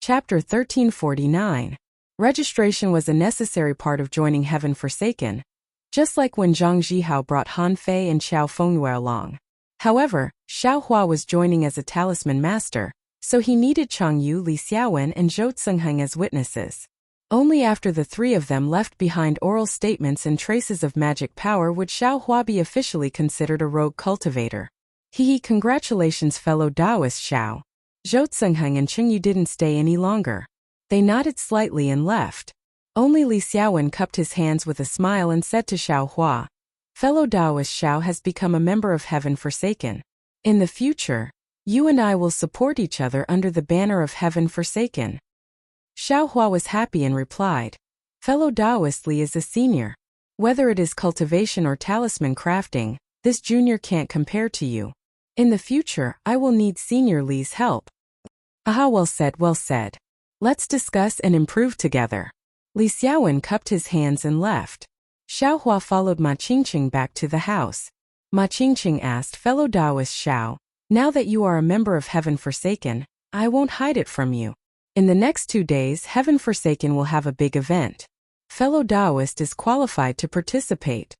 Chapter 1349. Registration was a necessary part of joining Heaven Forsaken, just like when Zhang Zhihao brought Han Fei and Xiao Fengyue along. However, Xiao Hua was joining as a talisman master, so he needed Chang Yu, Li Xiaowen, and Zhou Tsengheng as witnesses. Only after the three of them left behind oral statements and traces of magic power would Xiao Hua be officially considered a rogue cultivator. Congratulations fellow Taoist Xiao. Zhou Tsengheng and Qingyu didn't stay any longer. They nodded slightly and left. Only Li Xiaowen cupped his hands with a smile and said to Xiao Hua, "Fellow Taoist Xiao has become a member of Heaven Forsaken. In the future, you and I will support each other under the banner of Heaven Forsaken." Xiao Hua was happy and replied, "Fellow Taoist Li is a senior. Whether it is cultivation or talisman crafting, this junior can't compare to you. In the future, I will need senior Li's help." "Aha, well said, well said. Let's discuss and improve together." Li Xiaowen cupped his hands and left. Xiao Hua followed Ma Qingqing back to the house. Ma Qingqing asked, "Fellow Taoist Xiao, now that you are a member of Heaven Forsaken, I won't hide it from you. In the next 2 days, Heaven Forsaken will have a big event. Fellow Taoist is qualified to participate."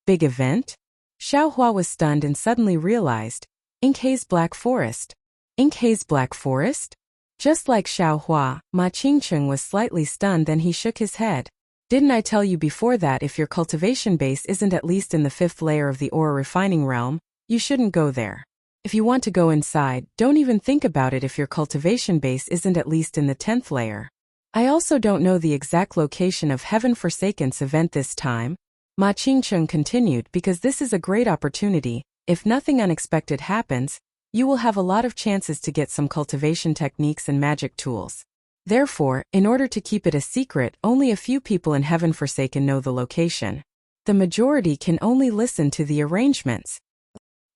"Big event?" Xiao Hua was stunned and suddenly realized, Inkhe's Black Forest. Inkhe's Black Forest? Just like Xiao Hua, Ma Qingqing was slightly stunned, then he shook his head. "Didn't I tell you before that if your cultivation base isn't at least in the 5th layer of the ore refining realm, you shouldn't go there? If you want to go inside, don't even think about it if your cultivation base isn't at least in the 10th layer. I also don't know the exact location of Heaven Forsaken's event this time," Ma Qingqing continued, "because this is a great opportunity. If nothing unexpected happens, you will have a lot of chances to get some cultivation techniques and magic tools. Therefore, in order to keep it a secret, only a few people in Heaven Forsaken know the location. The majority can only listen to the arrangements."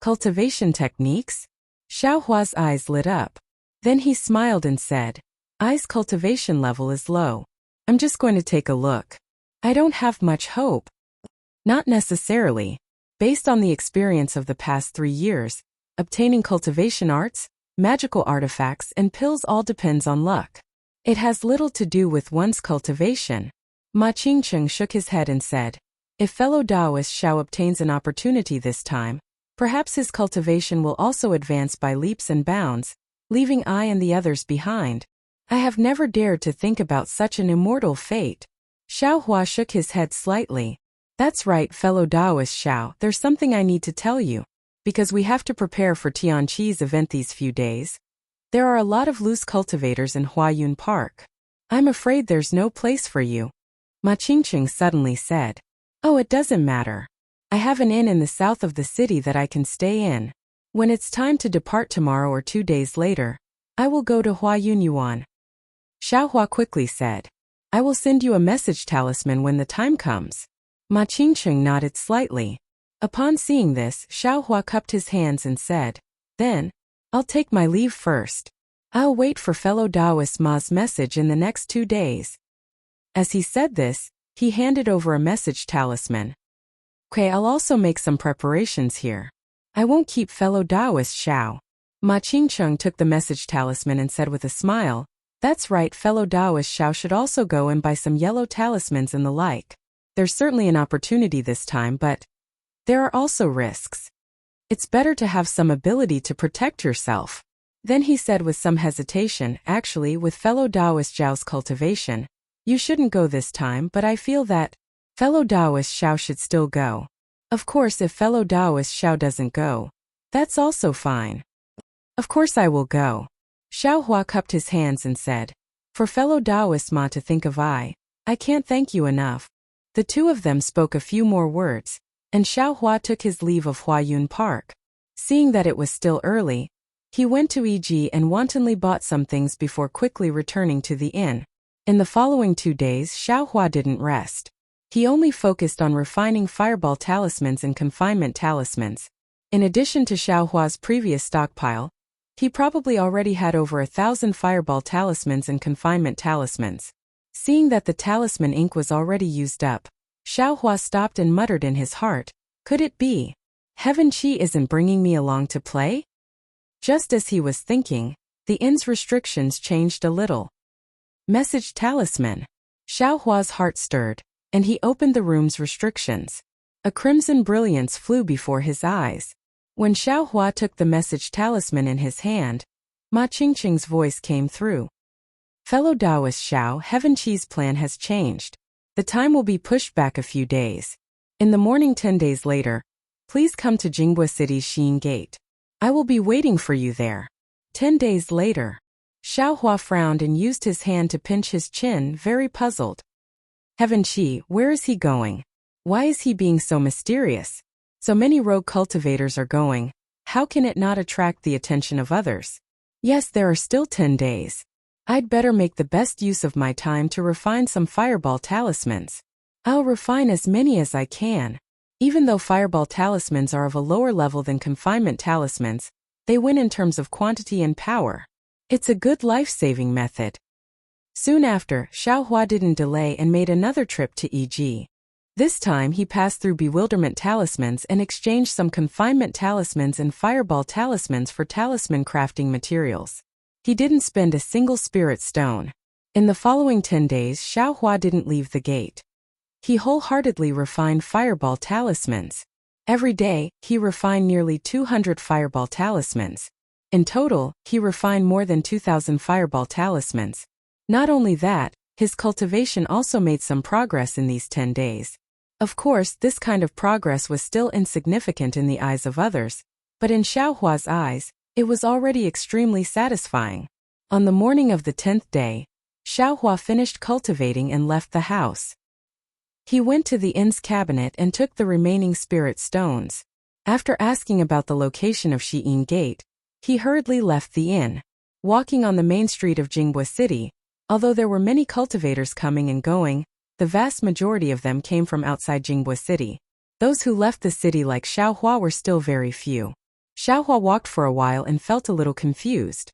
"Cultivation techniques?" Xiao Hua's eyes lit up. Then he smiled and said, "I's cultivation level is low. I'm just going to take a look. I don't have much hope." "Not necessarily. Based on the experience of the past 3 years, obtaining cultivation arts, magical artifacts, and pills all depends on luck. It has little to do with one's cultivation." Ma Qingqing shook his head and said, "If fellow Taoist Xiao obtains an opportunity this time, perhaps his cultivation will also advance by leaps and bounds, leaving I and the others behind. I have never dared to think about such an immortal fate." Xiao Hua shook his head slightly. "That's right, fellow Taoist Xiao, there's something I need to tell you. Because we have to prepare for Tianqi's event these few days. There are a lot of loose cultivators in Huayun Park. I'm afraid there's no place for you." Ma Qingqing suddenly said, "Oh, it doesn't matter. I have an inn in the south of the city that I can stay in. When it's time to depart tomorrow or 2 days later, I will go to Huayun Yuan." Xiao Hua quickly said, "I will send you a message talisman when the time comes." Ma Qingqing nodded slightly. Upon seeing this, Xiao Hua cupped his hands and said, "Then, I'll take my leave first. I'll wait for fellow Taoist Ma's message in the next 2 days." As he said this, he handed over a message talisman. "Okay, I'll also make some preparations here. I won't keep fellow Taoist Xiao." Ma Qingqing took the message talisman and said with a smile, "That's right, fellow Taoist Xiao should also go and buy some yellow talismans and the like. There's certainly an opportunity this time, but there are also risks. It's better to have some ability to protect yourself." Then he said with some hesitation, "Actually, with fellow Taoist Xiao's cultivation, you shouldn't go this time, but I feel that fellow Taoist Xiao should still go. Of course, if fellow Taoist Xiao doesn't go, that's also fine." "Of course I will go." Xiao Hua cupped his hands and said, "For fellow Taoist Ma to think of, I can't thank you enough." The two of them spoke a few more words, and Xiao Hua took his leave of Huayun Park. Seeing that it was still early, he went to Yi and wantonly bought some things before quickly returning to the inn. In the following 2 days, Xiao Hua didn't rest. He only focused on refining fireball talismans and confinement talismans. In addition to Xiao Hua's previous stockpile, he probably already had over 1,000 fireball talismans and confinement talismans. Seeing that the talisman ink was already used up, Xiao Hua stopped and muttered in his heart, "Could it be? Heaven Qi isn't bringing me along to play?" Just as he was thinking, the inn's restrictions changed a little. Message talisman. Xiaohua's heart stirred, and he opened the room's restrictions. A crimson brilliance flew before his eyes. When Xiaohua took the message talisman in his hand, Ma Qingqing's voice came through. Fellow Taoist Xiao, Heaven Chi's plan has changed. The time will be pushed back a few days. In the morning 10 days later, please come to Jingbua City's Xiyin Gate. I will be waiting for you there. 10 days later. Xiaohua frowned and used his hand to pinch his chin, very puzzled. Heaven Chi, where is he going? Why is he being so mysterious? So many rogue cultivators are going. How can it not attract the attention of others? Yes, there are still 10 days. I'd better make the best use of my time to refine some fireball talismans. I'll refine as many as I can. Even though fireball talismans are of a lower level than confinement talismans, they win in terms of quantity and power. It's a good life-saving method. Soon after, Xiaohua didn't delay and made another trip to EG. This time he passed through bewilderment talismans and exchanged some confinement talismans and fireball talismans for talisman crafting materials. He didn't spend a single spirit stone. In the following 10 days, Xiaohua didn't leave the gate. He wholeheartedly refined fireball talismans. Every day, he refined nearly 200 fireball talismans. In total, he refined more than 2,000 fireball talismans. Not only that, his cultivation also made some progress in these 10 days. Of course, this kind of progress was still insignificant in the eyes of others, but in Xiaohua's eyes, it was already extremely satisfying. On the morning of the 10th day, Xiaohua finished cultivating and left the house. He went to the inn's cabinet and took the remaining spirit stones. After asking about the location of Xiyin Gate, he hurriedly left the inn. Walking on the main street of Jingbua City, although there were many cultivators coming and going, the vast majority of them came from outside Jingbua City. Those who left the city like Xiaohua were still very few. Xiaohua walked for a while and felt a little confused.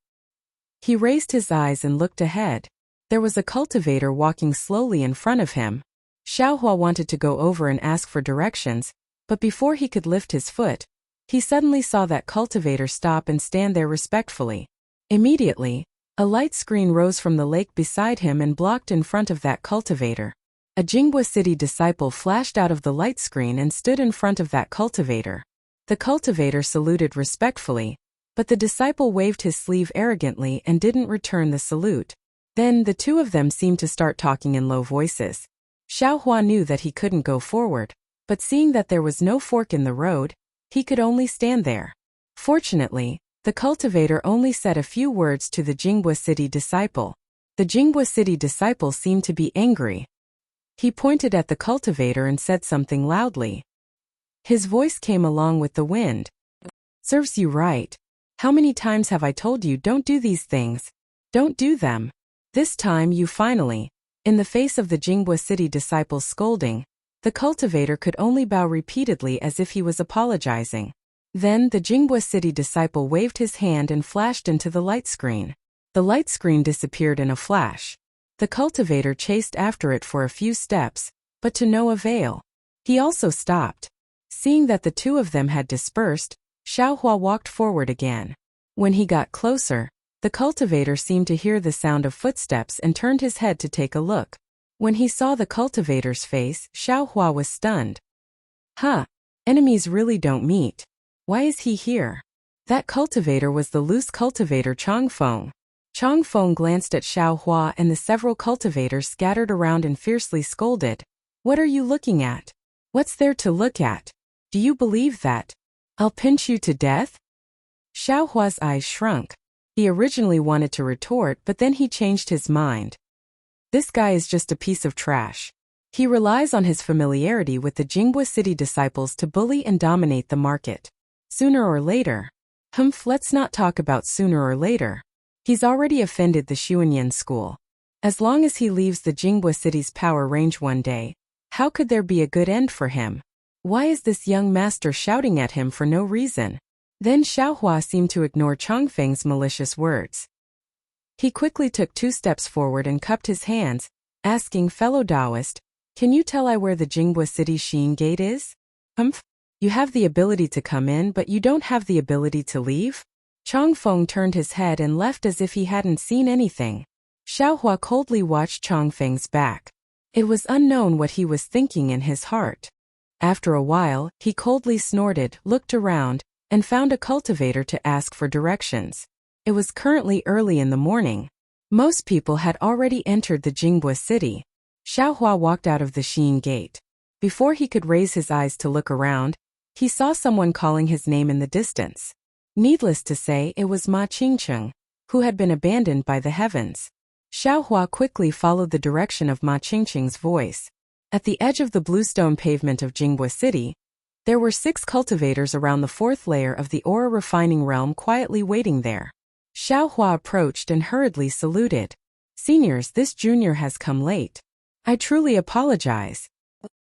He raised his eyes and looked ahead. There was a cultivator walking slowly in front of him. Xiaohua wanted to go over and ask for directions, but before he could lift his foot, he suddenly saw that cultivator stop and stand there respectfully. Immediately, a light screen rose from the lake beside him and blocked in front of that cultivator. A Jingbua City disciple flashed out of the light screen and stood in front of that cultivator. The cultivator saluted respectfully, but the disciple waved his sleeve arrogantly and didn't return the salute. Then the two of them seemed to start talking in low voices. Xiaohua knew that he couldn't go forward, but seeing that there was no fork in the road, he could only stand there. Fortunately, the cultivator only said a few words to the Jingbua City disciple. The Jingbua City disciple seemed to be angry. He pointed at the cultivator and said something loudly. His voice came along with the wind. Serves you right. How many times have I told you don't do these things? Don't do them. This time you finally. In the face of the Jingbua City disciple's scolding, the cultivator could only bow repeatedly as if he was apologizing. Then the Jingbua City disciple waved his hand and flashed into the light screen. The light screen disappeared in a flash. The cultivator chased after it for a few steps, but to no avail. He also stopped. Seeing that the two of them had dispersed, Xiaohua walked forward again. When he got closer, the cultivator seemed to hear the sound of footsteps and turned his head to take a look. When he saw the cultivator's face, Xiaohua was stunned. Huh, enemies really don't meet. Why is he here? That cultivator was the loose cultivator Changfeng. Changfeng glanced at Xiaohua and the several cultivators scattered around and fiercely scolded. What are you looking at? What's there to look at? Do you believe that I'll pinch you to death? Xiaohua's eyes shrunk. He originally wanted to retort, but then he changed his mind. This guy is just a piece of trash. He relies on his familiarity with the Jingbua City disciples to bully and dominate the market. Sooner or later. Let's not talk about sooner or later. He's already offended the Xuanyan school. As long as he leaves the Jingbua City's power range one day, how could there be a good end for him? Why is this young master shouting at him for no reason? Then Xiaohua seemed to ignore Changfeng's malicious words. He quickly took 2 steps forward and cupped his hands, asking fellow Taoist, can you tell I where the Jingbua City Xiyin Gate is? You have the ability to come in but you don't have the ability to leave? Changfeng turned his head and left as if he hadn't seen anything. Xiaohua coldly watched Chongfeng's back. It was unknown what he was thinking in his heart. After a while, he coldly snorted, looked around, and found a cultivator to ask for directions. It was currently early in the morning. Most people had already entered the Jingbei city. Xiaohua walked out of the Xian gate. Before he could raise his eyes to look around, he saw someone calling his name in the distance. Needless to say, it was Ma Qingcheng, who had been abandoned by the heavens. Xiaohua quickly followed the direction of Ma Qingcheng's voice. At the edge of the bluestone pavement of Jingbei City, there were 6 cultivators around the 4th layer of the ore refining realm quietly waiting there. Xiaohua approached and hurriedly saluted. "Seniors, this junior has come late. I truly apologize."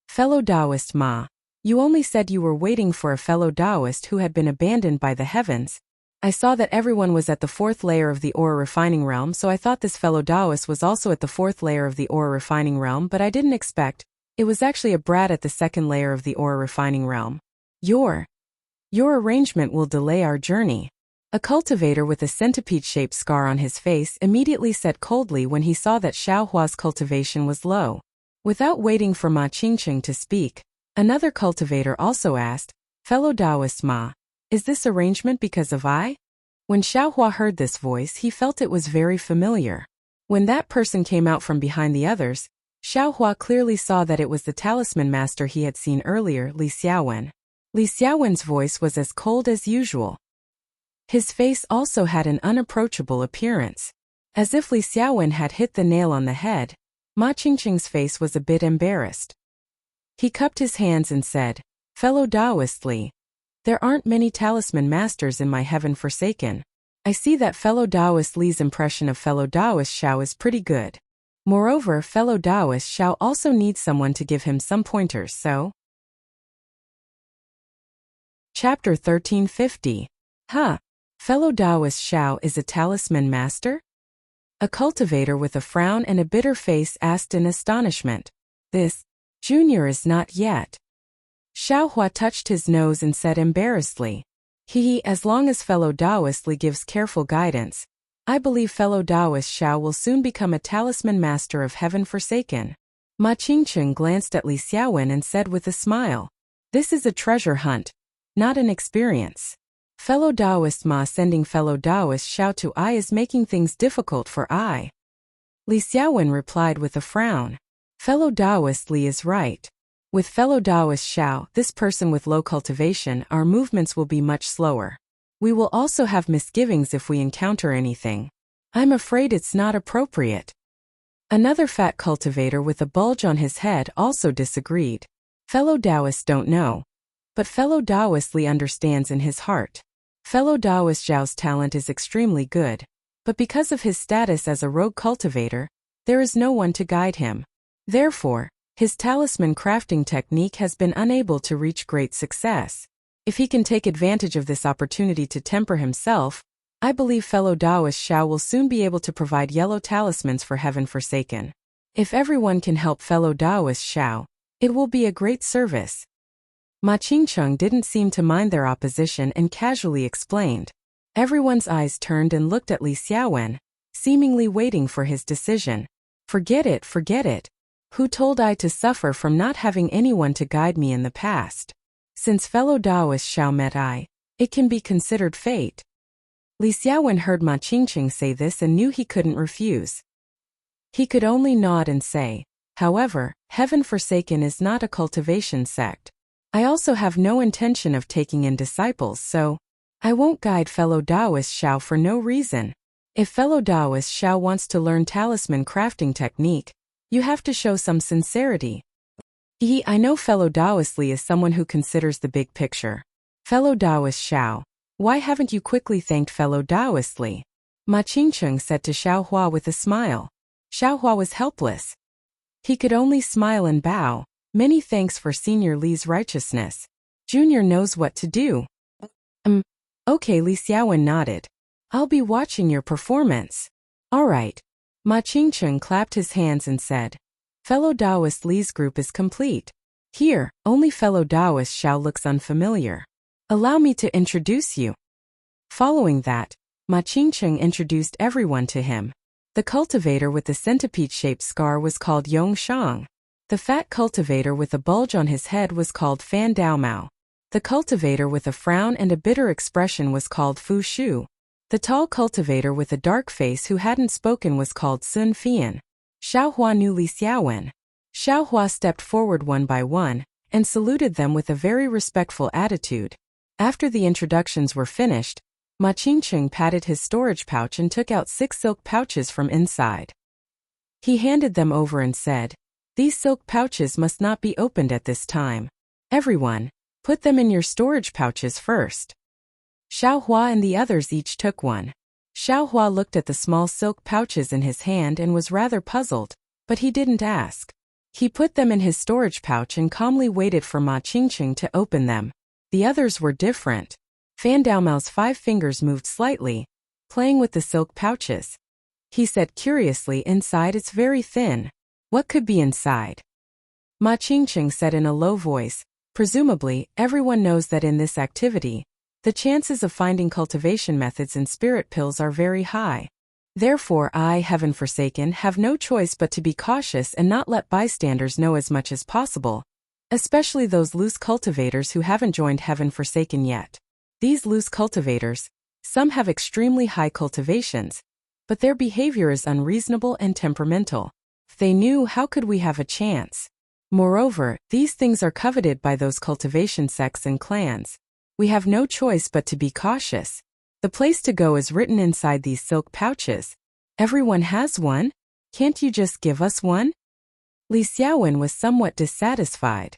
"Fellow Taoist Ma, you only said you were waiting for a fellow Taoist who had been abandoned by the heavens. I saw that everyone was at the 4th layer of the ore refining realm, so I thought this fellow Taoist was also at the 4th layer of the ore refining realm, but I didn't expect it was actually a brat at the 2nd layer of the ore refining realm. Your arrangement will delay our journey." A cultivator with a centipede-shaped scar on his face immediately said coldly when he saw that Xiaohua's cultivation was low. Without waiting for Ma Qingcheng to speak, another cultivator also asked, "Fellow Taoist Ma, is this arrangement because of I?" When Xiaohua heard this voice, he felt it was very familiar. When that person came out from behind the others, Xiaohua clearly saw that it was the talisman master he had seen earlier, Li Xiaowen. Li Xiaowen's voice was as cold as usual. His face also had an unapproachable appearance. As if Li Xiaowen had hit the nail on the head, Ma Qingcheng's face was a bit embarrassed. He cupped his hands and said, "Fellow Taoist Li, there aren't many talisman masters in my heaven forsaken. I see that fellow Taoist Li's impression of fellow Taoist Xiao is pretty good. Moreover, fellow Taoist Xiao also needs someone to give him some pointers, so..." Chapter 1350. Huh. Fellow Taoist Xiao is a talisman master? A cultivator with a frown and a bitter face asked in astonishment. "This junior is not yet." Xiaohua touched his nose and said embarrassedly, as long as fellow Taoist Li gives careful guidance, I believe fellow Taoist Xiao will soon become a talisman master of heaven forsaken." Ma Qingcheng glanced at Li Xiaowen and said with a smile, "This is a treasure hunt, not an experience. Fellow Taoist Ma sending fellow Taoist Xiao to I is making things difficult for I." Li Xiaowen replied with a frown. Fellow Taoist Li is right. With fellow Taoist Xiao, this person with low cultivation, our movements will be much slower. We will also have misgivings if we encounter anything. I'm afraid it's not appropriate. Another fat cultivator with a bulge on his head also disagreed. Fellow Taoists don't know. But fellow Taoist Li understands in his heart. Fellow Taoist Zhao's talent is extremely good, but because of his status as a rogue cultivator, there is no one to guide him. Therefore, his talisman crafting technique has been unable to reach great success. If he can take advantage of this opportunity to temper himself, I believe fellow Taoist Xiao will soon be able to provide yellow talismans for heaven forsaken. If everyone can help fellow Taoist Xiao, it will be a great service. Ma Qingcheng didn't seem to mind their opposition and casually explained. Everyone's eyes turned and looked at Li Xiaowen, seemingly waiting for his decision. Forget it. Who told I to suffer from not having anyone to guide me in the past? Since fellow Taoist Xiao met I, it can be considered fate." Li Xiaowen heard Ma Qingcheng say this and knew he couldn't refuse. He could only nod and say, "However, heaven forsaken is not a cultivation sect. I also have no intention of taking in disciples, so I won't guide fellow Taoist Xiao for no reason. If fellow Taoist Xiao wants to learn talisman crafting technique, you have to show some sincerity. I know fellow Taoist Li is someone who considers the big picture. Fellow Taoist Xiao, why haven't you quickly thanked fellow Taoist Li?" Ma Qingcheng said to Xiaohua with a smile. Xiaohua was helpless. He could only smile and bow. "Many thanks for Senior Li's righteousness. Junior knows what to do." Okay, Li Xiaowen nodded. "I'll be watching your performance." "All right." Ma Qingcheng clapped his hands and said, "Fellow Taoist Li's group is complete. Here, only fellow Taoist Xiao looks unfamiliar. Allow me to introduce you." Following that, Ma Qingcheng introduced everyone to him. The cultivator with the centipede-shaped scar was called Yong Shang. The fat cultivator with a bulge on his head was called Fan Dao Mao. The cultivator with a frown and a bitter expression was called Fu Shu. The tall cultivator with a dark face who hadn't spoken was called Sun Fian. Xiaohua knew Li Xiaowen. Xiaohua stepped forward one by one and saluted them with a very respectful attitude. After the introductions were finished, Ma Qingqing patted his storage pouch and took out 6 silk pouches from inside. He handed them over and said, "These silk pouches must not be opened at this time. Everyone, put them in your storage pouches first." Xiaohua and the others each took one. Xiaohua looked at the small silk pouches in his hand and was rather puzzled, but he didn't ask. He put them in his storage pouch and calmly waited for Ma Qingqing to open them. The others were different. Fan Daomao's 5 fingers moved slightly, playing with the silk pouches. He said curiously, "Inside it's very thin. What could be inside?" Ma Qingqing said in a low voice, "Presumably, everyone knows that in this activity, the chances of finding cultivation methods in spirit pills are very high. Therefore I, heaven forsaken, have no choice but to be cautious and not let bystanders know as much as possible, especially those loose cultivators who haven't joined heaven forsaken yet. These loose cultivators, some have extremely high cultivations, but their behavior is unreasonable and temperamental. If they knew, how could we have a chance? Moreover, these things are coveted by those cultivation sects and clans. We have no choice but to be cautious. The place to go is written inside these silk pouches. Everyone has one? Can't you just give us one?" Li Xiaowen was somewhat dissatisfied.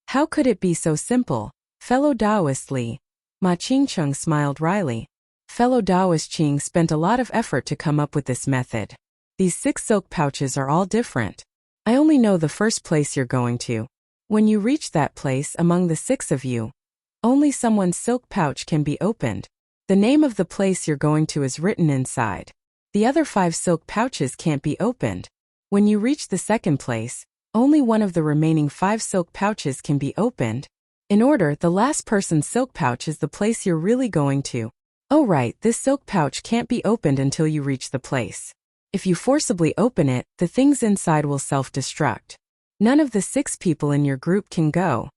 "How could it be so simple, fellow Taoist Li?" Ma Qingqing smiled wryly. Fellow Taoist Qing spent a lot of effort to come up with this method. These 6 silk pouches are all different. I only know the first place you're going to. When you reach that place among the 6 of you, only someone's silk pouch can be opened. The name of the place you're going to is written inside. The other 5 silk pouches can't be opened. When you reach the second place, only one of the remaining 5 silk pouches can be opened. In order, the last person's silk pouch is the place you're really going to. Oh right, this silk pouch can't be opened until you reach the place. If you forcibly open it, the things inside will self-destruct. None of the 6 people in your group can go."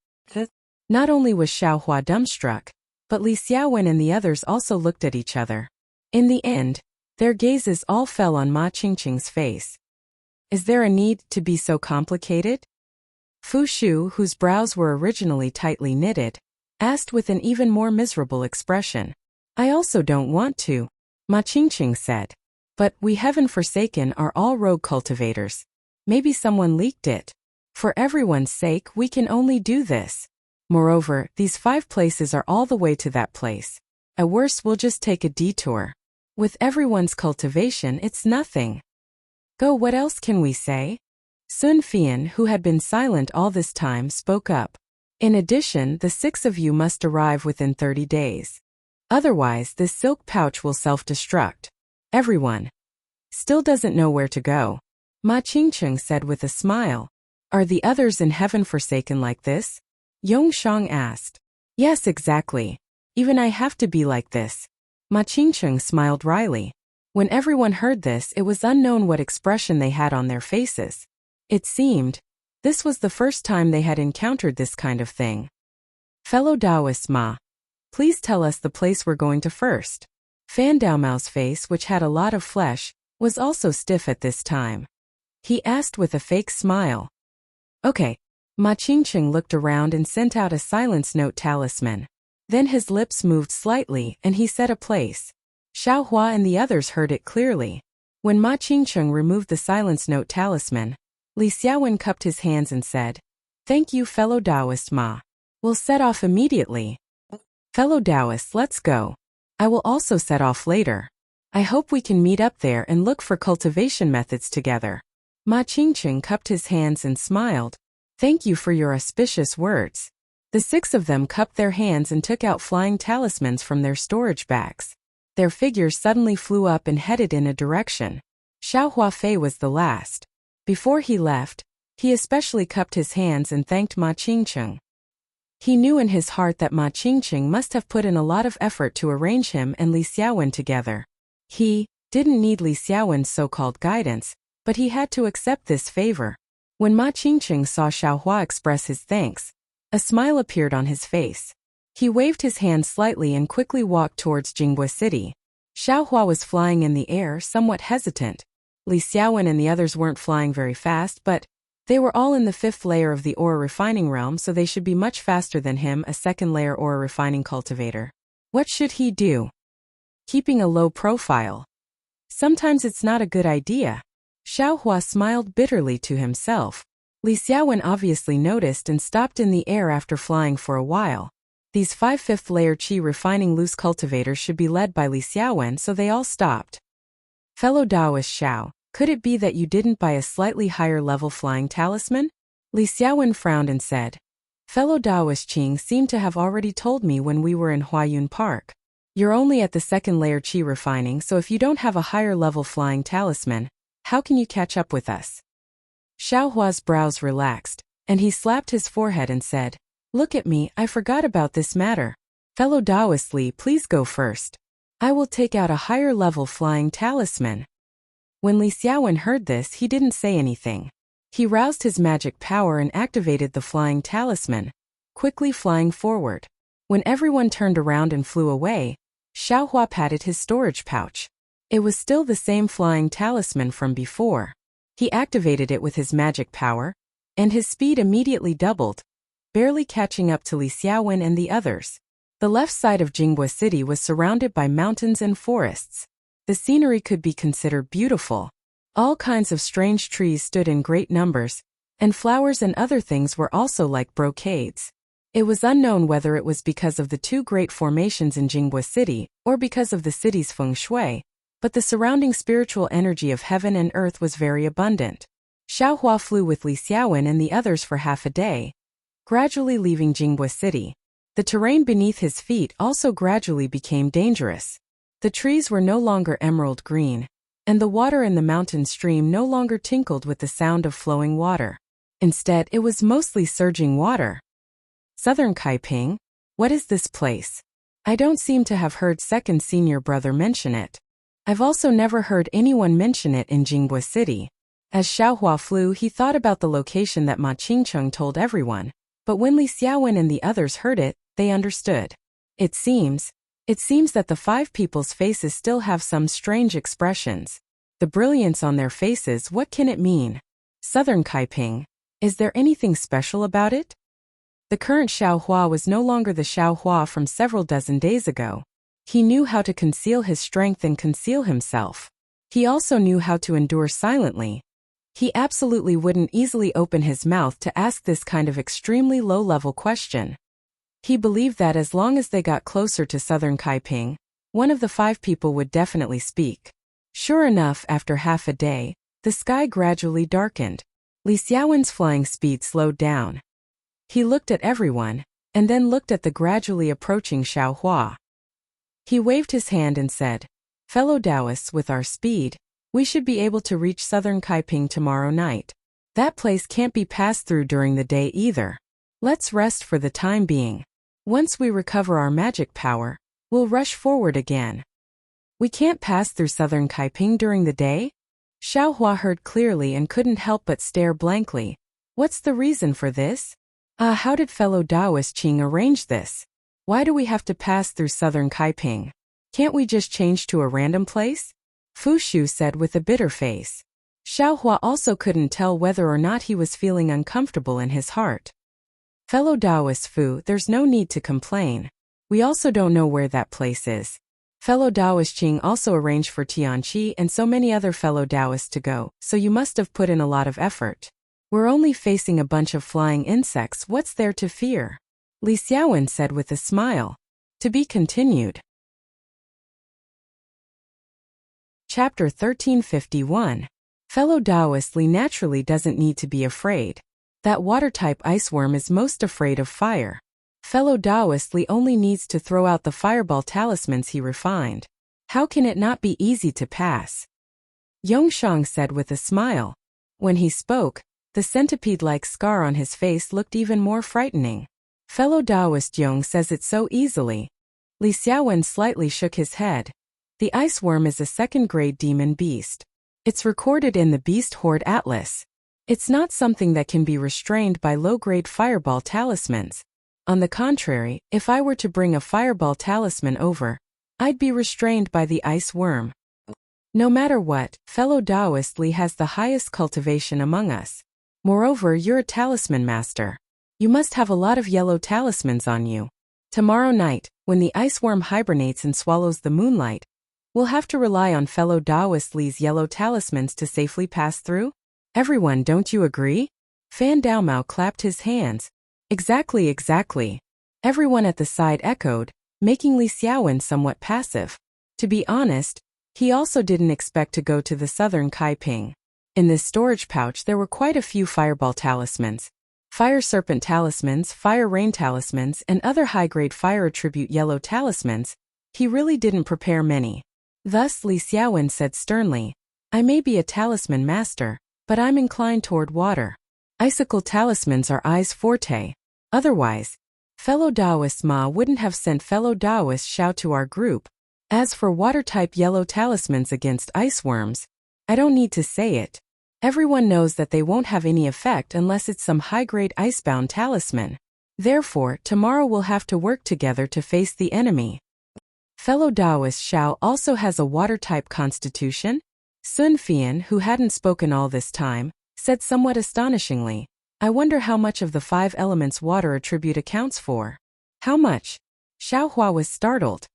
Not only was Xiaohua dumbstruck, but Li Xiaowen and the others also looked at each other. In the end, their gazes all fell on Ma Qingqing's face. "Is there a need to be so complicated?" Fu Shu, whose brows were originally tightly knitted, asked with an even more miserable expression. "I also don't want to," Ma Qingqing said. "But we heaven forsaken are all rogue cultivators. Maybe someone leaked it. For everyone's sake, we can only do this. Moreover, these 5 places are all the way to that place. At worst, we'll just take a detour. With everyone's cultivation, it's nothing. Go, what else can we say?" Sun Fian, who had been silent all this time, spoke up. "In addition, the 6 of you must arrive within 30 days. Otherwise, this silk pouch will self-destruct. Everyone still doesn't know where to go." Ma Qingqing said with a smile. "Are the others in heaven forsaken like this?" Yong Shang asked. "Yes, exactly. Even I have to be like this." Ma Qingqing smiled wryly. When everyone heard this, it was unknown what expression they had on their faces. It seemed this was the first time they had encountered this kind of thing. "Fellow Taoist Ma, please tell us the place we're going to first." Fan Daomao's face, which had a lot of flesh, was also stiff at this time. He asked with a fake smile. "Okay." Ma Qingqing looked around and sent out a silence note talisman. Then his lips moved slightly and he said a place. Xiaohua and the others heard it clearly. When Ma Qingqing removed the silence note talisman, Li Xiaowen cupped his hands and said, "Thank you, fellow Taoist Ma. We'll set off immediately." "Fellow Taoists, let's go. I will also set off later. I hope we can meet up there and look for cultivation methods together." Ma Qingqing cupped his hands and smiled. "Thank you for your auspicious words." The 6 of them cupped their hands and took out flying talismans from their storage bags. Their figures suddenly flew up and headed in a direction. Xiaohua Fei was the last. Before he left, he especially cupped his hands and thanked Ma Qingqing. He knew in his heart that Ma Qingqing must have put in a lot of effort to arrange him and Li Xiaowen together. He didn't need Li Xiaowen's so-called guidance, but he had to accept this favor. When Ma Qingqing saw Xiaohua express his thanks, a smile appeared on his face. He waved his hand slightly and quickly walked towards Jingbei City. Xiaohua was flying in the air, somewhat hesitant. Li Xiaowen and the others weren't flying very fast, but they were all in the 5th layer of the ore refining realm, so they should be much faster than him, a 2nd layer ore refining cultivator. What should he do? Keeping a low profile. Sometimes it's not a good idea. Xiaohua smiled bitterly to himself. Li Xiaowen obviously noticed and stopped in the air after flying for a while. These 5 5th layer qi refining loose cultivators should be led by Li Xiaowen, so they all stopped. Fellow Taoist Xiao, could it be that you didn't buy a slightly higher level flying talisman? Li Xiaowen frowned and said. Fellow Taoist Qing seemed to have already told me when we were in Huayun Park. You're only at the 2nd layer qi refining, so if you don't have a higher level flying talisman, how can you catch up with us? Xiaohua's brows relaxed, and he slapped his forehead and said, Look at me, I forgot about this matter. Fellow Taoist Li, please go first. I will take out a higher level flying talisman. When Li Xiaowen heard this, he didn't say anything. He roused his magic power and activated the flying talisman, quickly flying forward. When everyone turned around and flew away, Xiaohua patted his storage pouch. It was still the same flying talisman from before. He activated it with his magic power, and his speed immediately doubled, barely catching up to Li Xiaowen and the others. The left side of Jingbei City was surrounded by mountains and forests. The scenery could be considered beautiful. All kinds of strange trees stood in great numbers, and flowers and other things were also like brocades. It was unknown whether it was because of the 2 great formations in Jingbei City, or because of the city's feng shui, but the surrounding spiritual energy of heaven and earth was very abundant. Xiaohua flew with Li Xiaowen and the others for half a day, gradually leaving Jingbei City. The terrain beneath his feet also gradually became dangerous. The trees were no longer emerald green, and the water in the mountain stream no longer tinkled with the sound of flowing water. Instead, it was mostly surging water. Southern Kaiping? What is this place? I don't seem to have heard second senior brother mention it. I've also never heard anyone mention it in Jingbei City. As Xiaohua flew, he thought about the location that Ma Qingqing told everyone, but when Li Xiaowen and the others heard it, they understood. It seems that the 5 people's faces still have some strange expressions. The brilliance on their faces, what can it mean? Southern Kaiping. Is there anything special about it? The current Xiaohua was no longer the Xiaohua from several dozen days ago. He knew how to conceal his strength and conceal himself. He also knew how to endure silently. He absolutely wouldn't easily open his mouth to ask this kind of extremely low-level question. He believed that as long as they got closer to Southern Kaiping, one of the 5 people would definitely speak. Sure enough, after half a day, the sky gradually darkened. Li Xiaowen's flying speed slowed down. He looked at everyone, and then looked at the gradually approaching Xiaohua. He waved his hand and said, Fellow Taoists, with our speed, we should be able to reach Southern Kaiping tomorrow night. That place can't be passed through during the day either. Let's rest for the time being. Once we recover our magic power, we'll rush forward again. We can't pass through Southern Kaiping during the day? Xiaohua heard clearly and couldn't help but stare blankly. What's the reason for this? How did fellow Taoist Qing arrange this? Why do we have to pass through Southern Kaiping? Can't we just change to a random place? Fu Shu said with a bitter face. Xiaohua also couldn't tell whether or not he was feeling uncomfortable in his heart. Fellow Taoist Fu, there's no need to complain. We also don't know where that place is. Fellow Taoist Qing also arranged for Tianqi and so many other fellow Taoists to go, so you must have put in a lot of effort. We're only facing a bunch of flying insects, what's there to fear? Li Xiaowen said with a smile. To be continued. Chapter 1351. Fellow Taoist Li naturally doesn't need to be afraid. That water-type iceworm is most afraid of fire. Fellow Taoist Li only needs to throw out the fireball talismans he refined. How can it not be easy to pass? Yongshang said with a smile. When he spoke, the centipede-like scar on his face looked even more frightening. Fellow Taoist Yong says it so easily. Li Xiaowen slightly shook his head. The ice worm is a second-grade demon beast. It's recorded in the Beast Horde Atlas. It's not something that can be restrained by low-grade fireball talismans. On the contrary, if I were to bring a fireball talisman over, I'd be restrained by the ice worm. No matter what, fellow Taoist Li has the highest cultivation among us. Moreover, you're a talisman master. You must have a lot of yellow talismans on you. Tomorrow night, when the ice worm hibernates and swallows the moonlight, we'll have to rely on fellow Taoist Li's yellow talismans to safely pass through? Everyone, don't you agree? Fan Daomao clapped his hands. Exactly, exactly. Everyone at the side echoed, making Li Xiaowen somewhat passive. To be honest, he also didn't expect to go to the southern Kaiping. In this storage pouch there were quite a few fireball talismans, fire serpent talismans, fire rain talismans, and other high-grade fire attribute yellow talismans. He really didn't prepare many. Thus Li Xiaowen said sternly, I may be a talisman master, but I'm inclined toward water. Icicle talismans are I's forte. Otherwise, fellow Taoist Ma wouldn't have sent fellow Taoist Xiao to our group. As for water-type yellow talismans against ice worms, I don't need to say it. Everyone knows that they won't have any effect unless it's some high-grade icebound talisman. Therefore, tomorrow we'll have to work together to face the enemy. Fellow Taoist Xiao also has a water-type constitution? Sun Fian, who hadn't spoken all this time, said somewhat astonishingly, I wonder how much of the 5 elements water attribute accounts for. How much? Xiao Hua was startled.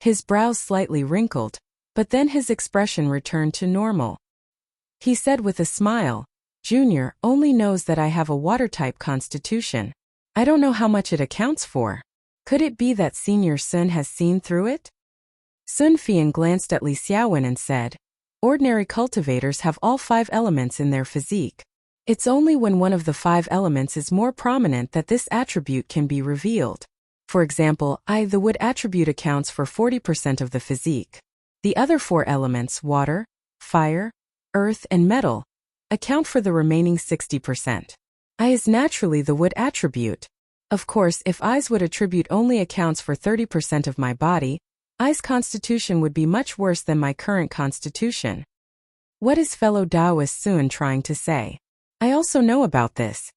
His brows slightly wrinkled, but then his expression returned to normal. He said with a smile, Junior only knows that I have a water-type constitution. I don't know how much it accounts for. Could it be that Senior Sun has seen through it? Sun Fian glanced at Li Xiaowen and said, Ordinary cultivators have all 5 elements in their physique. It's only when one of the 5 elements is more prominent that this attribute can be revealed. For example, the wood attribute accounts for 40% of the physique. The other 4 elements, water, fire, earth, and metal, account for the remaining 60%. I is naturally the wood attribute. Of course, if I's wood attribute only accounts for 30% of my body, I's constitution would be much worse than my current constitution. What is fellow Taoist Sun trying to say? I also know about this.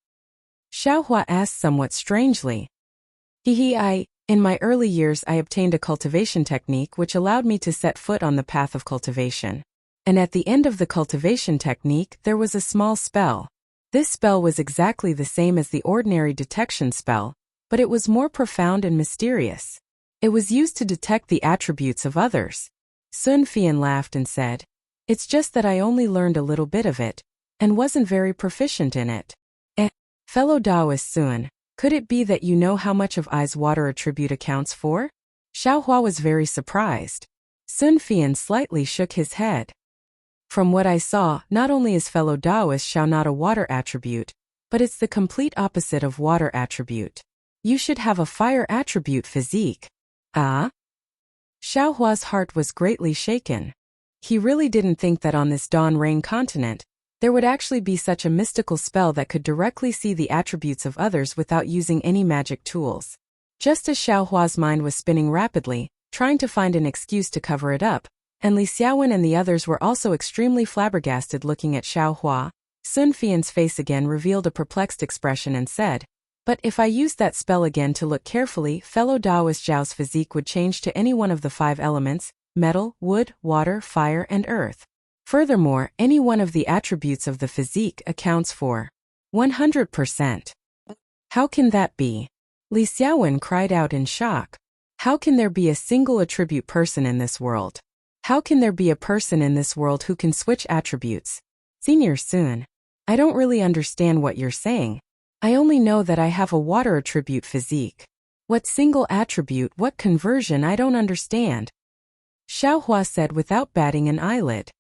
Xiao Hua asked somewhat strangely. In my early years I obtained a cultivation technique which allowed me to set foot on the path of cultivation. And at the end of the cultivation technique there was a small spell. This spell was exactly the same as the ordinary detection spell, but it was more profound and mysterious. It was used to detect the attributes of others. Sun Fian laughed and said, It's just that I only learned a little bit of it, and wasn't very proficient in it. Fellow Taoist Sun, could it be that you know how much of I's water attribute accounts for? Xiao Hua was very surprised. Sun Fian slightly shook his head. From what I saw, not only is fellow Taoist Xiao not a water attribute, but it's the complete opposite of water attribute. You should have a fire attribute physique. Ah? Xiao Hua's heart was greatly shaken. He really didn't think that on this Dawn Rain continent, there would actually be such a mystical spell that could directly see the attributes of others without using any magic tools. Just as Xiao Hua's mind was spinning rapidly, trying to find an excuse to cover it up, and Li Xiaowen and the others were also extremely flabbergasted looking at Xiao Hua, Sun Fian's face again revealed a perplexed expression and said, But if I used that spell again to look carefully, fellow Taoist Zhao's physique would change to any one of the 5 elements, metal, wood, water, fire, and earth. Furthermore, any one of the attributes of the physique accounts for 100%. How can that be? Li Xiaowen cried out in shock. How can there be a single attribute person in this world? How can there be a person in this world who can switch attributes? Senior Sun, I don't really understand what you're saying. I only know that I have a water attribute physique. What single attribute, what conversion, I don't understand. Xiao Hua said without batting an eyelid.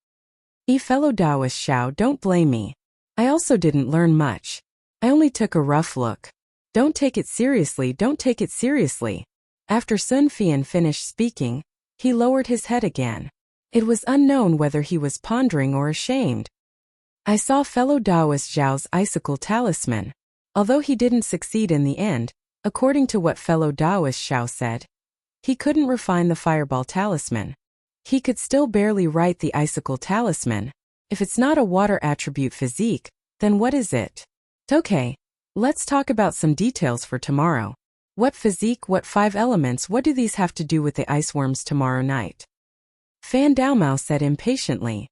Fellow Taoist Xiao, don't blame me. I also didn't learn much. I only took a rough look. Don't take it seriously, don't take it seriously. After Sun Fian finished speaking, he lowered his head again. It was unknown whether he was pondering or ashamed. I saw fellow Taoist Zhao's icicle talisman. Although he didn't succeed in the end, according to what fellow Taoist Xiao said, he couldn't refine the fireball talisman. He could still barely write the icicle talisman. If it's not a water attribute physique, then what is it? Okay, let's talk about some details for tomorrow. What physique, what 5 elements, what do these have to do with the ice worms tomorrow night? Fan Daomao said impatiently.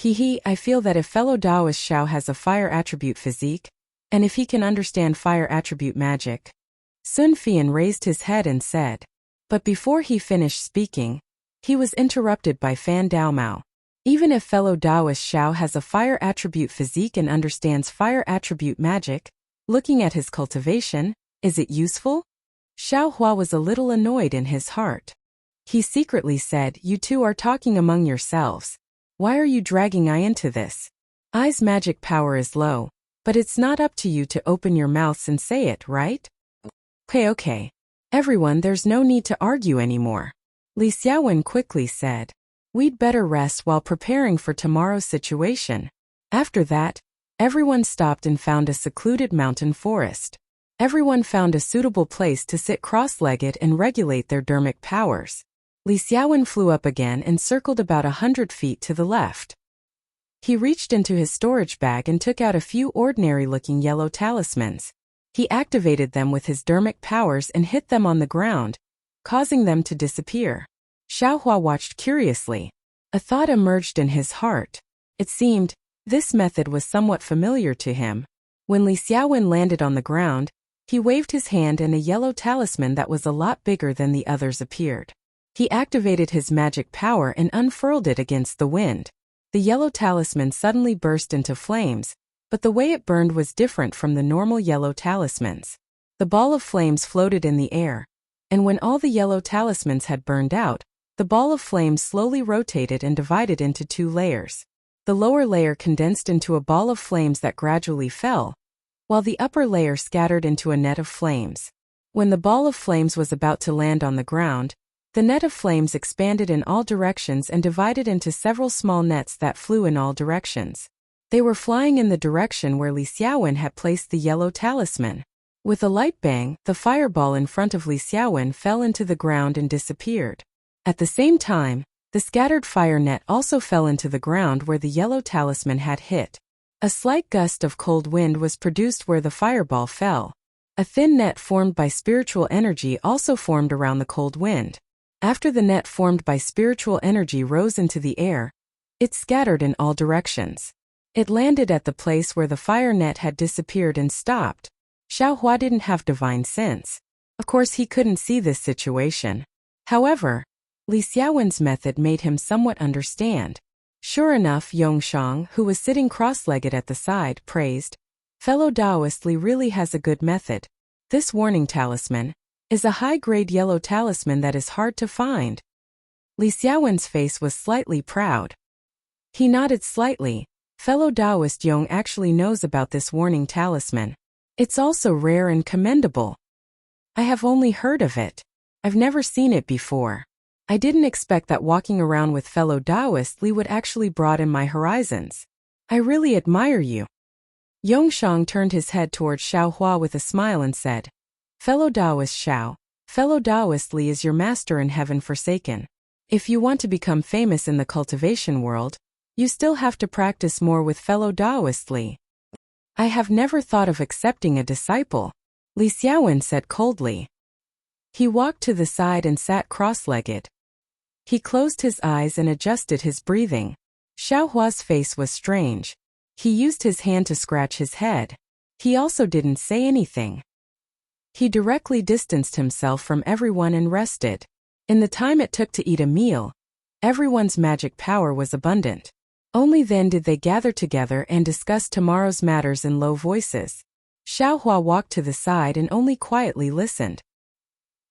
I feel that if fellow Taoist Xiao has a fire attribute physique, and if he can understand fire attribute magic. Sun Fian raised his head and said. But before he finished speaking, he was interrupted by Fan Daomao. Even if fellow Taoist Xiao has a fire attribute physique and understands fire attribute magic, looking at his cultivation, is it useful? Xiao Hua was a little annoyed in his heart. He secretly said, "You two are talking among yourselves. Why are you dragging I into this? I's magic power is low, but it's not up to you to open your mouths and say it, right?" Okay. Everyone, there's no need to argue anymore. Li Xiaowen quickly said. We'd better rest while preparing for tomorrow's situation. After that, everyone stopped and found a secluded mountain forest. Everyone found a suitable place to sit cross-legged and regulate their dermic powers. Li Xiaowen flew up again and circled about 100 feet to the left. He reached into his storage bag and took out a few ordinary-looking yellow talismans. He activated them with his dermic powers and hit them on the ground, causing them to disappear. Xiaohua watched curiously. A thought emerged in his heart. It seemed, this method was somewhat familiar to him. When Li Xiaowen landed on the ground, he waved his hand and a yellow talisman that was a lot bigger than the others appeared. He activated his magic power and unfurled it against the wind. The yellow talisman suddenly burst into flames, but the way it burned was different from the normal yellow talismans. The ball of flames floated in the air, and when all the yellow talismans had burned out, the ball of flames slowly rotated and divided into 2 layers. The lower layer condensed into a ball of flames that gradually fell, while the upper layer scattered into a net of flames. When the ball of flames was about to land on the ground, the net of flames expanded in all directions and divided into several small nets that flew in all directions. They were flying in the direction where Li Xiaowen had placed the yellow talisman. With a light bang, the fireball in front of Li Xiaowen fell into the ground and disappeared. At the same time, the scattered fire net also fell into the ground where the yellow talisman had hit. A slight gust of cold wind was produced where the fireball fell. A thin net formed by spiritual energy also formed around the cold wind. After the net formed by spiritual energy rose into the air, it scattered in all directions. It landed at the place where the fire net had disappeared and stopped. Xiao Hua didn't have divine sense. Of course he couldn't see this situation. However, Li Xiaowen's method made him somewhat understand. Sure enough, Yongshang, who was sitting cross-legged at the side, praised, "Fellow Taoist Li really has a good method. This warning talisman is a high-grade yellow talisman that is hard to find." Li Xiaowen's face was slightly proud. He nodded slightly. Fellow Taoist Yong actually knows about this warning talisman. It's also rare and commendable. I have only heard of it. I've never seen it before. I didn't expect that walking around with fellow Taoist Li would actually broaden my horizons. I really admire you. Yongshang turned his head towards Xiao Hua with a smile and said, "Fellow Taoist Xiao, fellow Taoist Li is your master in heaven forsaken. If you want to become famous in the cultivation world, you still have to practice more with fellow Taoist Li." "I have never thought of accepting a disciple," Li Xiaowen said coldly. He walked to the side and sat cross-legged. He closed his eyes and adjusted his breathing. Xiao Hua's face was strange. He used his hand to scratch his head. He also didn't say anything. He directly distanced himself from everyone and rested. In the time it took to eat a meal, everyone's magic power was abundant. Only then did they gather together and discuss tomorrow's matters in low voices. Xiao Hua walked to the side and only quietly listened.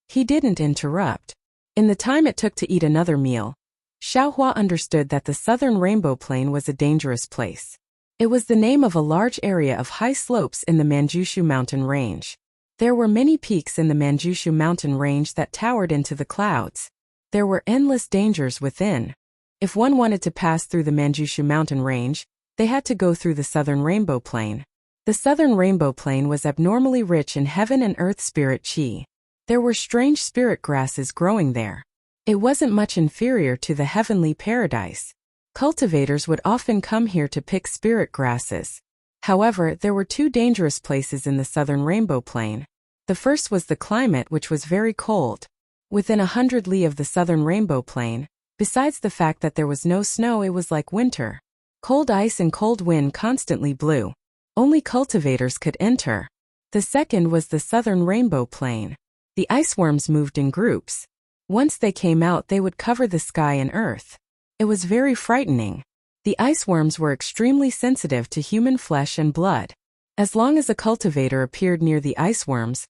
He didn't interrupt. In the time it took to eat another meal, Xiao Hua understood that the southern Rainbow Plain was a dangerous place. It was the name of a large area of high slopes in the Manjushu mountain range. There were many peaks in the Manjushu mountain range that towered into the clouds. There were endless dangers within. If one wanted to pass through the Manjushu mountain range, they had to go through the southern Rainbow Plain. The southern Rainbow Plain was abnormally rich in heaven and earth spirit qi. There were strange spirit grasses growing there. It wasn't much inferior to the heavenly paradise. Cultivators would often come here to pick spirit grasses. However, there were two dangerous places in the southern Rainbow Plain. The first was the climate, which was very cold. Within 100 li of the southern Rainbow Plain, besides the fact that there was no snow, it was like winter. Cold ice and cold wind constantly blew. Only cultivators could enter. The second was the southern Rainbow Plain. The iceworms moved in groups. Once they came out, they would cover the sky and earth. It was very frightening. The iceworms were extremely sensitive to human flesh and blood. As long as a cultivator appeared near the iceworms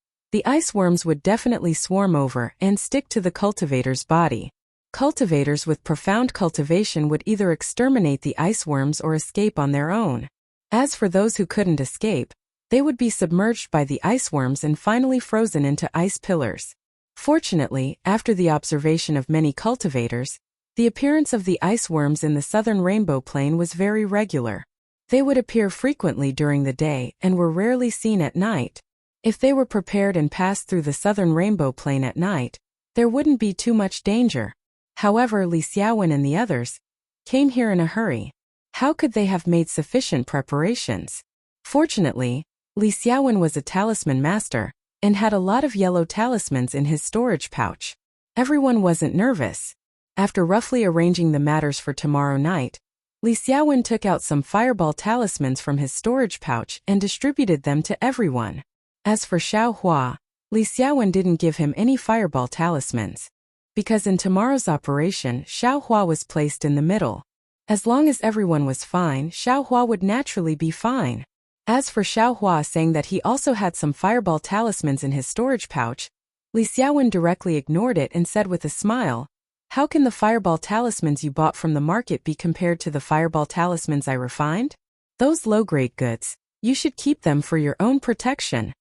would definitely swarm over and stick to the cultivator's body. Cultivators with profound cultivation would either exterminate the iceworms or escape on their own. As for those who couldn't escape, they would be submerged by the iceworms and finally frozen into ice pillars. Fortunately, after the observation of many cultivators, the appearance of the iceworms in the southern Rainbow Plain was very regular. They would appear frequently during the day and were rarely seen at night. If they were prepared and passed through the southern Rainbow Plain at night, there wouldn't be too much danger. However, Li Xiaowen and the others came here in a hurry. How could they have made sufficient preparations? Fortunately, Li Xiaowen was a talisman master and had a lot of yellow talismans in his storage pouch. Everyone wasn't nervous. After roughly arranging the matters for tomorrow night, Li Xiaowen took out some fireball talismans from his storage pouch and distributed them to everyone. As for Xiao Hua, Li Xiaowen didn't give him any fireball talismans. Because in tomorrow's operation, Xiao Hua was placed in the middle. As long as everyone was fine, Xiao Hua would naturally be fine. As for Xiao Hua saying that he also had some fireball talismans in his storage pouch, Li Xiaowen directly ignored it and said with a smile, "How can the fireball talismans you bought from the market be compared to the fireball talismans I refined? Those low-grade goods, you should keep them for your own protection."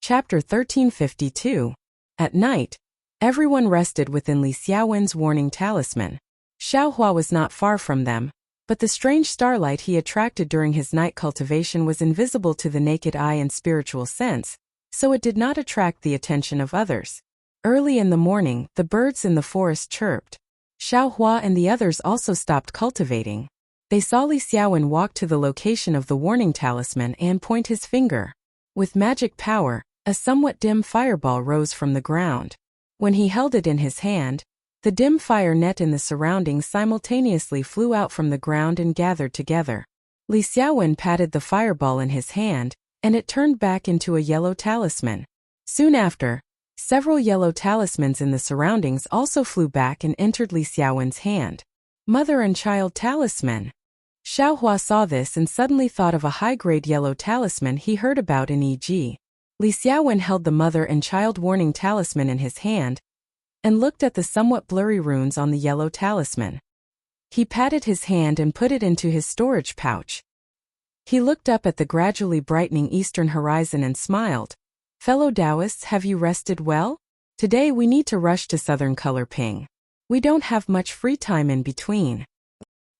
Chapter 1352. At night, everyone rested within Li Xiaowen's warning talisman. Xiao Hua was not far from them, but the strange starlight he attracted during his night cultivation was invisible to the naked eye and spiritual sense, so it did not attract the attention of others. Early in the morning, the birds in the forest chirped. Xiao Hua and the others also stopped cultivating. They saw Li Xiaowen walk to the location of the warning talisman and point his finger. With magic power, a somewhat dim fireball rose from the ground. When he held it in his hand, the dim fire net in the surroundings simultaneously flew out from the ground and gathered together. Li Xiaowen patted the fireball in his hand, and it turned back into a yellow talisman. Soon after, several yellow talismans in the surroundings also flew back and entered Li Xiaowen's hand. Mother and child talisman. Xiao Hua saw this and suddenly thought of a high-grade yellow talisman he heard about in E.G. Li Xiaowen held the mother and child warning talisman in his hand and looked at the somewhat blurry runes on the yellow talisman. He patted his hand and put it into his storage pouch. He looked up at the gradually brightening eastern horizon and smiled. "Fellow Taoists, have you rested well? Today we need to rush to southern Color Ping. We don't have much free time in between."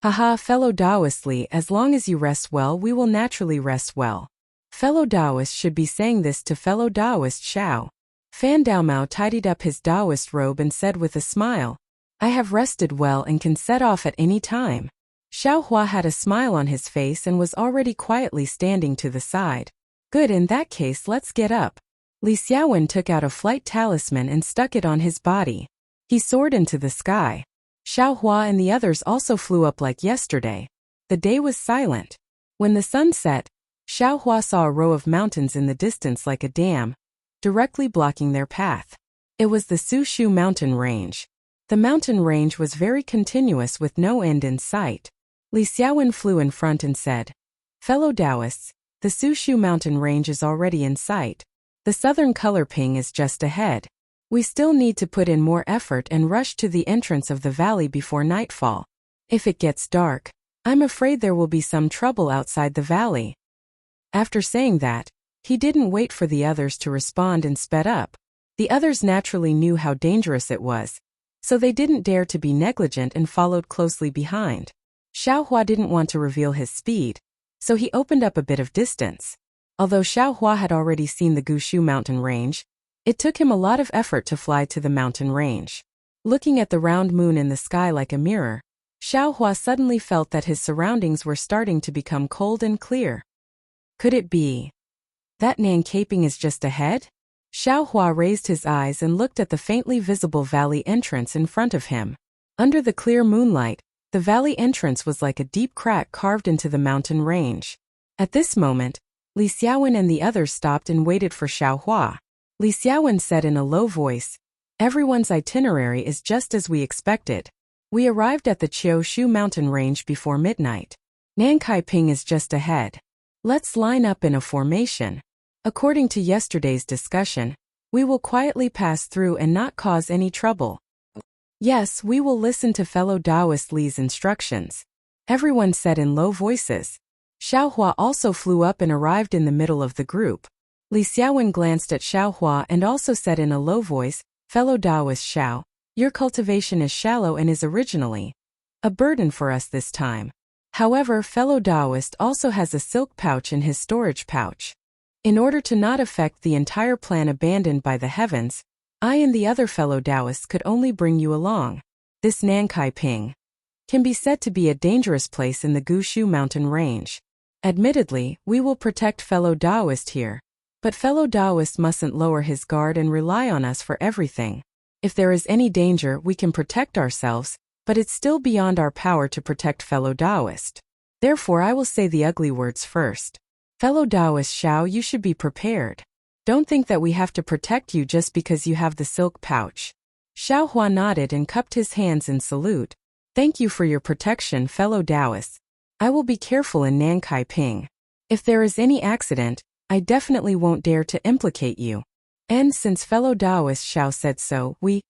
"Haha, fellow Taoist Li, as long as you rest well, we will naturally rest well." Fellow Taoist should be saying this to fellow Taoist Xiao. Fan Daomao tidied up his Taoist robe and said with a smile, "I have rested well and can set off at any time." Xiao Hua had a smile on his face and was already quietly standing to the side. "Good, in that case let's get up." Li Xiaowen took out a flight talisman and stuck it on his body. He soared into the sky. Xiao Hua and the others also flew up like yesterday. The day was silent. When the sun set, Xiao Hua saw a row of mountains in the distance like a dam, directly blocking their path. It was the Sushu mountain range. The mountain range was very continuous with no end in sight. Li Xiaowen flew in front and said, "Fellow Taoists, the Sushu mountain range is already in sight. The southern Color Ping is just ahead. We still need to put in more effort and rush to the entrance of the valley before nightfall. If it gets dark, I'm afraid there will be some trouble outside the valley." After saying that, he didn't wait for the others to respond and sped up. The others naturally knew how dangerous it was, so they didn't dare to be negligent and followed closely behind. Xiao Hua didn't want to reveal his speed, so he opened up a bit of distance. Although Xiao Hua had already seen the Gushu mountain range, It took him a lot of effort to fly to the mountain range. Looking at the round moon in the sky like a mirror, Xiaohua suddenly felt that his surroundings were starting to become cold and clear. Could it be that Nankaping is just ahead? Xiaohua raised his eyes and looked at the faintly visible valley entrance in front of him. Under the clear moonlight, the valley entrance was like a deep crack carved into the mountain range. At this moment, Li Xiaowen and the others stopped and waited for Xiaohua. Li Xiaowen said in a low voice, "Everyone's itinerary is just as we expected. We arrived at the Qiushu mountain range before midnight. Nankaping is just ahead. Let's line up in a formation. According to yesterday's discussion, we will quietly pass through and not cause any trouble." "Yes, we will listen to fellow Taoist Li's instructions," everyone said in low voices. Xiaohua also flew up and arrived in the middle of the group. Li Xiaowen glanced at Xiaohua and also said in a low voice, "Fellow Taoist Xiao, your cultivation is shallow and is originally a burden for us this time. However, fellow Taoist also has a silk pouch in his storage pouch. In order to not affect the entire plan abandoned by the heavens, I and the other fellow Taoists could only bring you along. This Nankaping can be said to be a dangerous place in the Gushu mountain range. Admittedly, we will protect fellow Taoist here, but fellow Taoist mustn't lower his guard and rely on us for everything. If there is any danger, we can protect ourselves, but it's still beyond our power to protect fellow Taoist. Therefore I will say the ugly words first. Fellow Taoist Xiao, you should be prepared. Don't think that we have to protect you just because you have the silk pouch." Xiaohua nodded and cupped his hands in salute. "Thank you for your protection, fellow Taoists. I will be careful in Nankaping. If there is any accident, I definitely won't dare to implicate you. And since fellow Taoist Xiao said so, we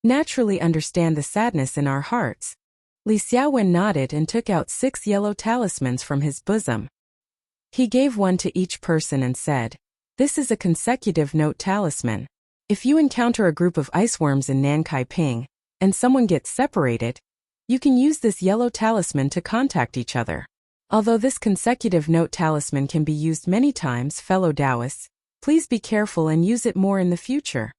naturally understand the sadness in our hearts." Li Xiaowen nodded and took out 6 yellow talismans from his bosom. He gave one to each person and said, "This is a consecutive note talisman. If you encounter a group of iceworms in Nankaping, and someone gets separated, you can use this yellow talisman to contact each other. Although this consecutive note talisman can be used many times, fellow Taoists, please be careful and use it more in the future."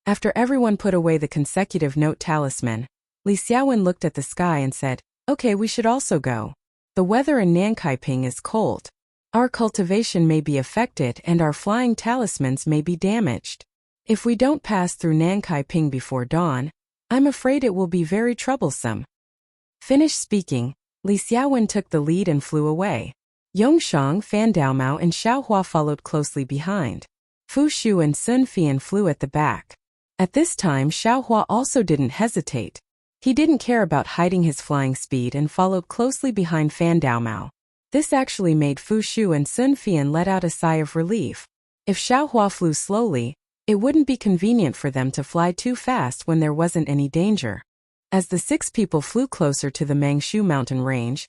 After everyone put away the consecutive note talisman, Li Xiaowen looked at the sky and said, "Okay, we should also go. The weather in Nankaping is cold. Our cultivation may be affected and our flying talismans may be damaged. If we don't pass through Nankaping before dawn, I'm afraid it will be very troublesome." Finished speaking, Li Xiaowen took the lead and flew away. Yongshang, Fan Daomao and Xiaohua followed closely behind. Fu Shu and Sun Fian flew at the back. At this time Xiaohua also didn't hesitate. He didn't care about hiding his flying speed and followed closely behind Fan Daomao. This actually made Fu Shu and Sun Fian let out a sigh of relief. If Xiaohua flew slowly, it wouldn't be convenient for them to fly too fast when there wasn't any danger. As the 6 people flew closer to the Mangshu mountain range,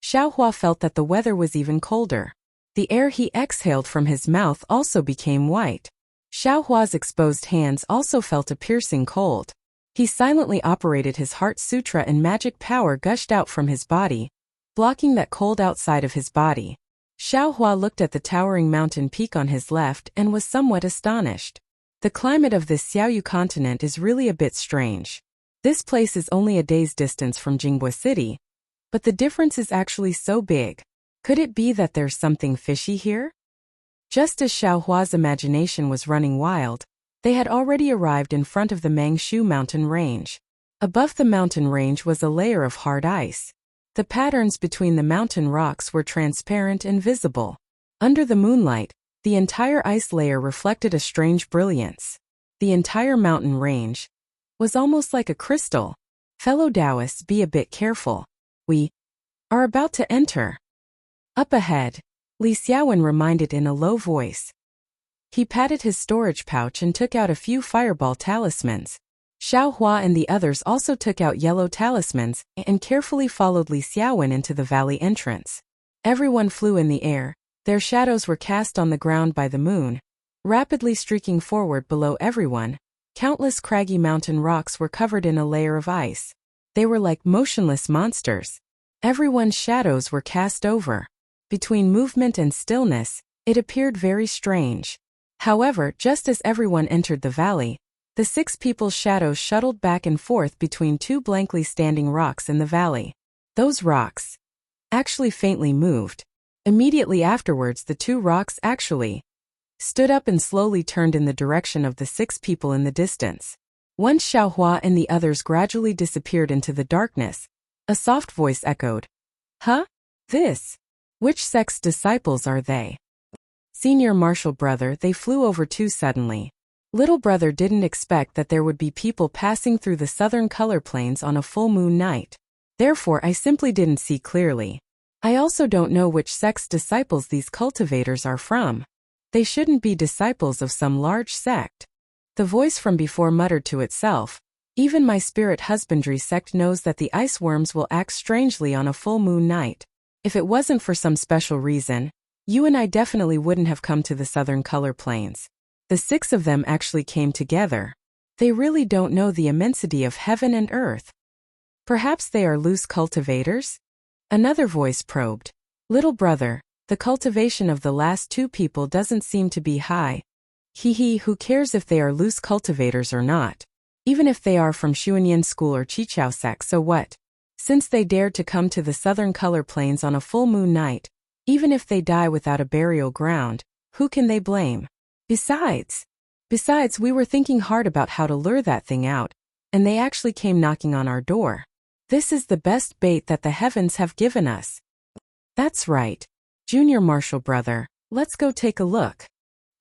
Xiaohua felt that the weather was even colder. The air he exhaled from his mouth also became white. Xiaohua's exposed hands also felt a piercing cold. He silently operated his heart sutra and magic power gushed out from his body, blocking that cold outside of his body. Xiaohua looked at the towering mountain peak on his left and was somewhat astonished. The climate of this Xiaoyu continent is really a bit strange. This place is only a day's distance from Jingbei City, but the difference is actually so big. Could it be that there's something fishy here? Just as Xiaohua's imagination was running wild, they had already arrived in front of the Mangshu mountain range. Above the mountain range was a layer of hard ice. The patterns between the mountain rocks were transparent and visible. Under the moonlight, the entire ice layer reflected a strange brilliance. The entire mountain range was almost like a crystal. Fellow Taoists, be a bit careful. We are about to enter. Up ahead, Li Xiaowen reminded in a low voice. He patted his storage pouch and took out a few fireball talismans. Xiaohua and the others also took out yellow talismans and carefully followed Li Xiaowen into the valley entrance. Everyone flew in the air. Their shadows were cast on the ground by the moon, rapidly streaking forward below everyone. Countless craggy mountain rocks were covered in a layer of ice. They were like motionless monsters. Everyone's shadows were cast over. Between movement and stillness, it appeared very strange. However, just as everyone entered the valley, the 6 people's shadows shuttled back and forth between 2 blankly standing rocks in the valley. Those rocks actually faintly moved. Immediately afterwards, the 2 rocks actually stood up and slowly turned in the direction of the 6 people in the distance. Once Xiaohua and the others gradually disappeared into the darkness, a soft voice echoed, "Huh? This? Which sect's disciples are they?" Senior Marshal Brother, they flew over too suddenly. Little Brother didn't expect that there would be people passing through the southern color plains on a full moon night. Therefore, I simply didn't see clearly. I also don't know which sect's disciples these cultivators are from. They shouldn't be disciples of some large sect. The voice from before muttered to itself, "Even my spirit husbandry sect knows that the ice worms will act strangely on a full moon night. If it wasn't for some special reason, you and I definitely wouldn't have come to the southern color plains." The 6 of them actually came together. They really don't know the immensity of heaven and earth. Perhaps they are loose cultivators? Another voice probed. "Little Brother, the cultivation of the last 2 people doesn't seem to be high. Who cares if they are loose cultivators or not? Even if they are from Xuanyan School or Chichao sect, so what? Since they dared to come to the southern color plains on a full moon night, even if they die without a burial ground, who can they blame? Besides, we were thinking hard about how to lure that thing out, and they actually came knocking on our door. This is the best bait that the heavens have given us." "That's right. Junior Marshal Brother, let's go take a look."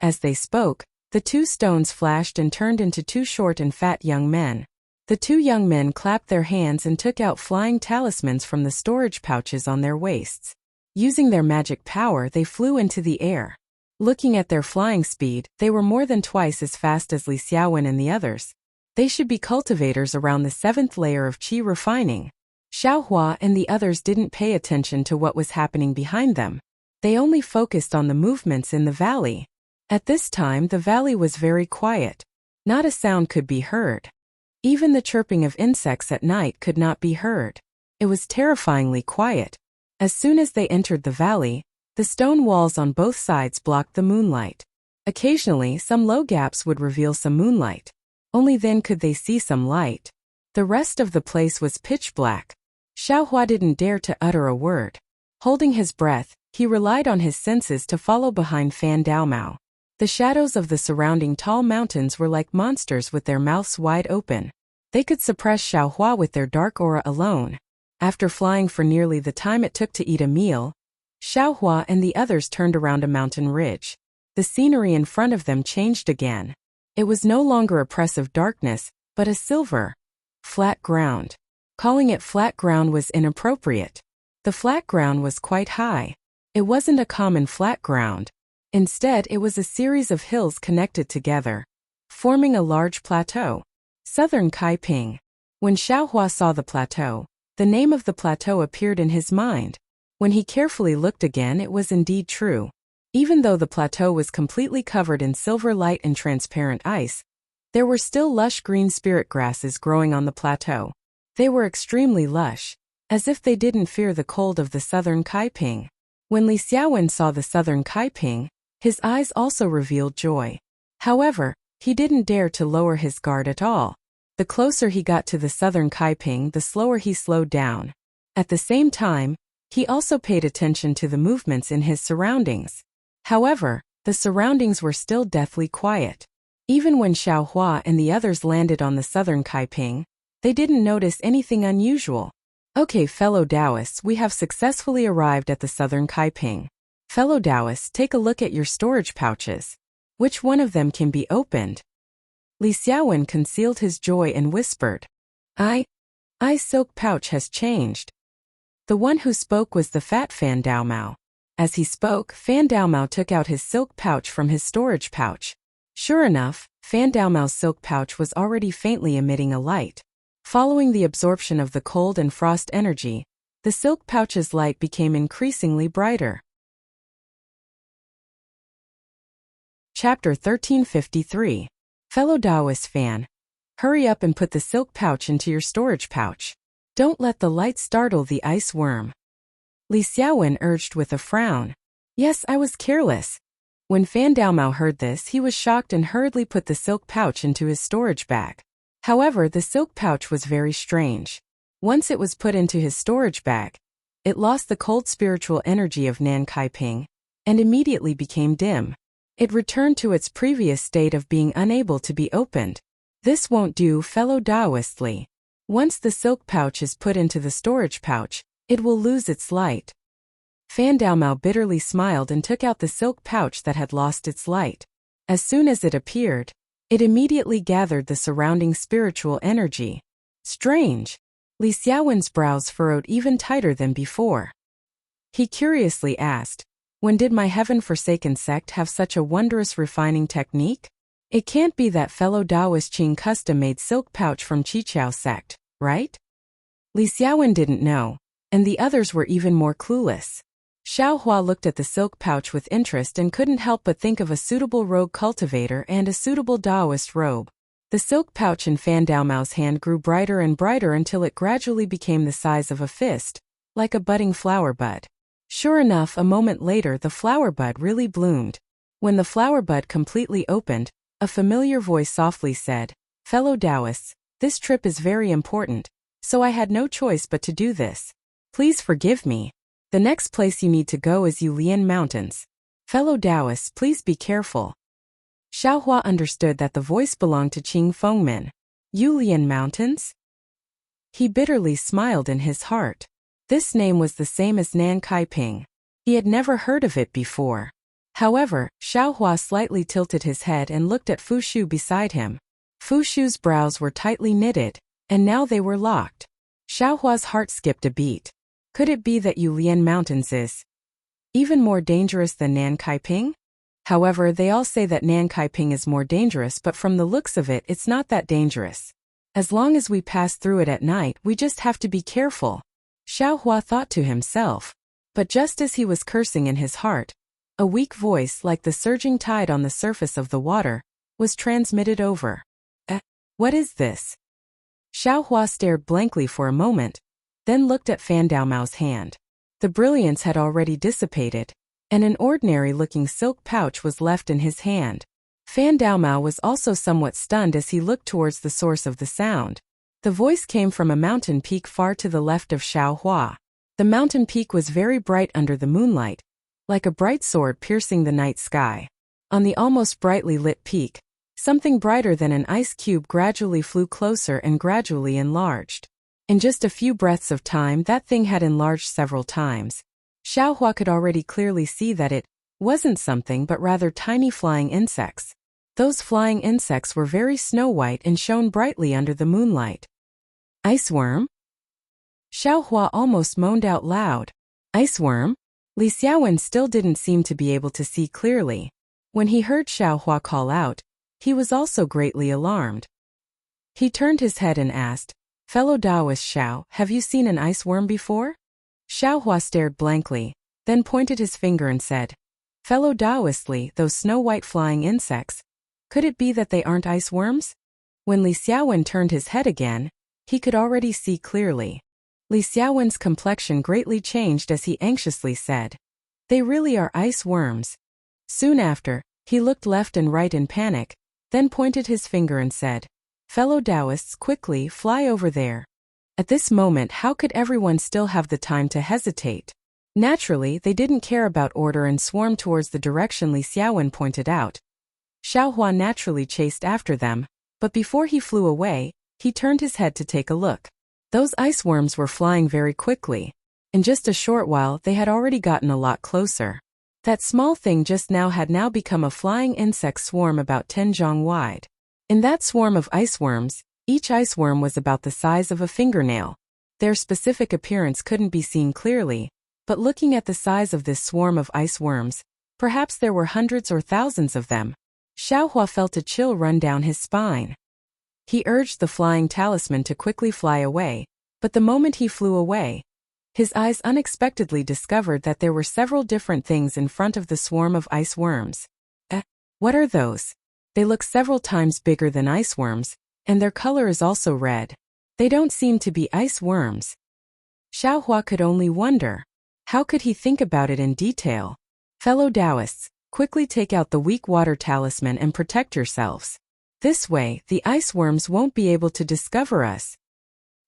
As they spoke, the 2 stones flashed and turned into 2 short and fat young men. The 2 young men clapped their hands and took out flying talismans from the storage pouches on their waists. Using their magic power, they flew into the air. Looking at their flying speed, they were more than twice as fast as Li Xiaowen and the others. They should be cultivators around the 7th layer of qi refining. Xiaohua and the others didn't pay attention to what was happening behind them. They only focused on the movements in the valley. At this time, the valley was very quiet. Not a sound could be heard. Even the chirping of insects at night could not be heard. It was terrifyingly quiet. As soon as they entered the valley, the stone walls on both sides blocked the moonlight. Occasionally, some low gaps would reveal some moonlight. Only then could they see some light. The rest of the place was pitch black. Xiaohua didn't dare to utter a word. Holding his breath, he relied on his senses to follow behind Fan Daomao. The shadows of the surrounding tall mountains were like monsters with their mouths wide open. They could suppress Xiaohua with their dark aura alone. After flying for nearly the time it took to eat a meal, Xiaohua and the others turned around a mountain ridge. The scenery in front of them changed again. It was no longer oppressive darkness, but a silver, flat ground. Calling it flat ground was inappropriate. The flat ground was quite high. It wasn't a common flat ground. Instead, it was a series of hills connected together, forming a large plateau. Southern Kaiping. When Xiaohua saw the plateau, the name of the plateau appeared in his mind. When he carefully looked again, it was indeed true. Even though the plateau was completely covered in silver light and transparent ice, there were still lush green spirit grasses growing on the plateau. They were extremely lush, as if they didn't fear the cold of the southern Kaiping. When Li Xiaowen saw the southern Kaiping, his eyes also revealed joy. However, he didn't dare to lower his guard at all. The closer he got to the southern Kaiping, the slower he slowed down. At the same time, he also paid attention to the movements in his surroundings. However, the surroundings were still deathly quiet. Even when Xiaohua and the others landed on the southern Kaiping, they didn't notice anything unusual. "Okay, fellow Taoists, we have successfully arrived at the southern Kaiping. Fellow Taoists, take a look at your storage pouches. Which one of them can be opened?" Li Xiaowen concealed his joy and whispered, I silk pouch has changed." The one who spoke was the fat Fan Daomao. As he spoke, Fan Daomao took out his silk pouch from his storage pouch. Sure enough, Fan Daomao's silk pouch was already faintly emitting a light. Following the absorption of the cold and frost energy, the silk pouch's light became increasingly brighter. Chapter 1353. Fellow Taoist Fan, hurry up and put the silk pouch into your storage pouch. Don't let the light startle the ice worm. Li Xiaowen urged with a frown. Yes, I was careless. When Fan Daomao heard this, he was shocked and hurriedly put the silk pouch into his storage bag. However, the silk pouch was very strange. Once it was put into his storage bag, it lost the cold spiritual energy of Nan Kai Ping and immediately became dim. It returned to its previous state of being unable to be opened. This won't do, fellow Taoist Li. Once the silk pouch is put into the storage pouch, it will lose its light. Fan Daomao bitterly smiled and took out the silk pouch that had lost its light. As soon as it appeared, it immediately gathered the surrounding spiritual energy. Strange! Li Xiaowen's brows furrowed even tighter than before. He curiously asked, when did my heaven-forsaken sect have such a wondrous refining technique? It can't be that fellow Taoist Qing custom-made silk pouch from Qiqiao sect, right? Li Xiaowen didn't know, and the others were even more clueless. Xiao Hua looked at the silk pouch with interest and couldn't help but think of a suitable rogue cultivator and a suitable Taoist robe. The silk pouch in Fan Daomao's hand grew brighter and brighter until it gradually became the size of a fist, like a budding flower bud. Sure enough, a moment later the flower bud really bloomed. When the flower bud completely opened, a familiar voice softly said, "Fellow Taoists, this trip is very important, so I had no choice but to do this. Please forgive me. The next place you need to go is Yulian Mountains. Fellow Taoists, please be careful." Xiao Hua understood that the voice belonged to Qing Fengmin. Yulian Mountains? He bitterly smiled in his heart. This name was the same as Nan Kai Ping. He had never heard of it before. However, Xiao Hua slightly tilted his head and looked at Fu Shu beside him. Fu Shu's brows were tightly knitted, and now they were locked. Xiao Hua's heart skipped a beat. Could it be that Yulian Mountains is even more dangerous than Nan Kai Ping? However, they all say that Nan Kai Ping is more dangerous, but from the looks of it, it's not that dangerous. As long as we pass through it at night, we just have to be careful, Xiao Hua thought to himself. But just as he was cursing in his heart, a weak voice, like the surging tide on the surface of the water, was transmitted over. What is this? Xiao Hua stared blankly for a moment, then looked at Fan Daomao's hand. The brilliance had already dissipated, and an ordinary-looking silk pouch was left in his hand. Fan Daomao was also somewhat stunned as he looked towards the source of the sound. The voice came from a mountain peak far to the left of Xiao Hua. The mountain peak was very bright under the moonlight, like a bright sword piercing the night sky. On the almost brightly lit peak, something brighter than an ice cube gradually flew closer and gradually enlarged. In just a few breaths of time, that thing had enlarged several times. Xiao Hua could already clearly see that it wasn't something but rather tiny flying insects. Those flying insects were very snow-white and shone brightly under the moonlight. Ice worm? Xiao Hua almost moaned out loud. Ice worm? Li Xiaowen still didn't seem to be able to see clearly. When he heard Xiao Hua call out, he was also greatly alarmed. He turned his head and asked, "Fellow Taoist Xiao, have you seen an ice worm before?" Xiao Hua stared blankly, then pointed his finger and said, "Fellow Taoist Li, those snow-white flying insects, could it be that they aren't ice worms?" When Li Xiaowen turned his head again, he could already see clearly. Li Xiaowen's complexion greatly changed as he anxiously said, "They really are ice worms." Soon after, he looked left and right in panic, then pointed his finger and said, "Fellow Taoists, quickly fly over there." At this moment, how could everyone still have the time to hesitate? Naturally, they didn't care about order and swarmed towards the direction Li Xiaowen pointed out. Xiao Hua naturally chased after them, but before he flew away, he turned his head to take a look. Those ice worms were flying very quickly. In just a short while, they had already gotten a lot closer. That small thing just now had now become a flying insect swarm about 10 zhang wide. In that swarm of ice worms, each ice worm was about the size of a fingernail. Their specific appearance couldn't be seen clearly, but looking at the size of this swarm of ice worms, perhaps there were hundreds or thousands of them. Xiao Hua felt a chill run down his spine. He urged the flying talisman to quickly fly away, but the moment he flew away, his eyes unexpectedly discovered that there were several different things in front of the swarm of ice worms. What are those? They look several times bigger than ice worms, and their color is also red. They don't seem to be ice worms. Xiao Hua could only wonder. How could he think about it in detail? Fellow Taoists, Quickly take out the weak water talisman and protect yourselves. This way, the ice worms won't be able to discover us.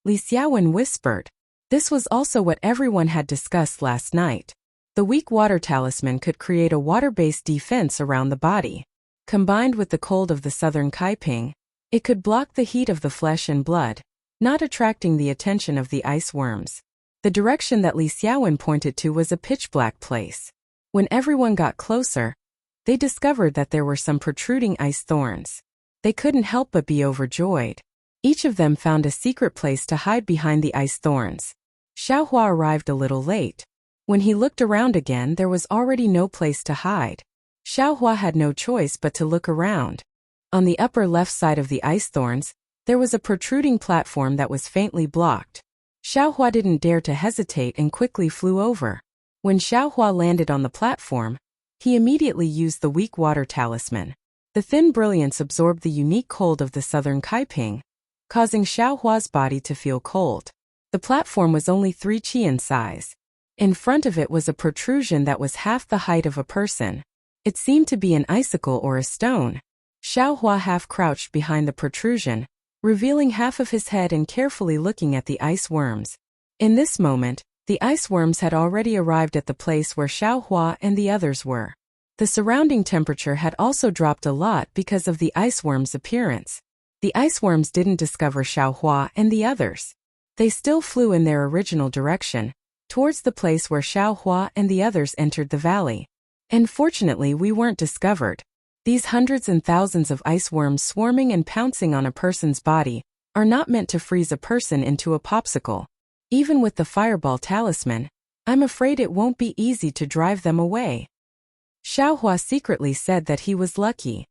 Li Xiaowen whispered. This was also what everyone had discussed last night. The weak water talisman could create a water-based defense around the body. Combined with the cold of the southern Kaiping, it could block the heat of the flesh and blood, not attracting the attention of the ice worms. The direction that Li Xiaowen pointed to was a pitch-black place. When everyone got closer, they discovered that there were some protruding ice thorns. They couldn't help but be overjoyed. Each of them found a secret place to hide behind the ice thorns. Xiaohua arrived a little late. When he looked around again, there was already no place to hide. Xiaohua had no choice but to look around. On the upper left side of the ice thorns, there was a protruding platform that was faintly blocked. Xiaohua didn't dare to hesitate and quickly flew over. When Xiaohua landed on the platform, he immediately used the weak water talisman. The thin brilliance absorbed the unique cold of the southern Kaiping, causing Xiaohua's body to feel cold. The platform was only 3 qi in size. In front of it was a protrusion that was half the height of a person. It seemed to be an icicle or a stone. Xiaohua half-crouched behind the protrusion, revealing half of his head and carefully looking at the ice worms. In this moment, the ice worms had already arrived at the place where Xiaohua and the others were. The surrounding temperature had also dropped a lot because of the ice worms' appearance. The ice worms didn't discover Xiaohua and the others. They still flew in their original direction, towards the place where Xiaohua and the others entered the valley. And fortunately, we weren't discovered. These hundreds and thousands of ice worms swarming and pouncing on a person's body are not meant to freeze a person into a popsicle. Even with the fireball talisman, I'm afraid it won't be easy to drive them away. Xiaohua secretly said that he was lucky.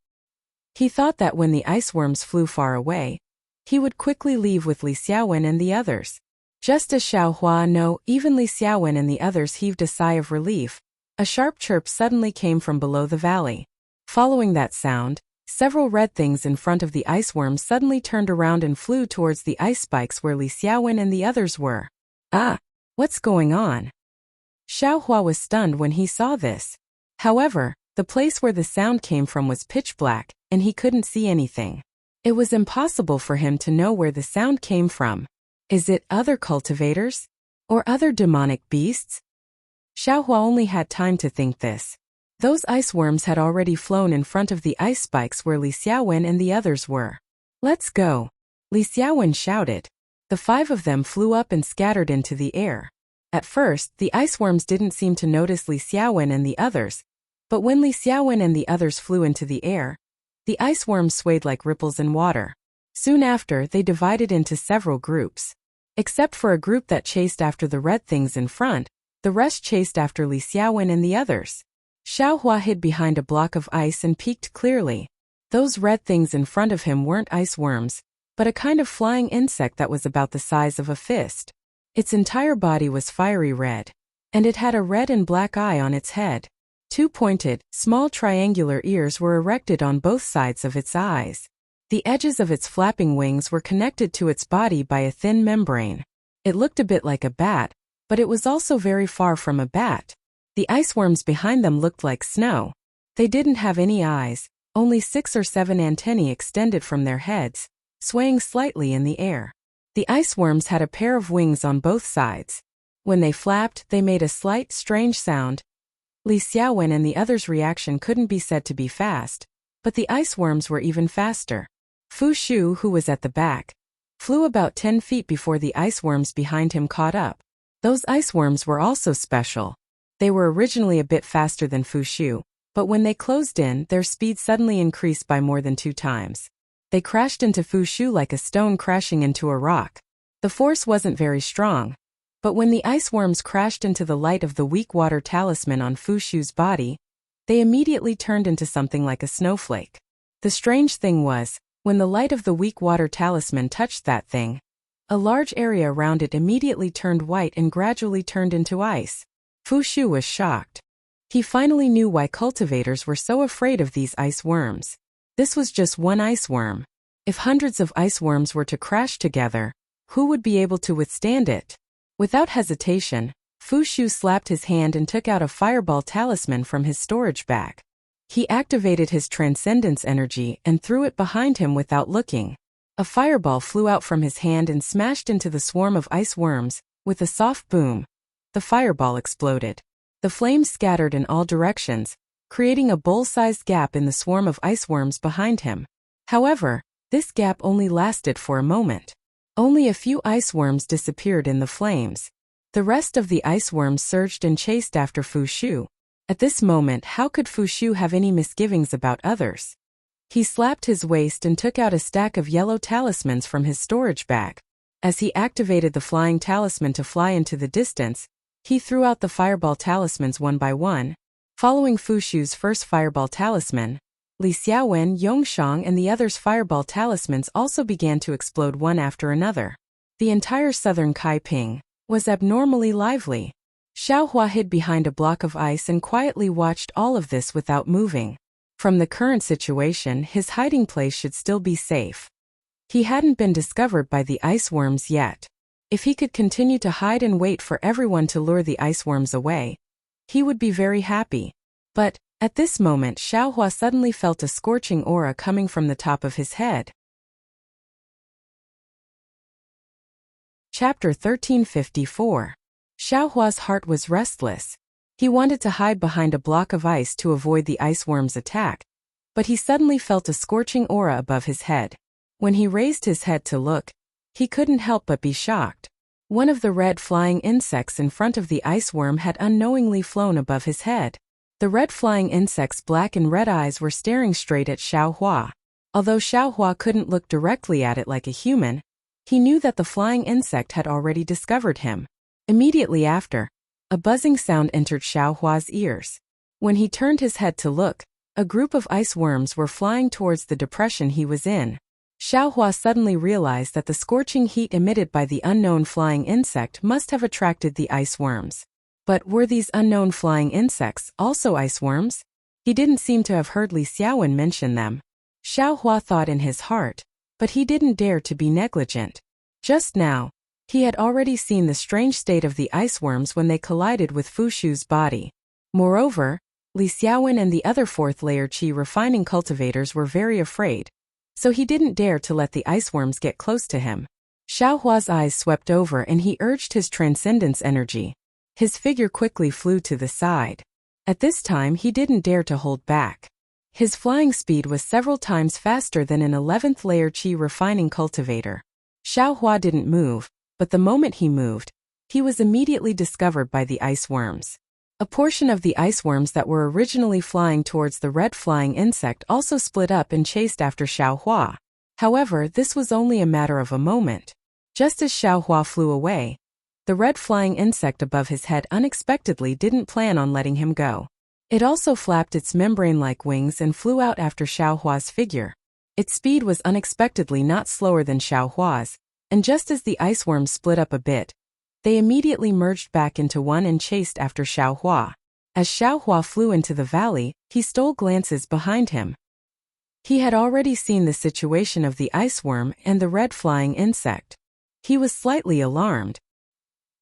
He thought that when the ice worms flew far away, he would quickly leave with Li Xiaowen and the others. Just as Xiaohua knew, even Li Xiaowen and the others heaved a sigh of relief. A sharp chirp suddenly came from below the valley. Following that sound, several red things in front of the ice worms suddenly turned around and flew towards the ice spikes where Li Xiaowen and the others were. Ah! What's going on? Xiaohua was stunned when he saw this. However, the place where the sound came from was pitch black, and he couldn't see anything. It was impossible for him to know where the sound came from. Is it other cultivators? Or other demonic beasts? Xiaohua only had time to think this. Those ice worms had already flown in front of the ice spikes where Li Xiaowen and the others were. Let's go! Li Xiaowen shouted. The 5 of them flew up and scattered into the air. At first, the ice worms didn't seem to notice Li Xiaowen and the others, but when Li Xiaowen and the others flew into the air, the ice worms swayed like ripples in water. Soon after, they divided into several groups. Except for a group that chased after the red things in front, the rest chased after Li Xiaowen and the others. Xiaohua hid behind a block of ice and peeked clearly. Those red things in front of him weren't ice worms, but a kind of flying insect that was about the size of a fist. Its entire body was fiery red, and it had a red and black eye on its head. 2 pointed, small triangular ears were erected on both sides of its eyes. The edges of its flapping wings were connected to its body by a thin membrane. It looked a bit like a bat, but it was also very far from a bat. The ice worms behind them looked like snow. They didn't have any eyes, only 6 or 7 antennae extended from their heads, swaying slightly in the air. The ice worms had a pair of wings on both sides. When they flapped, they made a slight, strange sound. Li Xiaowen and the others' reaction couldn't be said to be fast, but the ice worms were even faster. Fu Shu, who was at the back, flew about 10 feet before the ice worms behind him caught up. Those ice worms were also special. They were originally a bit faster than Fu Shu, but when they closed in, their speed suddenly increased by more than 2 times. They crashed into Fu Shu like a stone crashing into a rock. The force wasn't very strong, but when the ice worms crashed into the light of the weak water talisman on Fu Shu's body, they immediately turned into something like a snowflake. The strange thing was, when the light of the weak water talisman touched that thing, a large area around it immediately turned white and gradually turned into ice. Fu Shu was shocked. He finally knew why cultivators were so afraid of these ice worms. This was just one ice worm. If hundreds of ice worms were to crash together, who would be able to withstand it? Without hesitation, Fu Shu slapped his hand and took out a fireball talisman from his storage bag. He activated his transcendence energy and threw it behind him without looking. A fireball flew out from his hand and smashed into the swarm of ice worms. With a soft boom, the fireball exploded. The flames scattered in all directions, creating a bowl-sized gap in the swarm of ice worms behind him. However, this gap only lasted for a moment. Only a few ice worms disappeared in the flames. The rest of the ice worms surged and chased after Fu Shu. At this moment, how could Fu Shu have any misgivings about others? He slapped his waist and took out a stack of yellow talismans from his storage bag. As he activated the flying talisman to fly into the distance, he threw out the fireball talismans one by one. Following Fu Shu's first fireball talisman, Li Xiaowen, Yongshang and the others' fireball talismans also began to explode one after another. The entire southern Kaiping was abnormally lively. Xiaohua hid behind a block of ice and quietly watched all of this without moving. From the current situation, his hiding place should still be safe. He hadn't been discovered by the ice worms yet. If he could continue to hide and wait for everyone to lure the ice worms away, he would be very happy. But at this moment, Xiaohua suddenly felt a scorching aura coming from the top of his head. Chapter 1354. Xiaohua's heart was restless. He wanted to hide behind a block of ice to avoid the ice worm's attack, but he suddenly felt a scorching aura above his head. When he raised his head to look, he couldn't help but be shocked. One of the red flying insects in front of the ice worm had unknowingly flown above his head. The red flying insect's black and red eyes were staring straight at Xiaohua. Although Xiaohua couldn't look directly at it like a human, he knew that the flying insect had already discovered him. Immediately after, a buzzing sound entered Xiaohua's ears. When he turned his head to look, a group of ice worms were flying towards the depression he was in. Xiaohua suddenly realized that the scorching heat emitted by the unknown flying insect must have attracted the ice worms. But were these unknown flying insects also ice worms? He didn't seem to have heard Li Xiaowen mention them. Xiaohua thought in his heart, but he didn't dare to be negligent. Just now, he had already seen the strange state of the ice worms when they collided with Fu Shu's body. Moreover, Li Xiaowen and the other fourth-layer qi refining cultivators were very afraid, so he didn't dare to let the ice worms get close to him. Xiaohua's eyes swept over and he urged his transcendence energy. His figure quickly flew to the side. At this time he didn't dare to hold back. His flying speed was several times faster than an 11th layer qi refining cultivator. Xiaohua didn't move, but the moment he moved, he was immediately discovered by the ice worms. A portion of the ice worms that were originally flying towards the red flying insect also split up and chased after Xiaohua. However, this was only a matter of a moment. Just as Xiaohua flew away, the red flying insect above his head unexpectedly didn't plan on letting him go. It also flapped its membrane-like wings and flew out after Xiaohua's figure. Its speed was unexpectedly not slower than Xiaohua's, and just as the ice worms split up a bit, they immediately merged back into one and chased after Xiaohua. As Xiaohua flew into the valley, he stole glances behind him. He had already seen the situation of the ice worm and the red flying insect. He was slightly alarmed.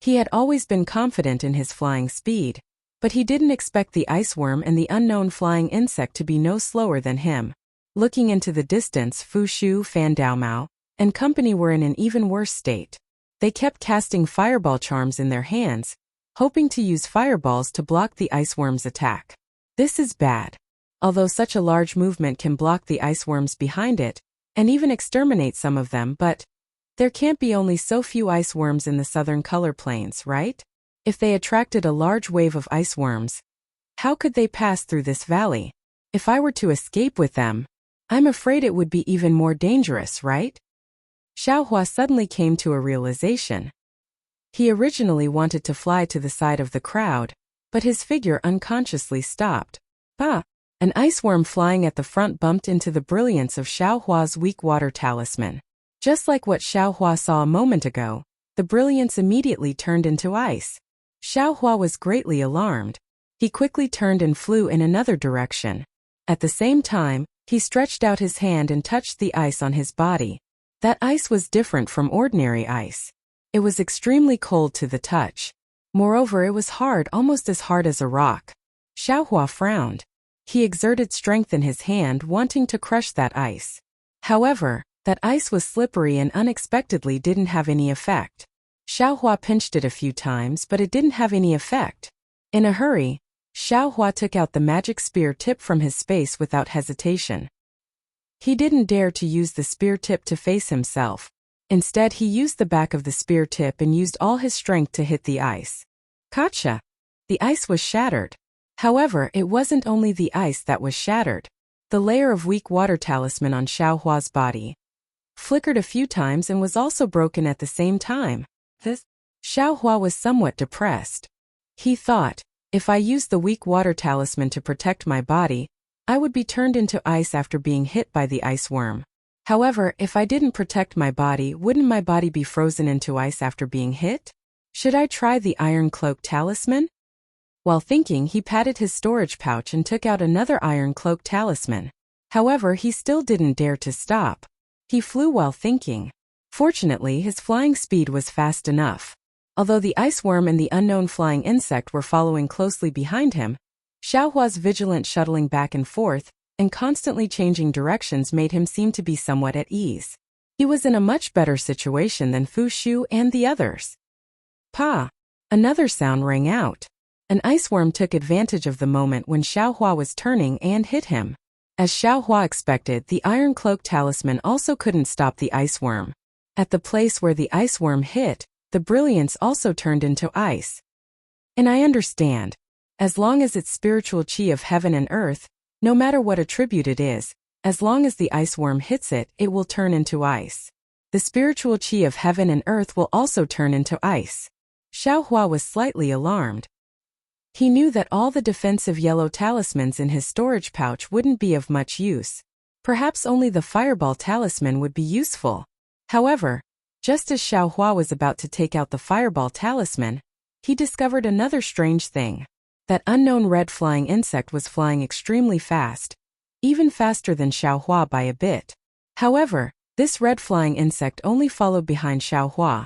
He had always been confident in his flying speed, but he didn't expect the ice worm and the unknown flying insect to be no slower than him. Looking into the distance, Fu Shu, Fan Daomao, and company were in an even worse state. They kept casting fireball charms in their hands, hoping to use fireballs to block the ice worm's attack. This is bad. Although such a large movement can block the ice worms behind it, and even exterminate some of them, but there can't be only so few ice worms in the southern color plains, right? If they attracted a large wave of ice worms, how could they pass through this valley? If I were to escape with them, I'm afraid it would be even more dangerous, right? Xiaohua suddenly came to a realization. He originally wanted to fly to the side of the crowd, but his figure unconsciously stopped. Bah! An ice worm flying at the front bumped into the brilliance of Xiaohua's weak water talisman. Just like what Xiaohua saw a moment ago, the brilliance immediately turned into ice. Xiaohua was greatly alarmed. He quickly turned and flew in another direction. At the same time, he stretched out his hand and touched the ice on his body. That ice was different from ordinary ice. It was extremely cold to the touch. Moreover, it was hard, almost as hard as a rock. Xiaohua frowned. He exerted strength in his hand, wanting to crush that ice. However, that ice was slippery and unexpectedly didn't have any effect. Xiaohua pinched it a few times, but it didn't have any effect. In a hurry, Xiaohua took out the magic spear tip from his space without hesitation. He didn't dare to use the spear tip to face himself. Instead, he used the back of the spear tip and used all his strength to hit the ice. Gotcha! The ice was shattered. However, it wasn't only the ice that was shattered. The layer of weak water talisman on Xiaohua's body flickered a few times and was also broken at the same time. Xiaohua was somewhat depressed. He thought, if I used the weak water talisman to protect my body, I would be turned into ice after being hit by the ice worm. However, if I didn't protect my body, wouldn't my body be frozen into ice after being hit? Should I try the iron cloak talisman? While thinking, he patted his storage pouch and took out another iron cloak talisman. However, he still didn't dare to stop. He flew while thinking. Fortunately, his flying speed was fast enough. Although the ice worm and the unknown flying insect were following closely behind him, Xiaohua's vigilant shuttling back and forth and constantly changing directions made him seem to be somewhat at ease. He was in a much better situation than Fu Shu and the others. Pa! Another sound rang out. An ice worm took advantage of the moment when Xiaohua was turning and hit him. As Xiaohua expected, the iron cloak talisman also couldn't stop the ice worm. At the place where the ice worm hit, the brilliance also turned into ice. And I understand. As long as it's spiritual chi of heaven and earth, no matter what attribute it is, as long as the ice worm hits it, it will turn into ice. The spiritual chi of heaven and earth will also turn into ice. Xiaohua was slightly alarmed. He knew that all the defensive yellow talismans in his storage pouch wouldn't be of much use. Perhaps only the fireball talisman would be useful. However, just as Xiaohua was about to take out the fireball talisman, he discovered another strange thing. That unknown red flying insect was flying extremely fast, even faster than Xiaohua by a bit. However, this red flying insect only followed behind Xiaohua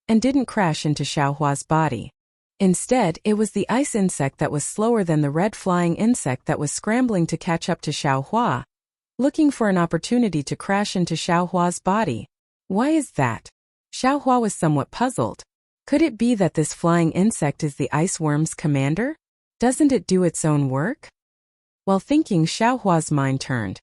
and didn't crash into Xiaohua's body. Instead, it was the ice insect that was slower than the red flying insect that was scrambling to catch up to Xiaohua, looking for an opportunity to crash into Xiaohua's body. Why is that? Xiaohua was somewhat puzzled. Could it be that this flying insect is the ice worm's commander? Doesn't it do its own work? While thinking, Xiaohua's mind turned.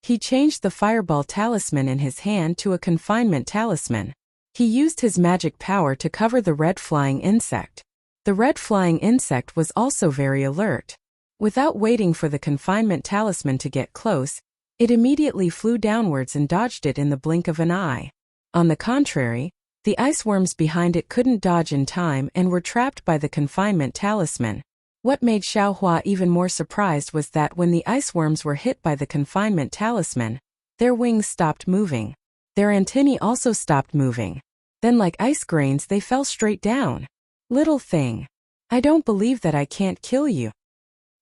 He changed the fireball talisman in his hand to a confinement talisman. He used his magic power to cover the red flying insect. The red flying insect was also very alert. Without waiting for the confinement talisman to get close, it immediately flew downwards and dodged it in the blink of an eye. On the contrary, the ice worms behind it couldn't dodge in time and were trapped by the confinement talisman. What made Xiaohua even more surprised was that when the ice worms were hit by the confinement talisman, their wings stopped moving. Their antennae also stopped moving. Then, like ice grains, they fell straight down. Little thing. I don't believe that I can't kill you.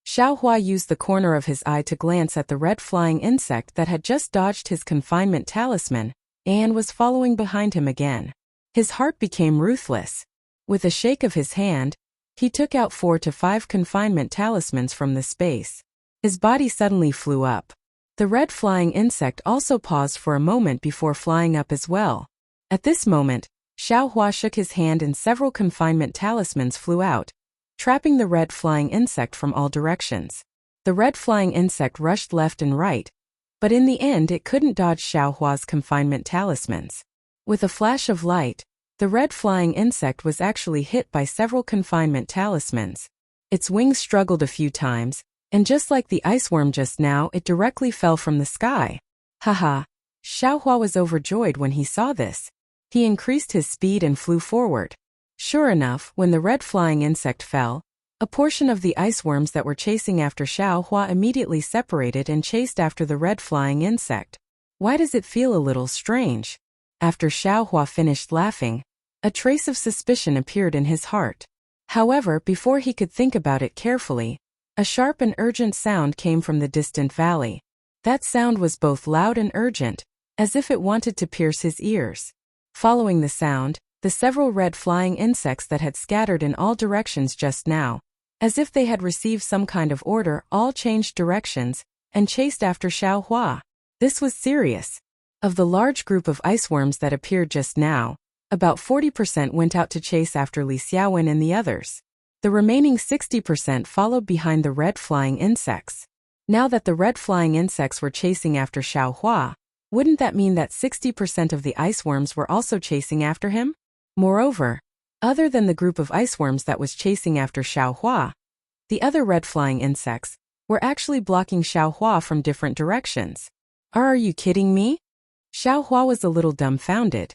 Xiaohua used the corner of his eye to glance at the red flying insect that had just dodged his confinement talisman and was following behind him again. His heart became ruthless. With a shake of his hand, he took out 4 to 5 confinement talismans from the space. His body suddenly flew up. The red flying insect also paused for a moment before flying up as well. At this moment, Xiaohua shook his hand and several confinement talismans flew out, trapping the red flying insect from all directions. The red flying insect rushed left and right, but in the end it couldn't dodge Xiaohua's confinement talismans. With a flash of light, the red flying insect was actually hit by several confinement talismans. Its wings struggled a few times, and just like the ice worm just now, it directly fell from the sky. Haha! Xiaohua was overjoyed when he saw this. He increased his speed and flew forward. Sure enough, when the red flying insect fell, a portion of the ice worms that were chasing after Xiaohua immediately separated and chased after the red flying insect. Why does it feel a little strange? After Xiaohua finished laughing, a trace of suspicion appeared in his heart. However, before he could think about it carefully, a sharp and urgent sound came from the distant valley. That sound was both loud and urgent, as if it wanted to pierce his ears. Following the sound, the several red flying insects that had scattered in all directions just now As if they had received some kind of order, all changed directions and chased after Xiao Hua. This was serious. Of the large group of iceworms that appeared just now, about 40% went out to chase after Li Xiaowen and the others. The remaining 60% followed behind the red flying insects. Now that the red flying insects were chasing after Xiao Hua, wouldn't that mean that 60% of the iceworms were also chasing after him? Moreover, other than the group of iceworms that was chasing after Xiao Hua, the other red flying insects were actually blocking Xiao Hua from different directions. Are you kidding me? Xiao Hua was a little dumbfounded.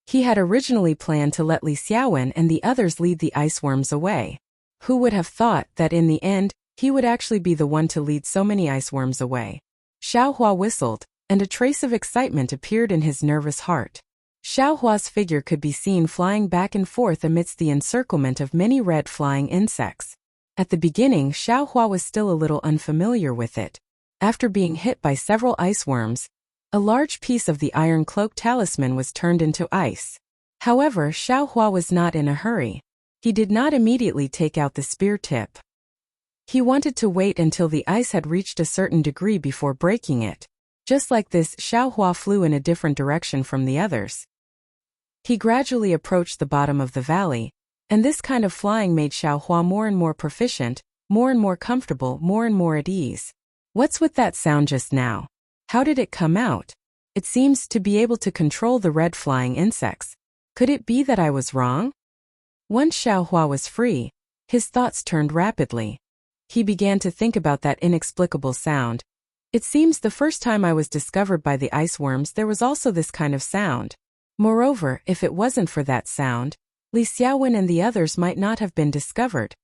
He had originally planned to let Li Xiaowen and the others lead the iceworms away. Who would have thought that in the end, he would actually be the one to lead so many iceworms away? Xiao Hua whistled, and a trace of excitement appeared in his nervous heart. Xiao Hua's figure could be seen flying back and forth amidst the encirclement of many red flying insects. At the beginning, Xiao Hua was still a little unfamiliar with it. After being hit by several iceworms, a large piece of the iron cloak talisman was turned into ice. However, Xiao Hua was not in a hurry. He did not immediately take out the spear tip. He wanted to wait until the ice had reached a certain degree before breaking it. Just like this, Xiao Hua flew in a different direction from the others. He gradually approached the bottom of the valley, and this kind of flying made Xiao Hua more and more proficient, more and more comfortable, more and more at ease. What's with that sound just now? How did it come out? It seems to be able to control the red flying insects. Could it be that I was wrong? Once Xiao Hua was free, his thoughts turned rapidly. He began to think about that inexplicable sound. It seems the first time I was discovered by the iceworms there was also this kind of sound. Moreover, if it wasn't for that sound, Li Xiaowen and the others might not have been discovered.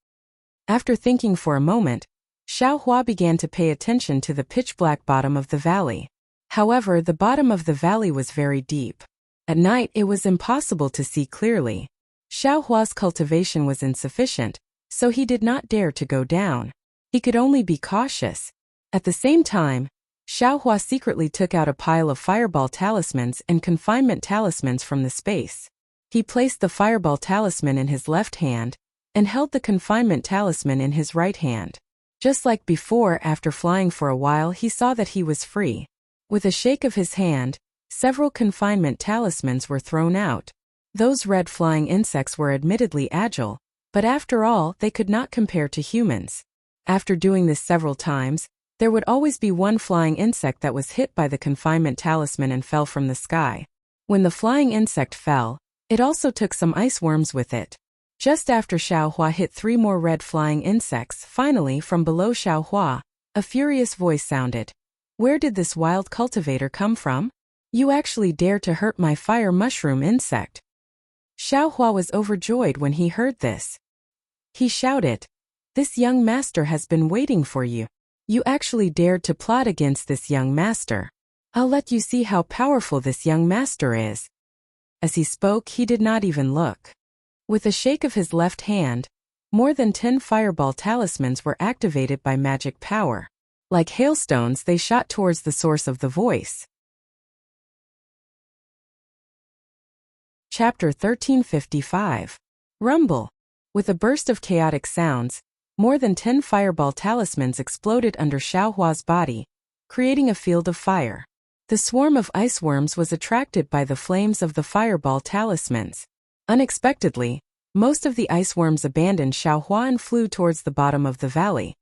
After thinking for a moment, Xiao Hua began to pay attention to the pitch-black bottom of the valley. However, the bottom of the valley was very deep. At night it was impossible to see clearly. Xiao Hua's cultivation was insufficient, so he did not dare to go down. He could only be cautious. At the same time, Xiao Hua secretly took out a pile of fireball talismans and confinement talismans from the space. He placed the fireball talisman in his left hand and held the confinement talisman in his right hand. Just like before, after flying for a while, he saw that he was free. With a shake of his hand, several confinement talismans were thrown out. Those red flying insects were admittedly agile, but after all, they could not compare to humans. After doing this several times, there would always be one flying insect that was hit by the confinement talisman and fell from the sky. When the flying insect fell, it also took some iceworms with it. Just after Xiao Hua hit 3 more red flying insects, finally from below Xiao Hua, a furious voice sounded. Where did this wild cultivator come from? You actually dare to hurt my fire mushroom insect. Xiao Hua was overjoyed when he heard this. He shouted, "This young master has been waiting for you. You actually dared to plot against this young master. I'll let you see how powerful this young master is." As he spoke, he did not even look. With a shake of his left hand, more than 10 fireball talismans were activated by magic power. Like hailstones, they shot towards the source of the voice. Chapter 1355. Rumble. With a burst of chaotic sounds, more than 10 fireball talismans exploded under Xiao Hua's body, creating a field of fire. The swarm of iceworms was attracted by the flames of the fireball talismans. Unexpectedly, most of the iceworms abandoned Xiao Hua and flew towards the bottom of the valley.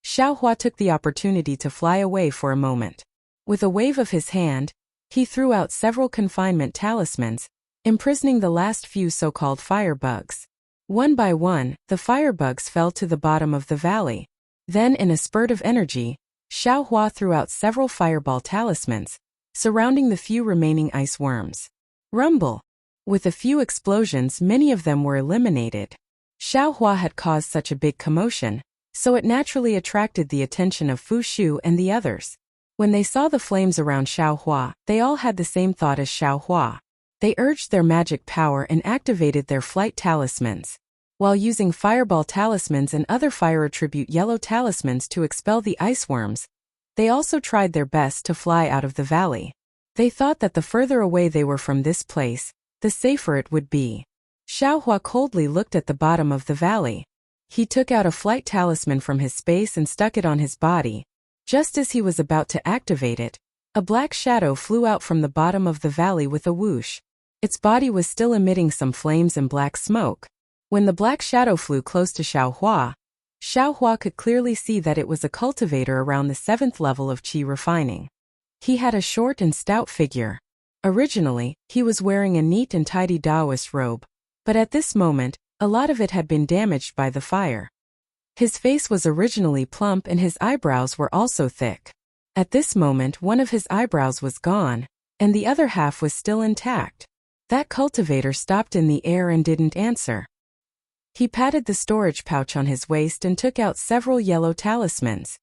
Xiao Hua took the opportunity to fly away for a moment. With a wave of his hand, he threw out several confinement talismans, imprisoning the last few so-called firebugs. One by one, the firebugs fell to the bottom of the valley. Then, in a spurt of energy, Xiao Hua threw out several fireball talismans, surrounding the few remaining ice worms. Rumble. With a few explosions, many of them were eliminated. Xiao Hua had caused such a big commotion, so it naturally attracted the attention of Fu Shu and the others. When they saw the flames around Xiao Hua, they all had the same thought as Xiao Hua. They urged their magic power and activated their flight talismans. While using fireball talismans and other fire attribute yellow talismans to expel the iceworms, they also tried their best to fly out of the valley. They thought that the further away they were from this place, the safer it would be. Xiao Hua coldly looked at the bottom of the valley. He took out a flight talisman from his space and stuck it on his body. Just as he was about to activate it, a black shadow flew out from the bottom of the valley with a whoosh. Its body was still emitting some flames and black smoke. When the black shadow flew close to Xiao Hua could clearly see that it was a cultivator around the 7th level of qi refining. He had a short and stout figure. Originally, he was wearing a neat and tidy Taoist robe, but at this moment, a lot of it had been damaged by the fire. His face was originally plump and his eyebrows were also thick. At this moment, one of his eyebrows was gone, and the other half was still intact. That cultivator stopped in the air and didn't answer. He patted the storage pouch on his waist and took out several yellow talismans.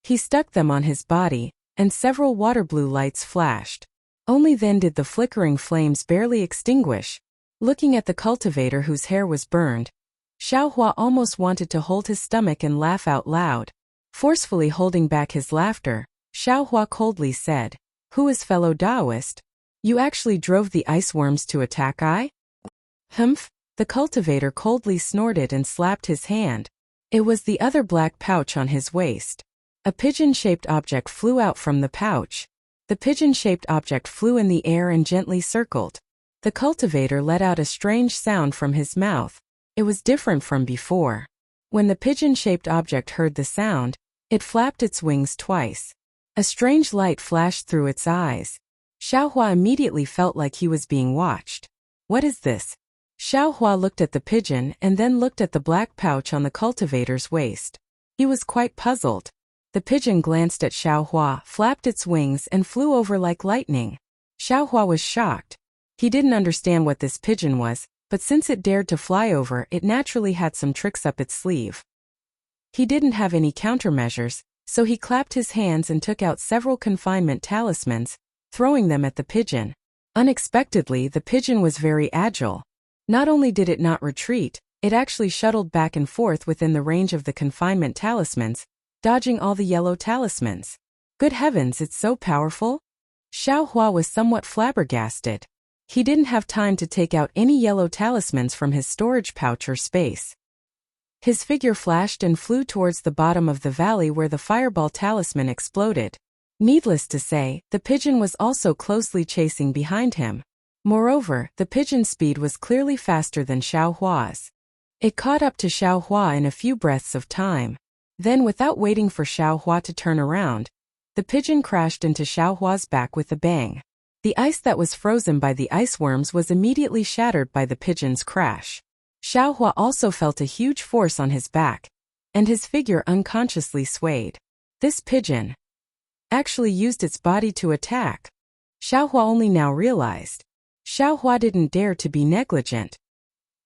He stuck them on his body, and several water blue lights flashed. Only then did the flickering flames barely extinguish. Looking at the cultivator whose hair was burned, Xiao Hua almost wanted to hold his stomach and laugh out loud. Forcefully holding back his laughter, Xiao Hua coldly said, "Who is fellow Taoist? You actually drove the ice worms to attack I?" "Humph." The cultivator coldly snorted and slapped his hand. It was the other black pouch on his waist. A pigeon-shaped object flew out from the pouch. The pigeon-shaped object flew in the air and gently circled. The cultivator let out a strange sound from his mouth. It was different from before. When the pigeon-shaped object heard the sound, it flapped its wings twice. A strange light flashed through its eyes. Xiao Hua immediately felt like he was being watched. "What is this?" Xiao Hua looked at the pigeon and then looked at the black pouch on the cultivator's waist. He was quite puzzled. The pigeon glanced at Xiao Hua, flapped its wings and flew over like lightning. Xiao Hua was shocked. He didn't understand what this pigeon was, but since it dared to fly over, it naturally had some tricks up its sleeve. He didn't have any countermeasures, so he clapped his hands and took out several confinement talismans, throwing them at the pigeon. Unexpectedly, the pigeon was very agile. Not only did it not retreat, it actually shuttled back and forth within the range of the confinement talismans, dodging all the yellow talismans. Good heavens, it's so powerful? Xiao Hua was somewhat flabbergasted. He didn't have time to take out any yellow talismans from his storage pouch or space. His figure flashed and flew towards the bottom of the valley where the fireball talisman exploded. Needless to say, the pigeon was also closely chasing behind him. Moreover, the pigeon's speed was clearly faster than Xiao Hua's. It caught up to Xiao Hua in a few breaths of time. Then, without waiting for Xiao Hua to turn around, the pigeon crashed into Xiao Hua's back with a bang. The ice that was frozen by the ice worms was immediately shattered by the pigeon's crash. Xiao Hua also felt a huge force on his back, and his figure unconsciously swayed. This pigeon actually used its body to attack. Xiao Hua only now realized. Xiao Hua didn't dare to be negligent.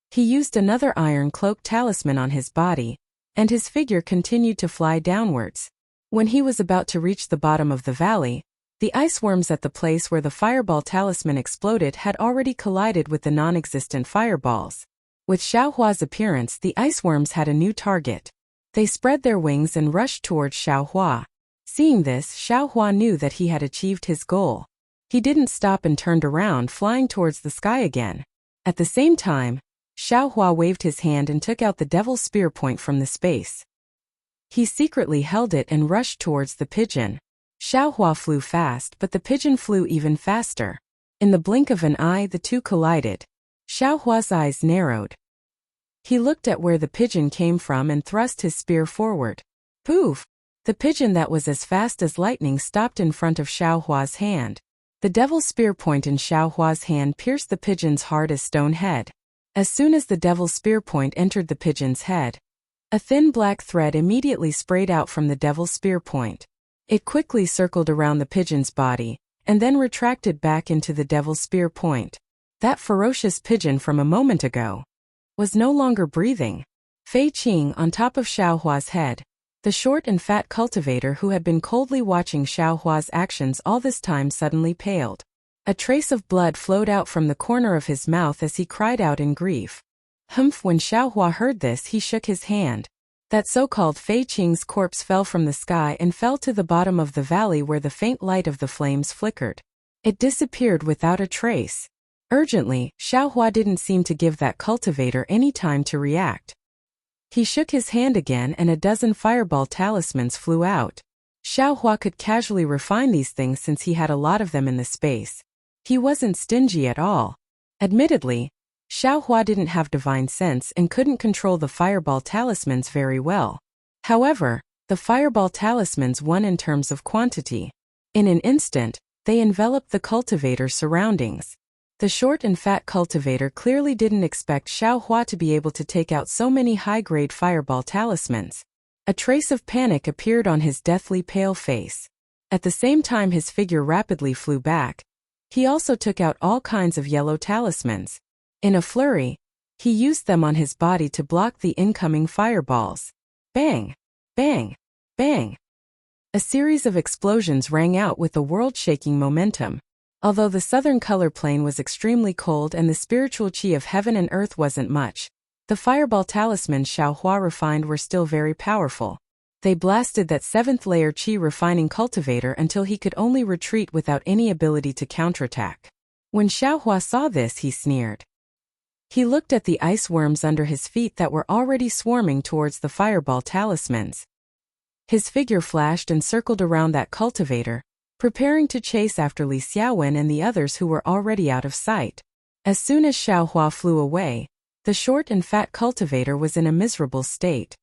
He used another iron cloak talisman on his body, and his figure continued to fly downwards. When he was about to reach the bottom of the valley, the ice worms at the place where the fireball talisman exploded had already collided with the non-existent fireballs. With Xiao Hua's appearance, the ice worms had a new target. They spread their wings and rushed towards Xiao Hua. Seeing this, Xiao Hua knew that he had achieved his goal. He didn't stop and turned around, flying towards the sky again. At the same time, Xiao Hua waved his hand and took out the devil's spear point from the space. He secretly held it and rushed towards the pigeon. Xiao Hua flew fast, but the pigeon flew even faster. In the blink of an eye, the two collided. Xiao Hua's eyes narrowed. He looked at where the pigeon came from and thrust his spear forward. Poof! The pigeon that was as fast as lightning stopped in front of Xiao Hua's hand. The devil's spear point in Xiao Hua's hand pierced the pigeon's hard as stone head. As soon as the devil's spear point entered the pigeon's head, a thin black thread immediately sprayed out from the devil's spear point. It quickly circled around the pigeon's body, and then retracted back into the devil's spear point. That ferocious pigeon from a moment ago was no longer breathing. Fei Qing on top of Xiao Hua's head. The short and fat cultivator who had been coldly watching Xiao Hua's actions all this time suddenly paled. A trace of blood flowed out from the corner of his mouth as he cried out in grief. Humph! When Xiao Hua heard this, he shook his hand. That so-called Fei Qing's corpse fell from the sky and fell to the bottom of the valley where the faint light of the flames flickered. It disappeared without a trace. Urgently, Xiao Hua didn't seem to give that cultivator any time to react. He shook his hand again and a dozen fireball talismans flew out. Xiao Hua could casually refine these things since he had a lot of them in the space. He wasn't stingy at all. Admittedly, Xiao Hua didn't have divine sense and couldn't control the fireball talismans very well. However, the fireball talismans won in terms of quantity. In an instant, they enveloped the cultivator's surroundings. The short and fat cultivator clearly didn't expect Xiao Hua to be able to take out so many high-grade fireball talismans. A trace of panic appeared on his deathly pale face. At the same time his figure rapidly flew back, he also took out all kinds of yellow talismans. In a flurry, he used them on his body to block the incoming fireballs. Bang! Bang! Bang! A series of explosions rang out with a world-shaking momentum. Although the southern color plane was extremely cold and the spiritual chi of heaven and earth wasn't much, the fireball talismans Xiao Hua refined were still very powerful. They blasted that 7th layer chi refining cultivator until he could only retreat without any ability to counterattack. When Xiao Hua saw this, he sneered. He looked at the ice worms under his feet that were already swarming towards the fireball talismans. His figure flashed and circled around that cultivator, preparing to chase after Li Xiaowen and the others who were already out of sight. As soon as Xiao Hua flew away, the short and fat cultivator was in a miserable state.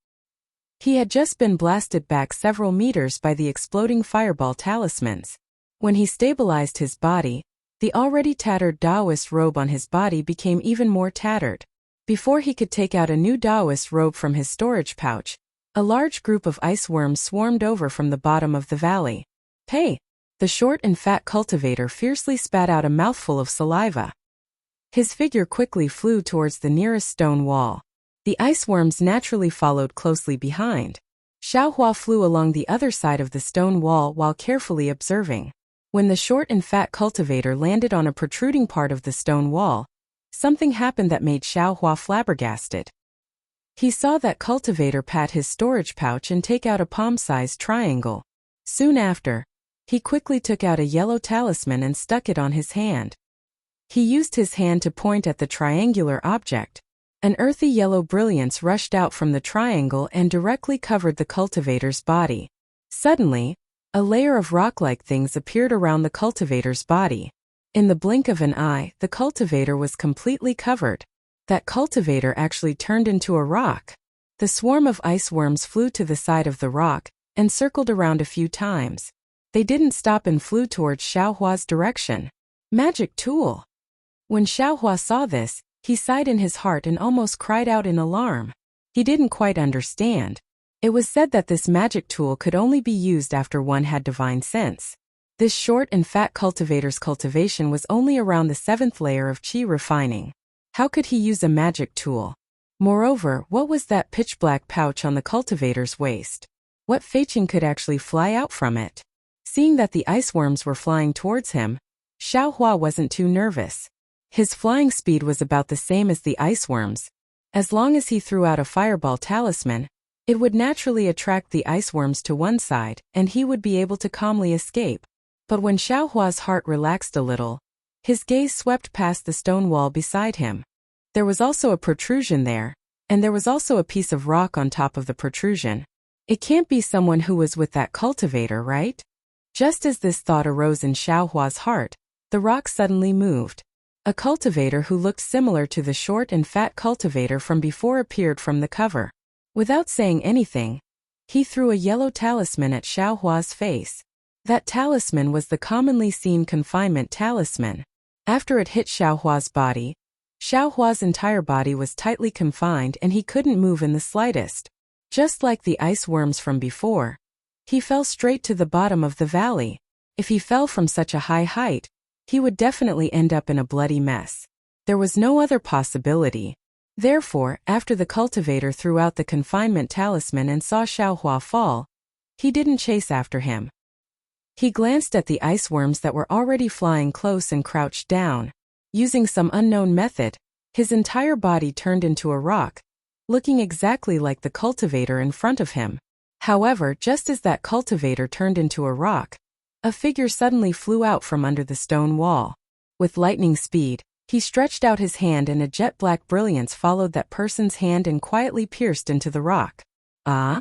He had just been blasted back several meters by the exploding fireball talismans. When he stabilized his body, the already tattered Taoist robe on his body became even more tattered. Before he could take out a new Taoist robe from his storage pouch, a large group of ice worms swarmed over from the bottom of the valley. Hey! The short and fat cultivator fiercely spat out a mouthful of saliva. His figure quickly flew towards the nearest stone wall. The ice worms naturally followed closely behind. Xiao Hua flew along the other side of the stone wall while carefully observing. When the short and fat cultivator landed on a protruding part of the stone wall, something happened that made Xiao Hua flabbergasted. He saw that cultivator pat his storage pouch and take out a palm-sized triangle. Soon after, he quickly took out a yellow talisman and stuck it on his hand. He used his hand to point at the triangular object. An earthy yellow brilliance rushed out from the triangle and directly covered the cultivator's body. Suddenly, a layer of rock-like things appeared around the cultivator's body. In the blink of an eye, the cultivator was completely covered. That cultivator actually turned into a rock. The swarm of ice worms flew to the side of the rock and circled around a few times. They didn't stop and flew towards Xiao Hua's direction. Magic tool! When Xiao Hua saw this, he sighed in his heart and almost cried out in alarm. He didn't quite understand. It was said that this magic tool could only be used after one had divine sense. This short and fat cultivator's cultivation was only around the 7th layer of chi refining. How could he use a magic tool? Moreover, what was that pitch-black pouch on the cultivator's waist? What feiqing could actually fly out from it? Seeing that the ice worms were flying towards him, Xiao Hua wasn't too nervous. His flying speed was about the same as the ice worms. As long as he threw out a fireball talisman, it would naturally attract the ice worms to one side, and he would be able to calmly escape. But when Xiao Hua's heart relaxed a little, his gaze swept past the stone wall beside him. There was also a protrusion there, and there was also a piece of rock on top of the protrusion. It can't be someone who was with that cultivator, right? Just as this thought arose in Xiao Hua's heart, the rock suddenly moved. A cultivator who looked similar to the short and fat cultivator from before appeared from the cover. Without saying anything, he threw a yellow talisman at Xiao Hua's face. That talisman was the commonly seen confinement talisman. After it hit Xiao Hua's body, Xiao Hua's entire body was tightly confined and he couldn't move in the slightest. Just like the ice worms from before, he fell straight to the bottom of the valley. If he fell from such a high height, he would definitely end up in a bloody mess. There was no other possibility. Therefore, after the cultivator threw out the confinement talisman and saw Xiao Hua fall, he didn't chase after him. He glanced at the ice worms that were already flying close and crouched down. Using some unknown method, his entire body turned into a rock, looking exactly like the cultivator in front of him. However, just as that cultivator turned into a rock, a figure suddenly flew out from under the stone wall. With lightning speed, He stretched out his hand and a jet-black brilliance followed that person's hand and quietly pierced into the rock. Ah!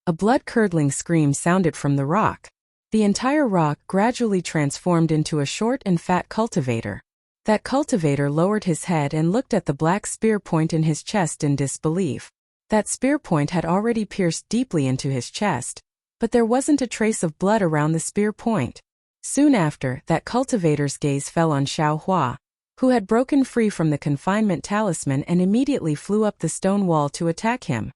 A blood-curdling scream sounded from the rock. The entire rock gradually transformed into a short and fat cultivator. That cultivator lowered his head and looked at the black spear point in his chest in disbelief. That spear point had already pierced deeply into his chest, but there wasn't a trace of blood around the spear point. Soon after, that cultivator's gaze fell on Xiaohua, who had broken free from the confinement talisman and immediately flew up the stone wall to attack him.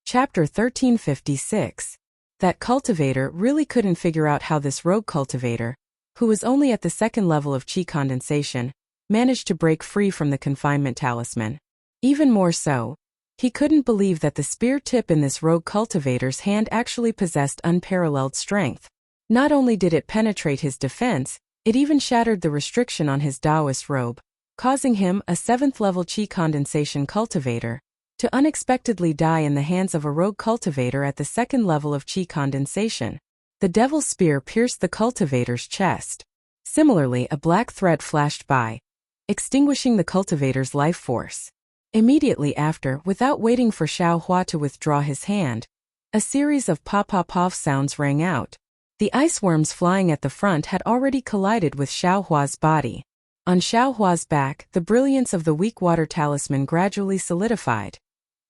Chapter 1356. That cultivator really couldn't figure out how this rogue cultivator, who was only at the second level of qi condensation, managed to break free from the confinement talisman. Even more so, he couldn't believe that the spear tip in this rogue cultivator's hand actually possessed unparalleled strength. Not only did it penetrate his defense, it even shattered the restriction on his Taoist robe, causing him, a 7th-level qi condensation cultivator, to unexpectedly die in the hands of a rogue cultivator at the 2nd level of qi condensation. The devil's spear pierced the cultivator's chest. Similarly, a black thread flashed by, extinguishing the cultivator's life force. Immediately after, without waiting for Xiaohua to withdraw his hand, a series of pop-pop-pop sounds rang out. The ice worms flying at the front had already collided with Xiaohua's body. On Xiaohua's back, the brilliance of the weak water talisman gradually solidified.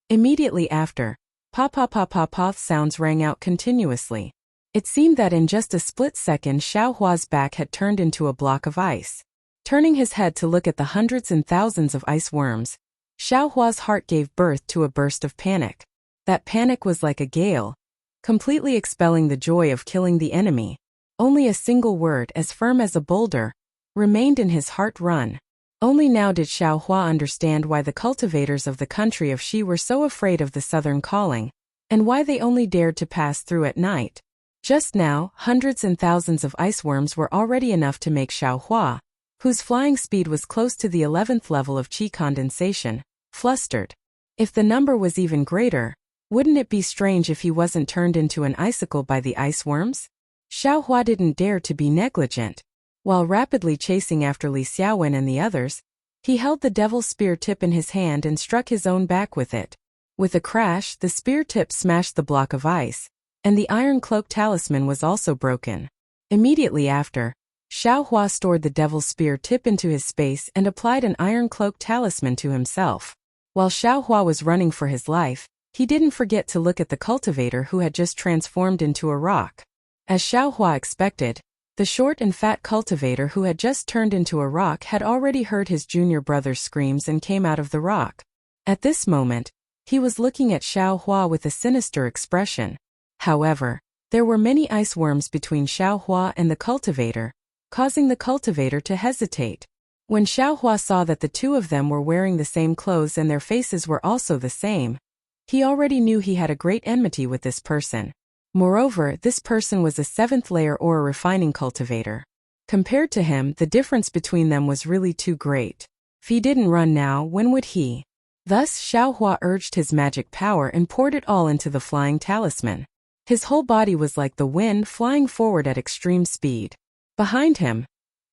Immediately after, pop-pop-pop-pop sounds rang out continuously. It seemed that in just a split second Xiaohua's back had turned into a block of ice. Turning his head to look at the hundreds and thousands of ice worms, Xiaohua's heart gave birth to a burst of panic. That panic was like a gale, completely expelling the joy of killing the enemy. Only a single word, as firm as a boulder, remained in his heart: run. Only now did Xiaohua understand why the cultivators of the country of Xi were so afraid of the southern calling, and why they only dared to pass through at night. Just now, hundreds and thousands of ice worms were already enough to make Xiaohua, whose flying speed was close to the 11th level of qi condensation, flustered. If the number was even greater, wouldn't it be strange if he wasn't turned into an icicle by the ice worms? Xiaohua didn't dare to be negligent. While rapidly chasing after Li Xiaowen and the others, he held the devil's spear tip in his hand and struck his own back with it. With a crash, the spear tip smashed the block of ice, and the iron cloak talisman was also broken. Immediately after, Xiaohua stored the devil's spear tip into his space and applied an iron cloak talisman to himself. While Xiaohua was running for his life, he didn't forget to look at the cultivator who had just transformed into a rock. As Xiaohua expected, the short and fat cultivator who had just turned into a rock had already heard his junior brother's screams and came out of the rock. At this moment, he was looking at Xiaohua with a sinister expression. However, there were many ice worms between Xiaohua and the cultivator, causing the cultivator to hesitate. When Xiaohua saw that the two of them were wearing the same clothes and their faces were also the same, he already knew he had a great enmity with this person. Moreover, this person was a 7th layer ore refining cultivator. Compared to him, the difference between them was really too great. If he didn't run now, when would he? Thus, Xiaohua urged his magic power and poured it all into the flying talisman. His whole body was like the wind flying forward at extreme speed. Behind him,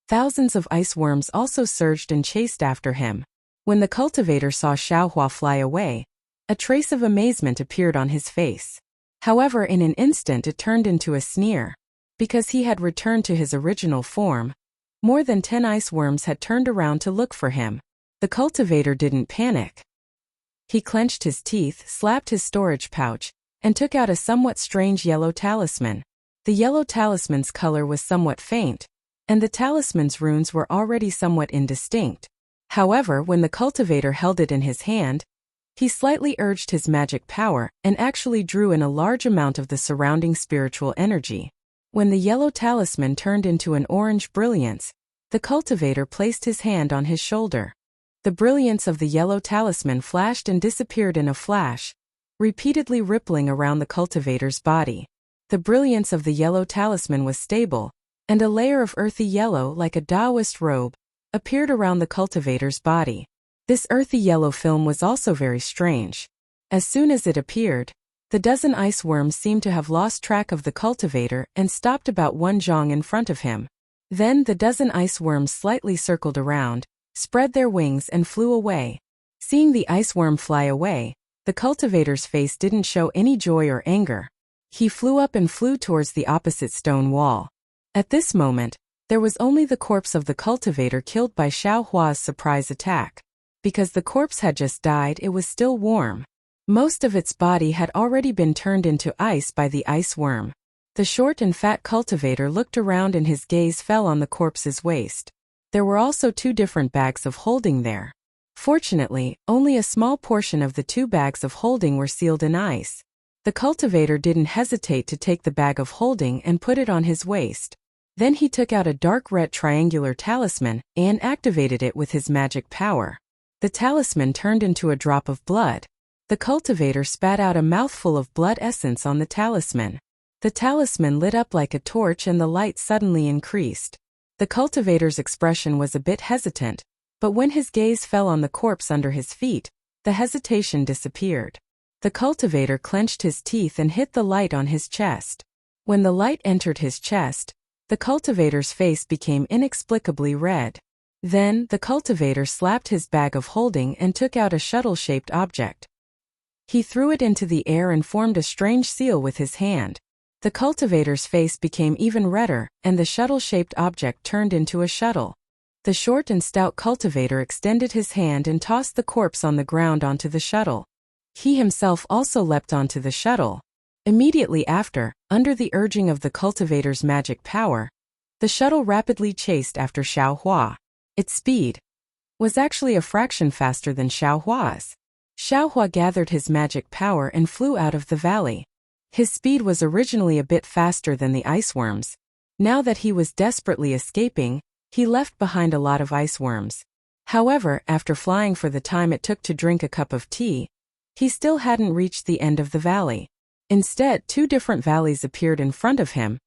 thousands of ice worms also surged and chased after him. When the cultivator saw Xiaohua fly away, a trace of amazement appeared on his face. However, in an instant it turned into a sneer. Because he had returned to his original form, more than 10 ice worms had turned around to look for him. The cultivator didn't panic. He clenched his teeth, slapped his storage pouch, and took out a somewhat strange yellow talisman. The yellow talisman's color was somewhat faint, and the talisman's runes were already somewhat indistinct. However, when the cultivator held it in his hand, he slightly urged his magic power and actually drew in a large amount of the surrounding spiritual energy. When the yellow talisman turned into an orange brilliance, the cultivator placed his hand on his shoulder. The brilliance of the yellow talisman flashed and disappeared in a flash, repeatedly rippling around the cultivator's body. The brilliance of the yellow talisman was stable, and a layer of earthy yellow like a Taoist robe appeared around the cultivator's body. This earthy yellow film was also very strange. As soon as it appeared, the dozen ice worms seemed to have lost track of the cultivator and stopped about 1 zhang in front of him. Then the dozen ice worms slightly circled around, spread their wings and flew away. Seeing the ice worm fly away, the cultivator's face didn't show any joy or anger. He flew up and flew towards the opposite stone wall. At this moment, there was only the corpse of the cultivator killed by Xiao Hua's surprise attack. Because the corpse had just died, it was still warm. Most of its body had already been turned into ice by the ice worm. The short and fat cultivator looked around and his gaze fell on the corpse's waist. There were also 2 different bags of holding there. Fortunately, only a small portion of the 2 bags of holding were sealed in ice. The cultivator didn't hesitate to take the bag of holding and put it on his waist. Then he took out a dark red triangular talisman and activated it with his magic power. The talisman turned into a drop of blood. The cultivator spat out a mouthful of blood essence on the talisman. The talisman lit up like a torch and the light suddenly increased. The cultivator's expression was a bit hesitant, but when his gaze fell on the corpse under his feet, the hesitation disappeared. The cultivator clenched his teeth and hit the light on his chest. When the light entered his chest, the cultivator's face became inexplicably red. Then, the cultivator slapped his bag of holding and took out a shuttle-shaped object. He threw it into the air and formed a strange seal with his hand. The cultivator's face became even redder, and the shuttle-shaped object turned into a shuttle. The short and stout cultivator extended his hand and tossed the corpse on the ground onto the shuttle. He himself also leapt onto the shuttle. Immediately after, under the urging of the cultivator's magic power, the shuttle rapidly chased after Xiao Hua. Its speed was actually a fraction faster than Xiao Hua's. Xiao Hua gathered his magic power and flew out of the valley. His speed was originally a bit faster than the ice worms. Now that he was desperately escaping, he left behind a lot of ice worms. However, after flying for the time it took to drink a cup of tea, he still hadn't reached the end of the valley. Instead, 2 different valleys appeared in front of him,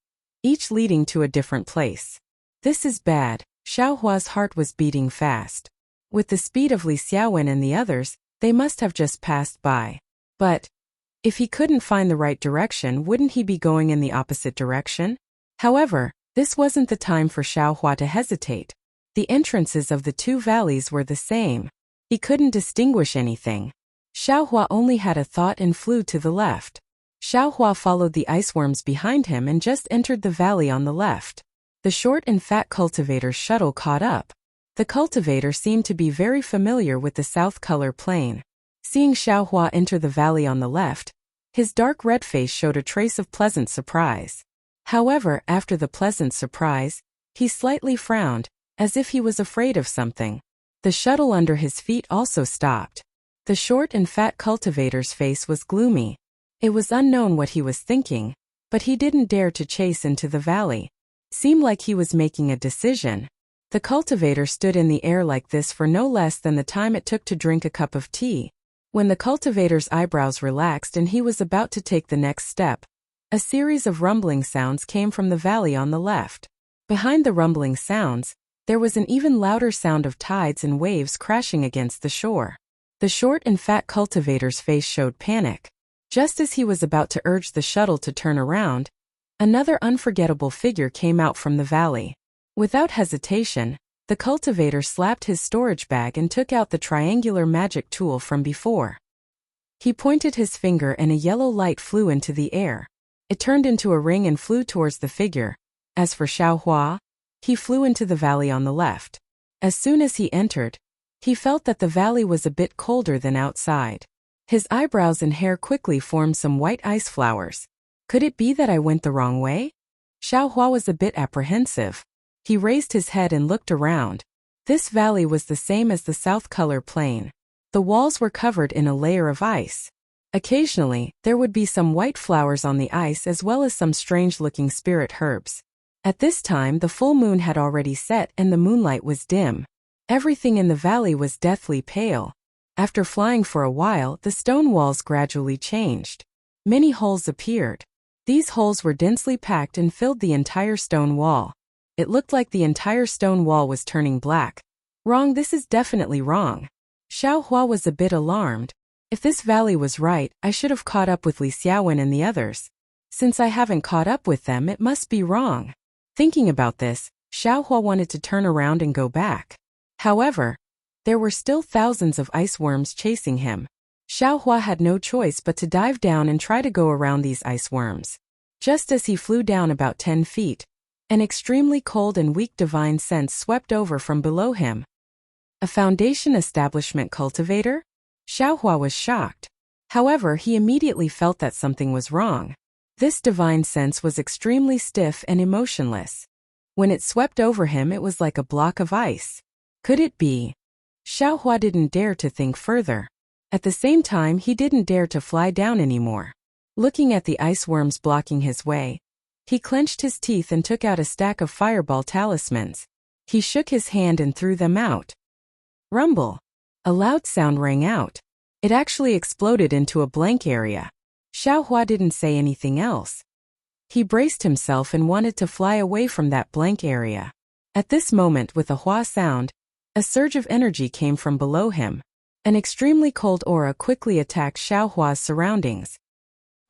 each leading to a different place. This is bad. Xiao Hua's heart was beating fast. With the speed of Li Xiaowen and the others, they must have just passed by. But if he couldn't find the right direction, wouldn't he be going in the opposite direction? However, this wasn't the time for Xiao Hua to hesitate. The entrances of the 2 valleys were the same. He couldn't distinguish anything. Xiao Hua only had a thought and flew to the left. Xiao Hua followed the ice worms behind him and just entered the valley on the left. The short and fat cultivator's shuttle caught up. The cultivator seemed to be very familiar with the south color plane. Seeing Xiao Hua enter the valley on the left, his dark red face showed a trace of pleasant surprise. However, after the pleasant surprise, he slightly frowned, as if he was afraid of something. The shuttle under his feet also stopped. The short and fat cultivator's face was gloomy. It was unknown what he was thinking, but he didn't dare to chase into the valley. Seemed like he was making a decision. The cultivator stood in the air like this for no less than the time it took to drink a cup of tea. When the cultivator's eyebrows relaxed and he was about to take the next step, a series of rumbling sounds came from the valley on the left. Behind the rumbling sounds, there was an even louder sound of tides and waves crashing against the shore. The short and fat cultivator's face showed panic. Just as he was about to urge the shuttle to turn around, another unforgettable figure came out from the valley. Without hesitation, the cultivator slapped his storage bag and took out the triangular magic tool from before. He pointed his finger and a yellow light flew into the air. It turned into a ring and flew towards the figure. As for Xiao Hua, he flew into the valley on the left. As soon as he entered, he felt that the valley was a bit colder than outside. His eyebrows and hair quickly formed some white ice flowers. Could it be that I went the wrong way? Xiao Hua was a bit apprehensive. He raised his head and looked around. This valley was the same as the south color plain. The walls were covered in a layer of ice. Occasionally, there would be some white flowers on the ice as well as some strange-looking spirit herbs. At this time, the full moon had already set and the moonlight was dim. Everything in the valley was deathly pale. After flying for a while, the stone walls gradually changed. Many holes appeared. These holes were densely packed and filled the entire stone wall. It looked like the entire stone wall was turning black. Wrong, this is definitely wrong. Xiao Hua was a bit alarmed. If this valley was right, I should have caught up with Li Xiaowen and the others. Since I haven't caught up with them, it must be wrong. Thinking about this, Xiaohua wanted to turn around and go back. However, there were still thousands of ice worms chasing him. Xiaohua had no choice but to dive down and try to go around these ice worms. Just as he flew down about 10 feet, an extremely cold and weak divine sense swept over from below him. A Foundation establishment cultivator? Xiaohua was shocked. However, he immediately felt that something was wrong. This divine sense was extremely stiff and emotionless. When it swept over him, it was like a block of ice. Could it be? Xiaohua didn't dare to think further. At the same time, he didn't dare to fly down anymore. Looking at the ice worms blocking his way, he clenched his teeth and took out a stack of fireball talismans. He shook his hand and threw them out. Rumble! A loud sound rang out. It actually exploded into a blank area. Xiaohua didn't say anything else. He braced himself and wanted to fly away from that blank area. At this moment, with a hua sound, a surge of energy came from below him. An extremely cold aura quickly attacked Xiaohua's surroundings.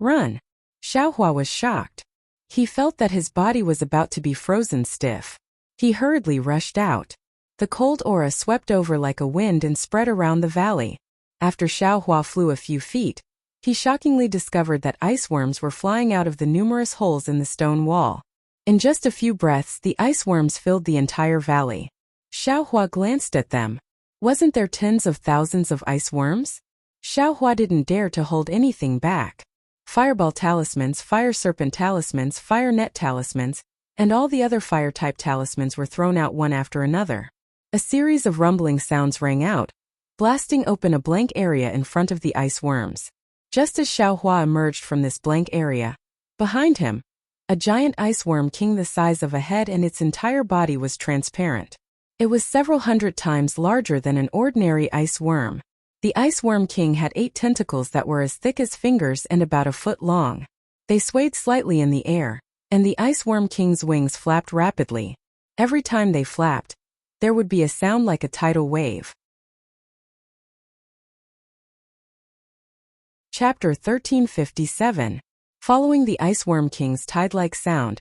Run! Xiaohua was shocked. He felt that his body was about to be frozen stiff. He hurriedly rushed out. The cold aura swept over like a wind and spread around the valley. After Xiaohua flew a few feet, he shockingly discovered that ice worms were flying out of the numerous holes in the stone wall. In just a few breaths, the ice worms filled the entire valley. Xiaohua glanced at them. Wasn't there tens of thousands of ice worms? Xiaohua didn't dare to hold anything back. Fireball talismans, fire serpent talismans, fire net talismans, and all the other fire-type talismans were thrown out one after another. A series of rumbling sounds rang out, blasting open a blank area in front of the ice worms. Just as Xiaohua emerged from this blank area, behind him, a giant ice worm king the size of a head and its entire body was transparent. It was several hundred times larger than an ordinary ice worm. The ice worm king had 8 tentacles that were as thick as fingers and about a foot long. They swayed slightly in the air, and the ice worm king's wings flapped rapidly. Every time they flapped, there would be a sound like a tidal wave. Chapter 1357. Following the ice worm king's tide-like sound,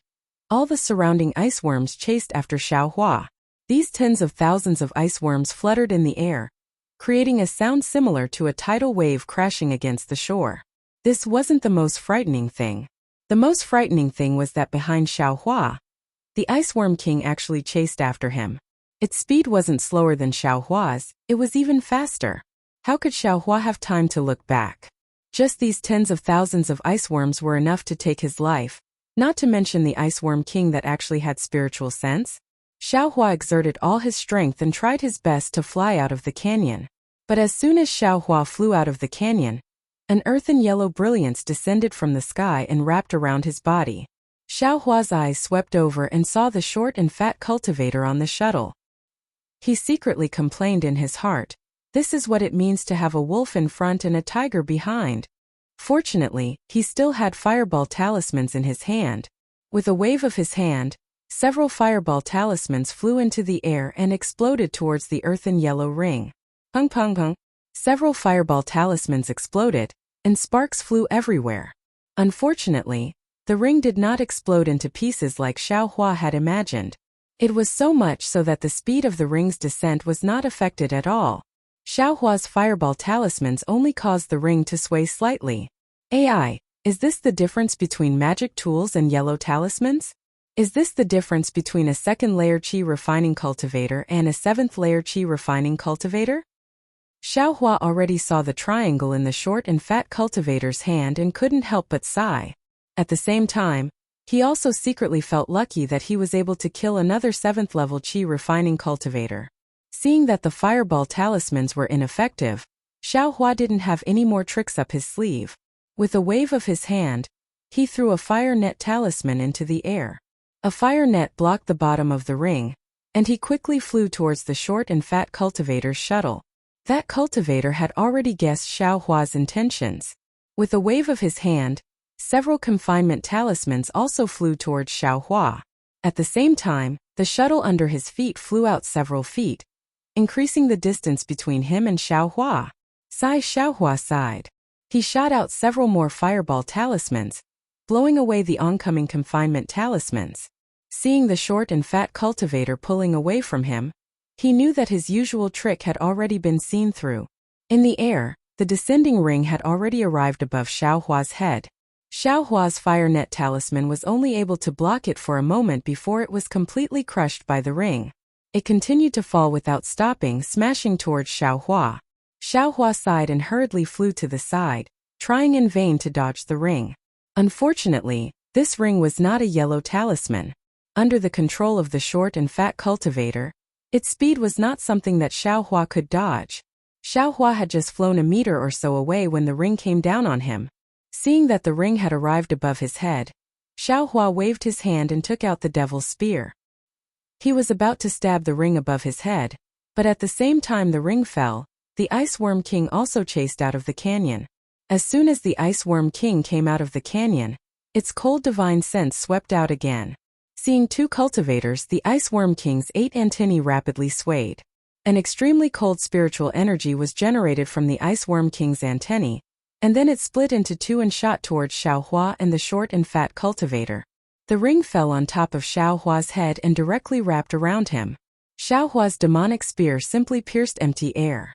all the surrounding ice worms chased after Xiaohua. These tens of thousands of ice worms fluttered in the air, creating a sound similar to a tidal wave crashing against the shore. This wasn't the most frightening thing. The most frightening thing was that behind Xiaohua, the ice worm king actually chased after him. Its speed wasn't slower than Xiaohua's, it was even faster. How could Xiaohua have time to look back? Just these tens of thousands of ice worms were enough to take his life, not to mention the ice worm king that actually had spiritual sense. Xiaohua exerted all his strength and tried his best to fly out of the canyon. But as soon as Xiaohua flew out of the canyon, an earthen yellow brilliance descended from the sky and wrapped around his body. Xiaohua's eyes swept over and saw the short and fat cultivator on the shuttle. He secretly complained in his heart, "This is what it means to have a wolf in front and a tiger behind." Fortunately, he still had fireball talismans in his hand. With a wave of his hand, several fireball talismans flew into the air and exploded towards the earthen yellow ring. Pung pung pung. Several fireball talismans exploded, and sparks flew everywhere. Unfortunately, the ring did not explode into pieces like Xiaohua had imagined. It was so much so that the speed of the ring's descent was not affected at all. Xiaohua's fireball talismans only caused the ring to sway slightly. AI, is this the difference between magic tools and yellow talismans? Is this the difference between a second-layer qi refining cultivator and a seventh-layer qi refining cultivator? Xiaohua already saw the triangle in the short and fat cultivator's hand and couldn't help but sigh. At the same time, he also secretly felt lucky that he was able to kill another 7th-level qi refining cultivator. Seeing that the fireball talismans were ineffective, Xiaohua didn't have any more tricks up his sleeve. With a wave of his hand, he threw a fire net talisman into the air. A fire net blocked the bottom of the ring, and he quickly flew towards the short and fat cultivator's shuttle. That cultivator had already guessed Xiaohua's intentions. With a wave of his hand, several confinement talismans also flew towards Xiaohua. At the same time, the shuttle under his feet flew out several feet, increasing the distance between him and Xiaohua. Xiaohua sighed. He shot out several more fireball talismans, blowing away the oncoming confinement talismans. Seeing the short and fat cultivator pulling away from him, he knew that his usual trick had already been seen through. In the air, the descending ring had already arrived above Xiaohua's head. Xiaohua's fire net talisman was only able to block it for a moment before it was completely crushed by the ring. It continued to fall without stopping, smashing towards Xiaohua. Xiaohua sighed and hurriedly flew to the side, trying in vain to dodge the ring. Unfortunately, this ring was not a yellow talisman. Under the control of the short and fat cultivator, its speed was not something that Xiaohua could dodge. Xiaohua had just flown a meter or so away when the ring came down on him. Seeing that the ring had arrived above his head, Xiaohua waved his hand and took out the devil's spear. He was about to stab the ring above his head, but at the same time the ring fell, the Ice Worm King also chased out of the canyon. As soon as the Ice Worm King came out of the canyon, its cold divine sense swept out again. Seeing two cultivators, the Ice Worm King's 8 antennae rapidly swayed. An extremely cold spiritual energy was generated from the Ice Worm King's antennae, and then it split into two and shot towards Xiaohua and the short and fat cultivator. The ring fell on top of Xiaohua's head and directly wrapped around him. Xiaohua's demonic spear simply pierced empty air.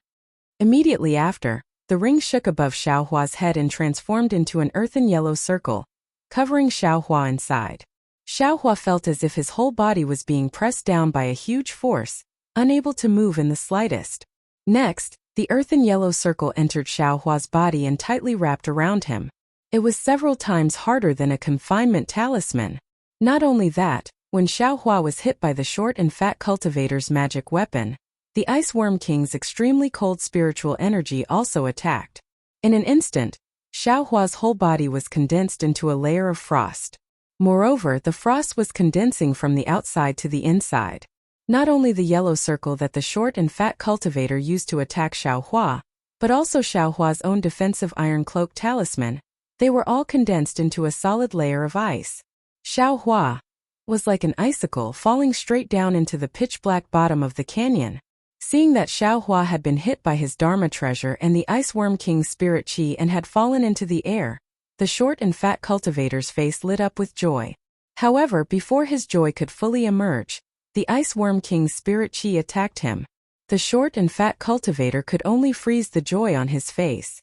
Immediately after, the ring shook above Xiaohua's head and transformed into an earthen yellow circle, covering Xiaohua inside. Xiaohua felt as if his whole body was being pressed down by a huge force, unable to move in the slightest. Next, the earthen yellow circle entered Xiaohua's body and tightly wrapped around him. It was several times harder than a confinement talisman. Not only that, when Xiaohua was hit by the short and fat cultivator's magic weapon, the Ice Worm King's extremely cold spiritual energy also attacked. In an instant, Xiaohua's whole body was condensed into a layer of frost. Moreover, the frost was condensing from the outside to the inside. Not only the yellow circle that the short and fat cultivator used to attack Xiaohua, but also Xiaohua's own defensive iron cloak talisman, they were all condensed into a solid layer of ice. Xiaohua was like an icicle falling straight down into the pitch-black bottom of the canyon. Seeing that Xiaohua had been hit by his Dharma treasure and the Ice Worm King's spirit chi and had fallen into the air, the short and fat cultivator's face lit up with joy. However, before his joy could fully emerge, the Ice Worm King's spirit chi attacked him. The short and fat cultivator could only freeze the joy on his face.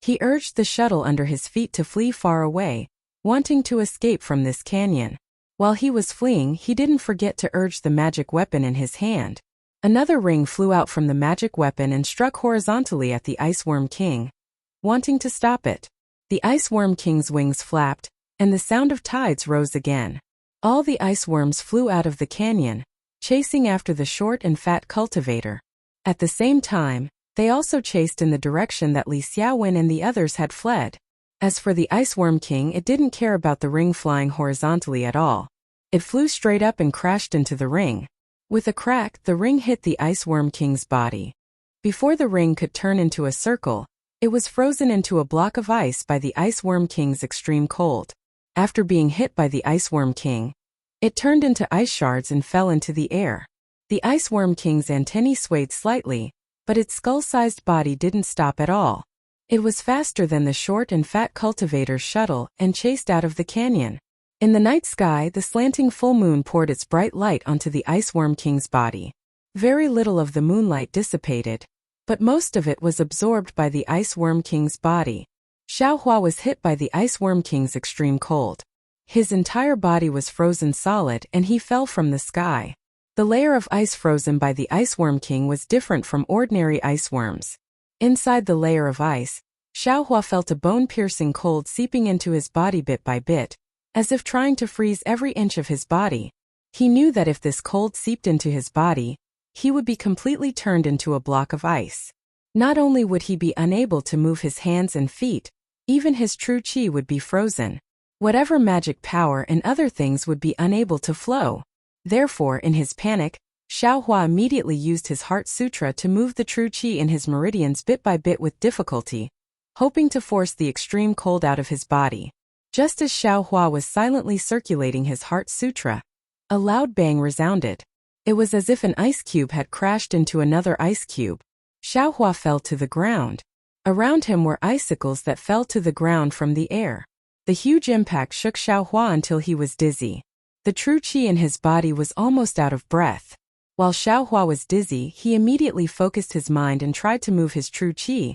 He urged the shuttle under his feet to flee far away, wanting to escape from this canyon. While he was fleeing, he didn't forget to urge the magic weapon in his hand. Another ring flew out from the magic weapon and struck horizontally at the Ice Worm King. Wanting to stop it, the Ice Worm King's wings flapped, and the sound of tides rose again. All the ice worms flew out of the canyon, chasing after the short and fat cultivator. At the same time, they also chased in the direction that Li Xiaowen and the others had fled. As for the Ice Worm King, it didn't care about the ring flying horizontally at all. It flew straight up and crashed into the ring. With a crack, the ring hit the Ice Worm King's body. Before the ring could turn into a circle, it was frozen into a block of ice by the Ice Worm King's extreme cold. After being hit by the Ice Worm King, it turned into ice shards and fell into the air. The Ice Worm King's antennae swayed slightly, but its skull-sized body didn't stop at all. It was faster than the short and fat cultivator's shuttle and chased out of the canyon. In the night sky, the slanting full moon poured its bright light onto the Ice Worm King's body. Very little of the moonlight dissipated, but most of it was absorbed by the Ice Worm King's body. Xiaohua was hit by the Ice Worm King's extreme cold. His entire body was frozen solid and he fell from the sky. The layer of ice frozen by the Ice Worm King was different from ordinary ice worms. Inside the layer of ice, Xiaohua felt a bone-piercing cold seeping into his body bit by bit, as if trying to freeze every inch of his body. He knew that if this cold seeped into his body, he would be completely turned into a block of ice. Not only would he be unable to move his hands and feet, even his true chi would be frozen. Whatever magic power and other things would be unable to flow. Therefore, in his panic, Xiaohua immediately used his Heart Sutra to move the true chi in his meridians bit by bit with difficulty, hoping to force the extreme cold out of his body. Just as Xiaohua was silently circulating his Heart Sutra, a loud bang resounded. It was as if an ice cube had crashed into another ice cube. Xiaohua fell to the ground. Around him were icicles that fell to the ground from the air. The huge impact shook Xiaohua until he was dizzy. The true qi in his body was almost out of breath. While Xiaohua was dizzy, he immediately focused his mind and tried to move his true qi,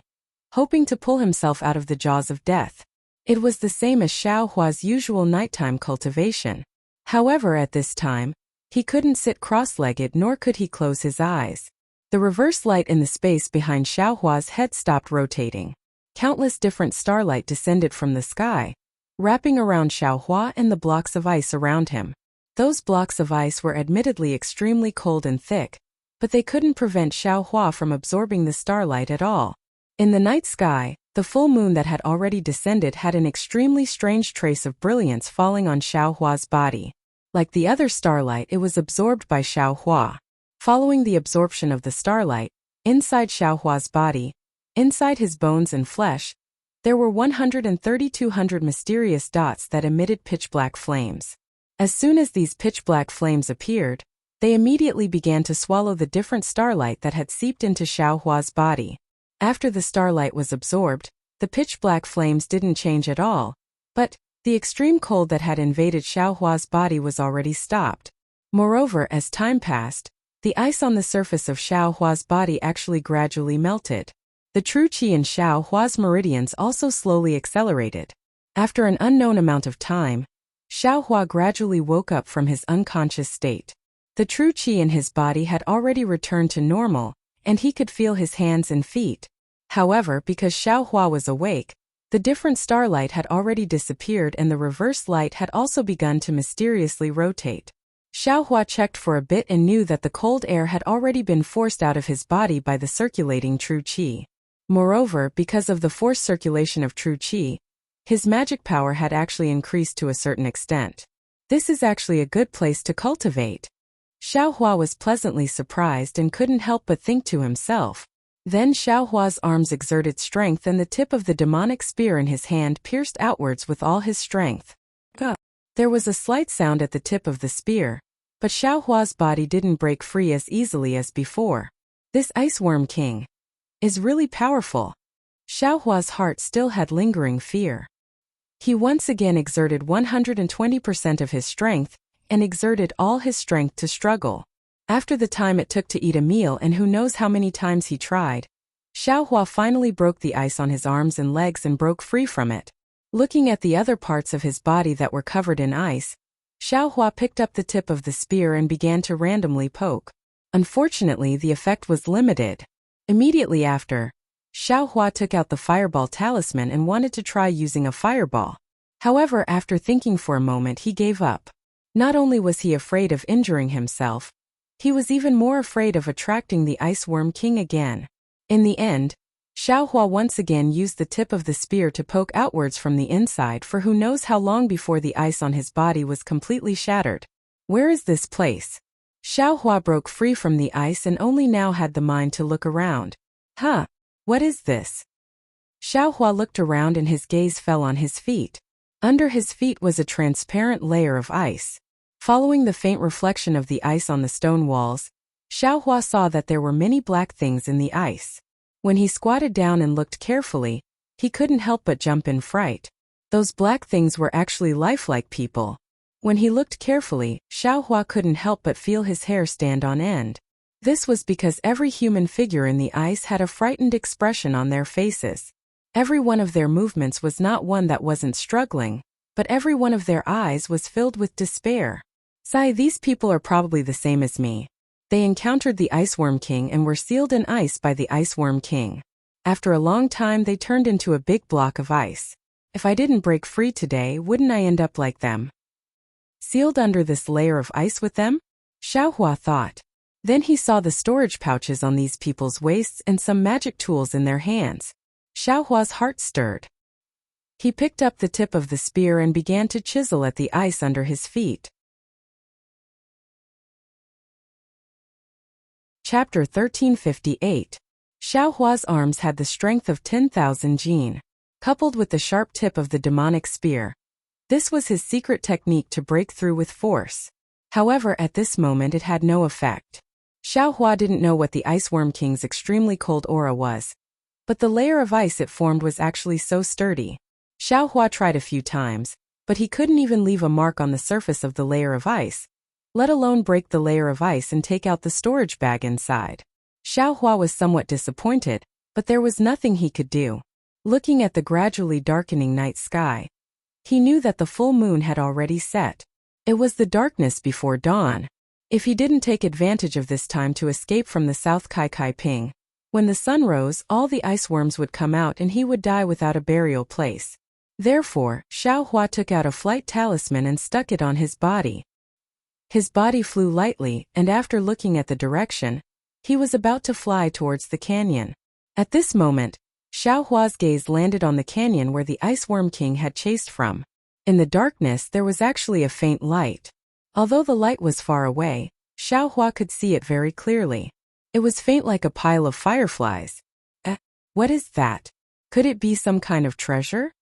hoping to pull himself out of the jaws of death. It was the same as Xiaohua's usual nighttime cultivation. However, at this time, he couldn't sit cross-legged nor could he close his eyes. The reverse light in the space behind Xiaohua's head stopped rotating. Countless different starlight descended from the sky, wrapping around Xiaohua and the blocks of ice around him. Those blocks of ice were admittedly extremely cold and thick, but they couldn't prevent Xiaohua from absorbing the starlight at all. In the night sky, the full moon that had already descended had an extremely strange trace of brilliance falling on Xiaohua's body. Like the other starlight, it was absorbed by Xiaohua. Following the absorption of the starlight, inside Xiaohua's body, inside his bones and flesh, there were 132 mysterious dots that emitted pitch-black flames. As soon as these pitch-black flames appeared, they immediately began to swallow the different starlight that had seeped into Xiaohua's body. After the starlight was absorbed, the pitch-black flames didn't change at all, but the extreme cold that had invaded Xiaohua's body was already stopped. Moreover, as time passed, the ice on the surface of Xiaohua's body actually gradually melted. The true qi in Xiaohua's meridians also slowly accelerated. After an unknown amount of time, Xiaohua gradually woke up from his unconscious state. The true qi in his body had already returned to normal, and he could feel his hands and feet. However, because Xiaohua was awake, the different starlight had already disappeared and the reverse light had also begun to mysteriously rotate. Xiaohua checked for a bit and knew that the cold air had already been forced out of his body by the circulating true qi. Moreover, because of the forced circulation of true qi, his magic power had actually increased to a certain extent. This is actually a good place to cultivate. Xiaohua was pleasantly surprised and couldn't help but think to himself. Then Xiaohua's arms exerted strength and the tip of the demonic spear in his hand pierced outwards with all his strength. There was a slight sound at the tip of the spear, but Xiaohua's body didn't break free as easily as before. This Ice Worm King is really powerful. Xiaohua's heart still had lingering fear. He once again exerted 120% of his strength and exerted all his strength to struggle. After the time it took to eat a meal and who knows how many times he tried, Xiaohua finally broke the ice on his arms and legs and broke free from it. Looking at the other parts of his body that were covered in ice, Xiaohua picked up the tip of the spear and began to randomly poke. Unfortunately, the effect was limited. Immediately after, Xiaohua took out the fireball talisman and wanted to try using a fireball. However, after thinking for a moment, he gave up. Not only was he afraid of injuring himself, he was even more afraid of attracting the Ice Worm King again. In the end, Xiaohua once again used the tip of the spear to poke outwards from the inside for who knows how long before the ice on his body was completely shattered. Where is this place? Xiaohua broke free from the ice and only now had the mind to look around. What is this? Xiaohua looked around and his gaze fell on his feet. Under his feet was a transparent layer of ice. Following the faint reflection of the ice on the stone walls, Xiaohua saw that there were many black things in the ice. When he squatted down and looked carefully, he couldn't help but jump in fright. Those black things were actually lifelike people. When he looked carefully, Xiaohua couldn't help but feel his hair stand on end. This was because every human figure in the ice had a frightened expression on their faces. Every one of their movements was not one that wasn't struggling, but every one of their eyes was filled with despair. These people are probably the same as me. They encountered the Ice Worm King and were sealed in ice by the Ice Worm King. After a long time they turned into a big block of ice. If I didn't break free today, wouldn't I end up like them? Sealed under this layer of ice with them? Xiaohua thought. Then he saw the storage pouches on these people's waists and some magic tools in their hands. Xiaohua's heart stirred. He picked up the tip of the spear and began to chisel at the ice under his feet. Chapter 1358. Xiaohua's arms had the strength of 10,000 jin, coupled with the sharp tip of the demonic spear. This was his secret technique to break through with force. However, at this moment it had no effect. Xiaohua didn't know what the Ice Worm King's extremely cold aura was, but the layer of ice it formed was actually so sturdy. Xiaohua tried a few times, but he couldn't even leave a mark on the surface of the layer of ice, let alone break the layer of ice and take out the storage bag inside. Xiao Hua was somewhat disappointed, but there was nothing he could do. Looking at the gradually darkening night sky, he knew that the full moon had already set. It was the darkness before dawn. If he didn't take advantage of this time to escape from the South Kai Ping, when the sun rose, all the ice worms would come out and he would die without a burial place. Therefore, Xiao Hua took out a flight talisman and stuck it on his body. His body flew lightly, and after looking at the direction, he was about to fly towards the canyon. At this moment, Xiao Hua's gaze landed on the canyon where the Ice Worm King had chased from. In the darkness there was actually a faint light. Although the light was far away, Xiao Hua could see it very clearly. It was faint like a pile of fireflies. What is that? Could it be some kind of treasure?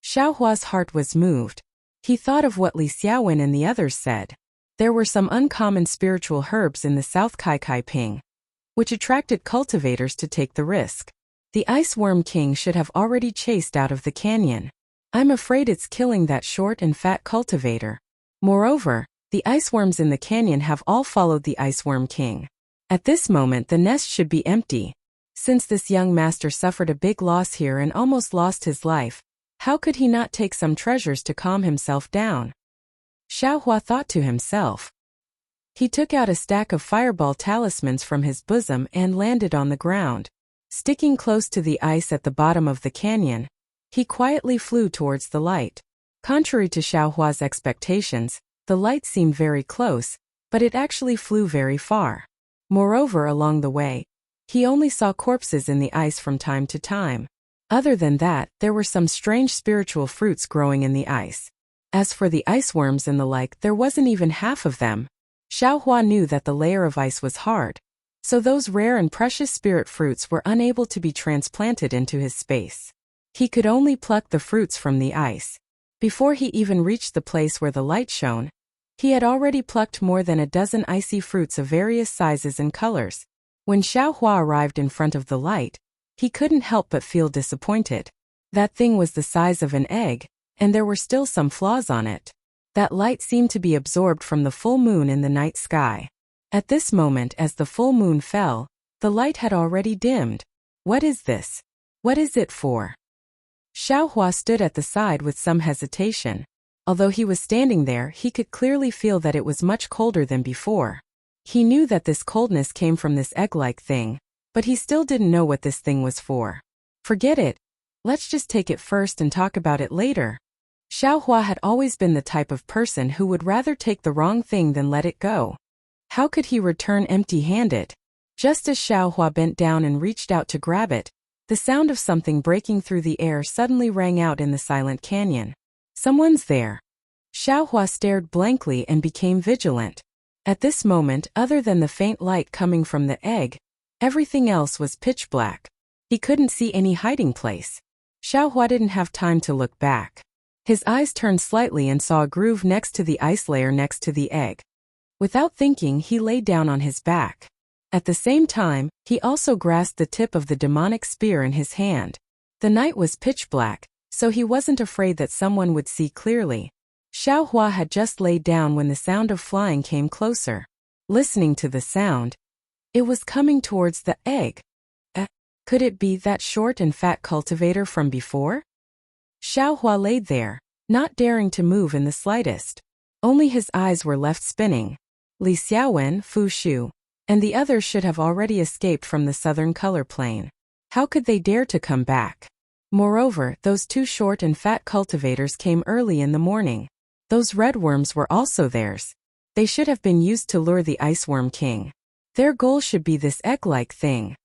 Xiao Hua's heart was moved. He thought of what Li Xiaowen and the others said. There were some uncommon spiritual herbs in the South Kai Ping, which attracted cultivators to take the risk. The Ice Worm King should have already chased out of the canyon. I'm afraid it's killing that short and fat cultivator. Moreover, the ice worms in the canyon have all followed the Ice Worm King. At this moment the nest should be empty. Since this young master suffered a big loss here and almost lost his life, how could he not take some treasures to calm himself down? Xiao Hua thought to himself. He took out a stack of fireball talismans from his bosom and landed on the ground. Sticking close to the ice at the bottom of the canyon, he quietly flew towards the light. Contrary to Xiao Hua's expectations, the light seemed very close, but it actually flew very far. Moreover, along the way, he only saw corpses in the ice from time to time. Other than that, there were some strange spiritual fruits growing in the ice. As for the ice worms and the like, there wasn't even half of them. Xiao Hua knew that the layer of ice was hard, so those rare and precious spirit fruits were unable to be transplanted into his space. He could only pluck the fruits from the ice. Before he even reached the place where the light shone, he had already plucked more than a dozen icy fruits of various sizes and colors. When Xiao Hua arrived in front of the light, he couldn't help but feel disappointed. That thing was the size of an egg, and there were still some flaws on it. That light seemed to be absorbed from the full moon in the night sky. At this moment, as the full moon fell, the light had already dimmed. What is this? What is it for? Xiao Hua stood at the side with some hesitation. Although he was standing there, he could clearly feel that it was much colder than before. He knew that this coldness came from this egg-like thing, but he still didn't know what this thing was for. Forget it. Let's just take it first and talk about it later. Xiao Hua had always been the type of person who would rather take the wrong thing than let it go. How could he return empty-handed? Just as Xiao Hua bent down and reached out to grab it, the sound of something breaking through the air suddenly rang out in the silent canyon. Someone's there. Xiao Hua stared blankly and became vigilant. At this moment, other than the faint light coming from the egg, everything else was pitch black. He couldn't see any hiding place. Xiao Hua didn't have time to look back. His eyes turned slightly and saw a groove next to the ice layer next to the egg. Without thinking, he lay down on his back. At the same time, he also grasped the tip of the demonic spear in his hand. The night was pitch black, so he wasn't afraid that someone would see clearly. Xiao Hua had just laid down when the sound of flying came closer. Listening to the sound, it was coming towards the egg. Could it be that short and fat cultivator from before? Xiao Hua laid there, not daring to move in the slightest. Only his eyes were left spinning. Li Xiaowen, Fu Shu, and the others should have already escaped from the southern color plane. How could they dare to come back? Moreover, those two short and fat cultivators came early in the morning. Those red worms were also theirs. They should have been used to lure the Ice Worm King. Their goal should be this egg-like thing.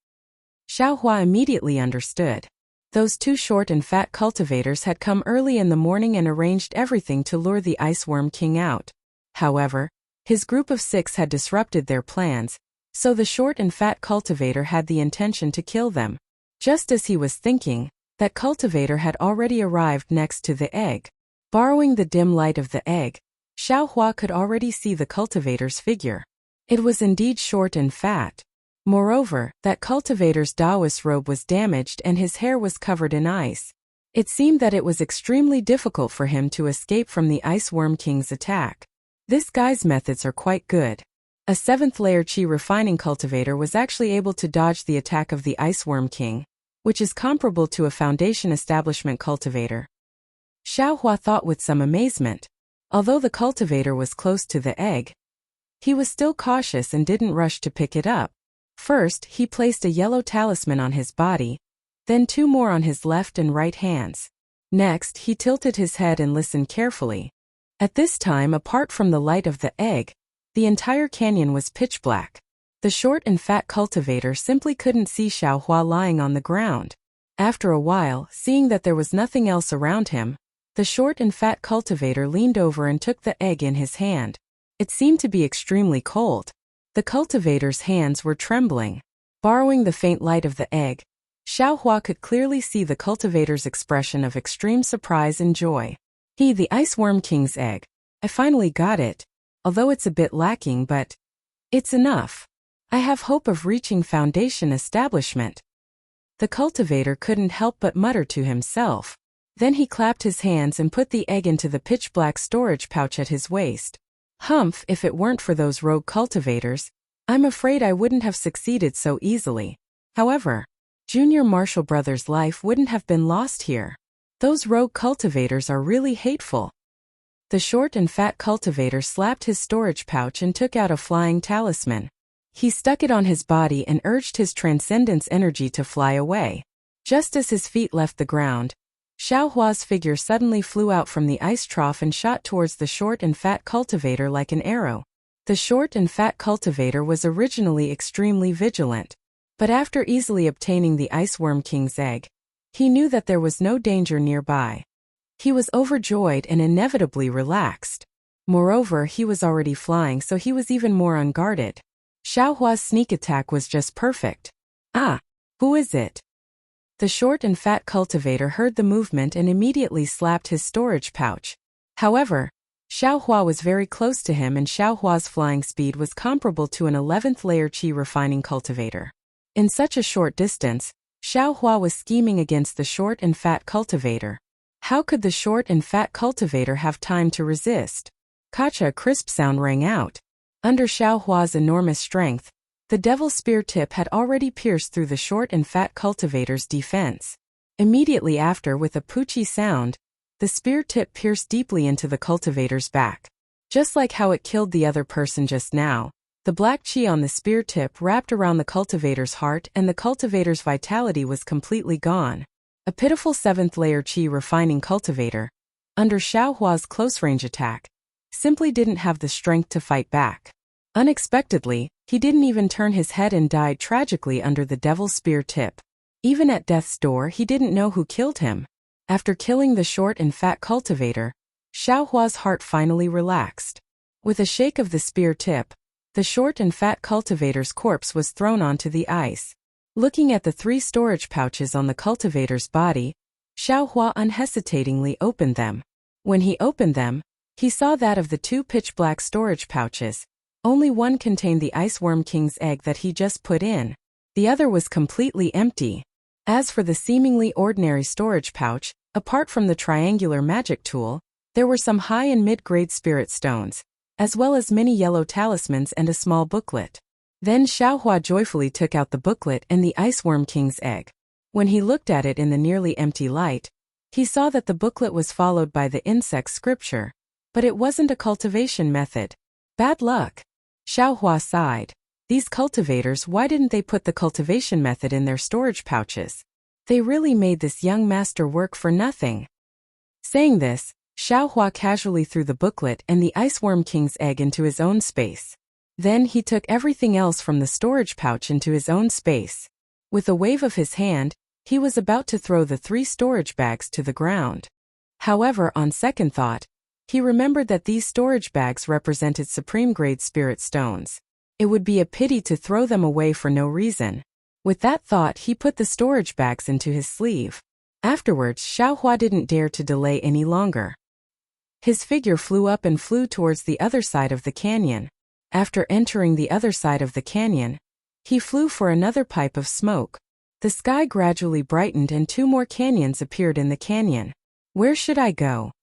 Xiao Hua immediately understood. Those two short and fat cultivators had come early in the morning and arranged everything to lure the Ice Worm King out. However, his group of 6 had disrupted their plans, so the short and fat cultivator had the intention to kill them. Just as he was thinking, that cultivator had already arrived next to the egg. Borrowing the dim light of the egg, Xiao Hua could already see the cultivator's figure. It was indeed short and fat. Moreover, that cultivator's Taoist robe was damaged and his hair was covered in ice. It seemed that it was extremely difficult for him to escape from the Ice Worm King's attack. This guy's methods are quite good. A 7th-layer Qi refining cultivator was actually able to dodge the attack of the Ice Worm King, which is comparable to a foundation establishment cultivator. Xiaohua thought with some amazement. Although the cultivator was close to the egg, he was still cautious and didn't rush to pick it up. First, he placed a yellow talisman on his body, then 2 more on his left and right hands. Next, he tilted his head and listened carefully. At this time, apart from the light of the egg, the entire canyon was pitch black. The short and fat cultivator simply couldn't see Xiaohua lying on the ground. After a while, seeing that there was nothing else around him, the short and fat cultivator leaned over and took the egg in his hand. It seemed to be extremely cold. The cultivator's hands were trembling. Borrowing the faint light of the egg, Xiaohua could clearly see the cultivator's expression of extreme surprise and joy. The Ice Worm King's egg. I finally got it. Although it's a bit lacking, but it's enough. I have hope of reaching foundation establishment. The cultivator couldn't help but mutter to himself. Then he clapped his hands and put the egg into the pitch-black storage pouch at his waist. Humph, if it weren't for those rogue cultivators, I'm afraid I wouldn't have succeeded so easily. However, Junior Marshall Brothers' life wouldn't have been lost here. Those rogue cultivators are really hateful. The short and fat cultivator slapped his storage pouch and took out a flying talisman. He stuck it on his body and urged his transcendence energy to fly away. Just as his feet left the ground, Xiaohua's figure suddenly flew out from the ice trough and shot towards the short and fat cultivator like an arrow. The short and fat cultivator was originally extremely vigilant. But after easily obtaining the Ice Worm King's egg, he knew that there was no danger nearby. He was overjoyed and inevitably relaxed. Moreover, he was already flying, so he was even more unguarded. Xiaohua's sneak attack was just perfect. Ah, who is it? The short and fat cultivator heard the movement and immediately slapped his storage pouch. However, Xiaohua was very close to him and Xiaohua's flying speed was comparable to an 11th-layer Qi refining cultivator. In such a short distance, Xiaohua was scheming against the short and fat cultivator. How could the short and fat cultivator have time to resist? Kacha, a crisp sound rang out. Under Xiaohua's enormous strength, the devil's spear tip had already pierced through the short and fat cultivator's defense. Immediately after, with a poochy sound, the spear tip pierced deeply into the cultivator's back. Just like how it killed the other person just now, the black qi on the spear tip wrapped around the cultivator's heart and the cultivator's vitality was completely gone. A pitiful 7th-layer qi refining cultivator, under Xiaohua's close-range attack, simply didn't have the strength to fight back. Unexpectedly, he didn't even turn his head and died tragically under the devil's spear tip. Even at death's door, he didn't know who killed him. After killing the short and fat cultivator, Xiaohua's heart finally relaxed. With a shake of the spear tip, the short and fat cultivator's corpse was thrown onto the ice. Looking at the 3 storage pouches on the cultivator's body, Xiaohua unhesitatingly opened them. When he opened them, he saw that of the 2 pitch-black storage pouches, only one contained the Ice Worm King's egg that he just put in. The other was completely empty. As for the seemingly ordinary storage pouch, apart from the triangular magic tool, there were some high and mid-grade spirit stones, as well as many yellow talismans and a small booklet. Then Xiaohua joyfully took out the booklet and the Ice Worm King's egg. When he looked at it in the nearly empty light, he saw that the booklet was followed by the insect scripture, but it wasn't a cultivation method. Bad luck. Xiaohua sighed. These cultivators, why didn't they put the cultivation method in their storage pouches? They really made this young master work for nothing. Saying this, Xiaohua casually threw the booklet and the Ice Worm King's egg into his own space. Then he took everything else from the storage pouch into his own space. With a wave of his hand, he was about to throw the 3 storage bags to the ground. However, on second thought, he remembered that these storage bags represented supreme-grade spirit stones. It would be a pity to throw them away for no reason. With that thought, he put the storage bags into his sleeve. Afterwards, Xiaohua didn't dare to delay any longer. His figure flew up and flew towards the other side of the canyon. After entering the other side of the canyon, he flew for another pipe of smoke. The sky gradually brightened and 2 more canyons appeared in the canyon. Where should I go?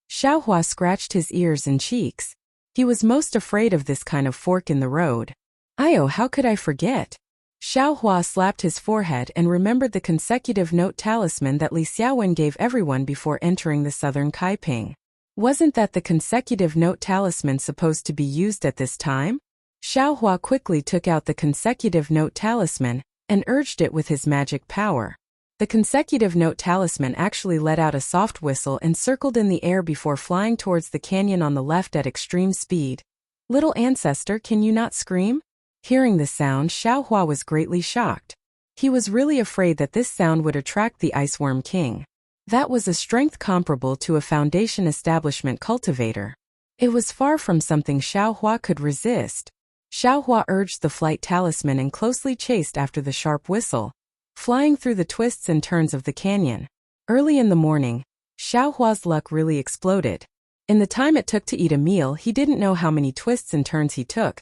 Xiaohua scratched his ears and cheeks. He was most afraid of this kind of fork in the road. How could I forget? Xiaohua slapped his forehead and remembered the consecutive note talisman that Li Xiaowen gave everyone before entering the southern Kaiping. Wasn't that the consecutive note talisman supposed to be used at this time? Xiaohua quickly took out the consecutive note talisman and urged it with his magic power. The consecutive note talisman actually let out a soft whistle and circled in the air before flying towards the canyon on the left at extreme speed. Little ancestor, can you not scream? Hearing the sound, Xiaohua was greatly shocked. He was really afraid that this sound would attract the Iceworm King. That was a strength comparable to a foundation establishment cultivator. It was far from something Xiaohua could resist. Xiaohua urged the flight talisman and closely chased after the sharp whistle, flying through the twists and turns of the canyon. Early in the morning, Xiaohua's luck really exploded. In the time it took to eat a meal, he didn't know how many twists and turns he took.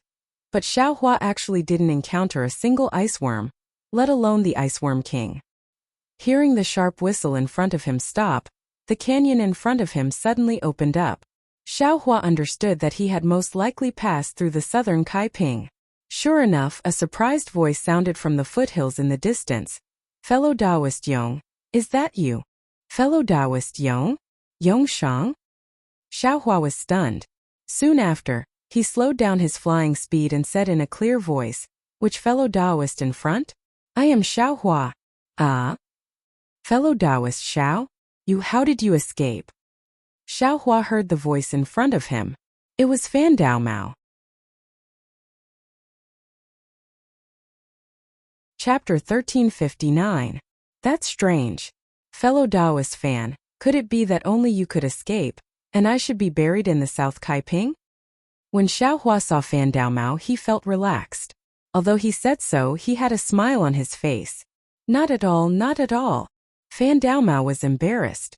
But Xiaohua actually didn't encounter a single iceworm, let alone the Iceworm King. Hearing the sharp whistle in front of him stop, the canyon in front of him suddenly opened up. Xiaohua understood that he had most likely passed through the southern Kaiping. Sure enough, a surprised voice sounded from the foothills in the distance. Fellow Taoist Yong, is that you? Fellow Taoist Yong? Yongshang? Xiaohua was stunned. Soon after, he slowed down his flying speed and said in a clear voice, which fellow Taoist in front? I am Xiaohua. Ah? Fellow Taoist Xiao? How did you escape? Xiaohua heard the voice in front of him. It was Fan Daomao. Chapter 1359. That's strange. Fellow Taoist Fan, could it be that only you could escape, and I should be buried in the South Kaiping? When Xiaohua saw Fan Daomao, he felt relaxed. Although he said so, he had a smile on his face. Not at all, not at all. Fan Daomao was embarrassed.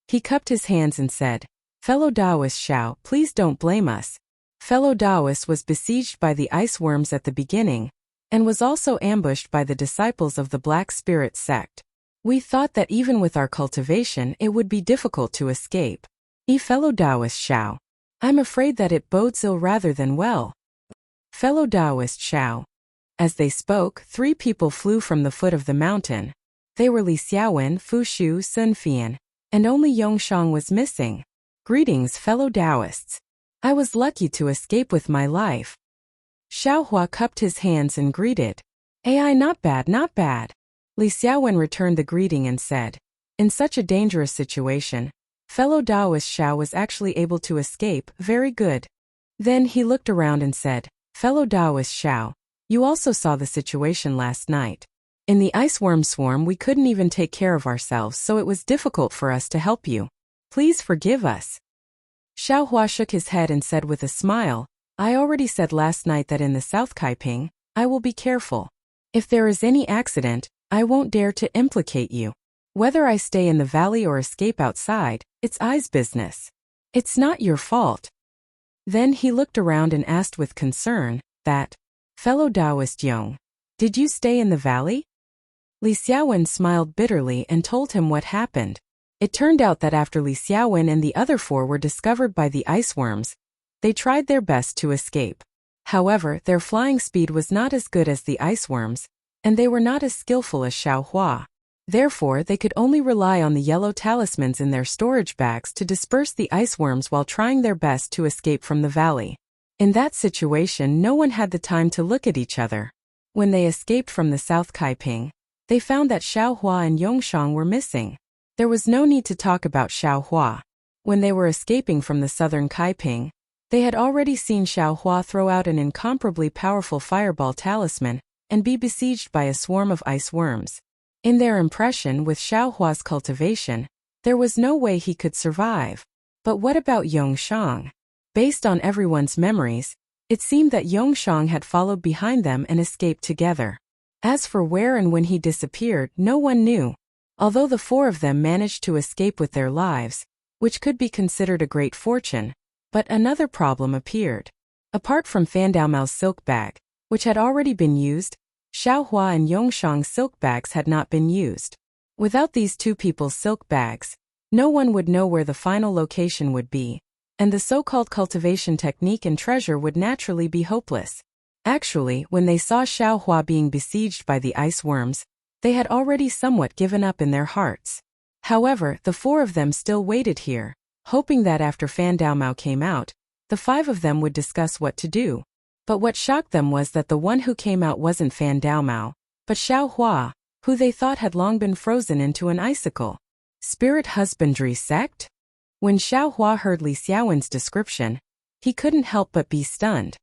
He cupped his hands and said, Fellow Taoist Xiao, please don't blame us. Fellow Taoist was besieged by the ice worms at the beginning, and was also ambushed by the disciples of the Black Spirit sect. We thought that even with our cultivation it would be difficult to escape. Fellow Taoist Xiao, I'm afraid that it bodes ill rather than well. Fellow Taoist Xiao. As they spoke, 3 people flew from the foot of the mountain. They were Li Xiaowen, Fu Shu, Sun Fian, and only Yongshang was missing. Greetings, fellow Taoists. I was lucky to escape with my life. Xiaohua cupped his hands and greeted. Not bad, not bad. Li Xiaowen returned the greeting and said, in such a dangerous situation, fellow Taoist Xiao was actually able to escape, very good. Then he looked around and said, fellow Taoist Xiao, you also saw the situation last night. In the iceworm swarm we couldn't even take care of ourselves, so it was difficult for us to help you. Please forgive us. Xiaohua shook his head and said with a smile, I already said last night that in the South Kaiping, I will be careful. If there is any accident, I won't dare to implicate you. Whether I stay in the valley or escape outside, it's I's business. It's not your fault. Then he looked around and asked with concern, fellow Taoist Yong, did you stay in the valley? Li Xiaowen smiled bitterly and told him what happened. It turned out that after Li Xiaowen and the other 4 were discovered by the iceworms, they tried their best to escape. However, their flying speed was not as good as the iceworms, and they were not as skillful as Xiaohua. Therefore, they could only rely on the yellow talismans in their storage bags to disperse the iceworms while trying their best to escape from the valley. In that situation, no one had the time to look at each other. When they escaped from the South Kaiping, they found that Xiaohua and Yongshang were missing. There was no need to talk about Xiaohua. When they were escaping from the southern Kaiping, they had already seen Xiaohua throw out an incomparably powerful fireball talisman and be besieged by a swarm of ice worms. In their impression, with Xiaohua's cultivation, there was no way he could survive. But what about Yongshang? Based on everyone's memories, it seemed that Yongshang had followed behind them and escaped together. As for where and when he disappeared, no one knew. Although the 4 of them managed to escape with their lives, which could be considered a great fortune, but another problem appeared. Apart from Fan Daomao's silk bag, which had already been used, Xiaohua and Yongshang's silk bags had not been used. Without these two people's silk bags, no one would know where the final location would be, and the so-called cultivation technique and treasure would naturally be hopeless. Actually, when they saw Xiaohua being besieged by the ice worms, they had already somewhat given up in their hearts. However, the four of them still waited here, hoping that after Fan Daomao came out, the five of them would discuss what to do. But what shocked them was that the one who came out wasn't Fan Daomao, but Xiaohua, who they thought had long been frozen into an icicle. Spirit husbandry sect? When Xiaohua heard Li Xiaowen's description, he couldn't help but be stunned.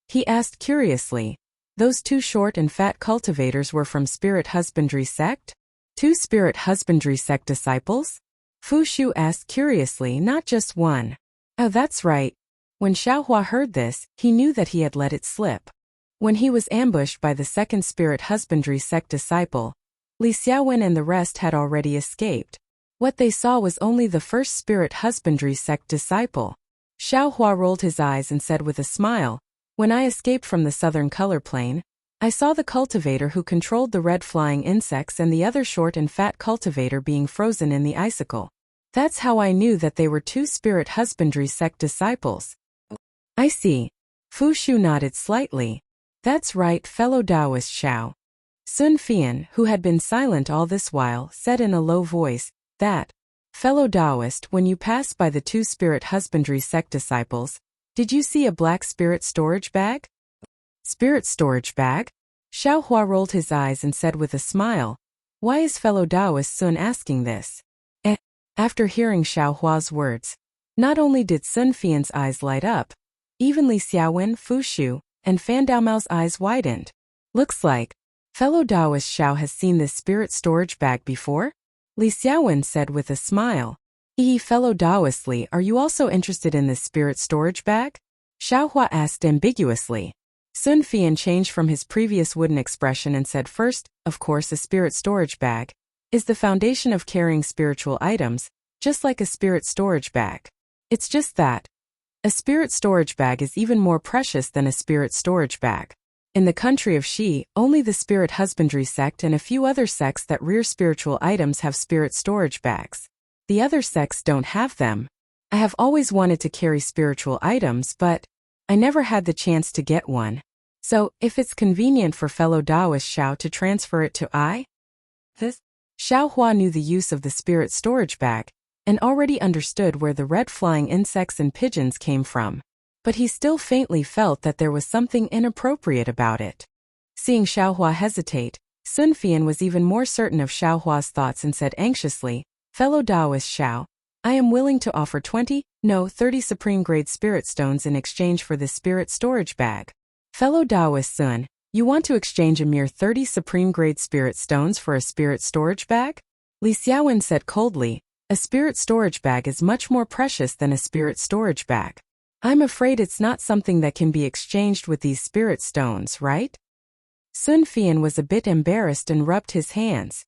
He asked curiously, "Those two short and fat cultivators were from Spirit husbandry sect? Two Spirit husbandry sect disciples?" Fu Shu asked curiously, "Not just one." "Oh, that's right." When Xiaohua heard this, he knew that he had let it slip. When he was ambushed by the second Spirit husbandry sect disciple, Li Xiaowen and the rest had already escaped. What they saw was only the first Spirit husbandry sect disciple. Xiaohua rolled his eyes and said with a smile, "When I escaped from the southern color plane, I saw the cultivator who controlled the red flying insects and the other short and fat cultivator being frozen in the icicle. That's how I knew that they were two Spirit husbandry sect disciples." "I see." Fu Shu nodded slightly. "That's right, fellow Taoist Xiao." Sun Fian, who had been silent all this while, said in a low voice, "That, fellow Taoist, when you passed by the two Spirit husbandry sect disciples, did you see a black spirit storage bag?" "Spirit storage bag?" Xiaohua rolled his eyes and said with a smile, "Why is fellow Taoist Sun asking this?" After hearing Xiaohua's words, not only did Sun Fian's eyes light up, even Li Xiaowen, Fu Shu, and Fan Daomao's eyes widened. "Looks like fellow Taoist Xiao has seen this spirit storage bag before?" Li Xiaowen said with a smile. Fellow Taoist Li, are you also interested in this spirit storage bag?" Xiaohua asked ambiguously. Sun Fian changed from his previous wooden expression and said, "First, of course, a spirit storage bag is the foundation of carrying spiritual items, just like a spirit storage bag. It's just that a spirit storage bag is even more precious than a spirit storage bag. In the country of Xi, only the spirit husbandry sect and a few other sects that rear spiritual items have spirit storage bags. The other sects don't have them. I have always wanted to carry spiritual items, but I never had the chance to get one. So, if it's convenient for fellow Taoist Xiao to transfer it to this." Xiaohua knew the use of the spirit storage bag, and already understood where the red flying insects and pigeons came from. But he still faintly felt that there was something inappropriate about it. Seeing Xiaohua hesitate, Sun Fian was even more certain of Xiaohua's thoughts and said anxiously, "Fellow Taoist Xiao, I am willing to offer 30 supreme-grade spirit stones in exchange for this spirit storage bag." "Fellow Taoist Sun, you want to exchange a mere 30 supreme-grade spirit stones for a spirit storage bag?" Li Xiaowen said coldly, "A spirit storage bag is much more precious than a spirit storage bag. I'm afraid it's not something that can be exchanged with these spirit stones, right?" Sun Fian was a bit embarrassed and rubbed his hands.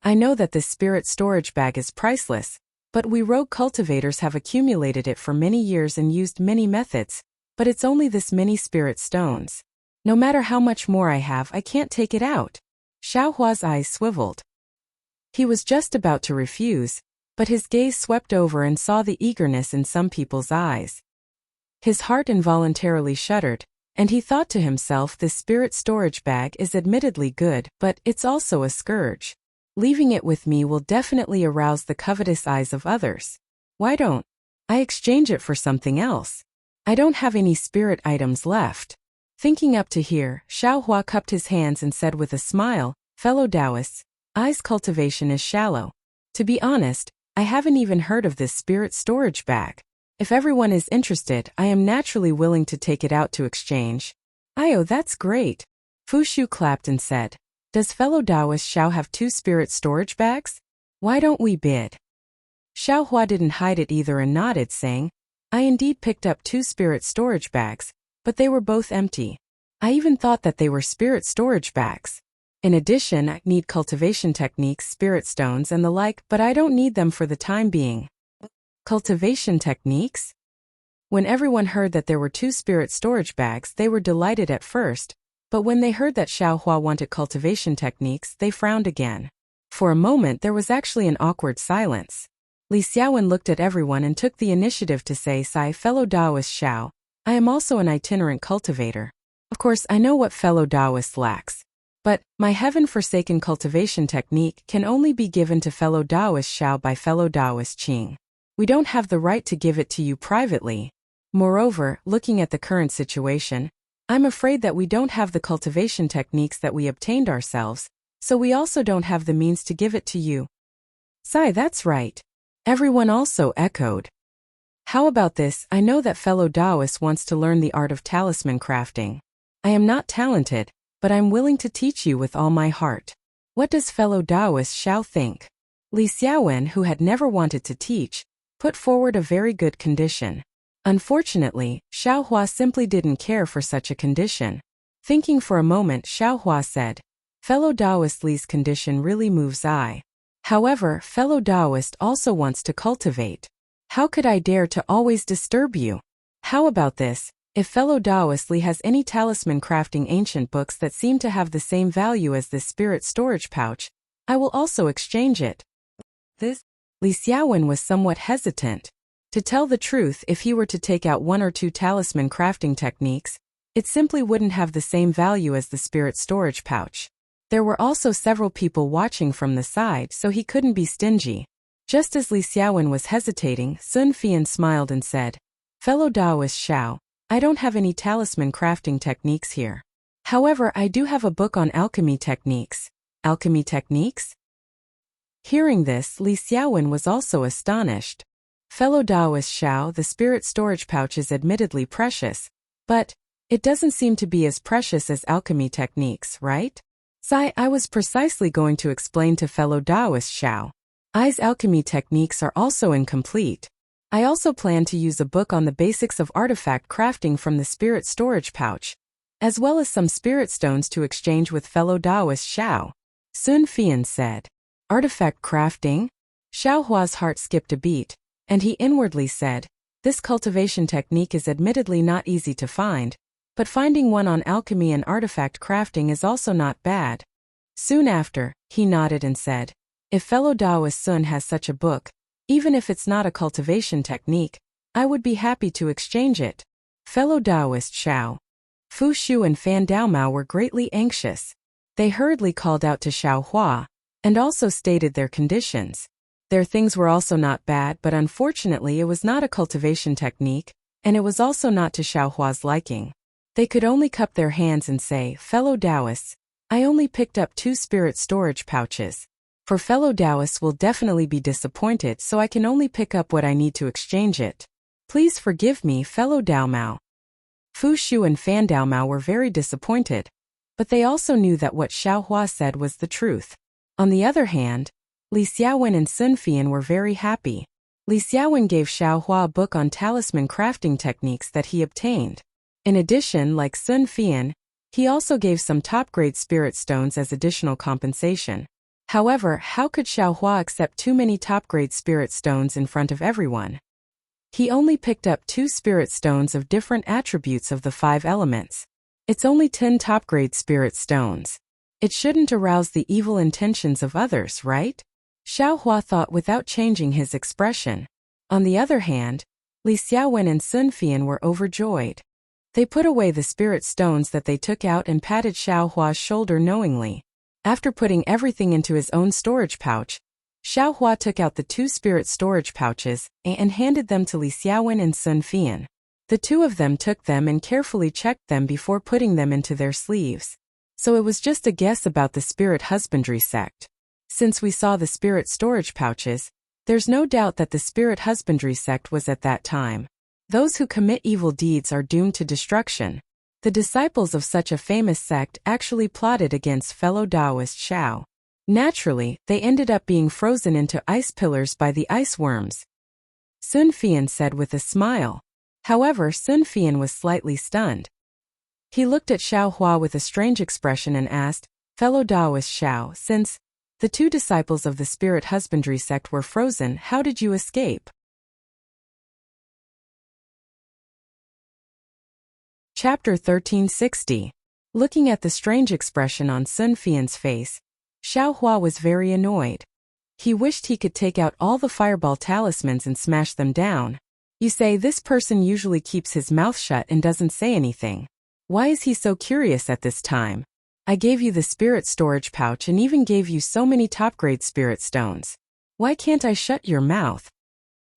"I know that this spirit storage bag is priceless, but we rogue cultivators have accumulated it for many years and used many methods, but it's only this many spirit stones. No matter how much more I have, I can't take it out." Xiaohua's eyes swiveled. He was just about to refuse, but his gaze swept over and saw the eagerness in some people's eyes. His heart involuntarily shuddered, and he thought to himself, this spirit storage bag is admittedly good, but it's also a scourge. Leaving it with me will definitely arouse the covetous eyes of others. Why don't I exchange it for something else? I don't have any spirit items left. Thinking up to here, Xiaohua cupped his hands and said with a smile, "Fellow Taoists, I's cultivation is shallow. To be honest, I haven't even heard of this spirit storage bag. If everyone is interested, I am naturally willing to take it out to exchange." "Oh, that's great." Fu Shu clapped and said, "Does fellow Taoist Xiao have 2 spirit storage bags? Why don't we bid?" Xiaohua didn't hide it either and nodded, saying, "I indeed picked up 2 spirit storage bags, but they were both empty. I even thought that they were spirit storage bags. In addition, I need cultivation techniques, spirit stones and the like, but I don't need them for the time being." Cultivation techniques? When everyone heard that there were 2 spirit storage bags, they were delighted at first, But when they heard that Xiaohua wanted cultivation techniques, they frowned again. For a moment there was actually an awkward silence. Li Xiaowen looked at everyone and took the initiative to say, fellow Taoist Xiao, I am also an itinerant cultivator. Of course, I know what fellow Taoist lacks. But my heaven-forsaken cultivation technique can only be given to fellow Taoist Xiao by fellow Taoist Qing. We don't have the right to give it to you privately. Moreover, looking at the current situation, I'm afraid that we don't have the cultivation techniques that we obtained ourselves, so we also don't have the means to give it to you. That's right. Everyone also echoed. How about this? I know that fellow Taoist wants to learn the art of talisman crafting. I am not talented, but I'm willing to teach you with all my heart. What does fellow Taoist Xiao think? Li Xiaowen, who had never wanted to teach, put forward a very good condition. Unfortunately, Xiaohua simply didn't care for such a condition. Thinking for a moment, Xiaohua said, fellow Taoist Li's condition really moves I. However, fellow Taoist also wants to cultivate. How could I dare to always disturb you? How about this? If fellow Taoist Li has any talisman crafting ancient books that seem to have the same value as this spirit storage pouch, I will also exchange it. Li Xiaowen was somewhat hesitant. To tell the truth, if he were to take out one or two talisman crafting techniques, it simply wouldn't have the same value as the spirit storage pouch. There were also several people watching from the side, so he couldn't be stingy. Just as Li Xiaowen was hesitating, Sun Fian smiled and said, fellow Taoist Xiao, I don't have any talisman crafting techniques here. However, I do have a book on alchemy techniques. Alchemy techniques? Hearing this, Li Xiaowen was also astonished. Fellow Taoist Xiao, the spirit storage pouch is admittedly precious, but it doesn't seem to be as precious as alchemy techniques, right? I was precisely going to explain to fellow Taoist Xiao. I's alchemy techniques are also incomplete. I also plan to use a book on the basics of artifact crafting from the spirit storage pouch, as well as some spirit stones to exchange with fellow Taoist Xiao. Sun Fian said, artifact crafting? Xiaohua's heart skipped a beat, and he inwardly said, this cultivation technique is admittedly not easy to find, but finding one on alchemy and artifact crafting is also not bad. Soon after, he nodded and said, if fellow Taoist Sun has such a book, even if it's not a cultivation technique, I would be happy to exchange it. Fellow Taoist Xiao, Fu Shu and Fan Daomao were greatly anxious. They hurriedly called out to Xiaohua, and also stated their conditions. Their things were also not bad, but unfortunately it was not a cultivation technique, and it was also not to Xiaohua's liking. They could only cup their hands and say, fellow Taoists, I only picked up 2 spirit storage pouches. For fellow Taoists will definitely be disappointed, so I can only pick up what I need to exchange it. Please forgive me, fellow Daomao. Fu Shu and Fan Daomao were very disappointed, but they also knew that what Xiaohua said was the truth. On the other hand, Li Xiaowen and Sun Fian were very happy. Li Xiaowen gave Xiaohua a book on talisman crafting techniques that he obtained. In addition, like Sun Fian, he also gave some top-grade spirit stones as additional compensation. However, how could Xiaohua accept too many top-grade spirit stones in front of everyone? He only picked up 2 spirit stones of different attributes of the 5 elements. It's only 10 top-grade spirit stones. It shouldn't arouse the evil intentions of others, right? Xiaohua thought without changing his expression. On the other hand, Li Xiaowen and Sun Fian were overjoyed. They put away the spirit stones that they took out and patted Xiaohua's shoulder knowingly. After putting everything into his own storage pouch, Xiaohua took out the 2 spirit storage pouches and handed them to Li Xiaowen and Sun Fian. The 2 of them took them and carefully checked them before putting them into their sleeves. So it was just a guess about the spirit husbandry sect. Since we saw the spirit storage pouches, there's no doubt that the spirit husbandry sect was at that time. Those who commit evil deeds are doomed to destruction. The disciples of such a famous sect actually plotted against fellow Taoist Xiao. Naturally, they ended up being frozen into ice pillars by the ice worms. Sun Fian said with a smile. However, Sun Fian was slightly stunned. He looked at Xiaohua with a strange expression and asked, fellow Taoist Xiao, since the 2 disciples of the spirit husbandry sect were frozen, how did you escape? Chapter 1360. Looking at the strange expression on Sun Fian's face, Xiao Hua was very annoyed. He wished he could take out all the fireball talismans and smash them down. You say this person usually keeps his mouth shut and doesn't say anything. Why is he so curious at this time? I gave you the spirit storage pouch and even gave you so many top-grade spirit stones. Why can't I shut your mouth?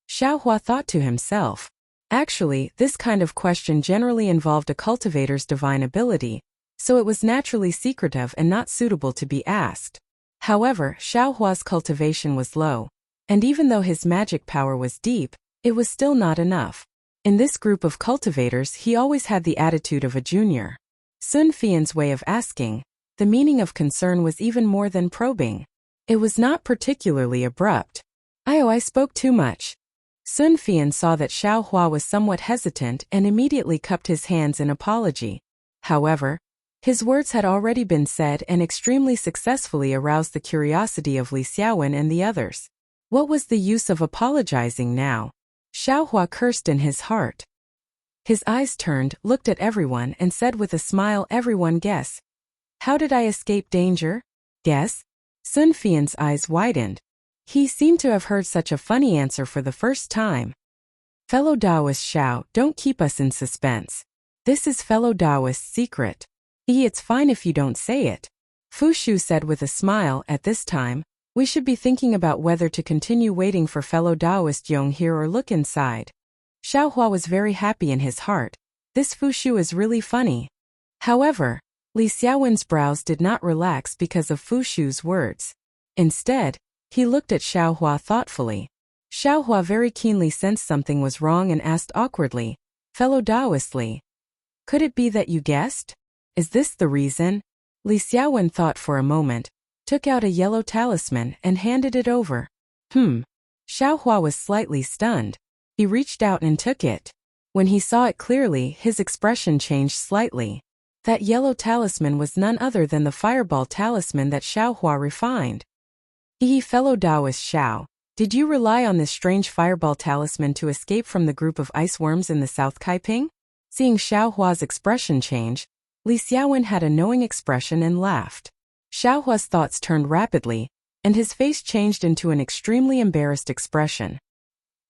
Xiao Hua thought to himself. Actually, this kind of question generally involved a cultivator's divine ability, so it was naturally secretive and not suitable to be asked. However, Xiao Hua's cultivation was low, and even though his magic power was deep, it was still not enough. In this group of cultivators, he always had the attitude of a junior. Sun Fian's way of asking, the meaning of concern was even more than probing. It was not particularly abrupt. I spoke too much. Sun Fian saw that Xiao Hua was somewhat hesitant and immediately cupped his hands in apology. However, his words had already been said and extremely successfully aroused the curiosity of Li Xiaowen and the others. What was the use of apologizing now? Xiao Hua cursed in his heart. His eyes turned, looked at everyone and said with a smile, everyone guess. How did I escape danger? Guess? Sun Fian's eyes widened. He seemed to have heard such a funny answer for the first time. Fellow Taoist Xiao, don't keep us in suspense. This is fellow Taoist's secret. It's fine if you don't say it. Fu Shu said with a smile. At this time, we should be thinking about whether to continue waiting for fellow Taoist Yong here or look inside. Xiao Hua was very happy in his heart. This Fu Shu is really funny. However, Li Xiaowen's brows did not relax because of Fu Shu's words. Instead, he looked at Xiao Hua thoughtfully. Xiao Hua very keenly sensed something was wrong and asked awkwardly, fellow Taoist Li, could it be that you guessed? Is this the reason? Li Xiaowen thought for a moment, took out a yellow talisman and handed it over. Xiao Hua was slightly stunned. He reached out and took it. When he saw it clearly, his expression changed slightly. That yellow talisman was none other than the fireball talisman that Xiao Hua refined. Fellow Taoist Xiao, did you rely on this strange fireball talisman to escape from the group of ice worms in the South Kaiping? Seeing Xiao Hua's expression change, Li Xiaowen had a knowing expression and laughed. Xiao Hua's thoughts turned rapidly, and his face changed into an extremely embarrassed expression.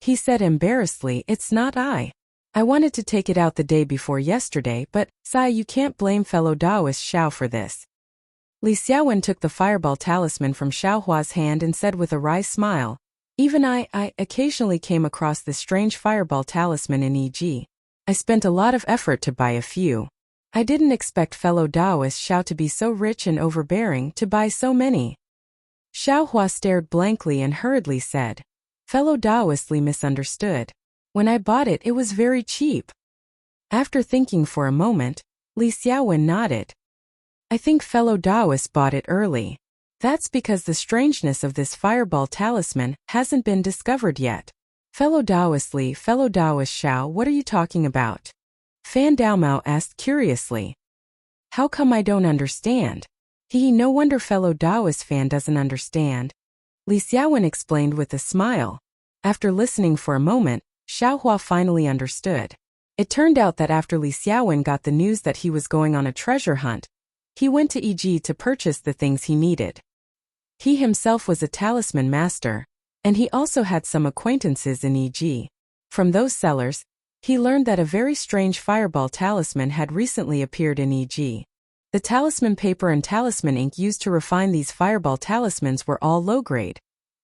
He said embarrassedly, it's not I. I wanted to take it out the day before yesterday, but, Sai, you can't blame fellow Taoist Xiao for this. Li Xiaowen took the fireball talisman from Xiao Hua's hand and said with a wry smile, even I occasionally came across this strange fireball talisman in EG. I spent a lot of effort to buy a few. I didn't expect fellow Taoist Xiao to be so rich and overbearing to buy so many. Xiao Hua stared blankly and hurriedly said, fellow Taoist Li misunderstood. When I bought it, it was very cheap. After thinking for a moment, Li Xiaowen nodded. I think fellow Taoist bought it early. That's because the strangeness of this fireball talisman hasn't been discovered yet. Fellow Taoist Li, fellow Taoist Xiao, what are you talking about? Fan Daomao asked curiously. How come I don't understand? No wonder fellow Taoist Fan doesn't understand. Li Xiaowen explained with a smile. After listening for a moment, Xiao Hua finally understood. It turned out that after Li Xiaowen got the news that he was going on a treasure hunt, he went to EG to purchase the things he needed. He himself was a talisman master, and he also had some acquaintances in EG. From those sellers, he learned that a very strange fireball talisman had recently appeared in EG. The talisman paper and talisman ink used to refine these fireball talismans were all low-grade,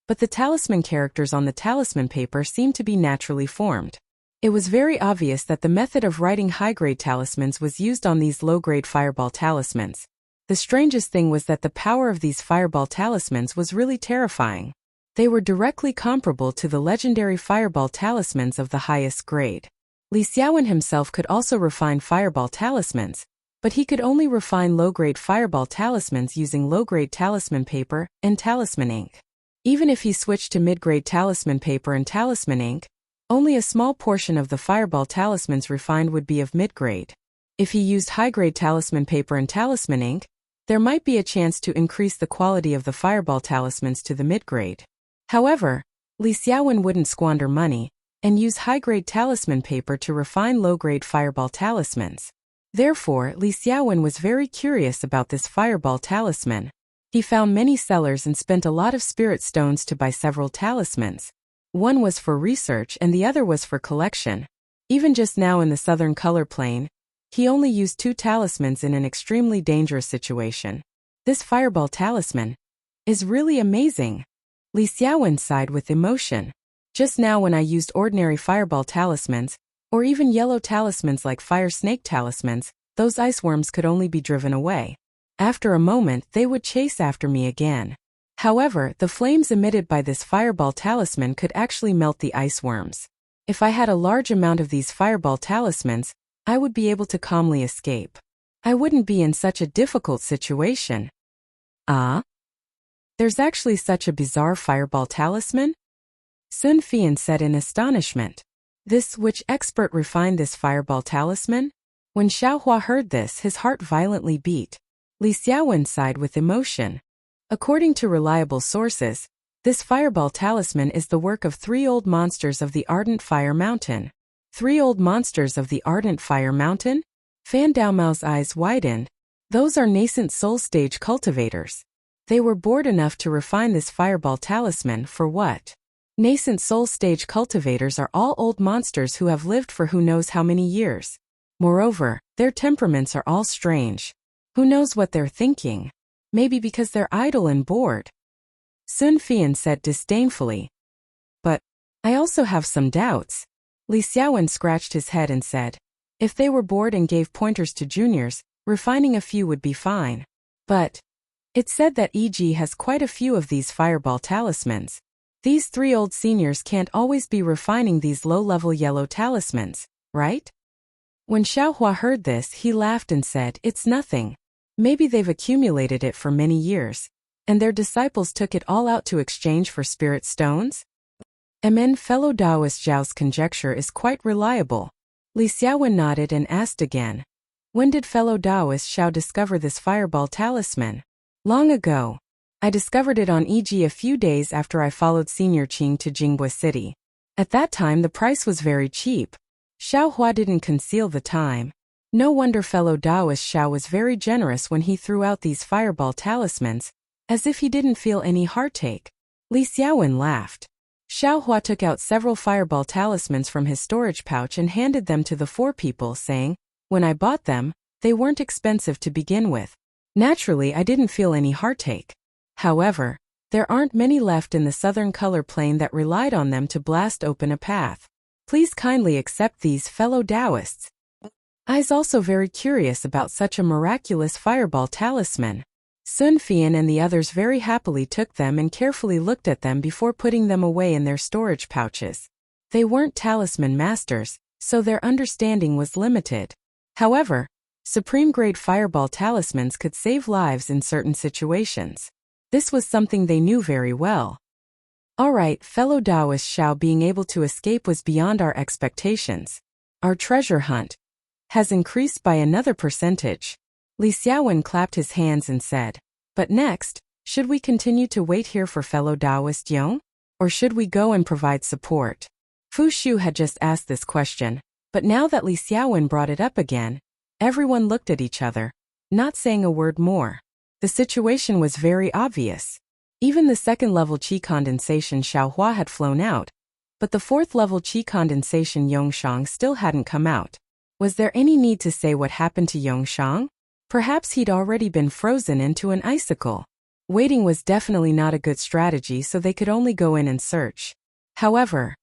but the talisman characters on the talisman paper seemed to be naturally formed. It was very obvious that the method of writing high-grade talismans was used on these low-grade fireball talismans. The strangest thing was that the power of these fireball talismans was really terrifying. They were directly comparable to the legendary fireball talismans of the highest grade. Li Xiaowen himself could also refine fireball talismans, but he could only refine low-grade fireball talismans using low-grade talisman paper and talisman ink. Even if he switched to mid-grade talisman paper and talisman ink, only a small portion of the fireball talismans refined would be of mid-grade. If he used high-grade talisman paper and talisman ink, there might be a chance to increase the quality of the fireball talismans to the mid-grade. However, Li Xiaowen wouldn't squander money and use high-grade talisman paper to refine low-grade fireball talismans. Therefore, Li Xiaowen was very curious about this fireball talisman. He found many sellers and spent a lot of spirit stones to buy several talismans. One was for research and the other was for collection. Even just now in the southern color plane, he only used 2 talismans in an extremely dangerous situation. This fireball talisman is really amazing. Li Xiaowen sighed with emotion. Just now when I used ordinary fireball talismans, or even yellow talismans like fire snake talismans, those ice worms could only be driven away. After a moment they would chase after me again. However, the flames emitted by this fireball talisman could actually melt the ice worms. If I had a large amount of these fireball talismans, I would be able to calmly escape. I wouldn't be in such a difficult situation. Ah? There's actually such a bizarre fireball talisman? Sun Fian said in astonishment. This which expert refined this fireball talisman? When Xiaohua heard this, his heart violently beat. Li Xiaowen sighed with emotion. According to reliable sources, this fireball talisman is the work of 3 old monsters of the Ardent Fire Mountain. 3 old monsters of the Ardent Fire Mountain? Fan Daomao's eyes widened. Those are nascent soul stage cultivators. They were bored enough to refine this fireball talisman for what? Nascent soul stage cultivators are all old monsters who have lived for who knows how many years. Moreover, their temperaments are all strange. Who knows what they're thinking? Maybe because they're idle and bored. Sun Fian said disdainfully. But I also have some doubts. Li Xiaowen scratched his head and said, if they were bored and gave pointers to juniors, refining a few would be fine. But it's said that EG has quite a few of these fireball talismans. These 3 old seniors can't always be refining these low-level yellow talismans, right? When Xiaohua heard this, he laughed and said, it's nothing. Maybe they've accumulated it for many years, and their disciples took it all out to exchange for spirit stones? Fellow Taoist Zhao's conjecture is quite reliable. Li Xiaowen nodded and asked again. When did fellow Taoist Zhao discover this fireball talisman? Long ago. I discovered it on EG a few days after I followed Senior Qing to Jingbei City. At that time the price was very cheap. Xiaohua didn't conceal the time. No wonder fellow Taoist Zhao was very generous when he threw out these fireball talismans, as if he didn't feel any heartache. Li Xiaowen laughed. Xiaohua took out several fireball talismans from his storage pouch and handed them to the 4 people, saying, when I bought them, they weren't expensive to begin with. Naturally, I didn't feel any heartache. However, there aren't many left in the southern color plane that relied on them to blast open a path. Please kindly accept these, fellow Taoists. I was also very curious about such a miraculous fireball talisman. Sun Fian and the others very happily took them and carefully looked at them before putting them away in their storage pouches. They weren't talisman masters, so their understanding was limited. However, supreme-grade fireball talismans could save lives in certain situations. This was something they knew very well. Alright, fellow Taoist Zhao, being able to escape was beyond our expectations. Our treasure hunt has increased by another percentage. Li Xiaowen clapped his hands and said, but next, should we continue to wait here for fellow Taoist Yong? Or should we go and provide support? Fu Shu had just asked this question, but now that Li Xiaowen brought it up again, everyone looked at each other, not saying a word more. The situation was very obvious. Even the 2nd-level qi condensation Xiaohua had flown out, but the 4th-level qi condensation Yongshang still hadn't come out. Was there any need to say what happened to Yongshang? Perhaps he'd already been frozen into an icicle. Waiting was definitely not a good strategy, so they could only go in and search. However,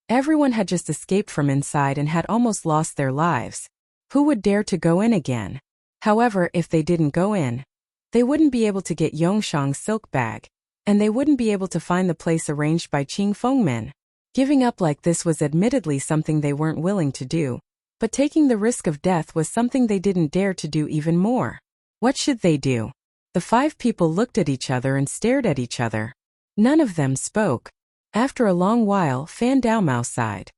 everyone had just escaped from inside and had almost lost their lives. Who would dare to go in again? However, if they didn't go in, they wouldn't be able to get Yongshang's silk bag, and they wouldn't be able to find the place arranged by Qing Fengmin. Giving up like this was admittedly something they weren't willing to do, but taking the risk of death was something they didn't dare to do even more. What should they do? The 5 people looked at each other and stared at each other. None of them spoke. After a long while, Fan Daomao sighed.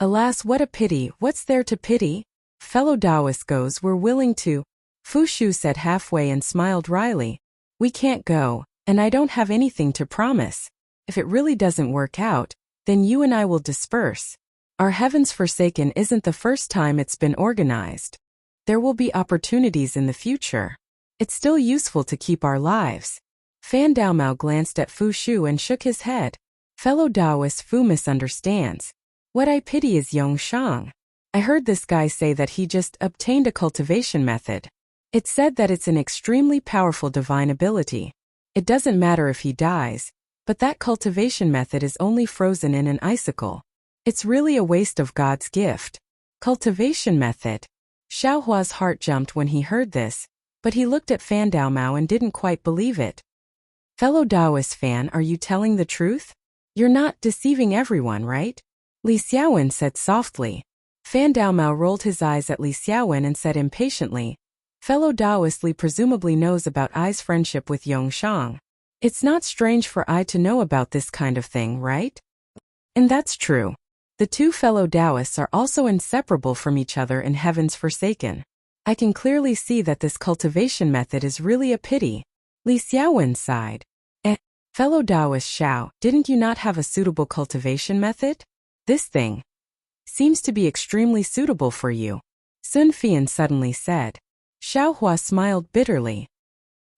Alas, what a pity, what's there to pity? Fellow Taoistos were willing to. Fu Shu said halfway and smiled wryly. We can't go, and I don't have anything to promise. If it really doesn't work out, then you and I will disperse. Our Heavens Forsaken isn't the first time it's been organized. There will be opportunities in the future. It's still useful to keep our lives. Fan Daomao glanced at Fu Shu and shook his head. Fellow Taoist, Fu misunderstands. What I pity is Yongshang. I heard this guy say that he just obtained a cultivation method. It said that it's an extremely powerful divine ability. It doesn't matter if he dies, but that cultivation method is only frozen in an icicle. It's really a waste of God's gift. Cultivation method. Xiaohua's heart jumped when he heard this, but he looked at Fan Daomao and didn't quite believe it. Fellow Taoist Fan, are you telling the truth? You're not deceiving everyone, right? Li Xiaowen said softly. Fan Daomao rolled his eyes at Li Xiaowen and said impatiently, Fellow Taoist Li presumably knows about Ai's friendship with Yongshang. It's not strange for Ai to know about this kind of thing, right? And that's true. The two fellow Taoists are also inseparable from each other in Heaven's Forsaken. I can clearly see that this cultivation method is really a pity. Li Xiaowen sighed. Fellow Taoist Xiao, didn't you not have a suitable cultivation method? This thing seems to be extremely suitable for you, Sun Fian suddenly said. Xiaohua smiled bitterly.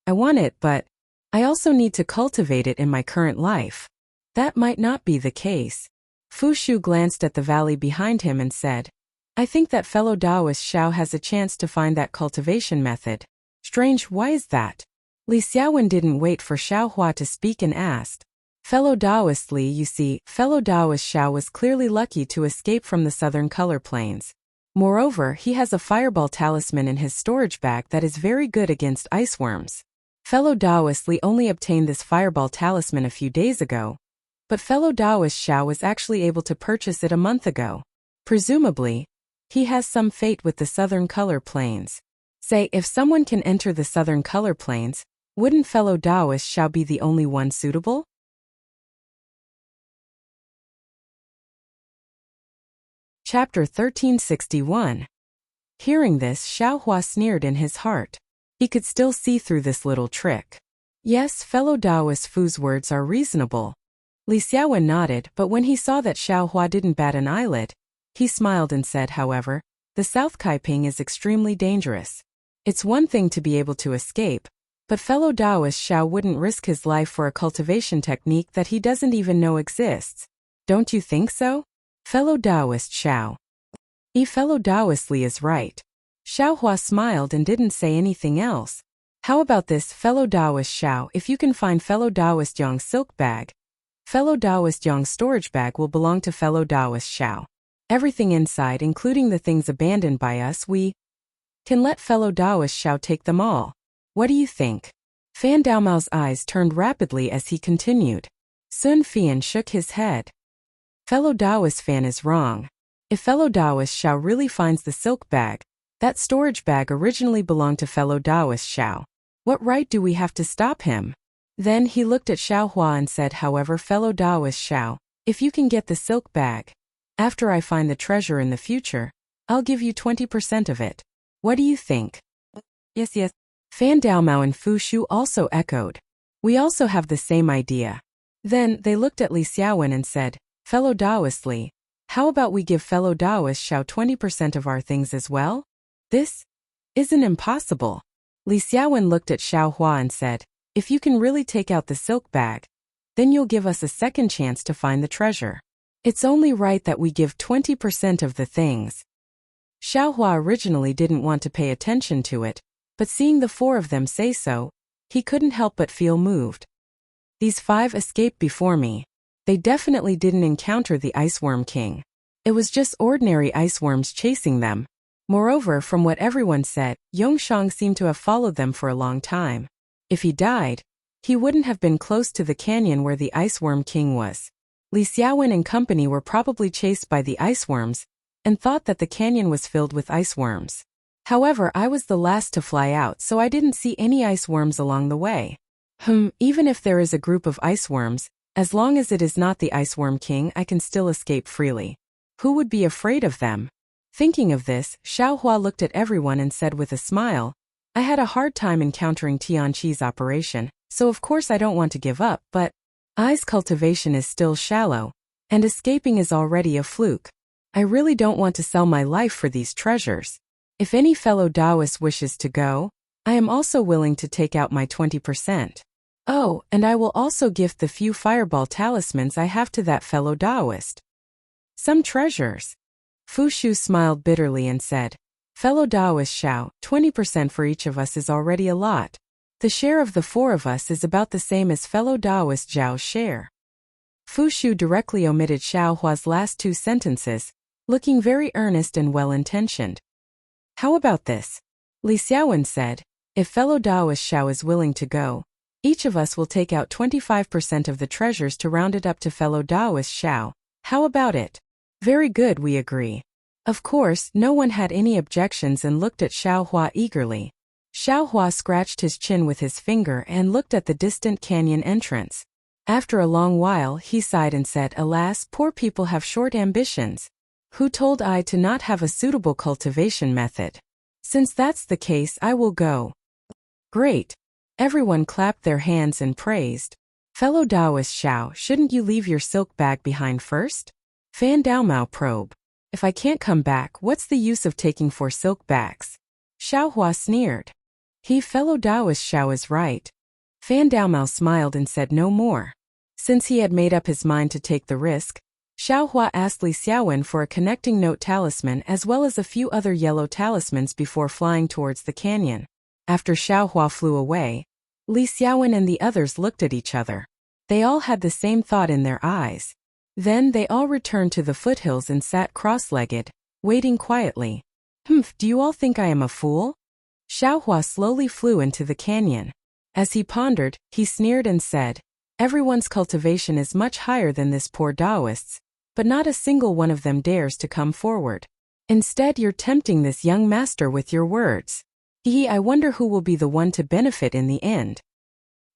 I want it, but I also need to cultivate it in my current life. That might not be the case. Fu Shu glanced at the valley behind him and said, I think that fellow Taoist Xiao has a chance to find that cultivation method. Strange, why is that? Li Xiaowen didn't wait for Xiaohua to speak and asked. Fellow Taoist Li, you see, fellow Taoist Xiao was clearly lucky to escape from the southern color plains. Moreover, he has a fireball talisman in his storage bag that is very good against iceworms. Fellow Taoist Li only obtained this fireball talisman a few days ago, but fellow Taoist Xiao was actually able to purchase it a month ago. Presumably, he has some fate with the southern color plains. Say, if someone can enter the southern color plains, wouldn't fellow Taoist Xiao be the only one suitable? Chapter 1361. Hearing this, Xiaohua sneered in his heart. He could still see through this little trick. Yes, fellow Taoist Fu's words are reasonable. Li Xiaowen nodded, but when he saw that Xiaohua didn't bat an eyelid, he smiled and said, however, the South Kaiping is extremely dangerous. It's one thing to be able to escape, but fellow Taoist Xiao wouldn't risk his life for a cultivation technique that he doesn't even know exists. Don't you think so? Fellow Taoist Xiao. Fellow Taoist Li is right. Xiaohua smiled and didn't say anything else. How about this, fellow Taoist Xiao, if you can find fellow Taoist Yong's silk bag, fellow Taoist Yong's storage bag will belong to fellow Taoist Xiao. Everything inside, including the things abandoned by us, we can let fellow Taoist Xiao take them all. What do you think? Fan Daomao's eyes turned rapidly as he continued. Sun Fian shook his head. Fellow Taoist Fan is wrong. If fellow Taoist Xiao really finds the silk bag, that storage bag originally belonged to fellow Taoist Xiao. What right do we have to stop him? Then he looked at Xiaohua and said, however, fellow Taoist Xiao, if you can get the silk bag, after I find the treasure in the future, I'll give you 20% of it. What do you think? Yes. Fan Daomao and Fu Shu also echoed. We also have the same idea. Then they looked at Li Xiaowen and said, fellow Taoist Li, how about we give fellow Taoist Xiao 20% of our things as well? This isn't impossible. Li Xiaowen looked at Xiaohua and said, if you can really take out the silk bag, then you'll give us a second chance to find the treasure. It's only right that we give 20% of the things. Xiaohua originally didn't want to pay attention to it, but seeing the four of them say so, he couldn't help but feel moved. These five escaped before me. They definitely didn't encounter the Iceworm King. It was just ordinary iceworms chasing them. Moreover, from what everyone said, Yongshang seemed to have followed them for a long time. If he died, he wouldn't have been close to the canyon where the Iceworm King was. Li Xiaowen and company were probably chased by the iceworms, and thought that the canyon was filled with iceworms. However, I was the last to fly out, so I didn't see any iceworms along the way. Even if there is a group of iceworms, as long as it is not the Iceworm King, I can still escape freely. Who would be afraid of them? Thinking of this, Xiaohua looked at everyone and said with a smile, I had a hard time encountering Tianqi's operation, so of course I don't want to give up, but Ai's cultivation is still shallow, and escaping is already a fluke. I really don't want to sell my life for these treasures. If any fellow Taoist wishes to go, I am also willing to take out my 20%. Oh, and I will also gift the few fireball talismans I have to that fellow Taoist. Some treasures. Fu Shu smiled bitterly and said, Fellow Taoist Xiao, 20% for each of us is already a lot. The share of the four of us is about the same as fellow Taoist Zhao's share. Fu Shu directly omitted Xiao Hua's last two sentences, looking very earnest and well-intentioned. How about this? Li Xiaowen said, if fellow Taoist Xiao is willing to go, each of us will take out 25% of the treasures to round it up to fellow Taoist Xiao. How about it? Very good, we agree. Of course, no one had any objections and looked at Xiao Hua eagerly. Xiao Hua scratched his chin with his finger and looked at the distant canyon entrance. After a long while, he sighed and said, Alas, poor people have short ambitions. Who told I to not have a suitable cultivation method? Since that's the case, I will go. Great. Everyone clapped their hands and praised. Fellow Taoist Xiao, shouldn't you leave your silk bag behind first? Fan Daomao probe. If I can't come back, what's the use of taking 4 silk bags? Xiao Hua sneered. Fellow Taoist Xiao is right. Fan Daomao smiled and said no more. Since he had made up his mind to take the risk, Xiao Hua asked Li Xiaowen for a connecting note talisman as well as a few other yellow talismans before flying towards the canyon. After Xiao Hua flew away, Li Xiaowen and the others looked at each other. They all had the same thought in their eyes. Then they all returned to the foothills and sat cross-legged, waiting quietly. Do you all think I am a fool? Xiao Hua slowly flew into the canyon. As he pondered, he sneered and said, Everyone's cultivation is much higher than this poor Taoist's, but not a single one of them dares to come forward. Instead, you're tempting this young master with your words. I wonder who will be the one to benefit in the end.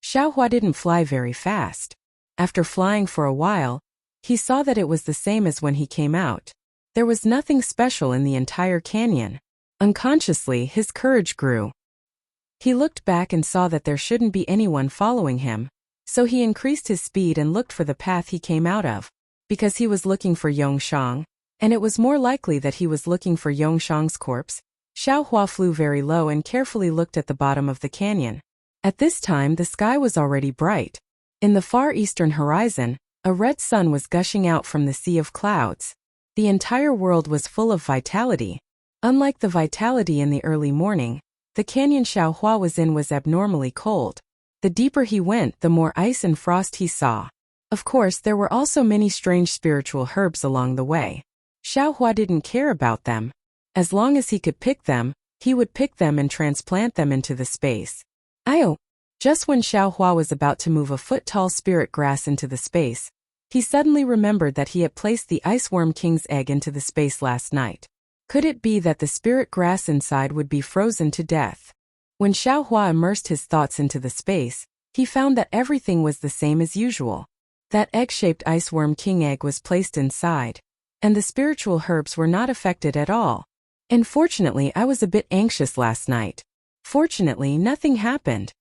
Xiao Hua didn't fly very fast. After flying for a while, he saw that it was the same as when he came out. There was nothing special in the entire canyon. Unconsciously, his courage grew. He looked back and saw that there shouldn't be anyone following him, so he increased his speed and looked for the path he came out of, because he was looking for Yongshang, and it was more likely that he was looking for Yongshang's corpse. Xiao Hua flew very low and carefully looked at the bottom of the canyon. At this time, the sky was already bright. In the far eastern horizon, a red sun was gushing out from the sea of clouds. The entire world was full of vitality. Unlike the vitality in the early morning, the canyon Xiao Hua was in was abnormally cold. The deeper he went, the more ice and frost he saw. Of course, there were also many strange spiritual herbs along the way. Xiao Hua didn't care about them. As long as he could pick them, he would pick them and transplant them into the space. Just when Xiao Hua was about to move a foot-tall spirit grass into the space, he suddenly remembered that he had placed the Iceworm King's egg into the space last night. Could it be that the spirit grass inside would be frozen to death? When Xiao Hua immersed his thoughts into the space, he found that everything was the same as usual. That egg-shaped Iceworm King egg was placed inside, and the spiritual herbs were not affected at all. Unfortunately, I was a bit anxious last night. Fortunately, nothing happened.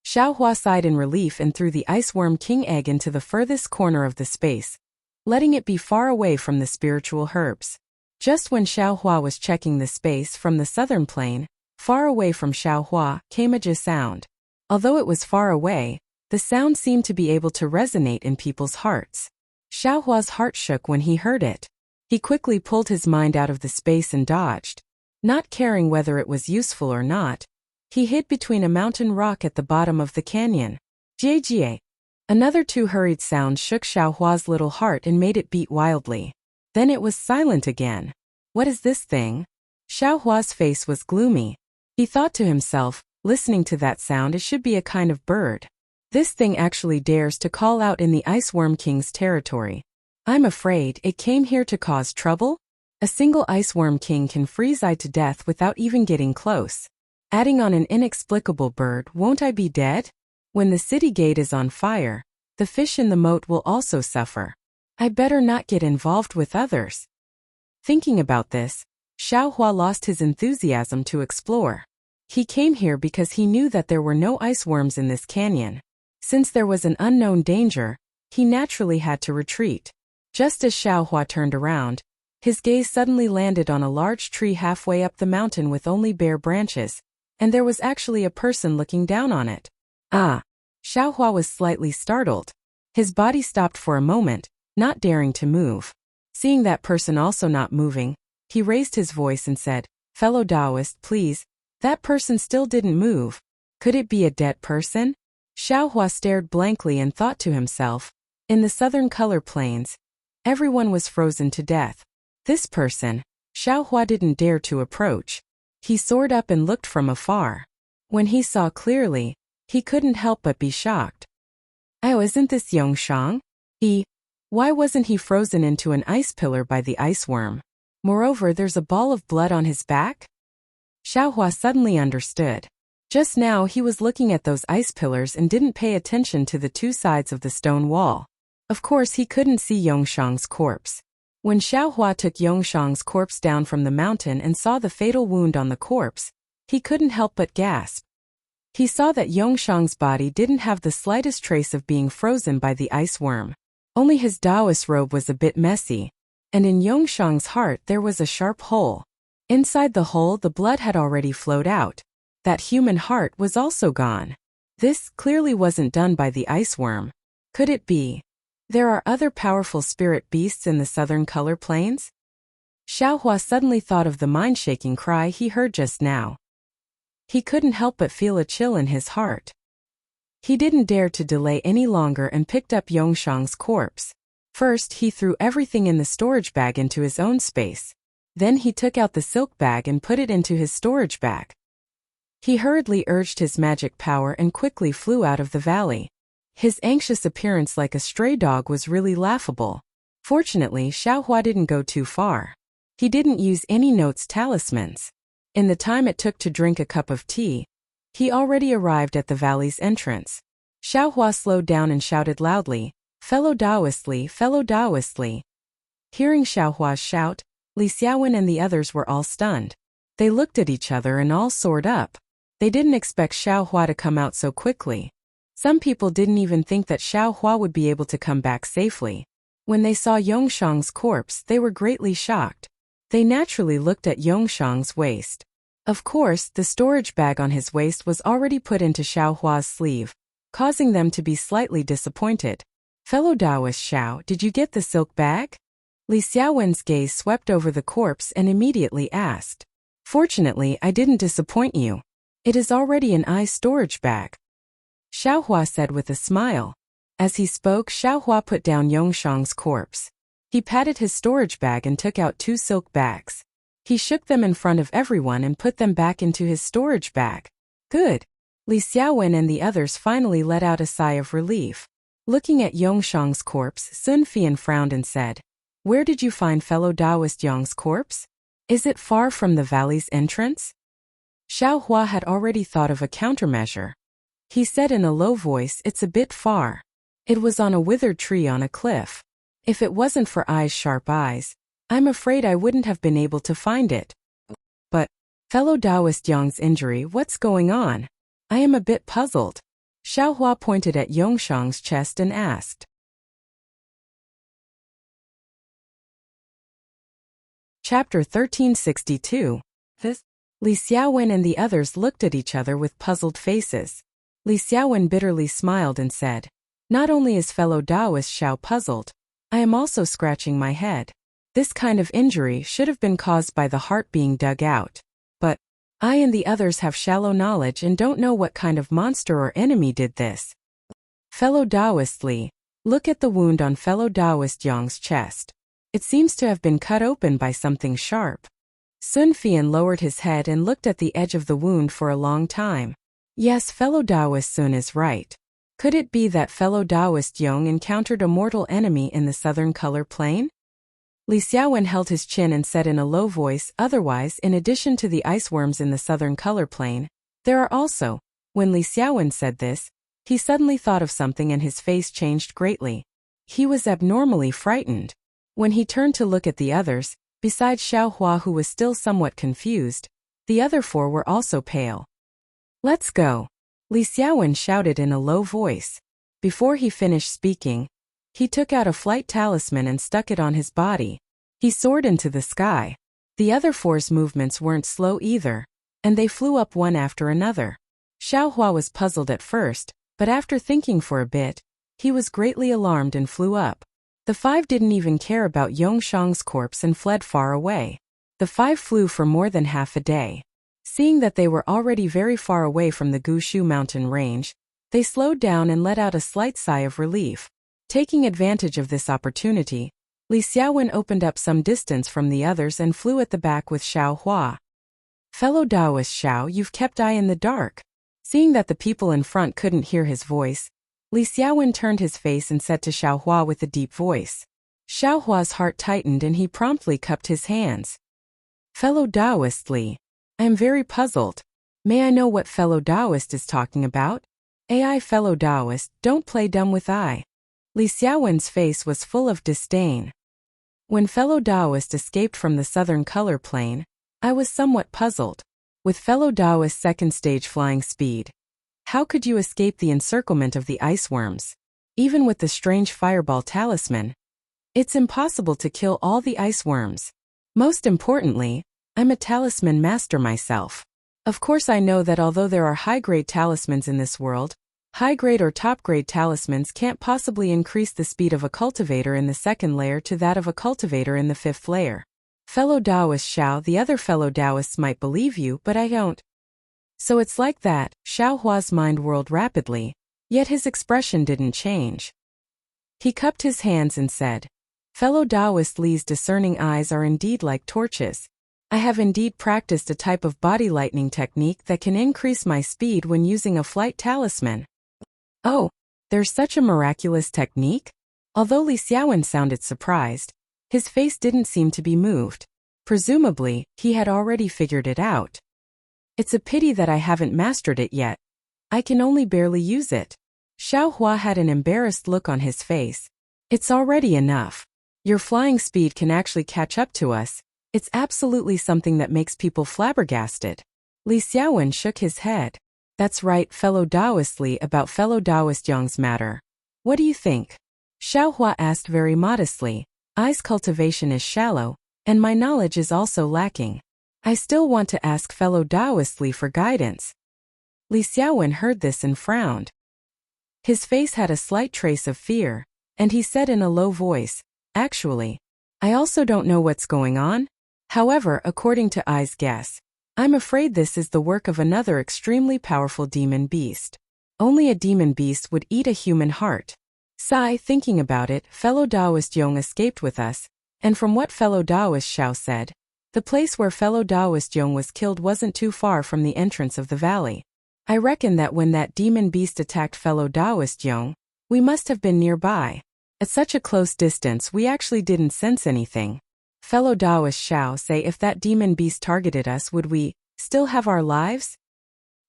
Xiao Hua sighed in relief and threw the Iceworm King egg into the furthest corner of the space, letting it be far away from the spiritual herbs. Just when Xiao Hua was checking the space from the southern plain, far away from Xiao Hua came a Jia sound. Although it was far away, the sound seemed to be able to resonate in people's hearts. Xiao Hua's heart shook when he heard it. He quickly pulled his mind out of the space and dodged. Not caring whether it was useful or not, he hid between a mountain rock at the bottom of the canyon. Jie. Another 2 hurried sounds shook Xiao Hua's little heart and made it beat wildly. Then it was silent again. What is this thing? Xiao Hua's face was gloomy. He thought to himself, listening to that sound, it should be a kind of bird. This thing actually dares to call out in the Iceworm King's territory. I'm afraid it came here to cause trouble? A single Iceworm King can freeze I to death without even getting close. Adding on an inexplicable bird, won't I be dead? When the city gate is on fire, the fish in the moat will also suffer. I better not get involved with others. Thinking about this, Xiao Hua lost his enthusiasm to explore. He came here because he knew that there were no iceworms in this canyon. Since there was an unknown danger, he naturally had to retreat. Just as Xiao Hua turned around, His gaze suddenly landed on a large tree halfway up the mountain with only bare branches, and there was actually a person looking down on it. Ah! Xiaohua was slightly startled. His body stopped for a moment, not daring to move. Seeing that person also not moving, he raised his voice and said, "Fellow Taoist, please." That person still didn't move. Could it be a dead person? Xiaohua stared blankly and thought to himself, in the southern color plains, everyone was frozen to death. This person, Xiaohua didn't dare to approach. He soared up and looked from afar. When he saw clearly, he couldn't help but be shocked. Oh, isn't this Yongshang? Why wasn't he frozen into an ice pillar by the ice worm? Moreover, there's a ball of blood on his back? Xiaohua suddenly understood. Just now he was looking at those ice pillars and didn't pay attention to the two sides of the stone wall. Of course he couldn't see Yongshang's corpse. When Xiaohua took Yongshang's corpse down from the mountain and saw the fatal wound on the corpse, he couldn't help but gasp. He saw that Yongshang's body didn't have the slightest trace of being frozen by the ice worm. Only his Taoist robe was a bit messy, and in Yongshang's heart there was a sharp hole. Inside the hole the blood had already flowed out. That human heart was also gone. This clearly wasn't done by the ice worm. Could it be? There are other powerful spirit beasts in the southern color plains? Xiaohua suddenly thought of the mind-shaking cry he heard just now. He couldn't help but feel a chill in his heart. He didn't dare to delay any longer and picked up Yongshang's corpse. First he threw everything in the storage bag into his own space. Then he took out the silk bag and put it into his storage bag. He hurriedly urged his magic power and quickly flew out of the valley. His anxious appearance like a stray dog was really laughable. Fortunately, Xiaohua didn't go too far. He didn't use any notes talismans. In the time it took to drink a cup of tea, he already arrived at the valley's entrance. Xiaohua slowed down and shouted loudly, "Fellow Taoistly, fellow Taoistly." Hearing Xiaohua's shout, Li Xiaowen and the others were all stunned. They looked at each other and all soared up. They didn't expect Xiaohua to come out so quickly. Some people didn't even think that Xiaohua would be able to come back safely. When they saw Yongshang's corpse, they were greatly shocked. They naturally looked at Yongshang's waist. Of course, the storage bag on his waist was already put into Xiaohua's sleeve, causing them to be slightly disappointed. "Fellow Taoist Xiao, did you get the silk bag?" Li Xiaowen's gaze swept over the corpse and immediately asked. "Fortunately, I didn't disappoint you. It is already an ice storage bag," Xiaohua said with a smile. As he spoke, Xiaohua put down Yongshang's corpse. He patted his storage bag and took out 2 silk bags. He shook them in front of everyone and put them back into his storage bag. Good. Li Xiaowen and the others finally let out a sigh of relief. Looking at Yongshang's corpse, Sun Fian frowned and said, "Where did you find fellow Taoist Yong's corpse? Is it far from the valley's entrance?" Xiaohua had already thought of a countermeasure. He said in a low voice, "It's a bit far. It was on a withered tree on a cliff. If it wasn't for Ai's sharp eyes, I'm afraid I wouldn't have been able to find it." "But, fellow Taoist Yong's injury, what's going on? I am a bit puzzled." Xiaohua pointed at Yongshang's chest and asked. Chapter 1362. Li Xiaowen and the others looked at each other with puzzled faces. Li Xiaowen bitterly smiled and said, "Not only is fellow Taoist Xiao puzzled, I am also scratching my head. This kind of injury should have been caused by the heart being dug out. But I and the others have shallow knowledge and don't know what kind of monster or enemy did this. Fellow Taoist Li, look at the wound on fellow Taoist Yong's chest. It seems to have been cut open by something sharp." Sun Fian lowered his head and looked at the edge of the wound for a long time. Yes, fellow Taoist Sun is right. Could it be that fellow Taoist Yong encountered a mortal enemy in the southern color plain? Li Xiaowen held his chin and said in a low voice, "Otherwise, in addition to the ice worms in the southern color plain, there are also..." When Li Xiaowen said this, he suddenly thought of something and his face changed greatly. He was abnormally frightened. When he turned to look at the others, besides Xiaohua who was still somewhat confused, the other 4 were also pale. "Let's go," Li Xiaowen shouted in a low voice. Before he finished speaking, he took out a flight talisman and stuck it on his body. He soared into the sky. The other four's movements weren't slow either, and they flew up one after another. Xiaohua was puzzled at first, but after thinking for a bit, he was greatly alarmed and flew up. The 5 didn't even care about Yongshang's corpse and fled far away. The 5 flew for more than half a day. Seeing that they were already very far away from the Gushu mountain range, they slowed down and let out a slight sigh of relief. Taking advantage of this opportunity, Li Xiaowen opened up some distance from the others and flew at the back with Xiaohua. "Fellow Taoist Xiao, you've kept eye in the dark." Seeing that the people in front couldn't hear his voice, Li Xiaowen turned his face and said to Xiaohua with a deep voice. Xiaohua's heart tightened and he promptly cupped his hands. "Fellow Taoist Li, I am very puzzled. May I know what fellow Taoist is talking about?" "Ai fellow Taoist, don't play dumb with I." Li Xiaowen's face was full of disdain. "When fellow Taoist escaped from the southern color plane, I was somewhat puzzled. With fellow Taoist's second stage flying speed, how could you escape the encirclement of the ice worms? Even with the strange fireball talisman, it's impossible to kill all the ice worms. Most importantly, I'm a talisman master myself. Of course I know that although there are high-grade talismans in this world, high-grade or top-grade talismans can't possibly increase the speed of a cultivator in the second layer to that of a cultivator in the fifth layer. Fellow Taoist Xiao, the other fellow Taoists might believe you, but I don't." "So it's like that." Xiaohua's mind whirled rapidly, yet his expression didn't change. He cupped his hands and said, "Fellow Taoist Li's discerning eyes are indeed like torches. I have indeed practiced a type of body lightning technique that can increase my speed when using a flight talisman." "Oh, there's such a miraculous technique?" Although Li Xiaowen sounded surprised, his face didn't seem to be moved. Presumably, he had already figured it out. "It's a pity that I haven't mastered it yet. I can only barely use it." Xiaohua had an embarrassed look on his face. "It's already enough. Your flying speed can actually catch up to us. It's absolutely something that makes people flabbergasted." Li Xiaowen shook his head. "That's right, fellow Taoist Li, about fellow Taoist Yang's matter. What do you think?" Xiaohua asked very modestly. "I's cultivation is shallow, and my knowledge is also lacking. I still want to ask fellow Taoist Li for guidance." Li Xiaowen heard this and frowned. His face had a slight trace of fear, and he said in a low voice, "Actually, I also don't know what's going on. However, according to I's guess, I'm afraid this is the work of another extremely powerful demon beast. Only a demon beast would eat a human heart. Sigh, thinking about it, fellow Taoist Yong escaped with us, and from what fellow Taoist Xiao said, the place where fellow Taoist Yong was killed wasn't too far from the entrance of the valley. I reckon that when that demon beast attacked fellow Taoist Yong, we must have been nearby. At such a close distance we actually didn't sense anything. Fellow Taoist Xiao, say if that demon beast targeted us, would we still have our lives?"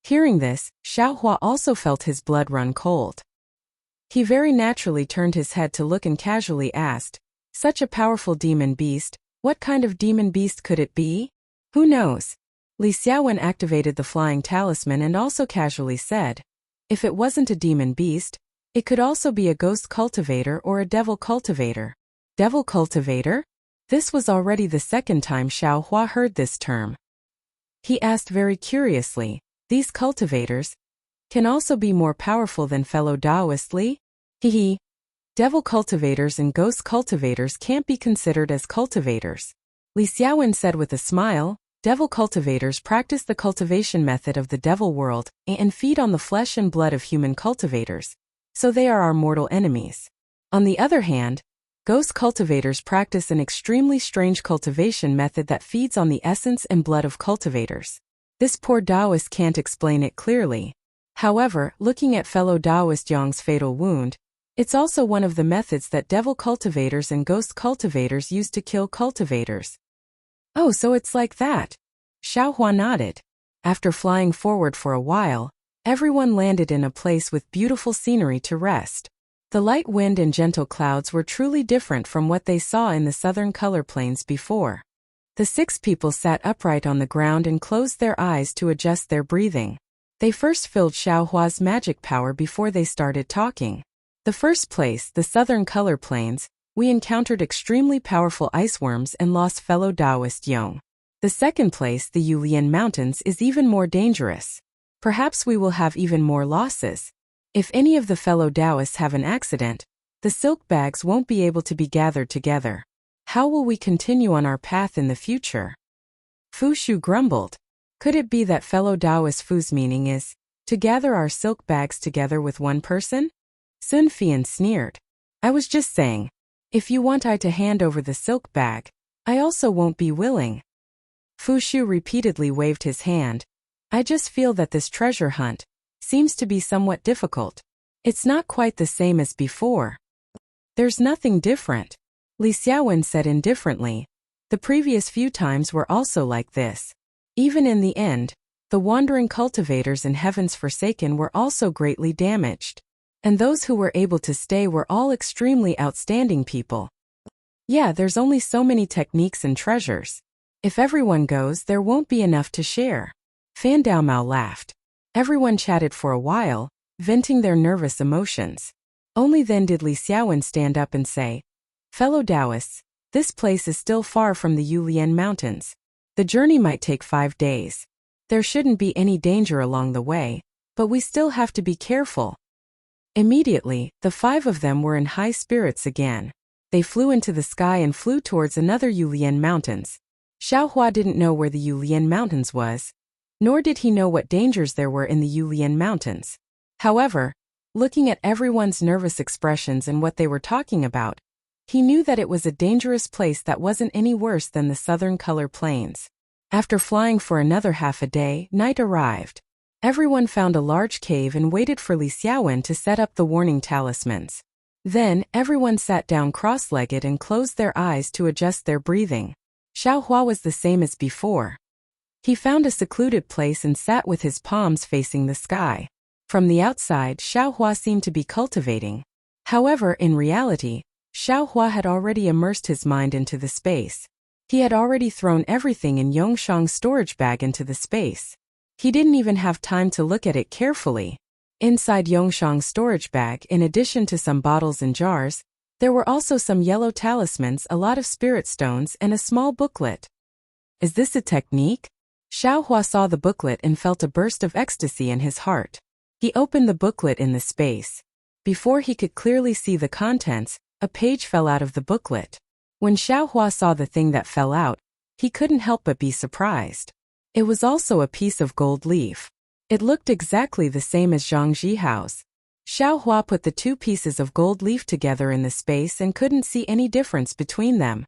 Hearing this, Xiaohua also felt his blood run cold. He very naturally turned his head to look and casually asked, "Such a powerful demon beast, what kind of demon beast could it be? Who knows?" Li Xiaowen activated the flying talisman and also casually said, "If it wasn't a demon beast, it could also be a ghost cultivator or a devil cultivator." Devil cultivator? This was already the second time Xiaohua heard this term. He asked very curiously, "These cultivators can also be more powerful than fellow Taoist Li?" Hehe. Devil cultivators and ghost cultivators can't be considered as cultivators. Li Xiaowen said with a smile, "Devil cultivators practice the cultivation method of the devil world and feed on the flesh and blood of human cultivators, so they are our mortal enemies. On the other hand, ghost cultivators practice an extremely strange cultivation method that feeds on the essence and blood of cultivators. This poor Taoist can't explain it clearly. However, looking at fellow Taoist Yang's fatal wound, it's also one of the methods that devil cultivators and ghost cultivators use to kill cultivators." "Oh, so it's like that." Xiaohua nodded. After flying forward for a while, everyone landed in a place with beautiful scenery to rest. The light wind and gentle clouds were truly different from what they saw in the southern color plains before. The 6 people sat upright on the ground and closed their eyes to adjust their breathing. They first filled Xiaohua's magic power before they started talking. The first place, the southern color plains, We encountered extremely powerful ice worms and lost fellow Taoist Yong. The second place, the Yulian Mountains, is even more dangerous. Perhaps we will have even more losses. If any of the fellow Taoists have an accident, the silk bags won't be able to be gathered together. How will we continue on our path in the future? Fu Shu grumbled. Could it be that fellow Taoist Fu's meaning is to gather our silk bags together with one person? Sun Fian sneered. I was just saying, if you want I to hand over the silk bag, I also won't be willing. Fu Shu repeatedly waved his hand. I just feel that this treasure hunt seems to be somewhat difficult. It's not quite the same as before. There's nothing different, Li Xiaowen said indifferently. The previous few times were also like this. Even in the end, the wandering cultivators in Heaven's Forsaken were also greatly damaged. And those who were able to stay were all extremely outstanding people. Yeah, there's only so many techniques and treasures. If everyone goes, there won't be enough to share. Fan Daomao laughed. Everyone chatted for a while, venting their nervous emotions. Only then did Li Xiaowen stand up and say, Fellow Taoists, this place is still far from the Yulian Mountains. The journey might take 5 days. There shouldn't be any danger along the way, but we still have to be careful. Immediately, the 5 of them were in high spirits again. They flew into the sky and flew towards another Yulian Mountains. Xiaohua didn't know where the Yulian Mountains was, nor did he know what dangers there were in the Yulian Mountains. However, looking at everyone's nervous expressions and what they were talking about, he knew that it was a dangerous place that wasn't any worse than the southern color plains. After flying for another half a day, night arrived. Everyone found a large cave and waited for Li Xiaowen to set up the warning talismans. Then, everyone sat down cross-legged and closed their eyes to adjust their breathing. Xiaohua was the same as before. He found a secluded place and sat with his palms facing the sky. From the outside, Xiaohua seemed to be cultivating. However, in reality, Xiaohua had already immersed his mind into the space. He had already thrown everything in Yongshang's storage bag into the space. He didn't even have time to look at it carefully. Inside Yongshang's storage bag, in addition to some bottles and jars, there were also some yellow talismans, a lot of spirit stones, and a small booklet. Is this a technique? Xiaohua saw the booklet and felt a burst of ecstasy in his heart. He opened the booklet in the space. Before he could clearly see the contents, a page fell out of the booklet. When Xiaohua saw the thing that fell out, he couldn't help but be surprised. It was also a piece of gold leaf. It looked exactly the same as Zhang Jihao's. Xiaohua put the 2 pieces of gold leaf together in the space and couldn't see any difference between them.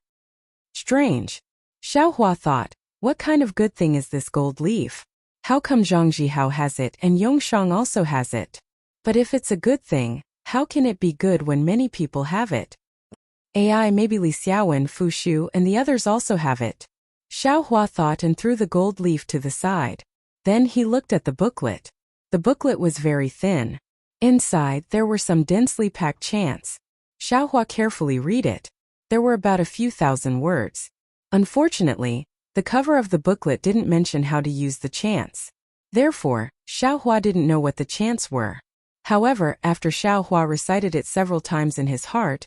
Strange. Xiaohua thought, what kind of good thing is this gold leaf? How come Zhang Jihao has it and Yongshang also has it? But if it's a good thing, how can it be good when many people have it? AI, maybe Li Xiaowen, Fu Shu, and the others also have it. Xiaohua thought and threw the gold leaf to the side. Then he looked at the booklet. The booklet was very thin. Inside, there were some densely packed chants. Xiaohua carefully read it. There were about a few thousand words. Unfortunately, the cover of the booklet didn't mention how to use the chants. Therefore, Xiaohua didn't know what the chants were. However, after Xiaohua recited it several times in his heart,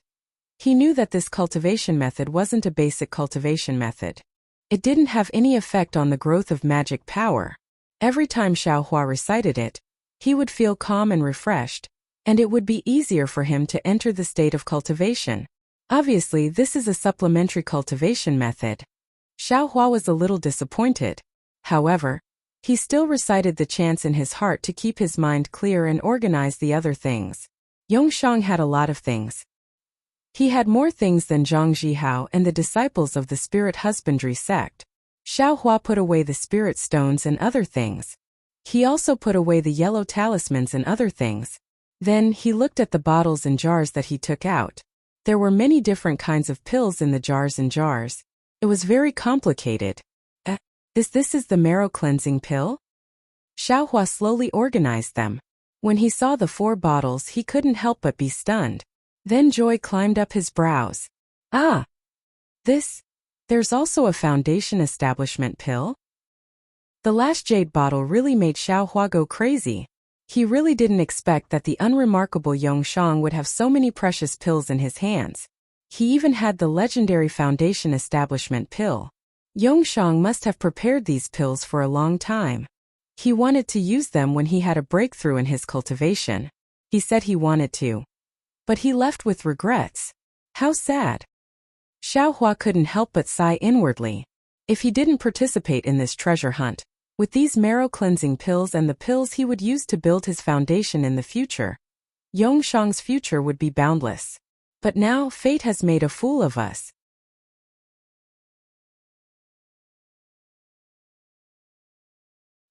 he knew that this cultivation method wasn't a basic cultivation method. It didn't have any effect on the growth of magic power. Every time Xiaohua recited it, he would feel calm and refreshed, and it would be easier for him to enter the state of cultivation. Obviously, this is a supplementary cultivation method. Xiaohua was a little disappointed. However, he still recited the chants in his heart to keep his mind clear and organize the other things. Yongshang had a lot of things. He had more things than Zhang Jihao and the disciples of the spirit husbandry sect. Xiaohua put away the spirit stones and other things. He also put away the yellow talismans and other things. Then he looked at the bottles and jars that he took out. There were many different kinds of pills in the jars and jars. It was very complicated. This is the marrow cleansing pill? Xiaohua slowly organized them. When he saw the 4 bottles, he couldn't help but be stunned. Then joy climbed up his brows. Ah! There's also a foundation establishment pill? The last jade bottle really made Xiaohua go crazy. He really didn't expect that the unremarkable Yongshang would have so many precious pills in his hands. He even had the legendary Foundation Establishment pill. Yongshang must have prepared these pills for a long time. He wanted to use them when he had a breakthrough in his cultivation. He said he wanted to. But he left with regrets. How sad. Xiaohua couldn't help but sigh inwardly. If he didn't participate in this treasure hunt, with these marrow-cleansing pills and the pills he would use to build his foundation in the future, Yongshang's future would be boundless. But now fate has made a fool of us.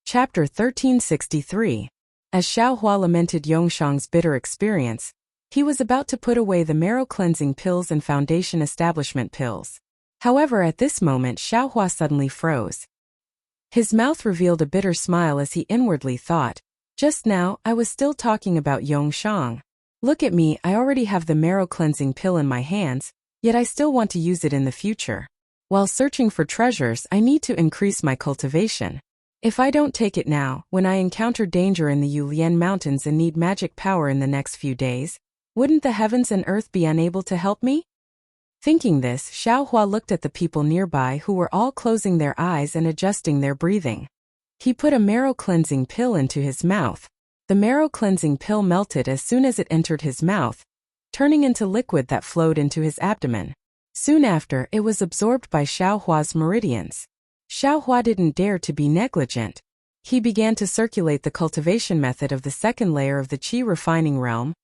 Chapter 1363. As Xiaohua lamented Yongshang's bitter experience, he was about to put away the marrow-cleansing pills and Foundation Establishment pills. However, at this moment Xiaohua suddenly froze. His mouth revealed a bitter smile as he inwardly thought, "Just now, I was still talking about Yongshang. Look at me, I already have the marrow-cleansing pill in my hands, yet I still want to use it in the future. While searching for treasures, I need to increase my cultivation. If I don't take it now, when I encounter danger in the Yulian Mountains and need magic power in the next few days, wouldn't the heavens and earth be unable to help me?" Thinking this, Xiaohua looked at the people nearby who were all closing their eyes and adjusting their breathing. He put a marrow-cleansing pill into his mouth. The marrow-cleansing pill melted as soon as it entered his mouth, turning into liquid that flowed into his abdomen. Soon after, it was absorbed by Xiaohua's meridians. Xiaohua didn't dare to be negligent. He began to circulate the cultivation method of the second layer of the qi refining realm,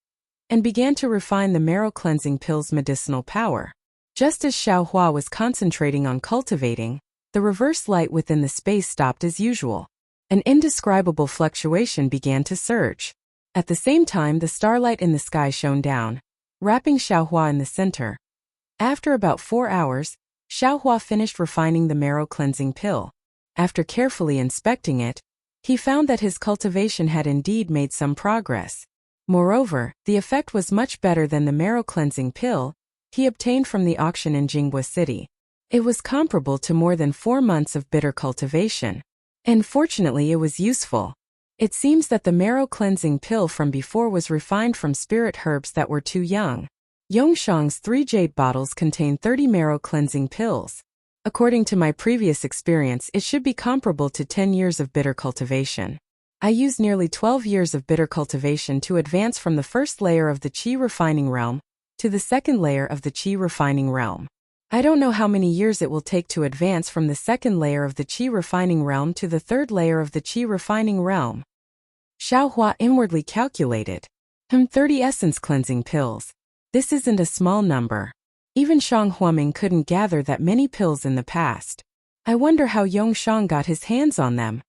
and began to refine the marrow-cleansing pill's medicinal power. Just as Xiaohua was concentrating on cultivating, the reverse light within the space stopped as usual. An indescribable fluctuation began to surge. At the same time, the starlight in the sky shone down, wrapping Xiaohua in the center. After about 4 hours, Xiaohua finished refining the marrow-cleansing pill. After carefully inspecting it, he found that his cultivation had indeed made some progress. Moreover, the effect was much better than the marrow-cleansing pill he obtained from the auction in Jinghua City. It was comparable to more than 4 months of bitter cultivation. And fortunately, it was useful. It seems that the marrow-cleansing pill from before was refined from spirit herbs that were too young. Yongshang's 3 jade bottles contain 30 marrow-cleansing pills. According to my previous experience, it should be comparable to 10 years of bitter cultivation. I used nearly 12 years of bitter cultivation to advance from the first layer of the qi refining realm to the second layer of the qi refining realm. I don't know how many years it will take to advance from the second layer of the qi refining realm to the third layer of the qi refining realm. Xiaohua inwardly calculated. 30 essence cleansing pills. This isn't a small number. Even Shang Huaming couldn't gather that many pills in the past. I wonder how Yongshang got his hands on them.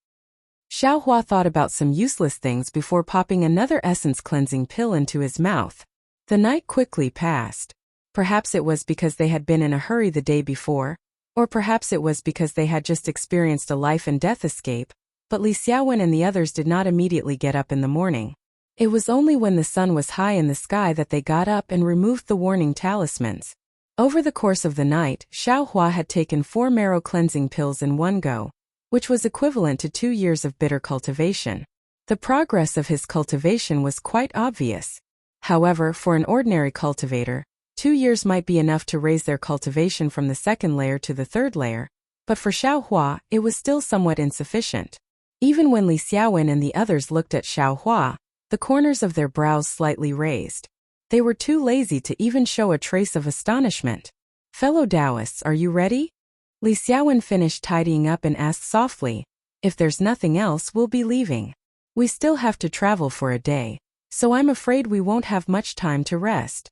Xiaohua thought about some useless things before popping another essence cleansing pill into his mouth. The night quickly passed. Perhaps it was because they had been in a hurry the day before, or perhaps it was because they had just experienced a life and death escape, but Li Xiaowen and the others did not immediately get up in the morning. It was only when the sun was high in the sky that they got up and removed the warning talismans. Over the course of the night, Xiaohua had taken 4 marrow-cleansing pills in one go, which was equivalent to 2 years of bitter cultivation. The progress of his cultivation was quite obvious. However, for an ordinary cultivator, 2 years might be enough to raise their cultivation from the second layer to the third layer, but for Xiaohua, it was still somewhat insufficient. Even when Li Xiaowen and the others looked at Xiaohua, the corners of their brows slightly raised. They were too lazy to even show a trace of astonishment. "Fellow Taoists, are you ready?" Li Xiaowen finished tidying up and asked softly, "If there's nothing else, we'll be leaving. We still have to travel for a day, so I'm afraid we won't have much time to rest."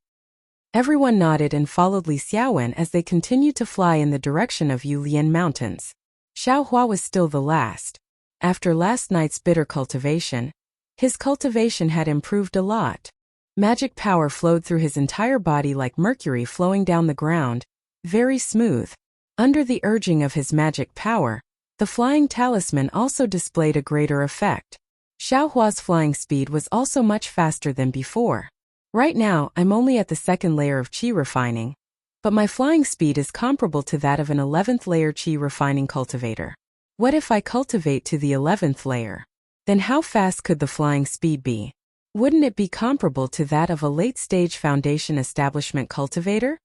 Everyone nodded and followed Li Xiaowen as they continued to fly in the direction of Yulian Mountains. Xiaohua was still the last. After last night's bitter cultivation, his cultivation had improved a lot. Magic power flowed through his entire body like mercury flowing down the ground, very smooth. Under the urging of his magic power, the flying talisman also displayed a greater effect. Xiaohua's flying speed was also much faster than before. Right now, I'm only at the second layer of qi refining, but my flying speed is comparable to that of an 11th layer qi refining cultivator. What if I cultivate to the 11th layer? Then how fast could the flying speed be? Wouldn't it be comparable to that of a late-stage foundation establishment cultivator?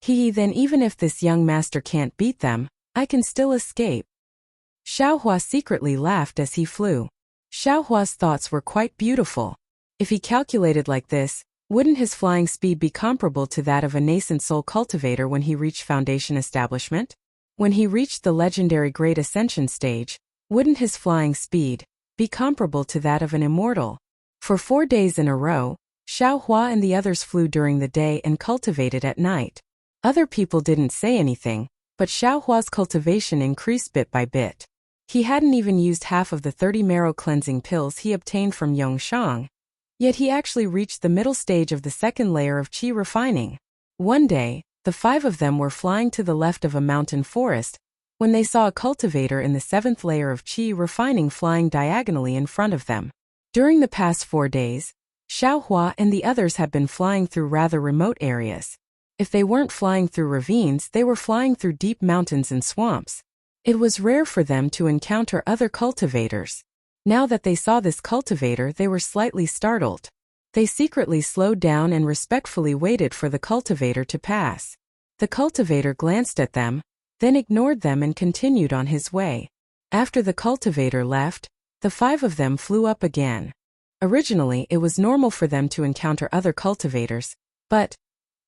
Then even if this young master can't beat them, I can still escape. Xiaohua secretly laughed as he flew. Xiaohua's thoughts were quite beautiful. If he calculated like this, wouldn't his flying speed be comparable to that of a nascent soul cultivator when he reached foundation establishment? When he reached the legendary Great Ascension stage, wouldn't his flying speed be comparable to that of an immortal? For 4 days in a row, Xiaohua and the others flew during the day and cultivated at night. Other people didn't say anything, but Xiaohua's cultivation increased bit by bit. He hadn't even used half of the 30 marrow cleansing pills he obtained from Yongshang. Yet he actually reached the middle stage of the second layer of qi refining. One day, the 5 of them were flying to the left of a mountain forest when they saw a cultivator in the 7th layer of qi refining flying diagonally in front of them. During the past 4 days, Xiaohua and the others had been flying through rather remote areas. If they weren't flying through ravines, they were flying through deep mountains and swamps. It was rare for them to encounter other cultivators. Now that they saw this cultivator, they were slightly startled. They secretly slowed down and respectfully waited for the cultivator to pass. The cultivator glanced at them, then ignored them and continued on his way. After the cultivator left, the 5 of them flew up again. Originally, it was normal for them to encounter other cultivators, but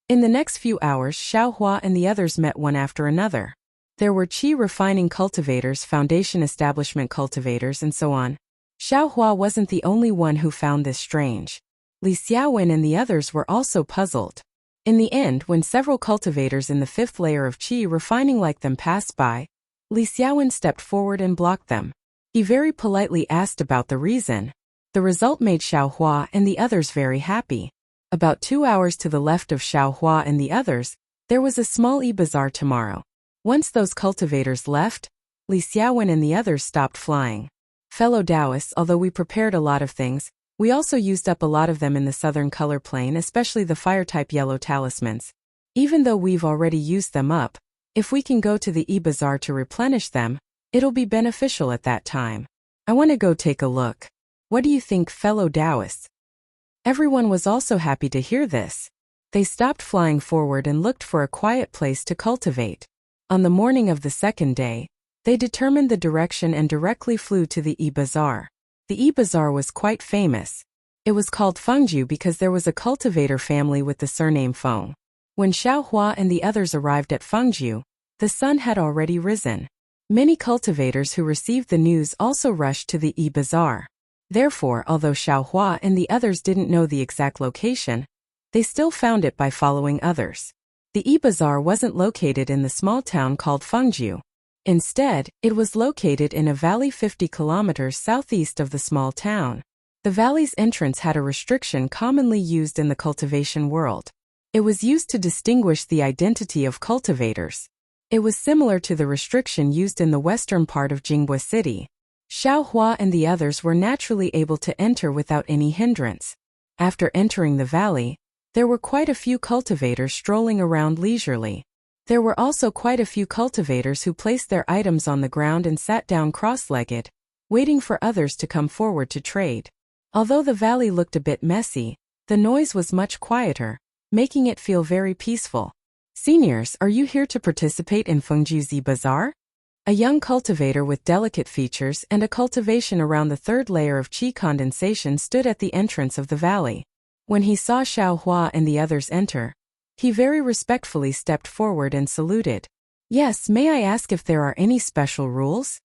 in the next few hours, Xiaohua and the others met one after another. There were qi refining cultivators, foundation establishment cultivators, and so on. Xiaohua wasn't the only one who found this strange. Li Xiaowen and the others were also puzzled. In the end, when several cultivators in the 5th layer of qi refining like them passed by, Li Xiaowen stepped forward and blocked them. He very politely asked about the reason. The result made Xiaohua and the others very happy. About 2 hours to the left of Xiaohua and the others, there was a small e-bazaar tomorrow. Once those cultivators left, Li Xiaowen and the others stopped flying. Fellow Taoists, although we prepared a lot of things, we also used up a lot of them in the southern color plane, especially the fire-type yellow talismans. Even though we've already used them up, if we can go to the e-bazaar to replenish them, it'll be beneficial at that time. I want to go take a look. What do you think, fellow Taoists? Everyone was also happy to hear this. They stopped flying forward and looked for a quiet place to cultivate. On the morning of the 2nd day, they determined the direction and directly flew to the e-bazaar. The e-bazaar was quite famous. It was called Fengju because there was a cultivator family with the surname Feng. When Xiaohua and the others arrived at Fengju, the sun had already risen. Many cultivators who received the news also rushed to the e-bazaar. Therefore, although Xiaohua and the others didn't know the exact location, they still found it by following others. The e-bazaar wasn't located in the small town called Fengju. Instead, it was located in a valley 50 kilometers southeast of the small town. The valley's entrance had a restriction commonly used in the cultivation world. It was used to distinguish the identity of cultivators. It was similar to the restriction used in the western part of Jingbei City. Xiaohua and the others were naturally able to enter without any hindrance. After entering the valley, there were quite a few cultivators strolling around leisurely. There were also quite a few cultivators who placed their items on the ground and sat down cross-legged, waiting for others to come forward to trade. Although the valley looked a bit messy, the noise was much quieter, making it feel very peaceful. Seniors, are you here to participate in Fengju's e-bazaar? A young cultivator with delicate features and a cultivation around the 3rd layer of qi condensation stood at the entrance of the valley. When he saw Xiaohua and the others enter, he very respectfully stepped forward and saluted. Yes, may I ask if there are any special rules?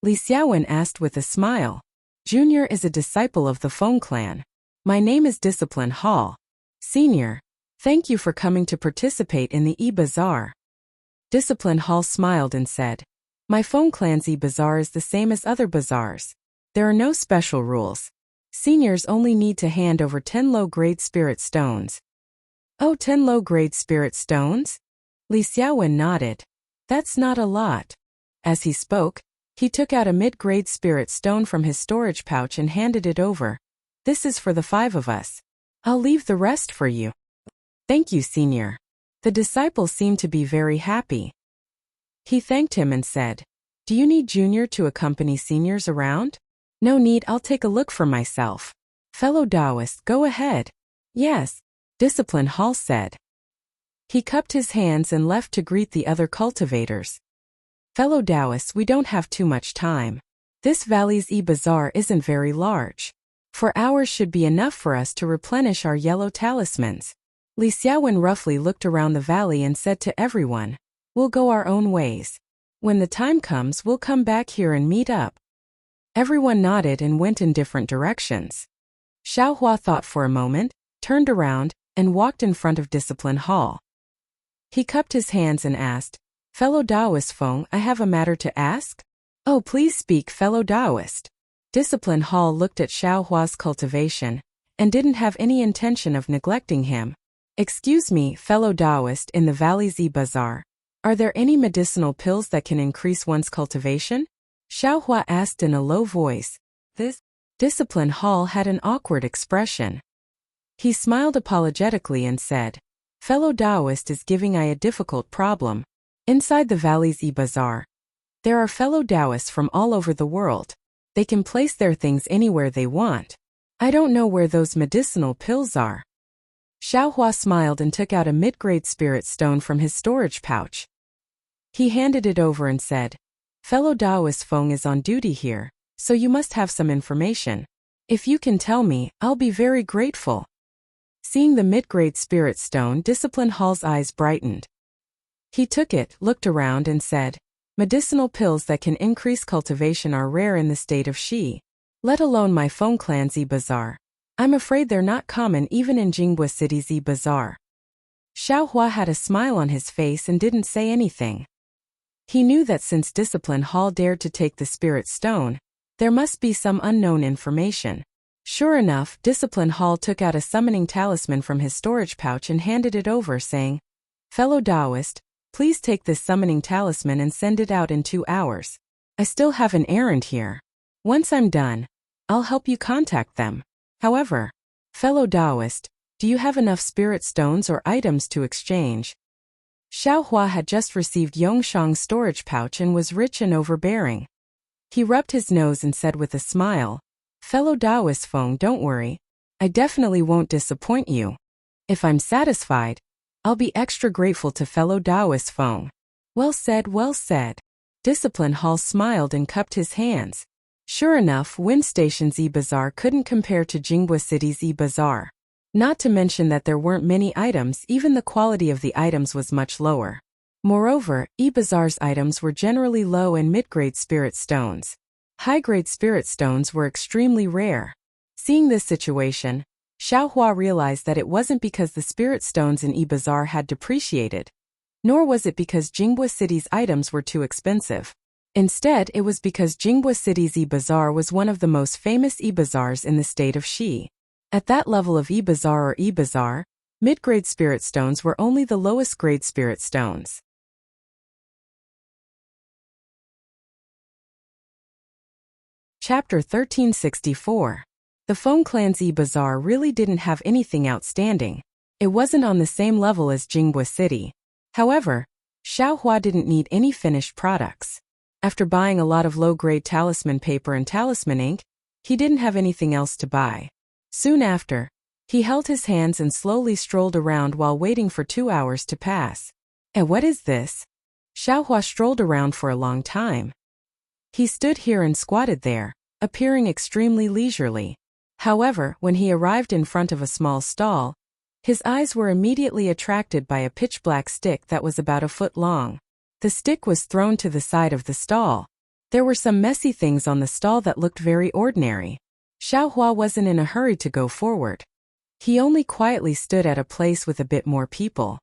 Li Xiaowen asked with a smile. Junior is a disciple of the Feng clan. My name is Discipline Hall. Senior, thank you for coming to participate in the e-bazaar. Discipline Hall smiled and said, My Feng clan's e-bazaar is the same as other bazaars. There are no special rules. Seniors only need to hand over 10 low-grade spirit stones. Oh, 10 low-grade spirit stones? Li Xiaowen nodded. That's not a lot. As he spoke, he took out a mid-grade spirit stone from his storage pouch and handed it over. This is for the 5 of us. I'll leave the rest for you. Thank you, Senior. The disciple seemed to be very happy. He thanked him and said, Do you need Junior to accompany seniors around? No need, I'll take a look for myself. Fellow Taoist, go ahead. Yes, Discipline Hall said. He cupped his hands and left to greet the other cultivators. Fellow Taoists, we don't have too much time. This valley's bazaar isn't very large. 4 hours should be enough for us to replenish our yellow talismans. Li Xiaowen roughly looked around the valley and said to everyone, "We'll go our own ways. When the time comes, we'll come back here and meet up." Everyone nodded and went in different directions. Xiaohua thought for a moment, turned around, and walked in front of Discipline Hall. He cupped his hands and asked, "Fellow Taoist Feng, I have a matter to ask?" "Oh, please speak, fellow Taoist." Discipline Hall looked at Xiaohua's cultivation, and didn't have any intention of neglecting him. "Excuse me, fellow Taoist in the Valley's Bazaar. Are there any medicinal pills that can increase one's cultivation?" Xiaohua asked in a low voice. This Discipline Hall had an awkward expression. He smiled apologetically and said, "Fellow Taoist is giving I a difficult problem. Inside the Valley's Bazaar, there are fellow Taoists from all over the world. They can place their things anywhere they want. I don't know where those medicinal pills are." Xiaohua smiled and took out a mid-grade spirit stone from his storage pouch. He handed it over and said, "Fellow Taoist Feng is on duty here, so you must have some information. If you can tell me, I'll be very grateful." Seeing the mid-grade spirit stone, Discipline Hall's eyes brightened. He took it, looked around and said, "Medicinal pills that can increase cultivation are rare in the state of Xi, let alone my Feng clan's bazaar. I'm afraid they're not common even in Jinghua City's bazaar." Xiaohua had a smile on his face and didn't say anything. He knew that since Discipline Hall dared to take the spirit stone, there must be some unknown information. Sure enough, Discipline Hall took out a summoning talisman from his storage pouch and handed it over, saying, "Fellow Taoist, please take this summoning talisman and send it out in 2 hours. I still have an errand here. Once I'm done, I'll help you contact them. However, fellow Taoist, do you have enough spirit stones or items to exchange?" Xiaohua had just received Yongshang's storage pouch and was rich and overbearing. He rubbed his nose and said with a smile, "Fellow Taoist Feng, don't worry. I definitely won't disappoint you. If I'm satisfied, I'll be extra grateful to fellow Taoist Feng." "Well said, well said." Discipline Hall smiled and cupped his hands. Sure enough, Wind Station's bazaar couldn't compare to Jinghua City's bazaar. Not to mention that there weren't many items, even the quality of the items was much lower. Moreover, bazaar's items were generally low and mid-grade spirit stones. High-grade spirit stones were extremely rare. Seeing this situation, Xiaohua realized that it wasn't because the spirit stones in bazaar had depreciated, nor was it because Jinghua City's items were too expensive. Instead, it was because Jinghua City's bazaar was one of the most famous bazaars in the state of Xi. At that level of bazaar or bazaar, mid-grade spirit stones were only the lowest grade spirit stones. Chapter 1364. The Feng clan's bazaar really didn't have anything outstanding. It wasn't on the same level as Jinghua City. However, Xiaohua didn't need any finished products. After buying a lot of low-grade talisman paper and talisman ink, he didn't have anything else to buy. Soon after, he held his hands and slowly strolled around while waiting for 2 hours to pass. "And what is this?" Xiaohua strolled around for a long time. He stood here and squatted there, appearing extremely leisurely. However, when he arrived in front of a small stall, his eyes were immediately attracted by a pitch-black stick that was about a foot long. The stick was thrown to the side of the stall. There were some messy things on the stall that looked very ordinary. Xiaohua wasn't in a hurry to go forward. He only quietly stood at a place with a bit more people.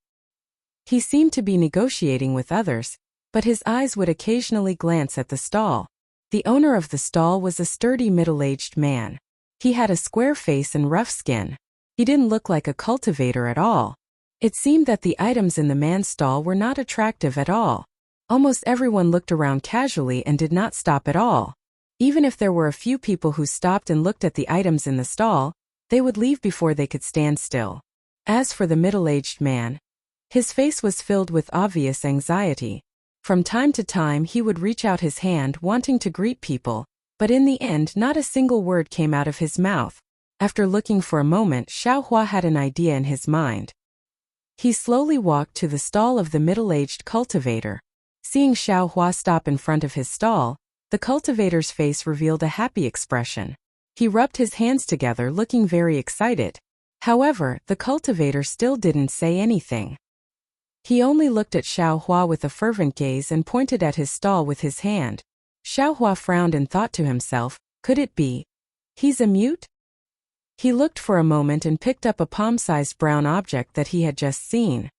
He seemed to be negotiating with others, but his eyes would occasionally glance at the stall. The owner of the stall was a sturdy middle-aged man. He had a square face and rough skin. He didn't look like a cultivator at all. It seemed that the items in the man's stall were not attractive at all. Almost everyone looked around casually and did not stop at all. Even if there were a few people who stopped and looked at the items in the stall, they would leave before they could stand still. As for the middle-aged man, his face was filled with obvious anxiety. From time to time he would reach out his hand wanting to greet people, but in the end not a single word came out of his mouth. After looking for a moment, Xiaohua had an idea in his mind. He slowly walked to the stall of the middle-aged cultivator. Seeing Xiao Hua stop in front of his stall, the cultivator's face revealed a happy expression. He rubbed his hands together, looking very excited. However, the cultivator still didn't say anything. He only looked at Xiao Hua with a fervent gaze and pointed at his stall with his hand. Xiao Hua frowned and thought to himself, could it be? He's a mute? He looked for a moment and picked up a palm-sized brown object that he had just seen.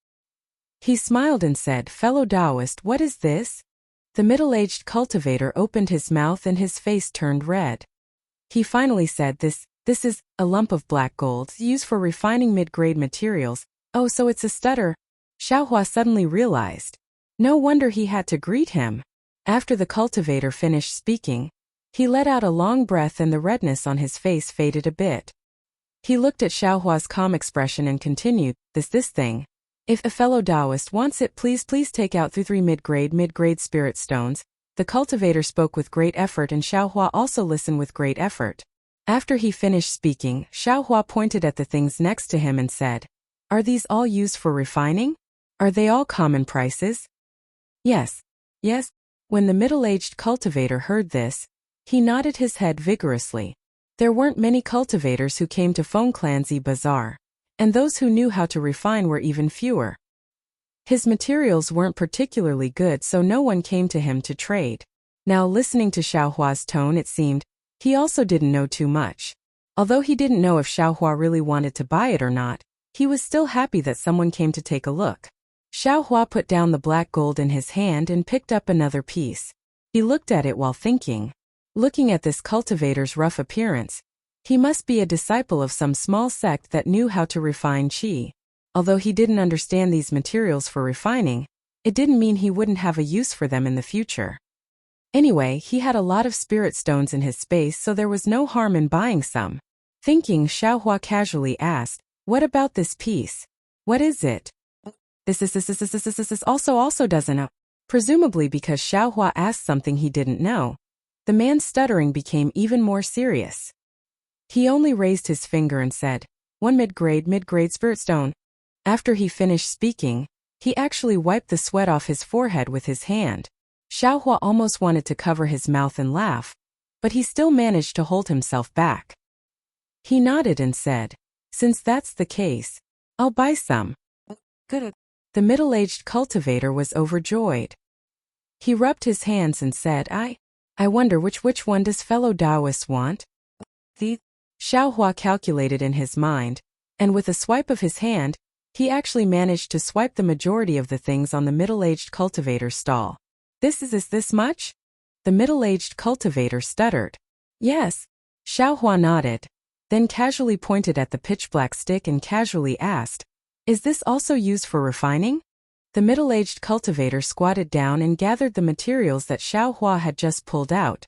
He smiled and said, "Fellow Taoist, what is this?" The middle-aged cultivator opened his mouth and his face turned red. He finally said, This is a lump of black gold used for refining mid-grade materials. Oh, so it's a stutter. Xiao Hua suddenly realized. No wonder he had to greet him. After the cultivator finished speaking, he let out a long breath and the redness on his face faded a bit. He looked at Xiao Hua's calm expression and continued, this thing. If a fellow Taoist wants it, please take out 3 mid-grade spirit stones. The cultivator spoke with great effort and Xiao Hua also listened with great effort. After he finished speaking, Xiao Hua pointed at the things next to him and said, "Are these all used for refining? Are they all common prices?" Yes. When the middle-aged cultivator heard this, he nodded his head vigorously. There weren't many cultivators who came to Fengclanzi Bazaar, and those who knew how to refine were even fewer. His materials weren't particularly good, so no one came to him to trade. Now, listening to Xiao Hua's tone, it seemed he also didn't know too much. Although he didn't know if Xiao Hua really wanted to buy it or not, he was still happy that someone came to take a look. Xiao Hua put down the black gold in his hand and picked up another piece. He looked at it while thinking. Looking at this cultivator's rough appearance, he must be a disciple of some small sect that knew how to refine qi. Although he didn't understand these materials for refining, it didn't mean he wouldn't have a use for them in the future. Anyway, he had a lot of spirit stones in his space, so there was no harm in buying some. Thinking, Xiao Hua casually asked, "What about this piece? What is it?" This also doesn't know. Presumably because Xiao Hua asked something he didn't know, the man's stuttering became even more serious. He only raised his finger and said, "1 mid-grade spirit stone." After he finished speaking, he actually wiped the sweat off his forehead with his hand. Xiao Hua almost wanted to cover his mouth and laugh, but he still managed to hold himself back. He nodded and said, "Since that's the case, I'll buy some." Good. The middle-aged cultivator was overjoyed. He rubbed his hands and said, I wonder which one does fellow Taoist want?" Xiao Hua calculated in his mind, and with a swipe of his hand, he actually managed to swipe the majority of the things on the middle-aged cultivator's stall. This much?" The middle-aged cultivator stuttered. "Yes." Xiao Hua nodded, then casually pointed at the pitch-black stick and casually asked, "Is this also used for refining?" The middle-aged cultivator squatted down and gathered the materials that Xiao Hua had just pulled out.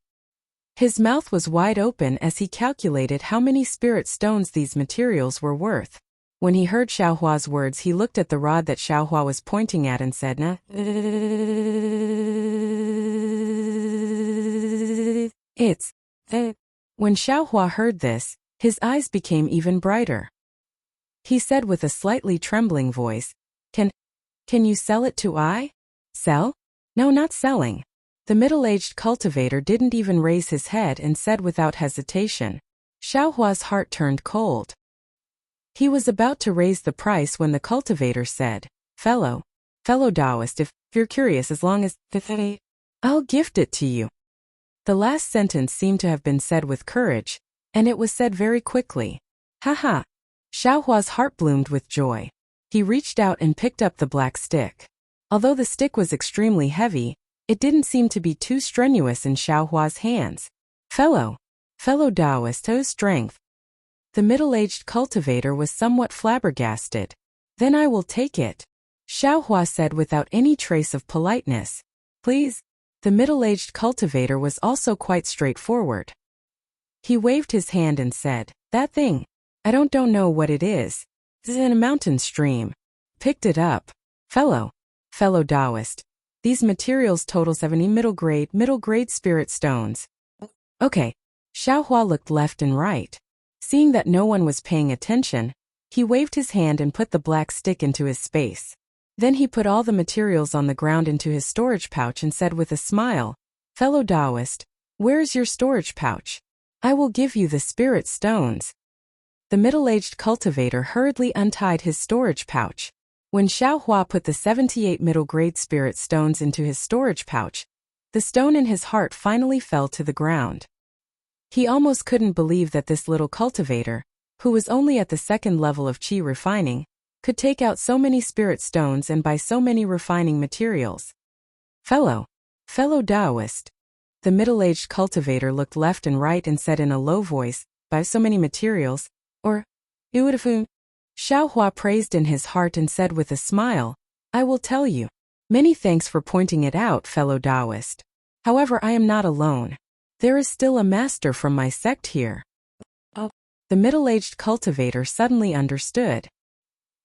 His mouth was wide open as he calculated how many spirit stones these materials were worth. When he heard Xiao Hua's words, he looked at the rod that Xiao Hua was pointing at and said, "Nah. It's." When Xiao Hua heard this, his eyes became even brighter. He said with a slightly trembling voice, Can you sell it to I?" "Sell? No, not selling." The middle-aged cultivator didn't even raise his head and said without hesitation. Xiao Hua's heart turned cold. He was about to raise the price when the cultivator said, Fellow Taoist, if you're curious, as long as I'll gift it to you." The last sentence seemed to have been said with courage, and it was said very quickly. Haha! Xiao Hua's heart bloomed with joy. He reached out and picked up the black stick. Although the stick was extremely heavy, it didn't seem to be too strenuous in Xiao Hua's hands. Fellow Taoist, whose strength." The middle-aged cultivator was somewhat flabbergasted. "Then I will take it," Xiao Hua said without any trace of politeness. "Please?" The middle-aged cultivator was also quite straightforward. He waved his hand and said, "That thing. I don't know what it is. It's in a mountain stream. Picked it up. Fellow Taoist. These materials total 70 middle-grade spirit stones." Okay. Xiao Hua looked left and right. Seeing that no one was paying attention, He waved his hand and put the black stick into his space. Then he put all the materials on the ground into his storage pouch and said with a smile, "Fellow Taoist, where's your storage pouch? I will give you the spirit stones." The middle-aged cultivator hurriedly untied his storage pouch. When Xiao Hua put the 78 middle-grade spirit stones into his storage pouch, the stone in his heart finally fell to the ground. He almost couldn't believe that this little cultivator, who was only at the second level of qi refining, could take out so many spirit stones and buy so many refining materials. Fellow Taoist. The middle-aged cultivator looked left and right and said in a low voice, "Buy so many materials? Or, Uwadafu?" Xiao Hua praised in his heart and said with a smile, "I will tell you. Many thanks for pointing it out, fellow Taoist. However, I am not alone. There is still a master from my sect here." Oh. The middle-aged cultivator suddenly understood.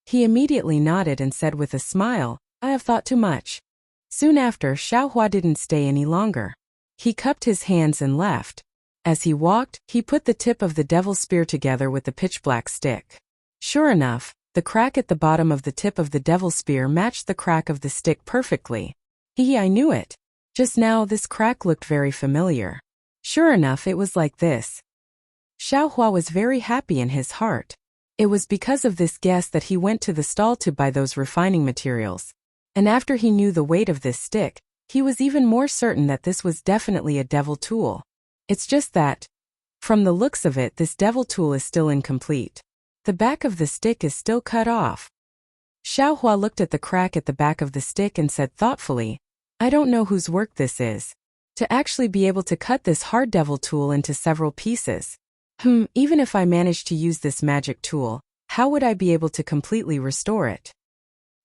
He immediately nodded and said with a smile, "I have thought too much." Soon after, Xiao Hua didn't stay any longer. He cupped his hands and left. As he walked, he put the tip of the devil's spear together with the pitch-black stick. Sure enough, the crack at the bottom of the tip of the devil's spear matched the crack of the stick perfectly. I knew it. Just now this crack looked very familiar. Sure enough, it was like this. Xiao Hua was very happy in his heart. It was because of this guess that he went to the stall to buy those refining materials. And after he knew the weight of this stick, he was even more certain that this was definitely a devil tool. It's just that, from the looks of it, this devil tool is still incomplete. The back of the stick is still cut off. Xiao Hua looked at the crack at the back of the stick and said thoughtfully, "I don't know whose work this is. To actually be able to cut this hard devil tool into several pieces. Even if I managed to use this magic tool, how would I be able to completely restore it?"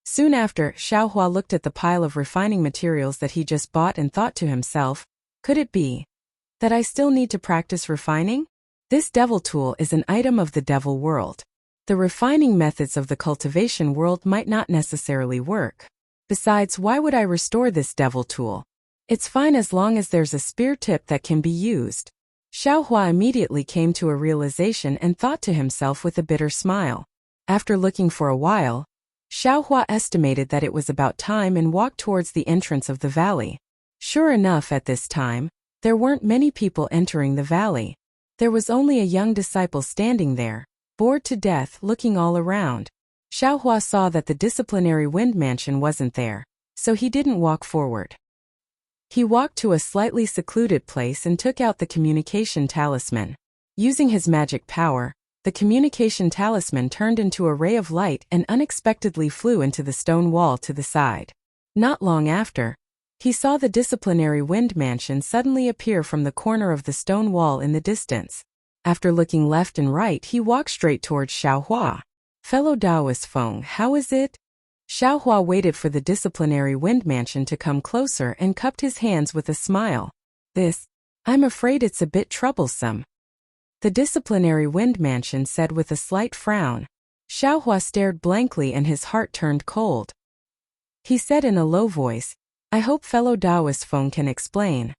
Soon after, Xiao Hua looked at the pile of refining materials that he just bought and thought to himself, "Could it be that I still need to practice refining? This devil tool is an item of the devil world. The refining methods of the cultivation world might not necessarily work. Besides, why would I restore this devil tool? It's fine as long as there's a spear tip that can be used." Xiao Hua immediately came to a realization and thought to himself with a bitter smile. After looking for a while, Xiao Hua estimated that it was about time and walked towards the entrance of the valley. Sure enough, at this time, there weren't many people entering the valley. There was only a young disciple standing there, bored to death, looking all around. Xiao Hua saw that the disciplinary wind mansion wasn't there, so he didn't walk forward. He walked to a slightly secluded place and took out the communication talisman. Using his magic power, the communication talisman turned into a ray of light and unexpectedly flew into the stone wall to the side. Not long after, he saw the disciplinary wind mansion suddenly appear from the corner of the stone wall in the distance. After looking left and right, he walked straight towards Xiao Hua. "Fellow Taoist Feng, how is it?" Xiao Hua waited for the disciplinary wind mansion to come closer and cupped his hands with a smile. I'm afraid it's a bit troublesome." The disciplinary wind mansion said with a slight frown. Xiao Hua stared blankly and his heart turned cold. He said in a low voice, "I hope fellow Taoist Feng can explain."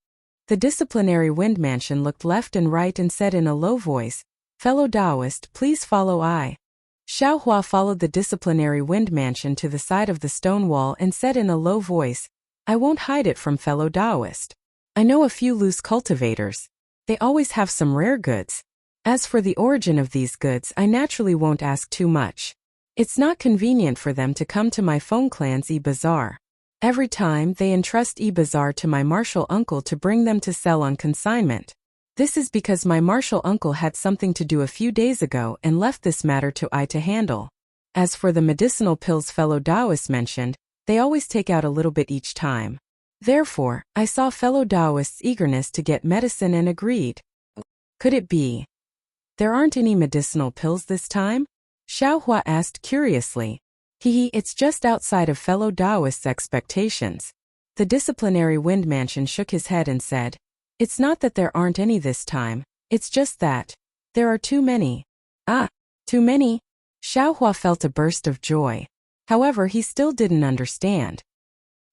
The disciplinary wind mansion looked left and right and said in a low voice, "Fellow Taoist, please follow I." Xiao Hua followed the disciplinary wind mansion to the side of the stone wall and said in a low voice, "I won't hide it from fellow Taoist. I know a few loose cultivators. They always have some rare goods. As for the origin of these goods, I naturally won't ask too much. It's not convenient for them to come to my Feng clan's e-bazaar. Every time they entrust e-bazaar to my martial uncle to bring them to sell on consignment. This is because my martial uncle had something to do a few days ago and left this matter to I to handle. As for the medicinal pills fellow Taoists mentioned, they always take out a little bit each time. Therefore, I saw fellow Taoists' eagerness to get medicine and agreed. Could it be there aren't any medicinal pills this time?" Xiao Hua asked curiously. It's just outside of fellow Taoists' expectations." The disciplinary wind mansion shook his head and said, "It's not that there aren't any this time, it's just that there are too many." "Ah, too many?" Xiao Hua felt a burst of joy. However, he still didn't understand.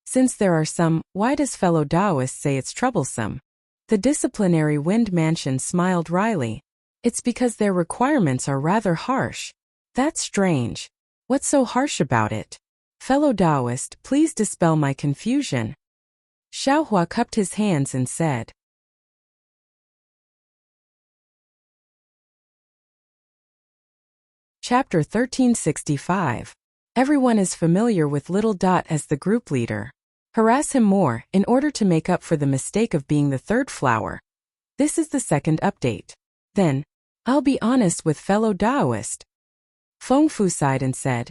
Since there are some, why does fellow Taoist say it's troublesome? The disciplinary wind mansion smiled wryly. "It's because their requirements are rather harsh. That's strange. What's so harsh about it? Fellow Taoist, please dispel my confusion. Xiaohua cupped his hands and said. Chapter 1365. Everyone is familiar with Little Dot as the group leader. Harass him more, in order to make up for the mistake of being the third flower. This is the second update. Then, I'll be honest with fellow Taoist. Feng Fu sighed and said,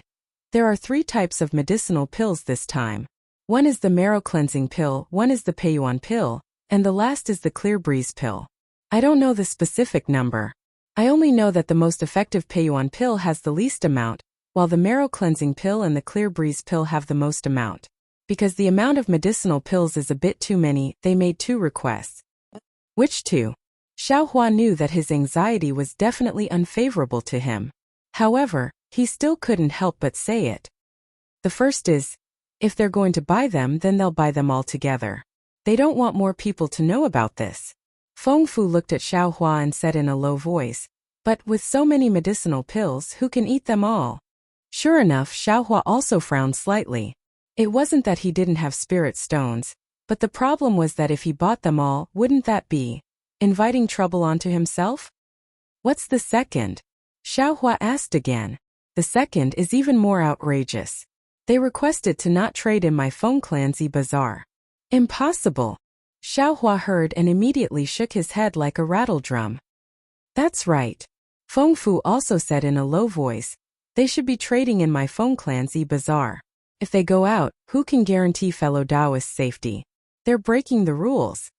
there are 3 types of medicinal pills this time. One is the marrow cleansing pill, one is the Peiyuan pill, and the last is the clear breeze pill. I don't know the specific number. I only know that the most effective Peiyuan pill has the least amount, while the marrow cleansing pill and the clear breeze pill have the most amount. Because the amount of medicinal pills is a bit too many, they made 2 requests. Which 2? Xiaohua knew that his anxiety was definitely unfavorable to him. However, he still couldn't help but say it. The first is, if they're going to buy them, then they'll buy them all together. They don't want more people to know about this. Feng Fu looked at Xiaohua and said in a low voice, but with so many medicinal pills, who can eat them all? Sure enough, Xiaohua also frowned slightly. It wasn't that he didn't have spirit stones, but the problem was that if he bought them all, wouldn't that be inviting trouble onto himself? What's the second? Xiaohua asked again. The second is even more outrageous. They requested to not trade in my Feng Clancy bazaar. Impossible. Xiaohua heard and immediately shook his head like a rattle drum. That's right. Feng Fu also said in a low voice, they should be trading in my Feng Clancy bazaar. If they go out, who can guarantee fellow Taoist's safety? They're breaking the rules.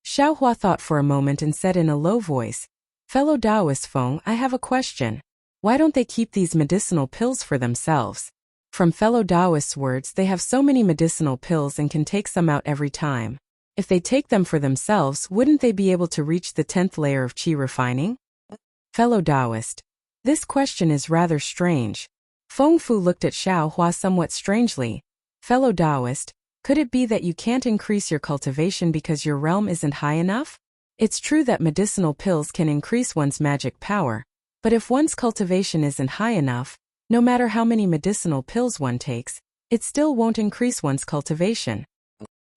Xiaohua thought for a moment and said in a low voice, fellow Taoist Feng, I have a question. Why don't they keep these medicinal pills for themselves? From fellow Taoist's words, they have so many medicinal pills and can take some out every time. If they take them for themselves, wouldn't they be able to reach the 10th layer of qi refining? Fellow Taoist. This question is rather strange. Feng Fu looked at Xiaohua somewhat strangely. Fellow Taoist, could it be that you can't increase your cultivation because your realm isn't high enough? It's true that medicinal pills can increase one's magic power, but if one's cultivation isn't high enough, no matter how many medicinal pills one takes, it still won't increase one's cultivation.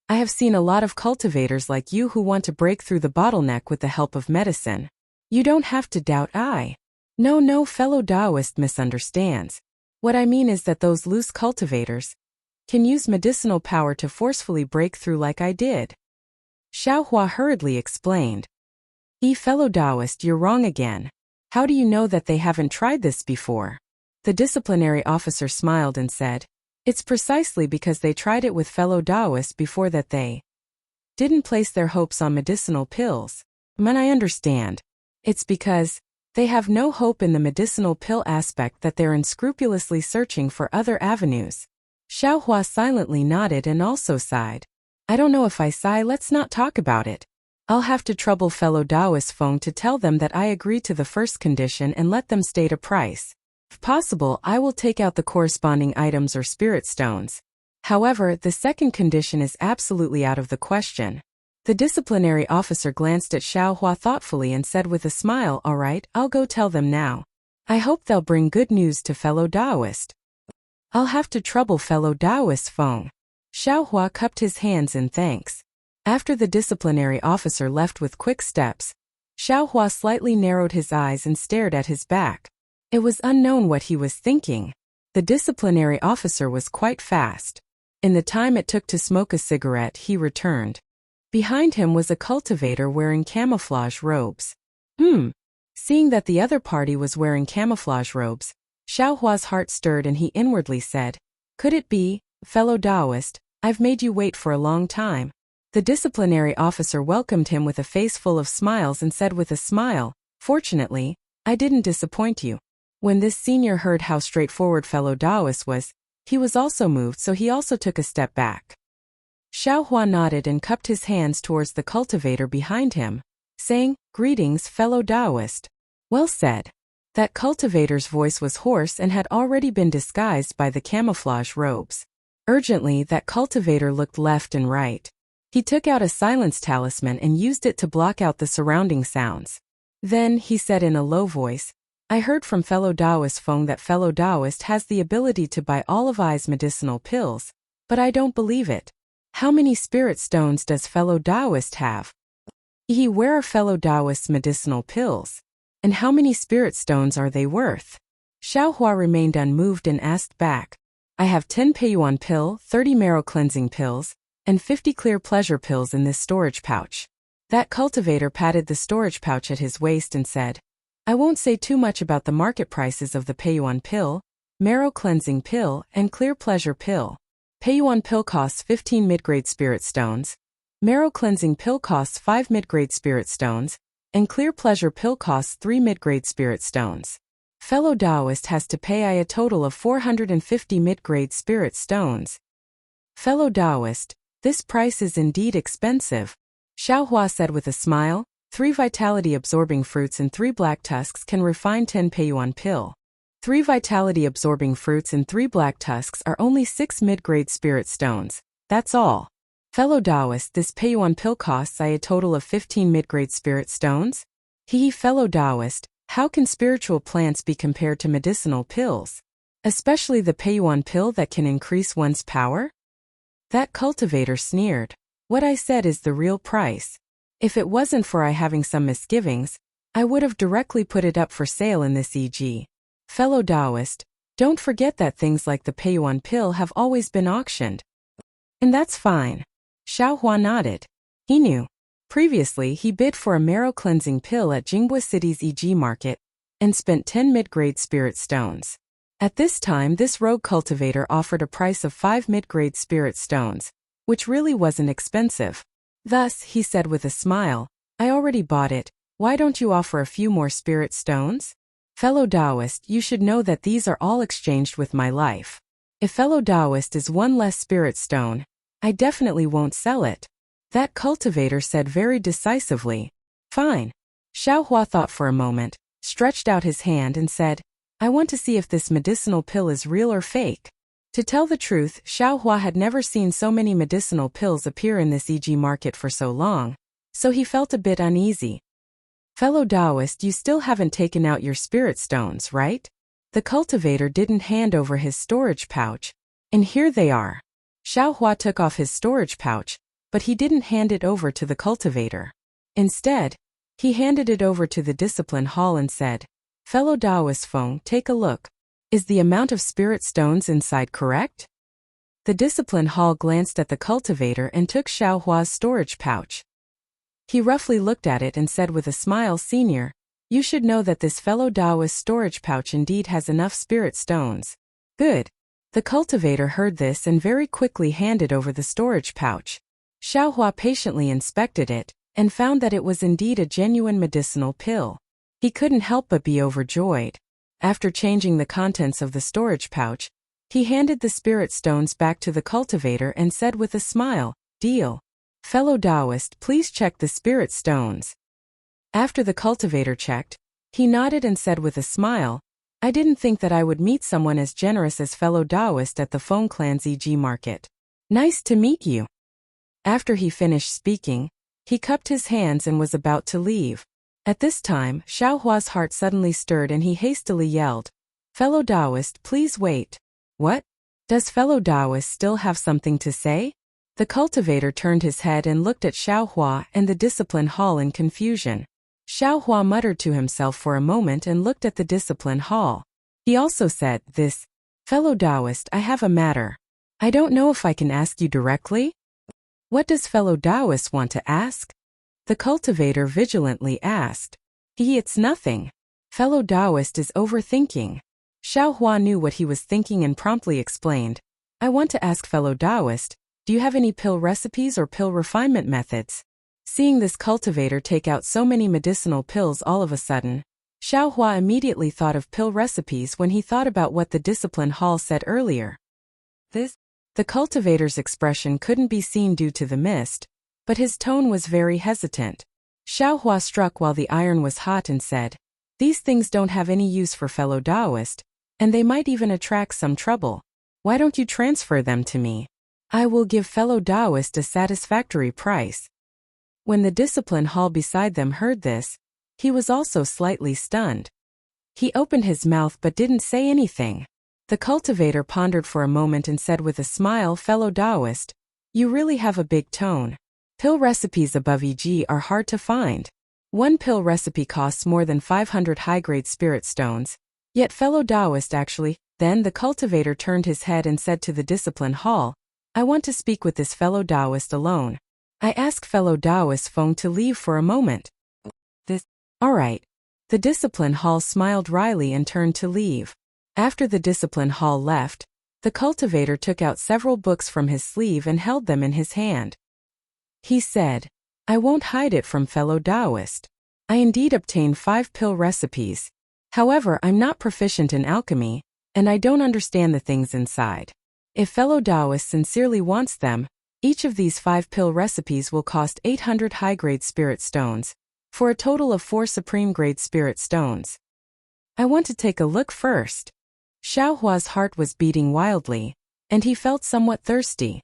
I have seen a lot of cultivators like you who want to break through the bottleneck with the help of medicine. You don't have to doubt I. No, fellow Taoist misunderstands. What I mean is that those loose cultivators can use medicinal power to forcefully break through like I did. Xiaohua hurriedly explained. Fellow Taoist, you're wrong again. How do you know that they haven't tried this before? The disciplinary officer smiled and said, it's precisely because they tried it with fellow Taoists before that they didn't place their hopes on medicinal pills. I understand. It's because they have no hope in the medicinal pill aspect that they're unscrupulously searching for other avenues. Xiaohua silently nodded and also sighed. I don't know if I sigh, let's not talk about it. I'll have to trouble fellow Taoist Feng to tell them that I agree to the first condition and let them state a price. If possible, I will take out the corresponding items or spirit stones. However, the second condition is absolutely out of the question. The disciplinary officer glanced at Xiaohua thoughtfully and said with a smile, all right, I'll go tell them now. I hope they'll bring good news to fellow Taoist. I'll have to trouble fellow Taoist Feng. Xiaohua cupped his hands in thanks. After the disciplinary officer left with quick steps, Xiaohua slightly narrowed his eyes and stared at his back. It was unknown what he was thinking. The disciplinary officer was quite fast. In the time it took to smoke a cigarette, he returned. Behind him was a cultivator wearing camouflage robes. Seeing that the other party was wearing camouflage robes, Xiaohua's heart stirred and he inwardly said, could it be, fellow Taoist, I've made you wait for a long time. The disciplinary officer welcomed him with a face full of smiles and said with a smile, fortunately, I didn't disappoint you. When this senior heard how straightforward fellow Taoist was, he was also moved, so he also took a step back. Xiaohua nodded and cupped his hands towards the cultivator behind him, saying, greetings, fellow Taoist. Well said. That cultivator's voice was hoarse and had already been disguised by the camouflage robes. Urgently, that cultivator looked left and right. He took out a silence talisman and used it to block out the surrounding sounds. Then, he said in a low voice, I heard from fellow Taoist Feng that fellow Taoist has the ability to buy olive eyes medicinal pills, but I don't believe it. How many spirit stones does fellow Taoist have? Where are fellow Taoist's medicinal pills? And how many spirit stones are they worth? Xiaohua remained unmoved and asked back. I have 10 Peiyuan pill, 30 marrow cleansing pills, and 50 clear pleasure pills in this storage pouch. That cultivator patted the storage pouch at his waist and said, I won't say too much about the market prices of the Peiyuan pill, marrow cleansing pill, and clear pleasure pill. Peiyuan pill costs 15 mid-grade spirit stones, marrow cleansing pill costs 5 mid-grade spirit stones, and clear pleasure pill costs 3 mid-grade spirit stones. Fellow Taoist has to pay a total of 450 mid-grade spirit stones. Fellow Taoist, this price is indeed expensive. Xiaohua said with a smile, 3 vitality-absorbing fruits and 3 black tusks can refine 10 Peiyuan pill. 3 vitality-absorbing fruits and 3 black tusks are only 6 mid-grade spirit stones. That's all. Fellow Taoist, this Peiyuan pill costs a total of 15 mid-grade spirit stones? Fellow Taoist, how can spiritual plants be compared to medicinal pills? Especially the Peiyuan pill that can increase one's power? That cultivator sneered. What I said is the real price. If it wasn't for I having some misgivings, I would have directly put it up for sale in this e.g. Fellow Taoist, don't forget that things like the Peiyuan pill have always been auctioned. And that's fine. Xiaohua nodded. He knew. Previously he bid for a marrow cleansing pill at Jinghua City's e.g. market and spent 10 mid-grade spirit stones. At this time this rogue cultivator offered a price of 5 mid-grade spirit stones, which really wasn't expensive. Thus, he said with a smile, I already bought it, why don't you offer a few more spirit stones? Fellow Taoist, you should know that these are all exchanged with my life. If fellow Taoist is one less spirit stone, I definitely won't sell it. That cultivator said very decisively. Fine. Xiaohua thought for a moment, stretched out his hand and said, I want to see if this medicinal pill is real or fake. To tell the truth, Xiaohua had never seen so many medicinal pills appear in this e.g. market for so long, so he felt a bit uneasy. Fellow Taoist, you still haven't taken out your spirit stones, right? The cultivator didn't hand over his storage pouch, and here they are. Xiaohua took off his storage pouch, but he didn't hand it over to the cultivator. Instead, he handed it over to the discipline hall and said, Fellow Taoist Feng, take a look. Is the amount of spirit stones inside correct? The discipline hall glanced at the cultivator and took Xiaohua's storage pouch. He roughly looked at it and said with a smile, Senior, you should know that this fellow Taoist storage pouch indeed has enough spirit stones. Good. The cultivator heard this and very quickly handed over the storage pouch. Xiaohua patiently inspected it and found that it was indeed a genuine medicinal pill. He couldn't help but be overjoyed. After changing the contents of the storage pouch, he handed the spirit stones back to the cultivator and said with a smile, Deal. Fellow Taoist, please check the spirit stones. After the cultivator checked, he nodded and said with a smile, I didn't think that I would meet someone as generous as fellow Taoist at the Feng Clan's e.g. market. Nice to meet you. After he finished speaking, he cupped his hands and was about to leave. At this time, Xiaohua's heart suddenly stirred and he hastily yelled, Fellow Taoist, please wait. What? Does fellow Taoist still have something to say? The cultivator turned his head and looked at Xiaohua and the discipline hall in confusion. Xiaohua muttered to himself for a moment and looked at the discipline hall. He also said, Fellow Taoist, I have a matter. I don't know if I can ask you directly. What does fellow Taoist want to ask? The cultivator vigilantly asked. It's nothing. Fellow Taoist is overthinking. Xiaohua knew what he was thinking and promptly explained. I want to ask fellow Taoist, do you have any pill recipes or pill refinement methods? Seeing this cultivator take out so many medicinal pills all of a sudden, Xiaohua immediately thought of pill recipes when he thought about what the discipline hall said earlier. The cultivator's expression couldn't be seen due to the mist, but his tone was very hesitant. Xiaohua struck while the iron was hot and said, These things don't have any use for fellow Taoist, and they might even attract some trouble. Why don't you transfer them to me? I will give fellow Taoist a satisfactory price. When the discipline hall beside them heard this, he was also slightly stunned. He opened his mouth but didn't say anything. The cultivator pondered for a moment and said with a smile, "Fellow Taoist, you really have a big tone. Pill recipes above EG are hard to find. One pill recipe costs more than 500 high-grade spirit stones. Yet fellow Taoist actually." Then the cultivator turned his head and said to the discipline hall, "I want to speak with this fellow Taoist alone. I ask fellow Taoist Feng to leave for a moment." All right. The discipline hall smiled wryly and turned to leave. After the discipline hall left, the cultivator took out several books from his sleeve and held them in his hand. He said, "I won't hide it from fellow Taoist. I indeed obtained 5 pill recipes. However, I'm not proficient in alchemy, and I don't understand the things inside. If fellow Taoist sincerely wants them, each of these 5 pill recipes will cost 800 high-grade spirit stones, for a total of 4 supreme-grade spirit stones. I want to take a look first." Xiaohua's heart was beating wildly, and he felt somewhat thirsty.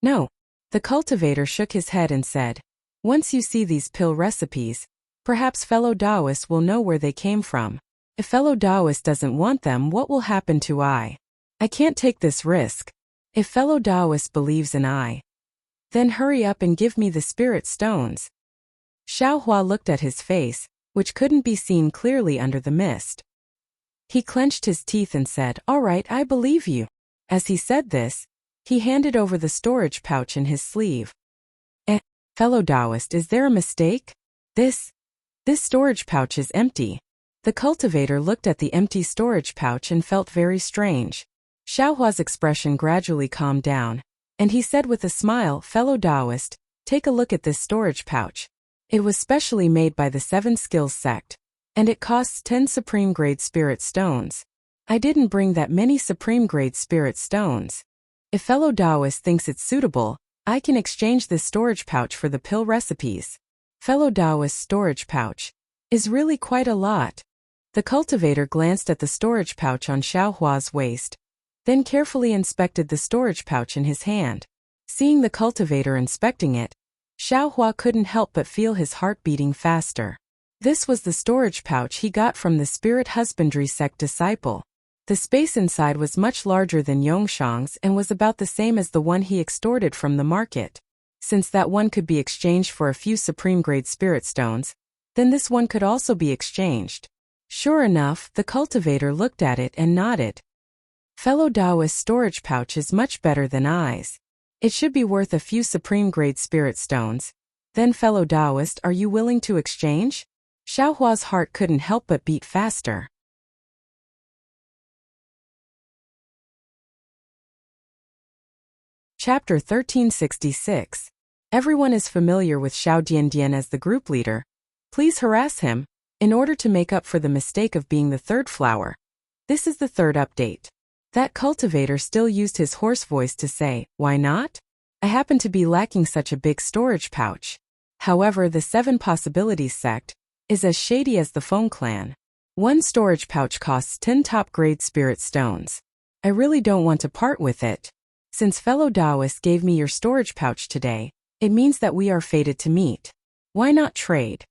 "No." The cultivator shook his head and said, "Once you see these pill recipes, perhaps fellow Taoist will know where they came from. If fellow Taoist doesn't want them, what will happen to I? I can't take this risk. If fellow Taoist believes in I, then hurry up and give me the spirit stones." Xiaohua looked at his face, which couldn't be seen clearly under the mist. He clenched his teeth and said, "All right, I believe you." As he said this, he handed over the storage pouch in his sleeve. Fellow Taoist, is there a mistake? This storage pouch is empty." The cultivator looked at the empty storage pouch and felt very strange. Xiaohua's expression gradually calmed down, and he said with a smile, "Fellow Taoist, take a look at this storage pouch. It was specially made by the 7 Skills sect, and it costs 10 supreme-grade spirit stones. I didn't bring that many supreme-grade spirit stones. If fellow Taoist thinks it's suitable, I can exchange this storage pouch for the pill recipes." Fellow Taoist's storage pouch is really quite a lot. The cultivator glanced at the storage pouch on Xiaohua's waist, then carefully inspected the storage pouch in his hand. Seeing the cultivator inspecting it, Xiaohua couldn't help but feel his heart beating faster. This was the storage pouch he got from the spirit husbandry sect disciple. The space inside was much larger than Yongshang's and was about the same as the one he extorted from the market. Since that one could be exchanged for a few supreme-grade spirit stones, then this one could also be exchanged. Sure enough, the cultivator looked at it and nodded. Fellow Taoist's storage pouch is much better than I's. It should be worth a few supreme-grade spirit stones. Then fellow Taoist, are you willing to exchange? Xiaohua's heart couldn't help but beat faster. Chapter 1366. Everyone is familiar with Xiao Diandian as the group leader. Please harass him, in order to make up for the mistake of being the third flower. This is the third update. That cultivator still used his hoarse voice to say, "Why not? I happen to be lacking such a big storage pouch." However, the 7 Possibilities sect is as shady as the Feng clan. One storage pouch costs 10 top-grade spirit stones. I really don't want to part with it. Since fellow Taoist gave me your storage pouch today, it means that we are fated to meet. Why not trade?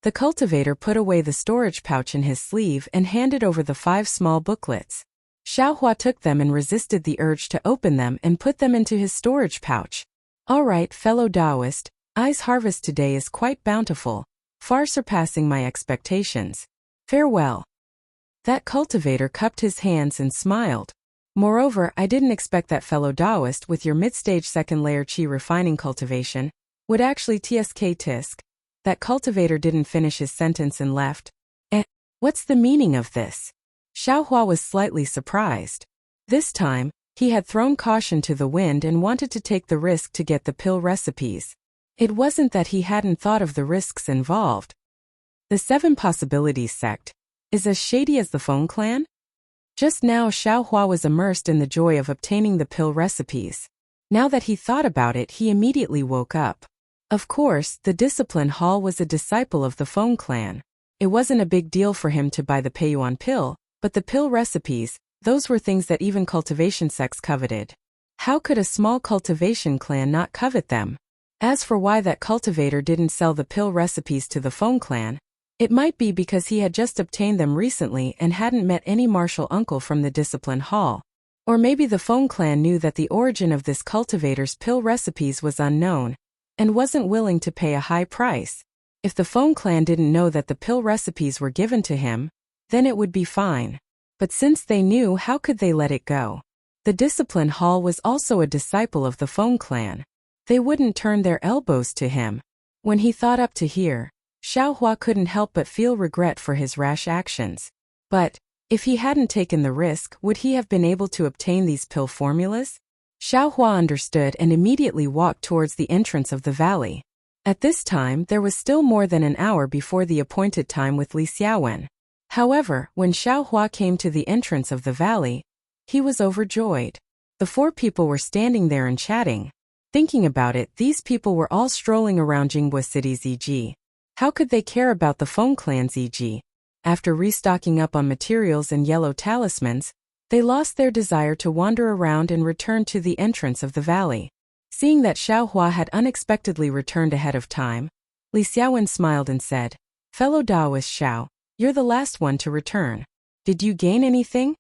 The cultivator put away the storage pouch in his sleeve and handed over the 5 small booklets. Xiaohua took them and resisted the urge to open them and put them into his storage pouch. All right, fellow Taoist, I's harvest today is quite bountiful, far surpassing my expectations. Farewell. That cultivator cupped his hands and smiled. Moreover, I didn't expect that fellow Taoist with your mid-stage second-layer qi refining cultivation would actually tsk tisk. That cultivator didn't finish his sentence and left. What's the meaning of this? Xiaohua was slightly surprised. This time, he had thrown caution to the wind and wanted to take the risk to get the pill recipes. It wasn't that he hadn't thought of the risks involved. The 7 Possibilities sect is as shady as the Feng clan? Just now Xiaohua was immersed in the joy of obtaining the pill recipes. Now that he thought about it, he immediately woke up. Of course, the discipline hall was a disciple of the Feng clan. It wasn't a big deal for him to buy the Peiyuan pill, but the pill recipes, those were things that even cultivation sects coveted. How could a small cultivation clan not covet them? As for why that cultivator didn't sell the pill recipes to the Feng clan, It might be because he had just obtained them recently and hadn't met any martial uncle from the discipline hall. Or maybe the Feng clan knew that the origin of this cultivator's pill recipes was unknown, and wasn't willing to pay a high price. If the Feng clan didn't know that the pill recipes were given to him, then it would be fine. But since they knew, how could they let it go? The discipline hall was also a disciple of the Feng clan. They wouldn't turn their elbows to him. When he thought up to here, Xiaohua couldn't help but feel regret for his rash actions. But if he hadn't taken the risk, would he have been able to obtain these pill formulas? Xiaohua understood and immediately walked towards the entrance of the valley. At this time, there was still more than an hour before the appointed time with Li Xiaowen. However, when Xiaohua came to the entrance of the valley, he was overjoyed. The four people were standing there and chatting. Thinking about it, these people were all strolling around Jinghua City's EG. How could they care about the Feng clan's EG? After restocking up on materials and yellow talismans, they lost their desire to wander around and returned to the entrance of the valley. Seeing that Xiaohua had unexpectedly returned ahead of time, Li Xiaowen smiled and said, "Fellow Daoist Xiao, you're the last one to return. Did you gain anything?"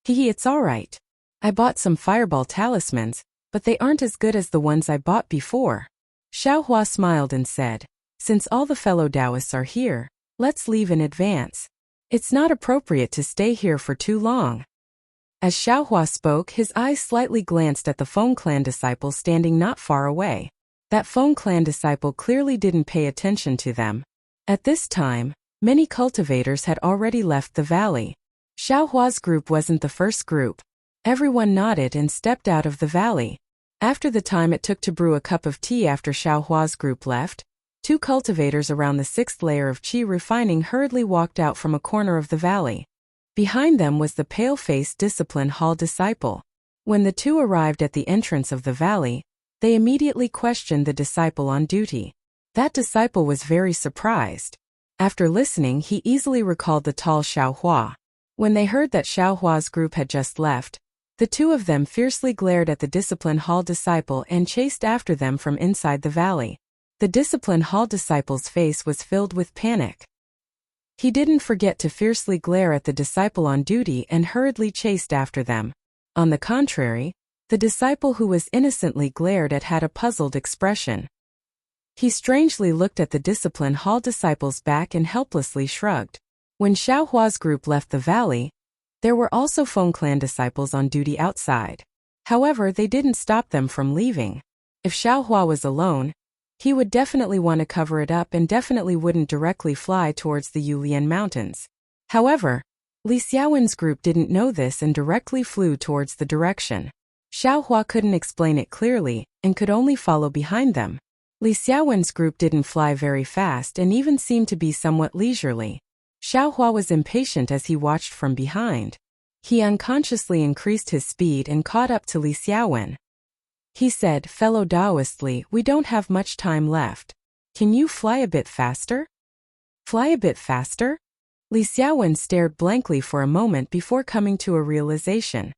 "Hehe, it's alright. I bought some fireball talismans, but they aren't as good as the ones I bought before." Xiaohua smiled and said, "Since all the fellow Daoists are here, let's leave in advance. It's not appropriate to stay here for too long." As Xiaohua spoke, his eyes slightly glanced at the Feng clan disciple standing not far away. That Feng clan disciple clearly didn't pay attention to them. At this time, many cultivators had already left the valley. Xiaohua's group wasn't the first group. Everyone nodded and stepped out of the valley. After the time it took to brew a cup of tea after Xiaohua's group left, two cultivators around the 6th layer of qi refining hurriedly walked out from a corner of the valley. Behind them was the pale-faced discipline hall disciple. When the two arrived at the entrance of the valley, they immediately questioned the disciple on duty. That disciple was very surprised. After listening, he easily recalled the tall Xiaohua. When they heard that Xiaohua's group had just left, the two of them fiercely glared at the discipline hall disciple and chased after them from inside the valley. The discipline hall disciple's face was filled with panic. He didn't forget to fiercely glare at the disciple on duty and hurriedly chased after them. On the contrary, the disciple who was innocently glared at had a puzzled expression. He strangely looked at the discipline hall disciple's back and helplessly shrugged. When Xiaohua's group left the valley, there were also Feng clan disciples on duty outside. However, they didn't stop them from leaving. If Xiaohua was alone, he would definitely want to cover it up and definitely wouldn't directly fly towards the Yulian Mountains. However, Li Xiaowen's group didn't know this and directly flew towards the direction. Xiaohua couldn't explain it clearly and could only follow behind them. Li Xiaowen's group didn't fly very fast and even seemed to be somewhat leisurely. Xiaohua was impatient as he watched from behind. He unconsciously increased his speed and caught up to Li Xiaowen. He said, "Fellow Daoist Li, we don't have much time left. Can you fly a bit faster?" "Fly a bit faster?" Li Xiaowen stared blankly for a moment before coming to a realization.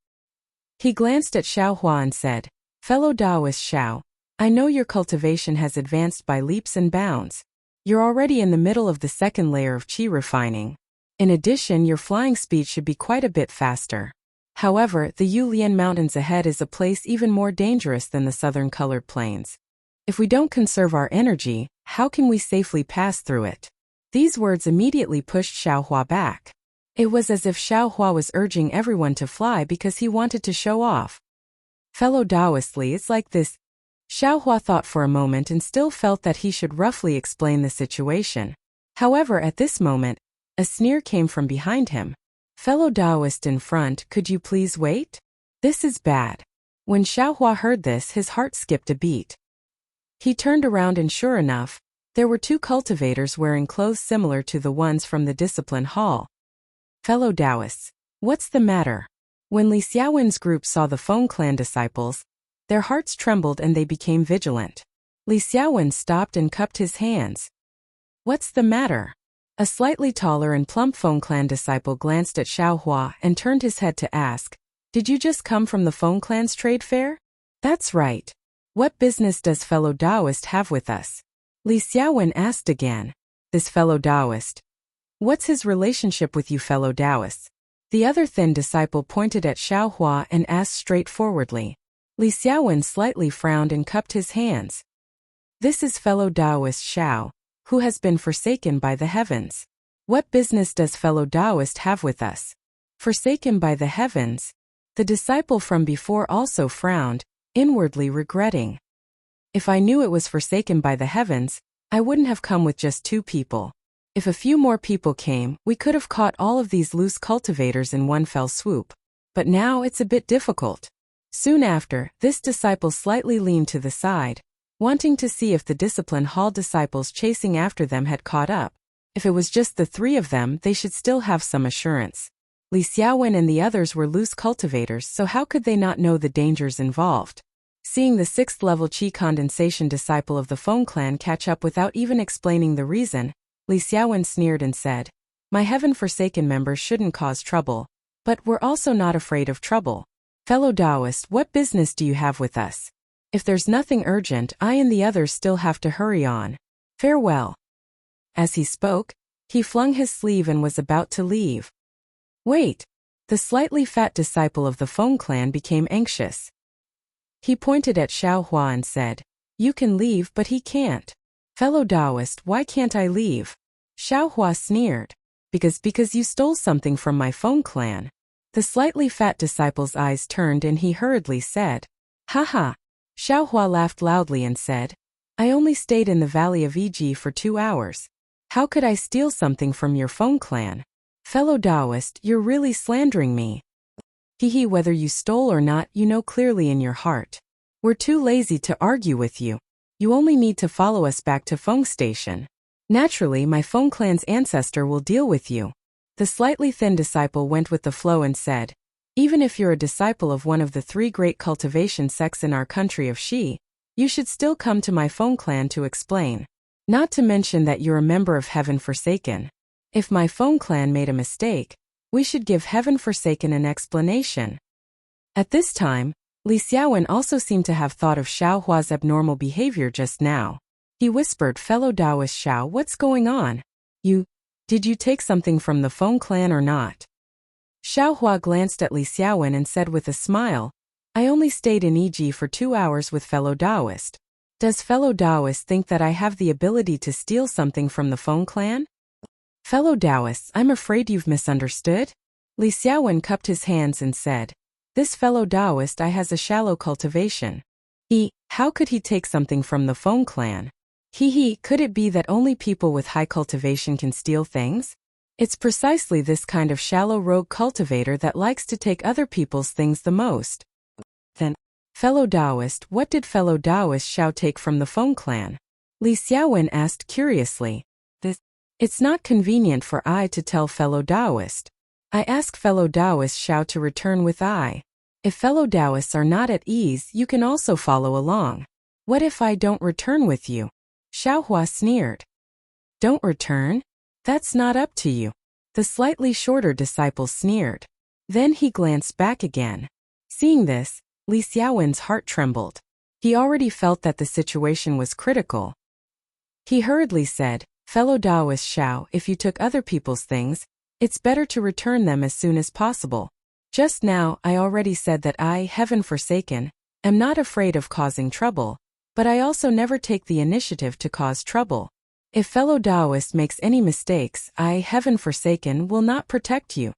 He glanced at Xiaohua and said, "Fellow Daoist Xiao, I know your cultivation has advanced by leaps and bounds. You're already in the middle of the 2nd layer of qi refining. In addition, your flying speed should be quite a bit faster. However, the Yulian Mountains ahead is a place even more dangerous than the southern colored plains. If we don't conserve our energy, how can we safely pass through it?" These words immediately pushed Xiaohua back. It was as if Xiaohua was urging everyone to fly because he wanted to show off. "Fellow Daoist Li, it's like this." Xiaohua thought for a moment and still felt that he should roughly explain the situation. However, at this moment, a sneer came from behind him. "Fellow Daoist in front, could you please wait? This is bad." When Xiaohua heard this, his heart skipped a beat. He turned around and sure enough, there were two cultivators wearing clothes similar to the ones from the discipline hall. "Fellow Daoists, what's the matter?" When Li Xiaowen's group saw the Feng clan disciples, their hearts trembled and they became vigilant. Li Xiaowen stopped and cupped his hands. "What's the matter?" A slightly taller and plump Feng clan disciple glanced at Xiaohua and turned his head to ask, "Did you just come from the Feng clan's trade fair?" "That's right. What business does fellow Daoist have with us?" Li Xiaowen asked again. This fellow Taoist. What's his relationship with you fellow Taoists? The other thin disciple pointed at Xiaohua and asked straightforwardly. Li Xiaowen slightly frowned and cupped his hands. This is fellow Taoist Xiao, who has been forsaken by the heavens. What business does fellow Taoist have with us? Forsaken by the heavens? The disciple from before also frowned, inwardly regretting. If I knew it was forsaken by the heavens, I wouldn't have come with just 2 people. If a few more people came, we could have caught all of these loose cultivators in one fell swoop. But now it's a bit difficult. Soon after, this disciple slightly leaned to the side, wanting to see if the discipline hall disciples chasing after them had caught up. If it was just the 3 of them, they should still have some assurance. Li Xiaowen and the others were loose cultivators, so how could they not know the dangers involved? Seeing the 6th level Qi condensation disciple of the Feng clan catch up without even explaining the reason, Li Xiaowen sneered and said, My heaven-forsaken members shouldn't cause trouble, but we're also not afraid of trouble. Fellow Taoist, what business do you have with us? If there's nothing urgent, I and the others still have to hurry on. Farewell. As he spoke, he flung his sleeve and was about to leave. Wait! The slightly fat disciple of the Feng clan became anxious. He pointed at Xiaohua and said, You can leave, but he can't. Fellow Taoist, why can't I leave? Xiaohua sneered. Because you stole something from my Feng clan. The slightly fat disciple's eyes turned and he hurriedly said, Haha. Xiaohua laughed loudly and said, I only stayed in the valley of Yi for 2 hours. How could I steal something from your Feng clan? Fellow Taoist, you're really slandering me. Hehe, whether you stole or not, you know clearly in your heart. We're too lazy to argue with you. You only need to follow us back to Feng Station. Naturally, my Feng clan's ancestor will deal with you. The slightly thin disciple went with the flow and said, Even if you're a disciple of one of the 3 great cultivation sects in our country of Xi, you should still come to my Feng clan to explain. Not to mention that you're a member of Heaven Forsaken. If my Feng clan made a mistake, we should give Heaven Forsaken an explanation. At this time, Li Xiaowen also seemed to have thought of Xiaohua's abnormal behavior just now. He whispered, Fellow Taoist Xiao, what's going on? Did you take something from the Feng clan or not? Xiaohua glanced at Li Xiaowen and said with a smile, I only stayed in Yi for 2 hours with fellow Taoist. Does fellow Taoist think that I have the ability to steal something from the Feng clan? Fellow Taoists, I'm afraid you've misunderstood. Li Xiaowen cupped his hands and said, This fellow Taoist has a shallow cultivation. How could he take something from the Feng clan? Could it be that only people with high cultivation can steal things? It's precisely this kind of shallow rogue cultivator that likes to take other people's things the most. Then, fellow Taoist, what did fellow Taoist Xiao take from the Feng clan? Li Xiaowen asked curiously. It's not convenient for I to tell fellow Taoist. I ask fellow Taoist Xiao to return with I. If fellow Taoists are not at ease, you can also follow along. What if I don't return with you? Xiaohua sneered. Don't return? That's not up to you. The slightly shorter disciple sneered. Then he glanced back again. Seeing this, Li Xiaowen's heart trembled. He already felt that the situation was critical. He hurriedly said, Fellow Taoist Xiao, if you took other people's things, it's better to return them as soon as possible. Just now, I already said that I, Heaven Forsaken, am not afraid of causing trouble, but I also never take the initiative to cause trouble. If fellow Taoist makes any mistakes, I, Heaven Forsaken, will not protect you.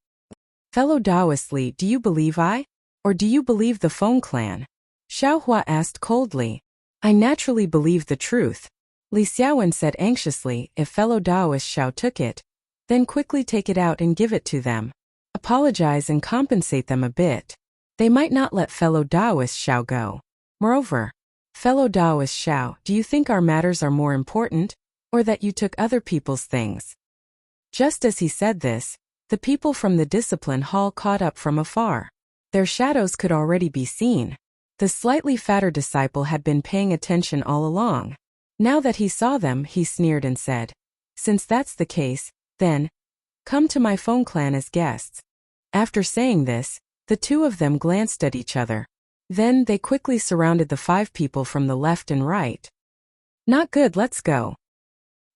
Fellow Taoist Li, do you believe I? Or do you believe the Feng clan? Xiaohua asked coldly. I naturally believe the truth. Li Xiaowen said anxiously, if fellow Taoist Xiao took it, then quickly take it out and give it to them. Apologize and compensate them a bit. They might not let fellow Taoist Xiao go. Moreover, fellow Taoist Xiao, do you think our matters are more important, or that you took other people's things? Just as he said this, the people from the discipline hall caught up from afar. Their shadows could already be seen. The slightly fatter disciple had been paying attention all along. Now that he saw them, he sneered and said, Since that's the case, then, come to my Feng clan as guests. After saying this, the 2 of them glanced at each other. Then they quickly surrounded the 5 people from the left and right. Not good, let's go.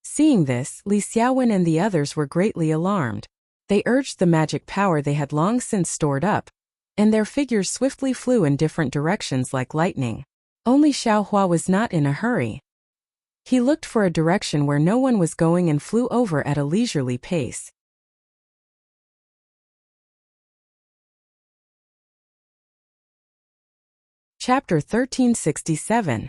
Seeing this, Li Xiaowen and the others were greatly alarmed. They urged the magic power they had long since stored up, and their figures swiftly flew in different directions like lightning. Only Xiaohua was not in a hurry. He looked for a direction where no one was going and flew over at a leisurely pace. Chapter 1367.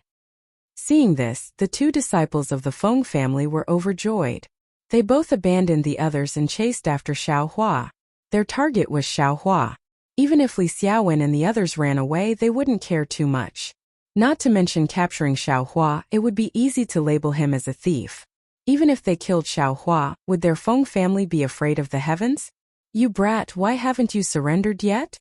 Seeing this, the two disciples of the Feng family were overjoyed. They both abandoned the others and chased after Xiaohua. Their target was Xiaohua. Even if Li Xiaowen and the others ran away, they wouldn't care too much. Not to mention capturing Xiaohua, it would be easy to label him as a thief. Even if they killed Xiaohua, would their Feng family be afraid of the heavens? "You brat, why haven't you surrendered yet?"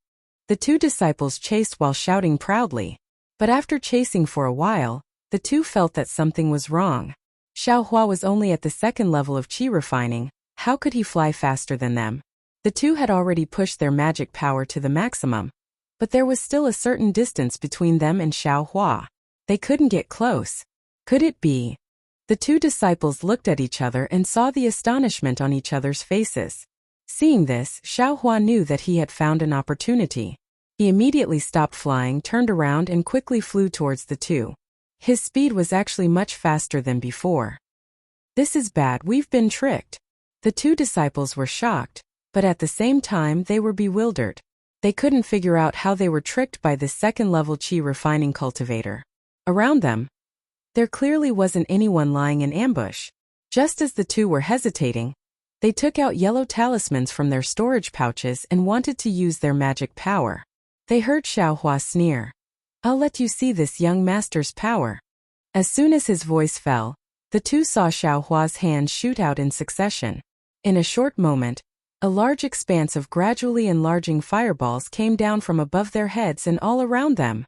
The two disciples chased while shouting proudly. But after chasing for a while, the two felt that something was wrong. Xiaohua was only at the second level of qi refining. How could he fly faster than them? The two had already pushed their magic power to the maximum, but there was still a certain distance between them and Xiaohua. They couldn't get close. Could it be? The two disciples looked at each other and saw the astonishment on each other's faces. Seeing this, Xiaohua knew that he had found an opportunity. He immediately stopped flying, turned around and quickly flew towards the two. His speed was actually much faster than before. "This is bad, we've been tricked." The two disciples were shocked, but at the same time they were bewildered. They couldn't figure out how they were tricked by this second-level qi refining cultivator. Around them, there clearly wasn't anyone lying in ambush. Just as the two were hesitating, they took out yellow talismans from their storage pouches and wanted to use their magic power. They heard Xiaohua sneer. "I'll let you see this young master's power." As soon as his voice fell, the two saw Xiaohua's hands shoot out in succession. In a short moment, a large expanse of gradually enlarging fireballs came down from above their heads and all around them.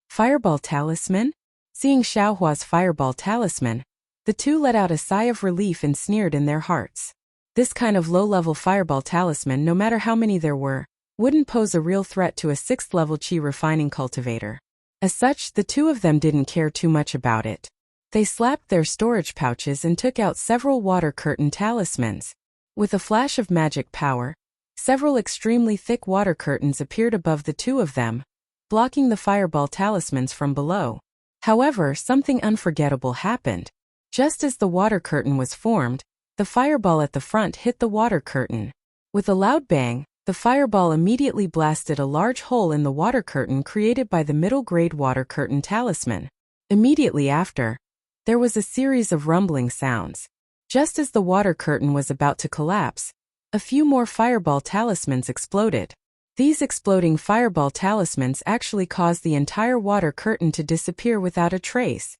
Fireball talisman? Seeing Xiaohua's fireball talisman, the two let out a sigh of relief and sneered in their hearts. This kind of low-level fireball talisman, no matter how many there were, wouldn't pose a real threat to a 6th-level qi refining cultivator. As such, the two of them didn't care too much about it. They slapped their storage pouches and took out several water curtain talismans. With a flash of magic power, several extremely thick water curtains appeared above the two of them, blocking the fireball talismans from below. However, something unforgettable happened. Just as the water curtain was formed, the fireball at the front hit the water curtain. With a loud bang, the fireball immediately blasted a large hole in the water curtain created by the middle-grade water curtain talisman. Immediately after, there was a series of rumbling sounds. Just as the water curtain was about to collapse, a few more fireball talismans exploded. These exploding fireball talismans actually caused the entire water curtain to disappear without a trace.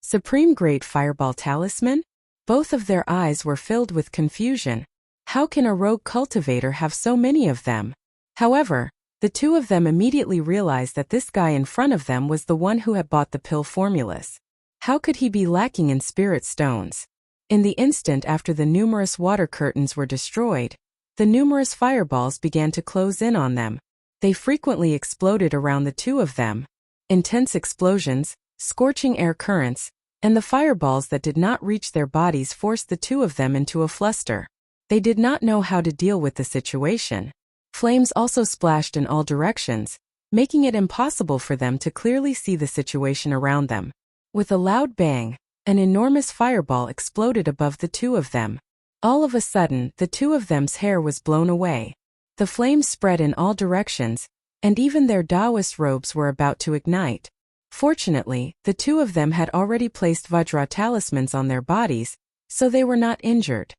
Supreme Grade Fireball Talisman? Both of their eyes were filled with confusion. How can a rogue cultivator have so many of them? However, the two of them immediately realized that this guy in front of them was the one who had bought the pill formulas. How could he be lacking in spirit stones? In the instant after the numerous water curtains were destroyed, the numerous fireballs began to close in on them. They frequently exploded around the two of them. Intense explosions, scorching air currents, and the fireballs that did not reach their bodies forced the two of them into a fluster. They did not know how to deal with the situation. Flames also splashed in all directions, making it impossible for them to clearly see the situation around them. With a loud bang, an enormous fireball exploded above the two of them. All of a sudden, the two of them's hair was blown away. The flames spread in all directions, and even their Taoist robes were about to ignite. Fortunately, the two of them had already placed Vajra talismans on their bodies, so they were not injured.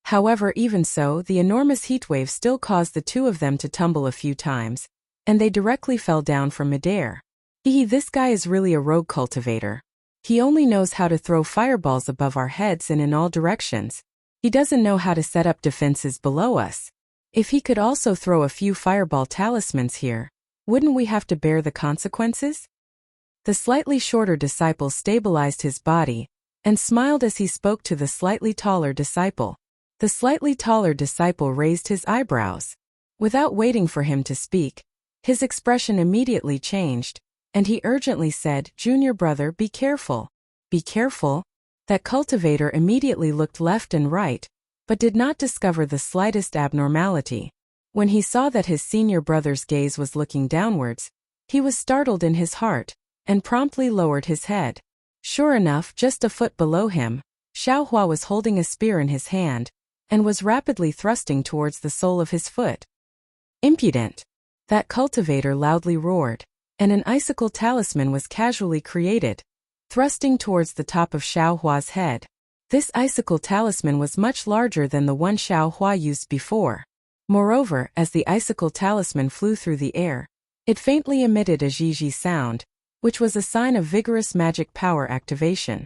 However, even so, the enormous heatwave still caused the two of them to tumble a few times, and they directly fell down from midair. This guy is really a rogue cultivator. He only knows how to throw fireballs above our heads and in all directions. He doesn't know how to set up defenses below us. If he could also throw a few fireball talismans here, wouldn't we have to bear the consequences? The slightly shorter disciple stabilized his body and smiled as he spoke to the slightly taller disciple. The slightly taller disciple raised his eyebrows. Without waiting for him to speak, his expression immediately changed, and he urgently said, "Junior brother, be careful." "Be careful?" That cultivator immediately looked left and right, but did not discover the slightest abnormality. When he saw that his senior brother's gaze was looking downwards, he was startled in his heart, and promptly lowered his head. Sure enough, just a foot below him, Xiaohua was holding a spear in his hand, and was rapidly thrusting towards the sole of his foot. Impudent! That cultivator loudly roared, and an icicle talisman was casually created, thrusting towards the top of Xiaohua's head. This icicle talisman was much larger than the one Xiaohua used before. Moreover, as the icicle talisman flew through the air, it faintly emitted a zhizhi sound, which was a sign of vigorous magic power activation.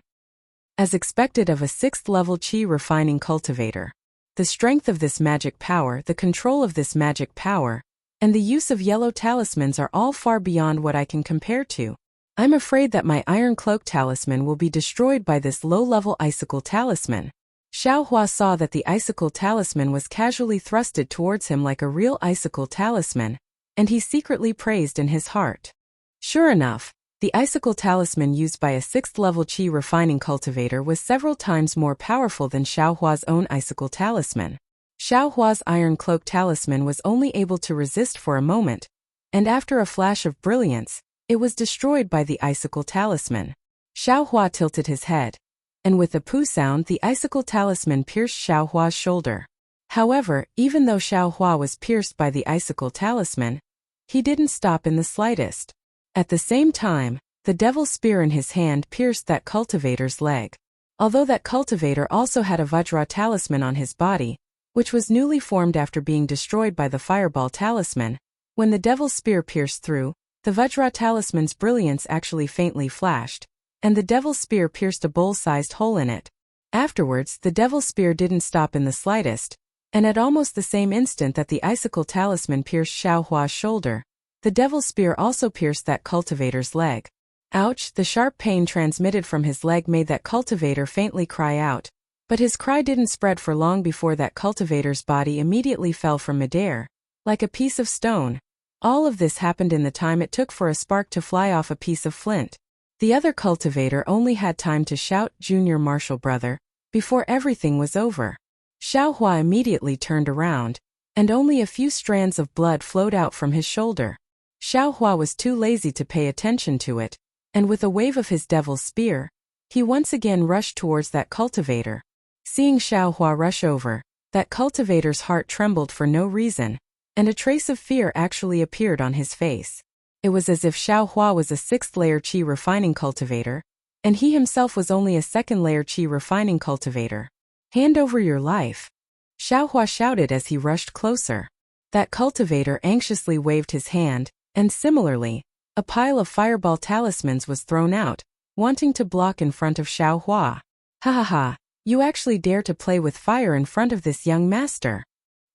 As expected of a 6th-level qi refining cultivator, the strength of this magic power, the control of this magic power, and the use of yellow talismans are all far beyond what I can compare to. I'm afraid that my iron cloak talisman will be destroyed by this low-level icicle talisman. Xiaohua saw that the icicle talisman was casually thrusted towards him like a real icicle talisman, and he secretly praised in his heart. Sure enough, the icicle talisman used by a 6th-level qi refining cultivator was several times more powerful than Xiaohua's own icicle talisman. Xiaohua's iron cloak talisman was only able to resist for a moment, and after a flash of brilliance, it was destroyed by the icicle talisman. Xiaohua tilted his head, and with a poo sound the icicle talisman pierced Xiaohua's shoulder. However, even though Xiaohua was pierced by the icicle talisman, he didn't stop in the slightest. At the same time, the devil spear in his hand pierced that cultivator's leg. Although that cultivator also had a Vajra talisman on his body, which was newly formed after being destroyed by the fireball talisman, when the devil spear pierced through, the Vajra talisman's brilliance actually faintly flashed, and the devil spear pierced a bowl-sized hole in it. Afterwards, the devil spear didn't stop in the slightest, and at almost the same instant that the icicle talisman pierced Xiaohua's shoulder, the devil spear also pierced that cultivator's leg. Ouch! The sharp pain transmitted from his leg made that cultivator faintly cry out, but his cry didn't spread for long before that cultivator's body immediately fell from midair, like a piece of stone. All of this happened in the time it took for a spark to fly off a piece of flint. The other cultivator only had time to shout, "Junior Marshal Brother," before everything was over. Xiaohua immediately turned around, and only a few strands of blood flowed out from his shoulder. Xiaohua was too lazy to pay attention to it, and with a wave of his devil's spear, he once again rushed towards that cultivator. Seeing Xiaohua rush over, that cultivator's heart trembled for no reason, and a trace of fear actually appeared on his face. It was as if Xiaohua was a 6th-layer qi refining cultivator, and he himself was only a 2nd-layer qi refining cultivator. "Hand over your life," Xiaohua shouted as he rushed closer. That cultivator anxiously waved his hand, and similarly, a pile of fireball talismans was thrown out, wanting to block in front of Xiaohua. "Ha ha ha, you actually dare to play with fire in front of this young master?"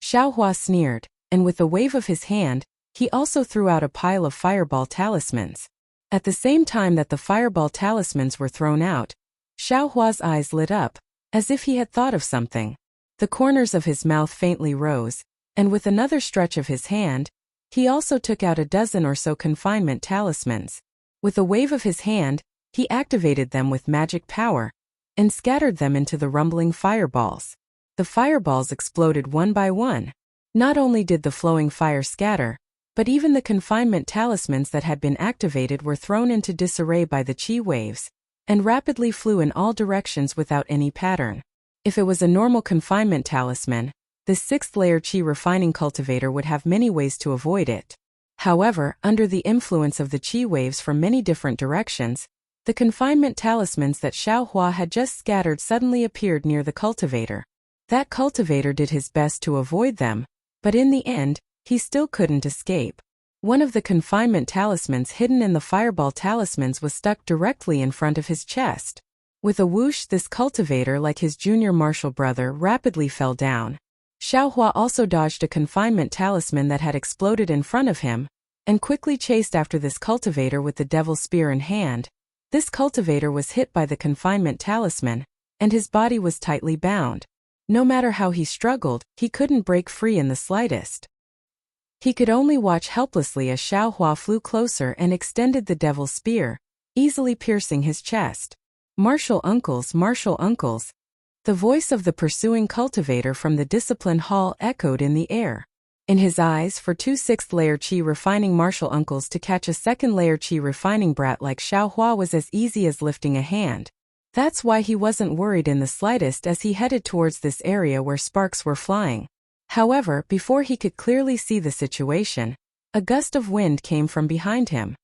Xiaohua sneered, and with a wave of his hand, he also threw out a pile of fireball talismans. At the same time that the fireball talismans were thrown out, Xiaohua's eyes lit up, as if he had thought of something. The corners of his mouth faintly rose, and with another stretch of his hand, he also took out a dozen or so confinement talismans. With a wave of his hand, he activated them with magic power, and scattered them into the rumbling fireballs. The fireballs exploded one by one. Not only did the flowing fire scatter, but even the confinement talismans that had been activated were thrown into disarray by the qi waves, and rapidly flew in all directions without any pattern. If it was a normal confinement talisman, the 6th-layer qi refining cultivator would have many ways to avoid it. However, under the influence of the qi waves from many different directions, the confinement talismans that Xiaohua had just scattered suddenly appeared near the cultivator. That cultivator did his best to avoid them, but in the end, he still couldn't escape. One of the confinement talismans hidden in the fireball talismans was stuck directly in front of his chest. With a whoosh, this cultivator, like his junior martial brother, rapidly fell down. Xiaohua also dodged a confinement talisman that had exploded in front of him, and quickly chased after this cultivator with the devil spear in hand. This cultivator was hit by the confinement talisman, and his body was tightly bound. No matter how he struggled, he couldn't break free in the slightest. He could only watch helplessly as Xiaohua flew closer and extended the devil spear, easily piercing his chest. Martial uncles, martial uncles. The voice of the pursuing cultivator from the discipline hall echoed in the air. In his eyes, for 2 6th-layer qi refining martial uncles to catch a 2nd-layer qi refining brat like Xiaohua was as easy as lifting a hand. That's why he wasn't worried in the slightest as he headed towards this area where sparks were flying. However, before he could clearly see the situation, a gust of wind came from behind him.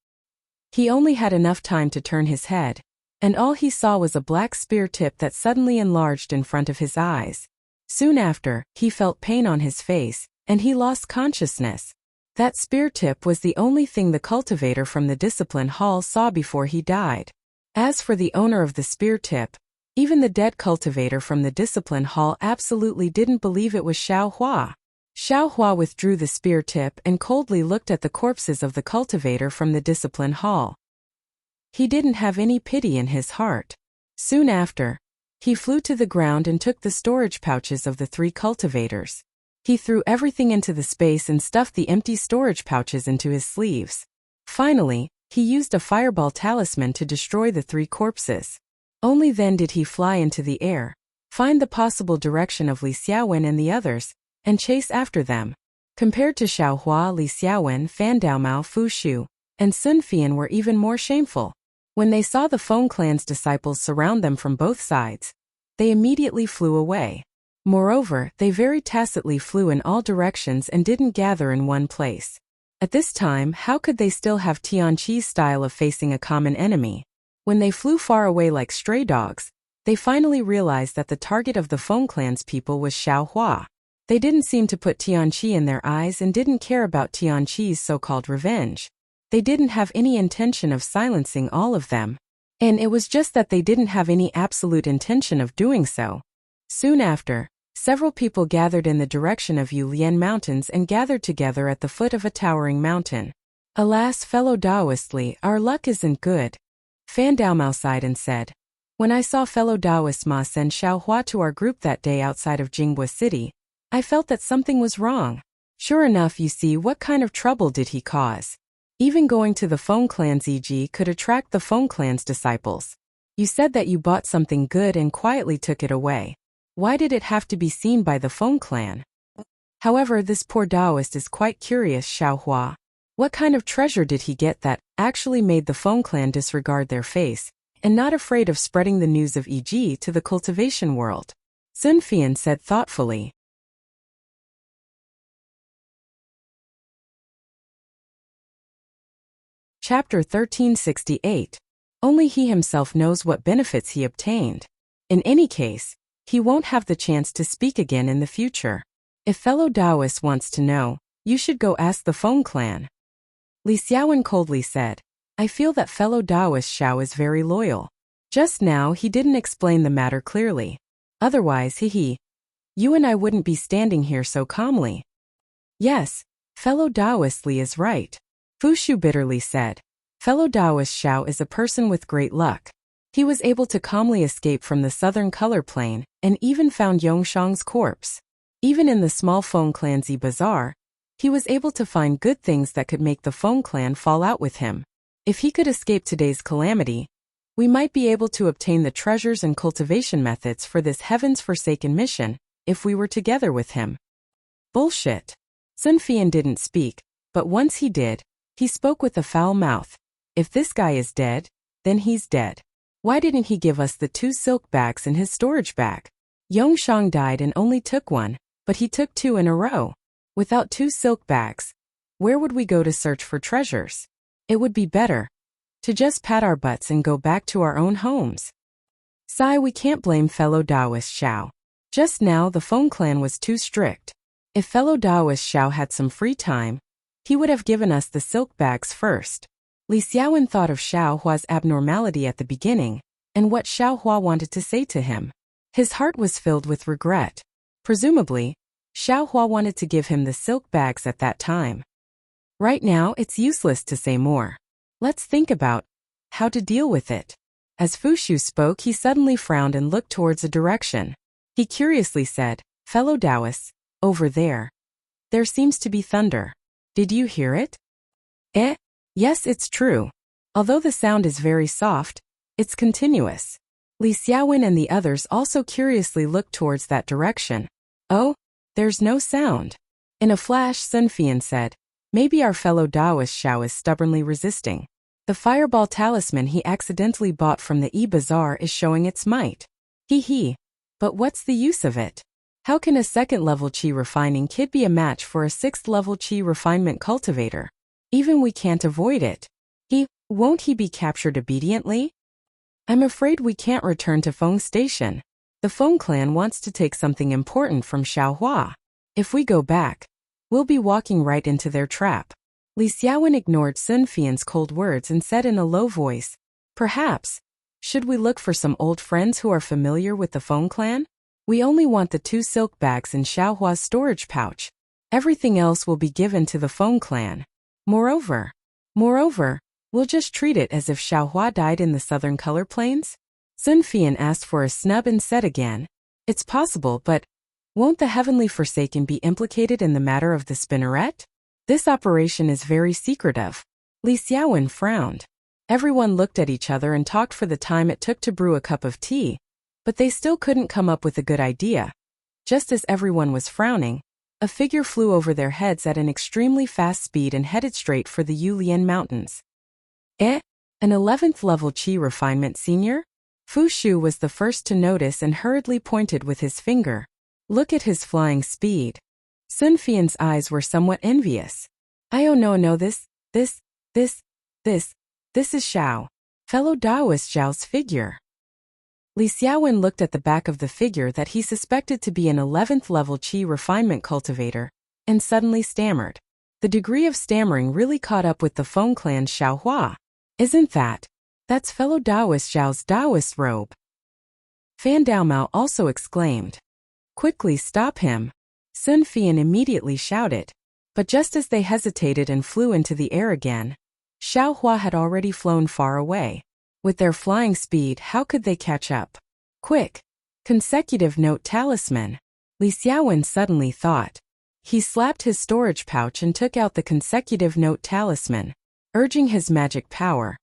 He only had enough time to turn his head, and all he saw was a black spear tip that suddenly enlarged in front of his eyes. Soon after, he felt pain on his face, and he lost consciousness. That spear tip was the only thing the cultivator from the discipline hall saw before he died. As for the owner of the spear tip, even the dead cultivator from the discipline hall absolutely didn't believe it was Xiaohua. Xiaohua withdrew the spear tip and coldly looked at the corpses of the cultivator from the discipline hall. He didn't have any pity in his heart. Soon after, he flew to the ground and took the storage pouches of the 3 cultivators. He threw everything into the space and stuffed the empty storage pouches into his sleeves. Finally, he used a fireball talisman to destroy the 3 corpses. Only then did he fly into the air, find the possible direction of Li Xiaowen and the others, and chase after them. Compared to Xiaohua, Li Xiaowen, Fan Daomao, Fu Shu, and Sun Fian were even more shameful. When they saw the Feng clan's disciples surround them from both sides, they immediately flew away. Moreover, they very tacitly flew in all directions and didn't gather in one place. At this time, how could they still have Tianqi's style of facing a common enemy? When they flew far away like stray dogs, they finally realized that the target of the Feng clan's people was Xiaohua. They didn't seem to put Tianqi in their eyes and didn't care about Tianqi's so-called revenge. They didn't have any intention of silencing all of them. And it was just that they didn't have any absolute intention of doing so. Soon after, several people gathered in the direction of Yulian Mountains and gathered together at the foot of a towering mountain. Alas, fellow Taoist Li, our luck isn't good. Fan Daomao sighed and said, when I saw fellow Taoist Ma send Xiaohua to our group that day outside of Jinghua City, I felt that something was wrong. Sure enough, you see, what kind of trouble did he cause? Even going to the Feng clan's EG could attract the Feng clan's disciples. You said that you bought something good and quietly took it away. Why did it have to be seen by the Feng clan? However, this poor Taoist is quite curious, Xiaohua. What kind of treasure did he get that actually made the Feng clan disregard their face, and not afraid of spreading the news of EG to the cultivation world? Sun Fian said thoughtfully. Chapter 1368. Only he himself knows what benefits he obtained. In any case, he won't have the chance to speak again in the future. If fellow Taoist wants to know, you should go ask the Feng clan. Li Xiaowen coldly said, I feel that fellow Taoist Xiao is very loyal. Just now he didn't explain the matter clearly. Otherwise, you and I wouldn't be standing here so calmly. Yes, fellow Taoist Li is right. Fu Shu bitterly said, fellow Taoist Xiao is a person with great luck. He was able to calmly escape from the southern color plane and even found Yongshang's corpse. Even in the small Feng clan's bazaar, he was able to find good things that could make the Feng clan fall out with him. If he could escape today's calamity, we might be able to obtain the treasures and cultivation methods for this heavens-forsaken mission if we were together with him. Bullshit. Sun Fian didn't speak, but once he did, he spoke with a foul mouth. If this guy is dead, then he's dead. Why didn't he give us the 2 silk bags in his storage bag? Yongshang died and only took one, but he took 2 in a row. Without 2 silk bags, where would we go to search for treasures? It would be better to just pat our butts and go back to our own homes. Sigh, we can't blame fellow Taoist Xiao. Just now the Feng clan was too strict. If fellow Taoist Xiao had some free time, he would have given us the silk bags first. Li Xiaowen thought of Xiaohua's abnormality at the beginning, and what Xiaohua wanted to say to him. His heart was filled with regret. Presumably, Xiaohua wanted to give him the silk bags at that time. Right now, it's useless to say more. Let's think about how to deal with it. As Fu Shu spoke, he suddenly frowned and looked towards a direction. He curiously said, fellow Taoists, over there. There seems to be thunder. Did you hear it? Yes, it's true. Although the sound is very soft, it's continuous. Li Xiaowen and the others also curiously looked towards that direction. Oh, there's no sound. In a flash, Sun Fian said, maybe our fellow Taoist Xiao is stubbornly resisting. The fireball talisman he accidentally bought from the e-bazaar is showing its might. Hee. But what's the use of it? How can a second-level qi refining kid be a match for a sixth-level qi refinement cultivator? Even we can't avoid it. Won't he be captured obediently? I'm afraid we can't return to Feng Station. The Feng clan wants to take something important from Xiaohua. If we go back, we'll be walking right into their trap. Li Xiaowen ignored Sun Fian's cold words and said in a low voice, perhaps, should we look for some old friends who are familiar with the Feng clan? We only want the 2 silk bags in Xiaohua's storage pouch. Everything else will be given to the Feng clan. Moreover, we'll just treat it as if Xiaohua died in the southern color plains? Sun Fian asked for a snub and said again, it's possible, but won't the Heavenly Forsaken be implicated in the matter of the spinneret? This operation is very secretive. Li Xiaowen frowned. Everyone looked at each other and talked for the time it took to brew a cup of tea, but they still couldn't come up with a good idea. Just as everyone was frowning, a figure flew over their heads at an extremely fast speed and headed straight for the Yulian Mountains. An 11th level qi refinement senior? Fu Shu was the first to notice and hurriedly pointed with his finger. Look at his flying speed. Sun Fian's eyes were somewhat envious. Oh no, this is Xiao. Fellow Taoist Xiao's figure. Li Xiaowen looked at the back of the figure that he suspected to be an 11th level qi refinement cultivator, and suddenly stammered. The degree of stammering really caught up with the Feng clan's Xiaohua. Isn't that's fellow Taoist Xiao's Taoist robe. Fan Daomao also exclaimed. Quickly stop him. Sun Fian immediately shouted. But just as they hesitated and flew into the air again, Xiaohua had already flown far away. With their flying speed, how could they catch up? Quick! Consecutive note talisman. Li Xiaowen suddenly thought. He slapped his storage pouch and took out the consecutive note talisman, urging his magic power.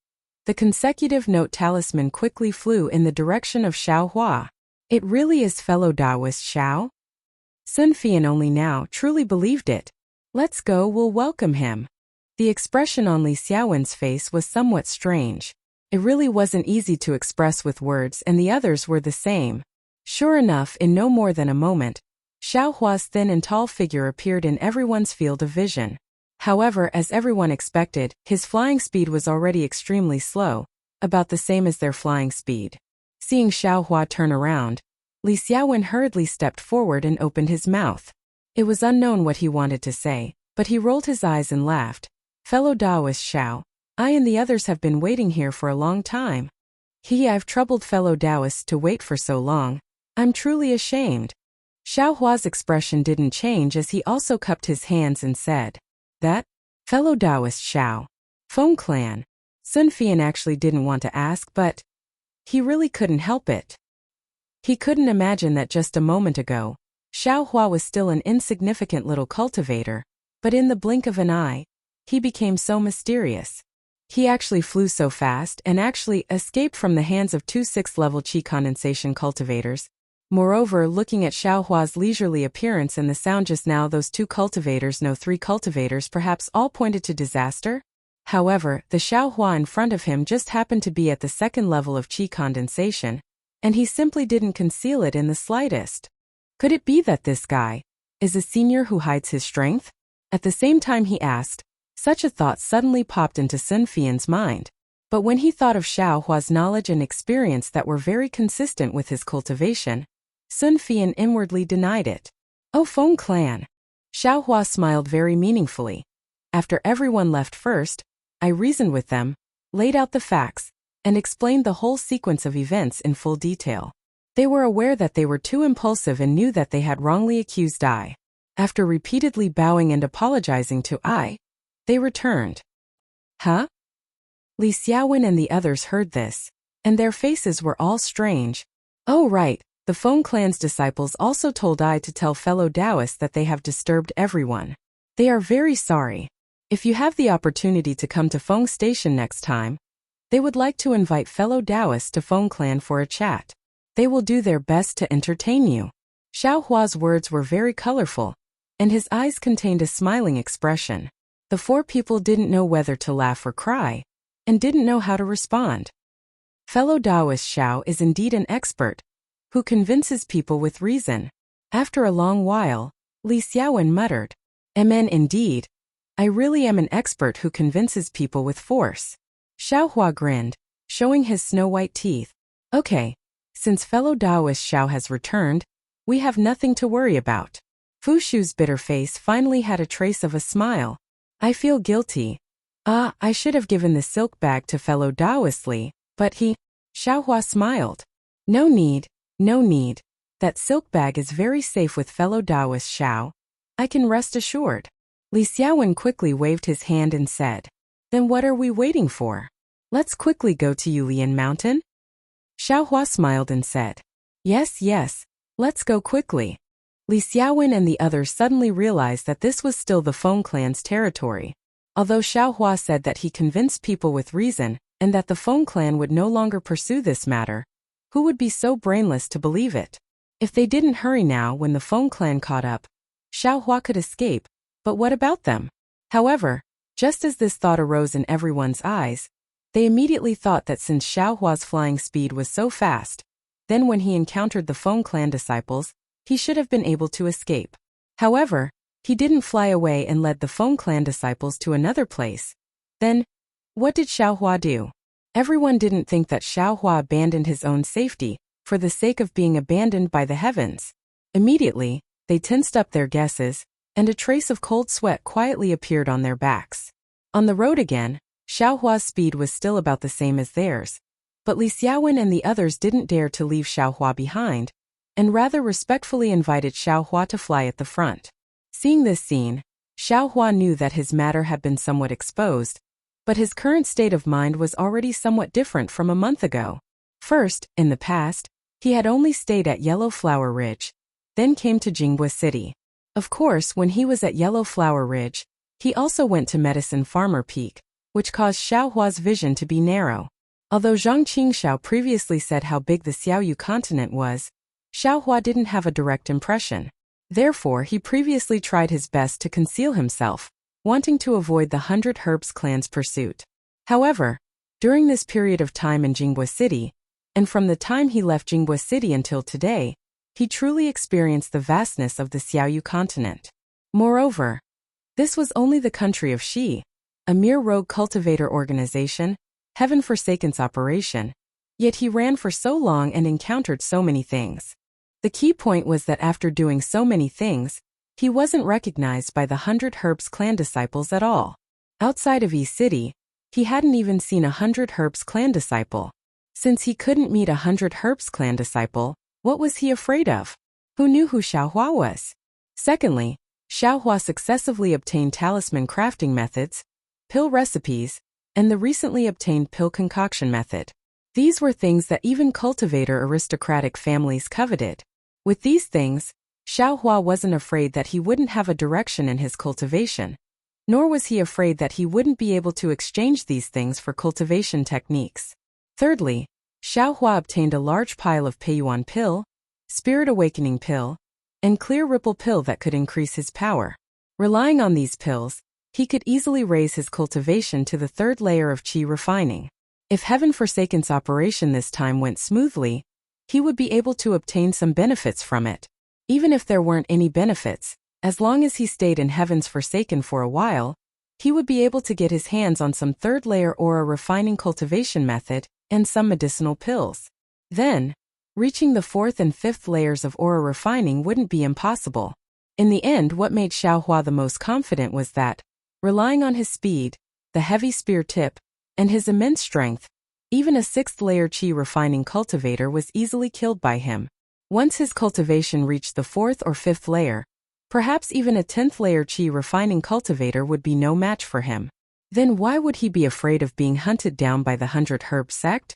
The consecutive note talisman quickly flew in the direction of Xiaohua. It really is fellow Taoist Xiao? Sun Fian only now truly believed it. Let's go, we'll welcome him. The expression on Li Xiaowen's face was somewhat strange. It really wasn't easy to express with words, and the others were the same. Sure enough, in no more than a moment, Xiaohua's thin and tall figure appeared in everyone's field of vision. However, as everyone expected, his flying speed was already extremely slow, about the same as their flying speed. Seeing Xiaohua turn around, Li Xiaowen hurriedly stepped forward and opened his mouth. It was unknown what he wanted to say, but he rolled his eyes and laughed. Fellow Taoist Xiao, I and the others have been waiting here for a long time. I've troubled fellow Taoists to wait for so long. I'm truly ashamed. Xiaohua's expression didn't change as he also cupped his hands and said, that? Fellow Taoist Xiao. Feng clan. Sun Fian actually didn't want to ask, but he really couldn't help it. He couldn't imagine that just a moment ago, Xiaohua was still an insignificant little cultivator, but in the blink of an eye, he became so mysterious. He actually flew so fast and actually escaped from the hands of 2 6th level qi condensation cultivators. Moreover, looking at Xiaohua's leisurely appearance and the sound just now, those 2 cultivators, no 3 cultivators, perhaps all pointed to disaster. However, the Xiaohua in front of him just happened to be at the 2nd level of qi condensation, and he simply didn't conceal it in the slightest. Could it be that this guy is a senior who hides his strength? At the same time he asked, such a thought suddenly popped into Sun Fian's mind. But when he thought of Xiaohua's knowledge and experience that were very consistent with his cultivation, Sun Fian inwardly denied it. Oh, Feng clan. Xiaohua smiled very meaningfully. After everyone left first, I reasoned with them, laid out the facts, and explained the whole sequence of events in full detail. They were aware that they were too impulsive and knew that they had wrongly accused I. After repeatedly bowing and apologizing to I, they returned. Huh? Li Xiaowen and the others heard this, and their faces were all strange. Oh right, the Feng clan's disciples also told I to tell fellow Taoists that they have disturbed everyone. They are very sorry. If you have the opportunity to come to Feng Station next time, They would like to invite fellow Taoists to Phone Clan for a chat. They will do their best to entertain you. Xiao Hua's words were very colorful, and his eyes contained a smiling expression. The four people didn't know whether to laugh or cry, and didn't know how to respond. Fellow Taoist Xiao is indeed an expert, who convinces people with reason. After a long while, Li Xiaowen muttered, "Amen indeed. I really am an expert who convinces people with force." Xiao Hua grinned, showing his snow-white teeth. "Okay, since fellow Taoist Xiao has returned, we have nothing to worry about." Fu Shu's bitter face finally had a trace of a smile. "I feel guilty. I should have given the silk bag to fellow Taoist Li, but he..." Xiao Hua smiled. No need. That silk bag is very safe with fellow Taoist Xiao. I can rest assured." Li Xiaowen quickly waved his hand and said, "Then what are we waiting for? Let's quickly go to Yulian Mountain?" Xiao Hua smiled and said, Yes, let's go quickly." Li Xiaowen and the others suddenly realized that this was still the Phone Clan's territory. Although Xiao Hua said that he convinced people with reason, and that the Phone Clan would no longer pursue this matter, who would be so brainless to believe it? If they didn't hurry now when the Phone Clan caught up, Xiao Hua could escape, but what about them? However, just as this thought arose in everyone's eyes, they immediately thought that since Xiao Hua's flying speed was so fast, then when he encountered the Phone Clan disciples, he should have been able to escape. However, he didn't fly away and led the Phone Clan disciples to another place. Then, what did Xiao Hua do? Everyone didn't think that Xiao Hua abandoned his own safety for the sake of being abandoned by the heavens. Immediately, they tensed up their guesses, and a trace of cold sweat quietly appeared on their backs. On the road again, Xiao Hua's speed was still about the same as theirs, but Li Xiaowen and the others didn't dare to leave Xiao Hua behind, and rather respectfully invited Xiao Hua to fly at the front. Seeing this scene, Xiao Hua knew that his matter had been somewhat exposed, but his current state of mind was already somewhat different from a month ago. First, in the past, he had only stayed at Yellow Flower Ridge, then came to Jinghua City. Of course, when he was at Yellow Flower Ridge, he also went to Medicine Farmer Peak, which caused Xiao Hua's vision to be narrow. Although Zhang Qingxiao previously said how big the Xiaoyu continent was, Xiao Hua didn't have a direct impression. Therefore, he previously tried his best to conceal himself, wanting to avoid the 100 Herbs clan's pursuit. However, during this period of time in Jinghua City, and from the time he left Jinghua City until today, he truly experienced the vastness of the Xiaoyu continent. Moreover, this was only the country of Xi, a mere rogue cultivator organization, heaven-forsaken's operation, yet he ran for so long and encountered so many things. The key point was that after doing so many things, he wasn't recognized by the 100 Herbs clan disciples at all. Outside of East City, he hadn't even seen 100 Herbs clan disciple. Since he couldn't meet 100 Herbs clan disciple, what was he afraid of? Who knew who Xiao Hua was? Secondly, Xiao Hua successively obtained talisman crafting methods, pill recipes, and the recently obtained pill concoction method. These were things that even cultivator aristocratic families coveted. With these things, Xiao Hua wasn't afraid that he wouldn't have a direction in his cultivation, nor was he afraid that he wouldn't be able to exchange these things for cultivation techniques. Thirdly, Xiao Hua obtained a large pile of Peiyuan pill, Spirit Awakening pill, and Clear Ripple pill that could increase his power. Relying on these pills, he could easily raise his cultivation to the third layer of qi refining. If Heaven-Forsaken's operation this time went smoothly, he would be able to obtain some benefits from it. Even if there weren't any benefits, as long as he stayed in Heaven's Forsaken for a while, he would be able to get his hands on some third-layer aura refining cultivation method and some medicinal pills. Then, reaching the fourth and fifth layers of aura refining wouldn't be impossible. In the end, what made Xiao Hua the most confident was that, relying on his speed, the heavy spear tip, and his immense strength, even a sixth-layer qi refining cultivator was easily killed by him. Once his cultivation reached the fourth or fifth layer, perhaps even a 10th-layer qi refining cultivator would be no match for him. Then why would he be afraid of being hunted down by the 100 Herb sect?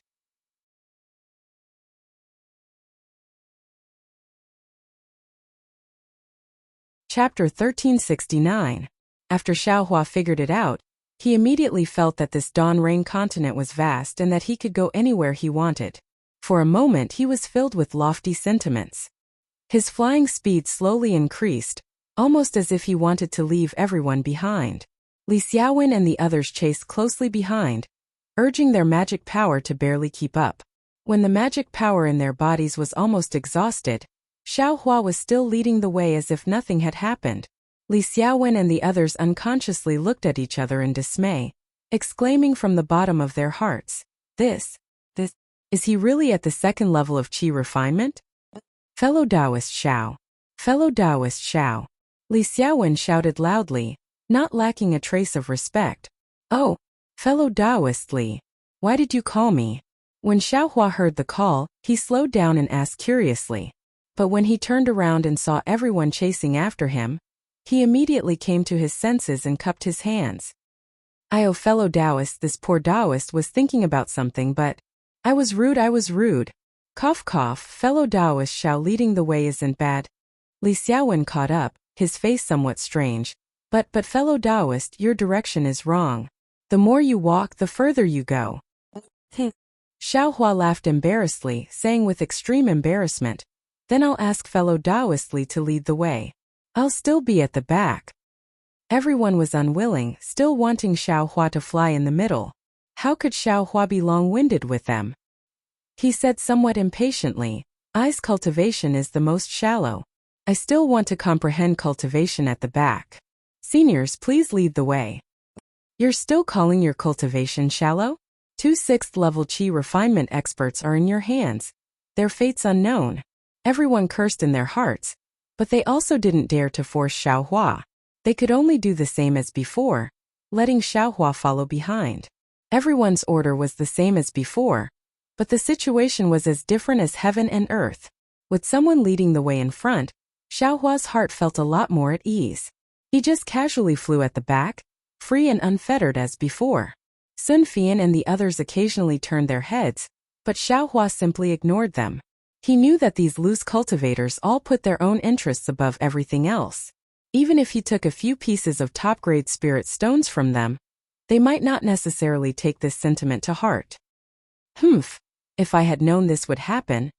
Chapter 1369. After Xiao Hua figured it out, He immediately felt that this Dawn Rain continent was vast and that he could go anywhere he wanted. For a moment he was filled with lofty sentiments. His flying speed slowly increased, almost as if he wanted to leave everyone behind. Li Xiaowen and the others chased closely behind, urging their magic power to barely keep up. When the magic power in their bodies was almost exhausted, Xiaohua was still leading the way as if nothing had happened. Li Xiaowen and the others unconsciously looked at each other in dismay, exclaiming from the bottom of their hearts, This, is he really at the second level of qi refinement? Fellow Taoist Xiao. Fellow Taoist Xiao. Li Xiaowen shouted loudly, not lacking a trace of respect. Oh, fellow Taoist Li, why did you call me? When Xiaohua heard the call, he slowed down and asked curiously. But when he turned around and saw everyone chasing after him, he immediately came to his senses and cupped his hands. Oh, fellow Taoist, this poor Taoist was thinking about something, but I was rude. Cough cough, fellow Taoist Xiao leading the way isn't bad. Li Xiaowen caught up, his face somewhat strange. But fellow Taoist, your direction is wrong. The more you walk, the further you go. Xiaohua laughed embarrassedly, saying with extreme embarrassment, Then I'll ask fellow Taoist Li to lead the way. I'll still be at the back. Everyone was unwilling, still wanting Xiaohua to fly in the middle. How could Xiaohua be long-winded with them? He said somewhat impatiently, I's cultivation is the most shallow. I still want to comprehend cultivation at the back. Seniors, please lead the way. You're still calling your cultivation shallow? 2 6th-level qi refinement experts are in your hands. Their fate's unknown. Everyone cursed in their hearts, but they also didn't dare to force Xiaohua. They could only do the same as before, letting Xiaohua follow behind. Everyone's order was the same as before, but the situation was as different as heaven and earth. With someone leading the way in front, Xiaohua's heart felt a lot more at ease. He just casually flew at the back, free and unfettered as before. Sun Fian and the others occasionally turned their heads, but Xiaohua simply ignored them. He knew that these loose cultivators all put their own interests above everything else. Even if he took a few pieces of top-grade spirit stones from them, they might not necessarily take this sentiment to heart. If I had known this would happen,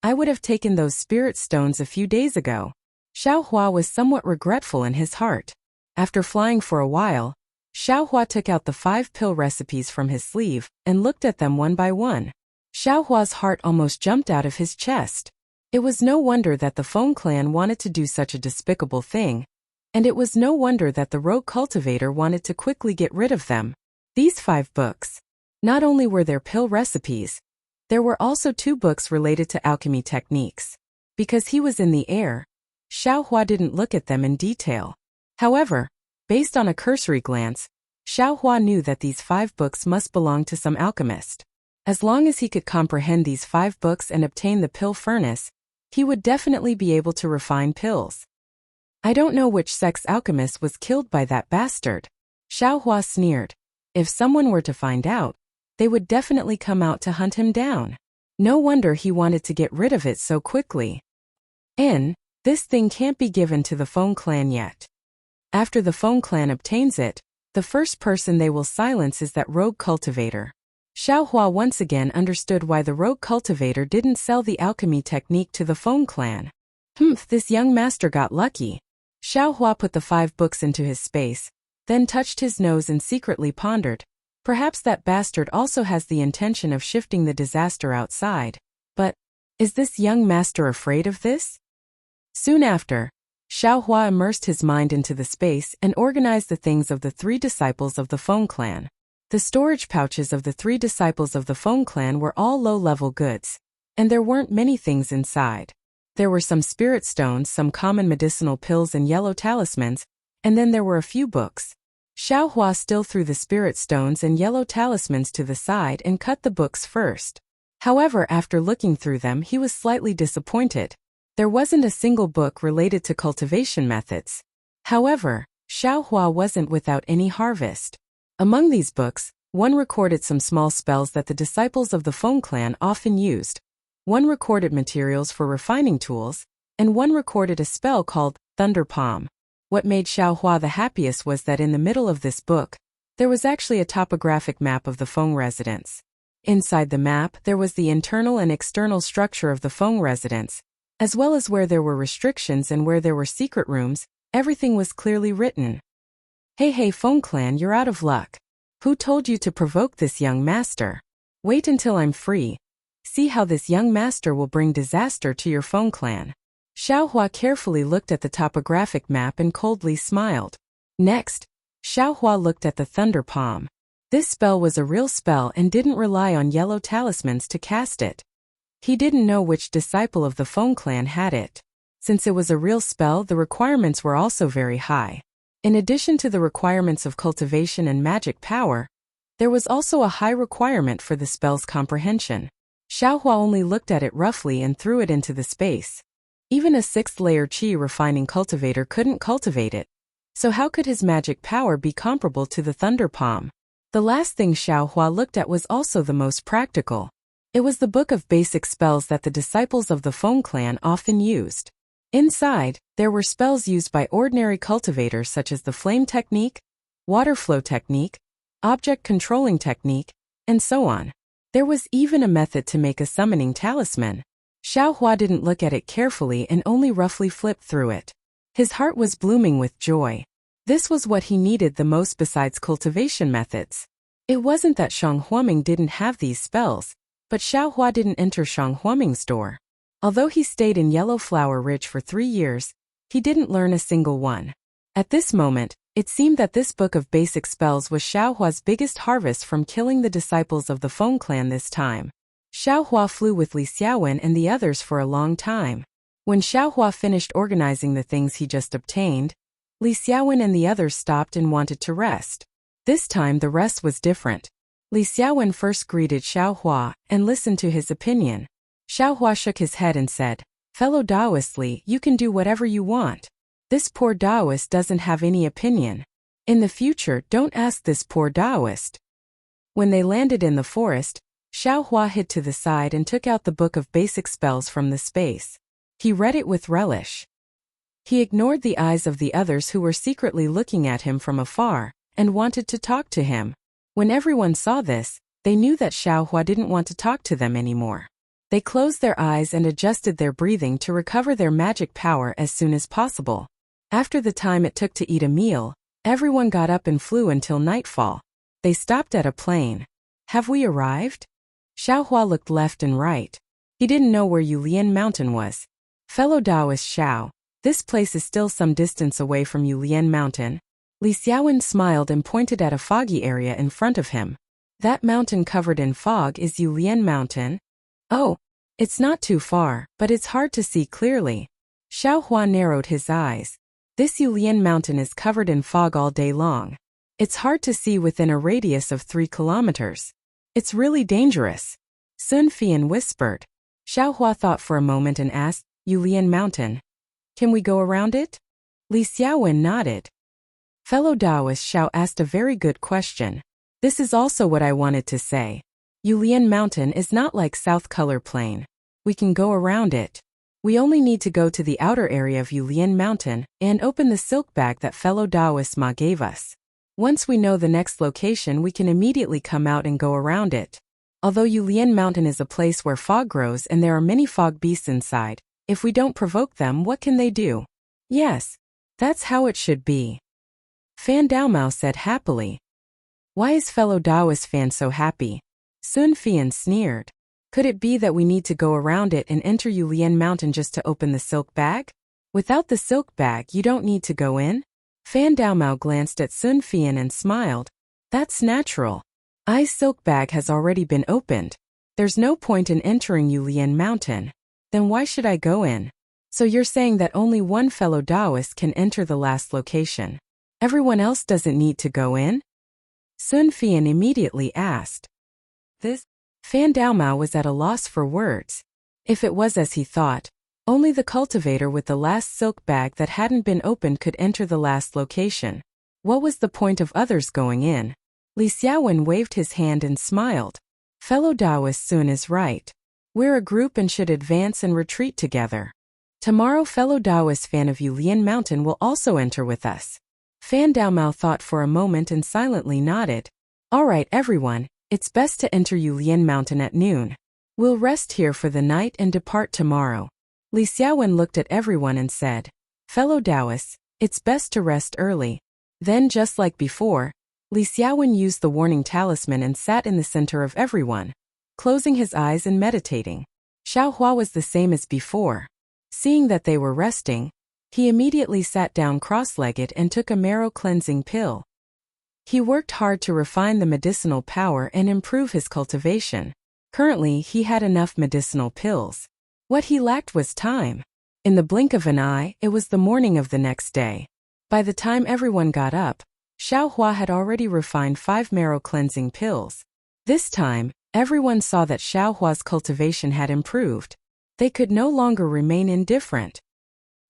I would have taken those spirit stones a few days ago. Xiaohua was somewhat regretful in his heart. After flying for a while, Xiaohua took out the 5 pill recipes from his sleeve and looked at them one by one. Xiaohua's heart almost jumped out of his chest. It was no wonder that the Feng clan wanted to do such a despicable thing, and it was no wonder that the rogue cultivator wanted to quickly get rid of them. These 5 books. Not only were there pill recipes, there were also 2 books related to alchemy techniques. Because he was in the air, Xiaohua didn't look at them in detail. However, based on a cursory glance, Xiaohua knew that these 5 books must belong to some alchemist. As long as he could comprehend these 5 books and obtain the pill furnace, he would definitely be able to refine pills. I don't know which sex alchemist was killed by that bastard. Xiaohua sneered. If someone were to find out, they would definitely come out to hunt him down. No wonder he wanted to get rid of it so quickly. This thing can't be given to the Feng clan yet. After the Feng clan obtains it, the first person they will silence is that rogue cultivator. Xiaohua once again understood why the rogue cultivator didn't sell the alchemy technique to the Feng clan. This young master got lucky. Xiaohua put the 5 books into his space, then touched his nose and secretly pondered. Perhaps that bastard also has the intention of shifting the disaster outside. But is this young master afraid of this? Soon after, Xiaohua immersed his mind into the space and organized the things of the 3 disciples of the Feng clan. The storage pouches of the 3 disciples of the Feng clan were all low-level goods, and there weren't many things inside. There were some spirit stones, some common medicinal pills and yellow talismans, and then there were a few books. Xiaohua still threw the spirit stones and yellow talismans to the side and cut the books first. However, after looking through them, he was slightly disappointed. There wasn't a single book related to cultivation methods. However, Xiaohua wasn't without any harvest. Among these books, one recorded some small spells that the disciples of the Feng clan often used. One recorded materials for refining tools, and one recorded a spell called Thunder Palm. What made Xiaohua the happiest was that in the middle of this book, There was actually a topographic map of the Feng residence. Inside the map, there was the internal and external structure of the Feng residence, as well as where there were restrictions and where there were secret rooms. Everything was clearly written. Hey Feng clan, you're out of luck. Who told you to provoke this young master? Wait until I'm free. See how this young master will bring disaster to your Feng clan. Xiaohua carefully looked at the topographic map and coldly smiled. Next, Xiaohua looked at the Thunder Palm. This spell was a real spell and didn't rely on yellow talismans to cast it. He didn't know which disciple of the Feng clan had it. Since it was a real spell, the requirements were also very high. In addition to the requirements of cultivation and magic power, there was also a high requirement for the spell's comprehension. Xiaohua only looked at it roughly and threw it into the space. Even a 6th-layer Qi refining cultivator couldn't cultivate it. So how could his magic power be comparable to the Thunder Palm? The last thing Xiaohua looked at was also the most practical. It was the book of basic spells that the disciples of the Feng clan often used. Inside, there were spells used by ordinary cultivators such as the flame technique, water flow technique, object controlling technique, and so on. There was even a method to make a summoning talisman. Xiaohua didn't look at it carefully and only roughly flipped through it. His heart was blooming with joy. This was what he needed the most besides cultivation methods. It wasn't that Shang Huaming didn't have these spells, but Xiaohua didn't enter Shang Huaming's door. Although he stayed in Yellow Flower Ridge for 3 years, he didn't learn a single one. At this moment, it seemed that this book of basic spells was Xiaohua's biggest harvest from killing the disciples of the Feng clan this time. Xiaohua flew with Li Xiaowen and the others for a long time. When Xiaohua finished organizing the things he just obtained, Li Xiaowen and the others stopped and wanted to rest. This time the rest was different. Li Xiaowen first greeted Xiaohua and listened to his opinion. Xiaohua shook his head and said, "Fellow Taoist Li, you can do whatever you want. This poor Taoist doesn't have any opinion. In the future, don't ask this poor Taoist." When they landed in the forest, Xiaohua hid to the side and took out the book of basic spells from the space. He read it with relish. He ignored the eyes of the others who were secretly looking at him from afar and wanted to talk to him. When everyone saw this, they knew that Xiaohua didn't want to talk to them anymore. They closed their eyes and adjusted their breathing to recover their magic power as soon as possible. After the time it took to eat a meal, everyone got up and flew until nightfall. They stopped at a plain. "Have we arrived?" Xiaohua looked left and right. He didn't know where Yulian Mountain was. "Fellow Taoist Xiao, this place is still some distance away from Yulian Mountain." Li Xiaowen smiled and pointed at a foggy area in front of him. "That mountain covered in fog is Yulian Mountain?" "Oh, it's not too far, but it's hard to see clearly." Xiaohua narrowed his eyes. "This Yulian Mountain is covered in fog all day long. It's hard to see within a radius of 3 kilometers. It's really dangerous." Sun Fian whispered. Xiaohua thought for a moment and asked, "Yulian Mountain. Can we go around it?" Li Xiaowen nodded. Fellow Taoist Xiao asked a very good question. This is also what I wanted to say. Yulian Mountain is not like South Color Plain. We can go around it. We only need to go to the outer area of Yulian Mountain and open the silk bag that fellow Taoist Ma gave us. Once we know the next location, we can immediately come out and go around it. Although Yulian Mountain is a place where fog grows and there are many fog beasts inside, if we don't provoke them, what can they do? Yes, that's how it should be. Fan Daomao said happily. Why is fellow Taoist Fan so happy? Sun Fian sneered. Could it be that we need to go around it and enter Yulian Mountain just to open the silk bag? Without the silk bag, you don't need to go in? Fan Daomao glanced at Sun Fian and smiled. That's natural. I's silk bag has already been opened. There's no point in entering Yulian Mountain. Then why should I go in? So you're saying that only one fellow Taoist can enter the last location. Everyone else doesn't need to go in? Sun Fian immediately asked. This? Fan Daomao was at a loss for words. If it was as he thought, only the cultivator with the last silk bag that hadn't been opened could enter the last location. What was the point of others going in? Li Xiaowen waved his hand and smiled. Fellow Taoist Sun is right. We're a group and should advance and retreat together. Tomorrow fellow Taoist Fan of Yulian Mountain will also enter with us. Fan Daomao thought for a moment and silently nodded. All right, everyone, it's best to enter Yulian Mountain at noon. We'll rest here for the night and depart tomorrow. Li Xiaowen looked at everyone and said, fellow Taoists, it's best to rest early. Then, just like before, Li Xiaowen used the warning talisman and sat in the center of everyone, closing his eyes and meditating. Xiaohua was the same as before. Seeing that they were resting, he immediately sat down cross-legged and took a marrow cleansing pill. He worked hard to refine the medicinal power and improve his cultivation. Currently, he had enough medicinal pills. What he lacked was time. In the blink of an eye, it was the morning of the next day. By the time everyone got up, Xiaohua had already refined 5 marrow cleansing pills. This time, everyone saw that Xiaohua's cultivation had improved. They could no longer remain indifferent.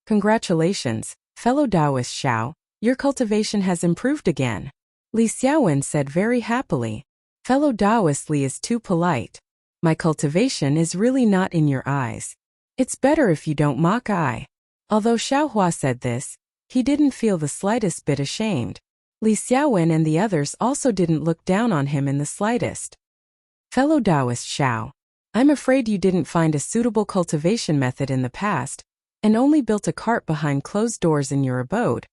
Congratulations, fellow Taoist Xiao, your cultivation has improved again. Li Xiaowen said very happily. Fellow Taoist Li is too polite. My cultivation is really not in your eyes. It's better if you don't mock I. Although Xiaohua said this, he didn't feel the slightest bit ashamed. Li Xiaowen and the others also didn't look down on him in the slightest. Fellow Taoist Xiao, I'm afraid you didn't find a suitable cultivation method in the past, and only built a cart behind closed doors in your abode,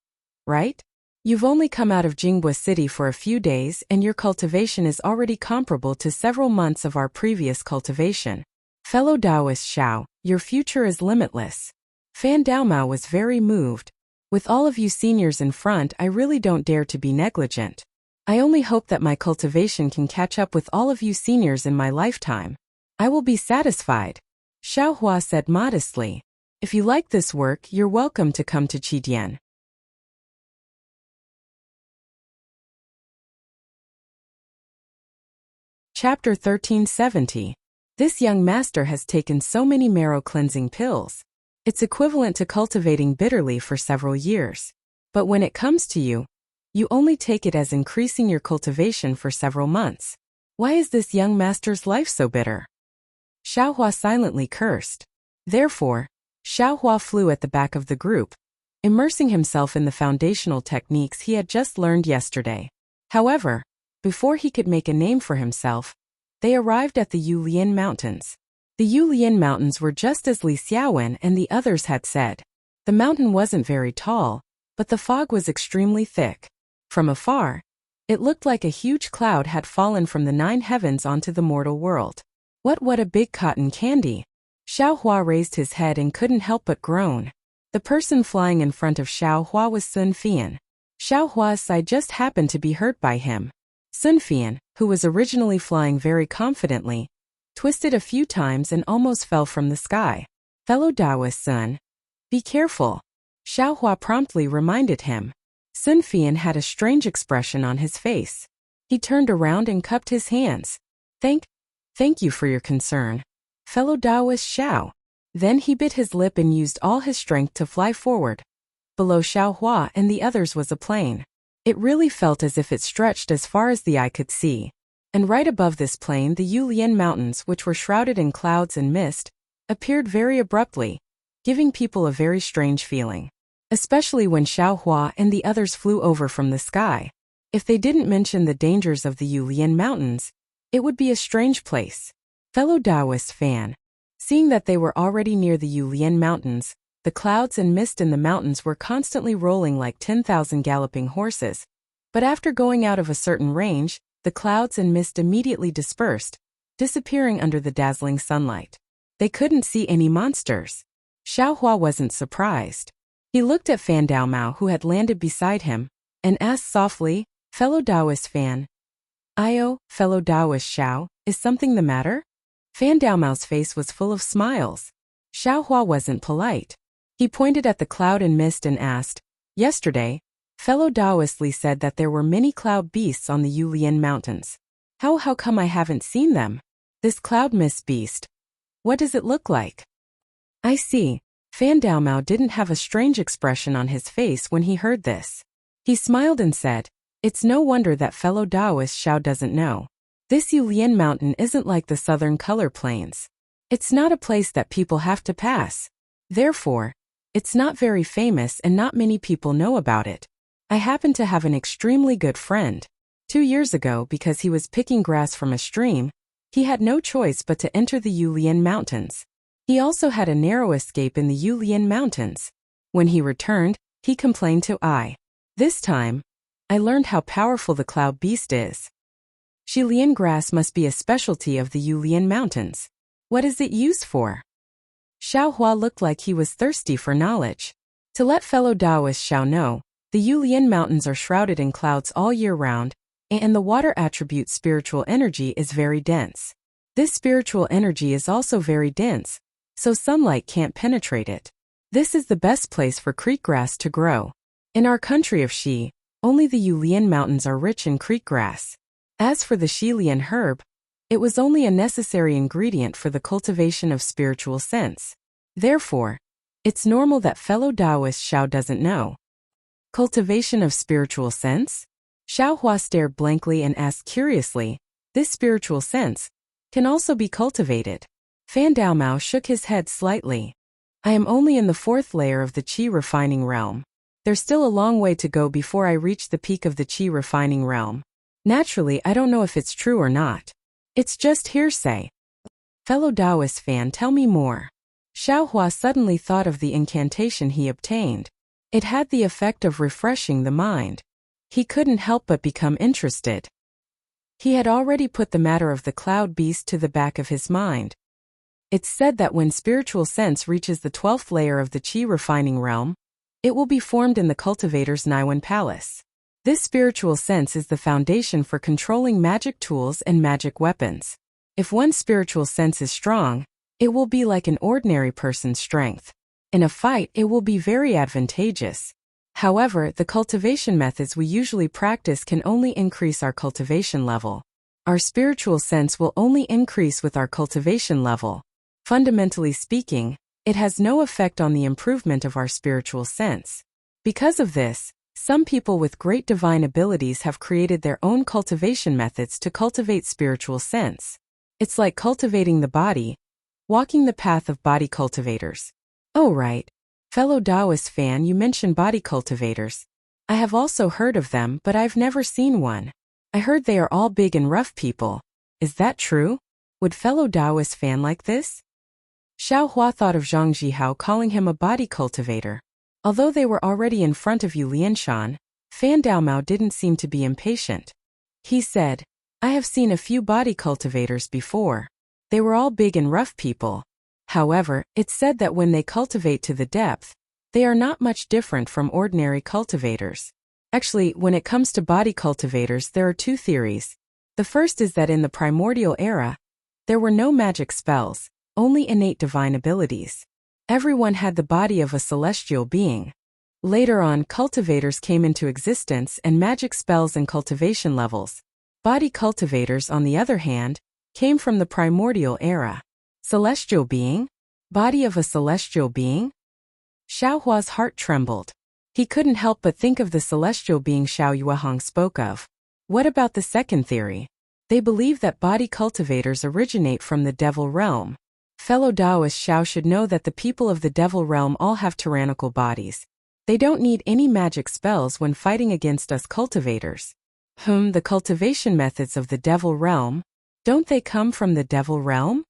right? You've only come out of Jinghua City for a few days and your cultivation is already comparable to several months of our previous cultivation. Fellow Taoist Xiao, your future is limitless. Fan Daomao was very moved. With all of you seniors in front, I really don't dare to be negligent. I only hope that my cultivation can catch up with all of you seniors in my lifetime. I will be satisfied. Xiaohua said modestly. If you like this work, you're welcome to come to Qidian. Chapter 1370. This young master has taken so many marrow cleansing pills. It's equivalent to cultivating bitterly for several years. But when it comes to you, you only take it as increasing your cultivation for several months. Why is this young master's life so bitter? Xiaohua silently cursed. Therefore, Xiaohua flew at the back of the group, immersing himself in the foundational techniques he had just learned yesterday. However, before he could make a name for himself, they arrived at the Yulian Mountains. The Yulian Mountains were just as Li Xiaowen and the others had said. The mountain wasn't very tall, but the fog was extremely thick. From afar, it looked like a huge cloud had fallen from the 9 heavens onto the mortal world. What a big cotton candy! Xiaohua raised his head and couldn't help but groan. The person flying in front of Xiaohua was Sun Fian. Xiaohua's sigh just happened to be heard by him. Sun Fian, who was originally flying very confidently, twisted a few times and almost fell from the sky. Fellow Taoist Sun, be careful. Xiaohua promptly reminded him. Sun Fian had a strange expression on his face. He turned around and cupped his hands. Thank you for your concern, fellow Taoist Xiao. Then he bit his lip and used all his strength to fly forward. Below Xiaohua and the others was a plain. It really felt as if it stretched as far as the eye could see. And right above this plain, the Yulian Mountains, which were shrouded in clouds and mist, appeared very abruptly, giving people a very strange feeling. Especially when Xiaohua and the others flew over from the sky. If they didn't mention the dangers of the Yulian Mountains, it would be a strange place. Fellow Taoist Fan, seeing that they were already near the Yulian Mountains, the clouds and mist in the mountains were constantly rolling like 10,000 galloping horses. But after going out of a certain range, the clouds and mist immediately dispersed, disappearing under the dazzling sunlight. They couldn't see any monsters. Xiaohua wasn't surprised. He looked at Fan Daomao, who had landed beside him, and asked softly, fellow Taoist Fan. Fellow Taoist Xiao, is something the matter? Fan Daomao's face was full of smiles. Xiaohua wasn't polite. He pointed at the cloud and mist and asked, yesterday, fellow Taoist Li said that there were many cloud beasts on the Yulian Mountains. How come I haven't seen them? This cloud mist beast. What does it look like? I see. Fan Daomao didn't have a strange expression on his face when he heard this. He smiled and said, it's no wonder that fellow Taoist Xiao doesn't know. This Yulian Mountain isn't like the southern color plains. It's not a place that people have to pass. Therefore, it's not very famous and not many people know about it. I happen to have an extremely good friend. 2 years ago, because he was picking grass from a stream, he had no choice but to enter the Yulian Mountains. He also had a narrow escape in the Yulian Mountains. When he returned, he complained to I. This time, I learned how powerful the cloud beast is. Shilian grass must be a specialty of the Yulian Mountains. What is it used for? Xiao Hua looked like he was thirsty for knowledge. To let fellow Taoist Xiao know, the Yulian Mountains are shrouded in clouds all year round, and the water attribute spiritual energy is very dense. This spiritual energy is also very dense, so sunlight can't penetrate it. This is the best place for creek grass to grow. In our country of Xi, only the Yulian Mountains are rich in creek grass. As for the Xilian herb, it was only a necessary ingredient for the cultivation of spiritual sense. Therefore, it's normal that fellow Taoist Xiao doesn't know. Cultivation of spiritual sense? Xiao Hua stared blankly and asked curiously, this spiritual sense can also be cultivated. Fan Daomao shook his head slightly. I am only in the 4th layer of the qi refining realm. There's still a long way to go before I reach the peak of the qi refining realm. Naturally, I don't know if it's true or not. It's just hearsay. Fellow Taoist fan, tell me more. Xiao Hua suddenly thought of the incantation he obtained. It had the effect of refreshing the mind. He couldn't help but become interested. He had already put the matter of the cloud beast to the back of his mind. It's said that when spiritual sense reaches the 12th layer of the qi refining realm, it will be formed in the cultivator's Naiwan palace. This spiritual sense is the foundation for controlling magic tools and magic weapons. If one's spiritual sense is strong, it will be like an ordinary person's strength. In a fight, it will be very advantageous. However, the cultivation methods we usually practice can only increase our cultivation level. Our spiritual sense will only increase with our cultivation level. Fundamentally speaking, it has no effect on the improvement of our spiritual sense. Because of this, some people with great divine abilities have created their own cultivation methods to cultivate spiritual sense. It's like cultivating the body, walking the path of body cultivators. Oh right. Fellow Taoist fan, you mentioned body cultivators. I have also heard of them, but I've never seen one. I heard they are all big and rough people. Is that true? Would fellow Taoist fan like this? Xiao Hua thought of Zhang Jihao calling him a body cultivator. Although they were already in front of Yu Lianshan, Fan Daomao didn't seem to be impatient. He said, I have seen a few body cultivators before. They were all big and rough people. However, it's said that when they cultivate to the depth, they are not much different from ordinary cultivators. Actually, when it comes to body cultivators, there are 2 theories. The first is that in the primordial era, there were no magic spells, only innate divine abilities. Everyone had the body of a celestial being. Later on, cultivators came into existence and magic spells and cultivation levels. Body cultivators, on the other hand, came from the primordial era. Celestial being? Body of a celestial being? Xiao Hua's heart trembled. He couldn't help but think of the celestial being Xiao Yuehong spoke of. What about the second theory? They believe that body cultivators originate from the devil realm. Fellow Taoist Xiao should know that the people of the devil realm all have tyrannical bodies. They don't need any magic spells when fighting against us cultivators. The cultivation methods of the devil realm, don't they come from the devil realm?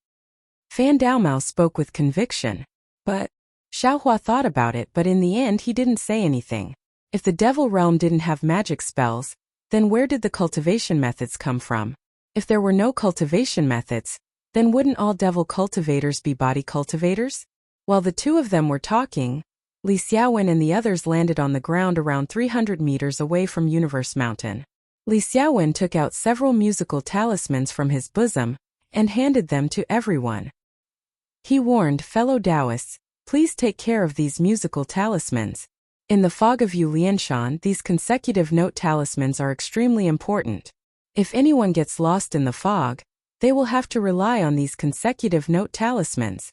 Fan Daomao spoke with conviction. But Xiao Hua thought about it, but in the end he didn't say anything. If the devil realm didn't have magic spells, then where did the cultivation methods come from? If there were no cultivation methods, then wouldn't all devil cultivators be body cultivators? While the 2 of them were talking, Li Xiaowen and the others landed on the ground around 300 meters away from Universe Mountain. Li Xiaowen took out several musical talismans from his bosom and handed them to everyone. He warned, fellow Taoists, please take care of these musical talismans. In the fog of Yu Lianshan, these consecutive note talismans are extremely important. If anyone gets lost in the fog, they will have to rely on these consecutive note talismans.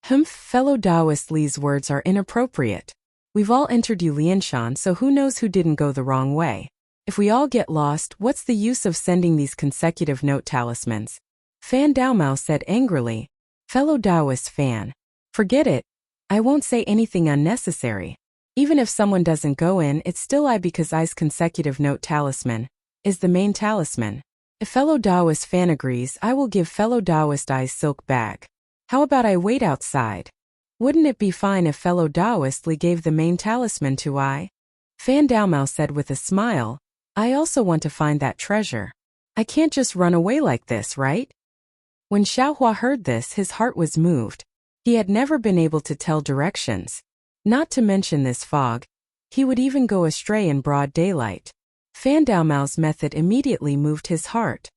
Fellow Taoist Li's words are inappropriate. We've all entered Yu Lianshan, so who knows who didn't go the wrong way. If we all get lost, what's the use of sending these consecutive note talismans? Fan Daomao said angrily. Fellow Taoist fan, forget it. I won't say anything unnecessary. Even if someone doesn't go in, it's still I because I's consecutive note talisman is the main talisman. If fellow Taoist fan agrees, I will give fellow Taoist I's silk bag. How about I wait outside? Wouldn't it be fine if fellow Taoist Li gave the main talisman to I? Fan Daomao said with a smile, I also want to find that treasure. I can't just run away like this, right? When Xiaohua heard this, his heart was moved. He had never been able to tell directions. Not to mention this fog. He would even go astray in broad daylight. Fan Daomao's method immediately moved his heart.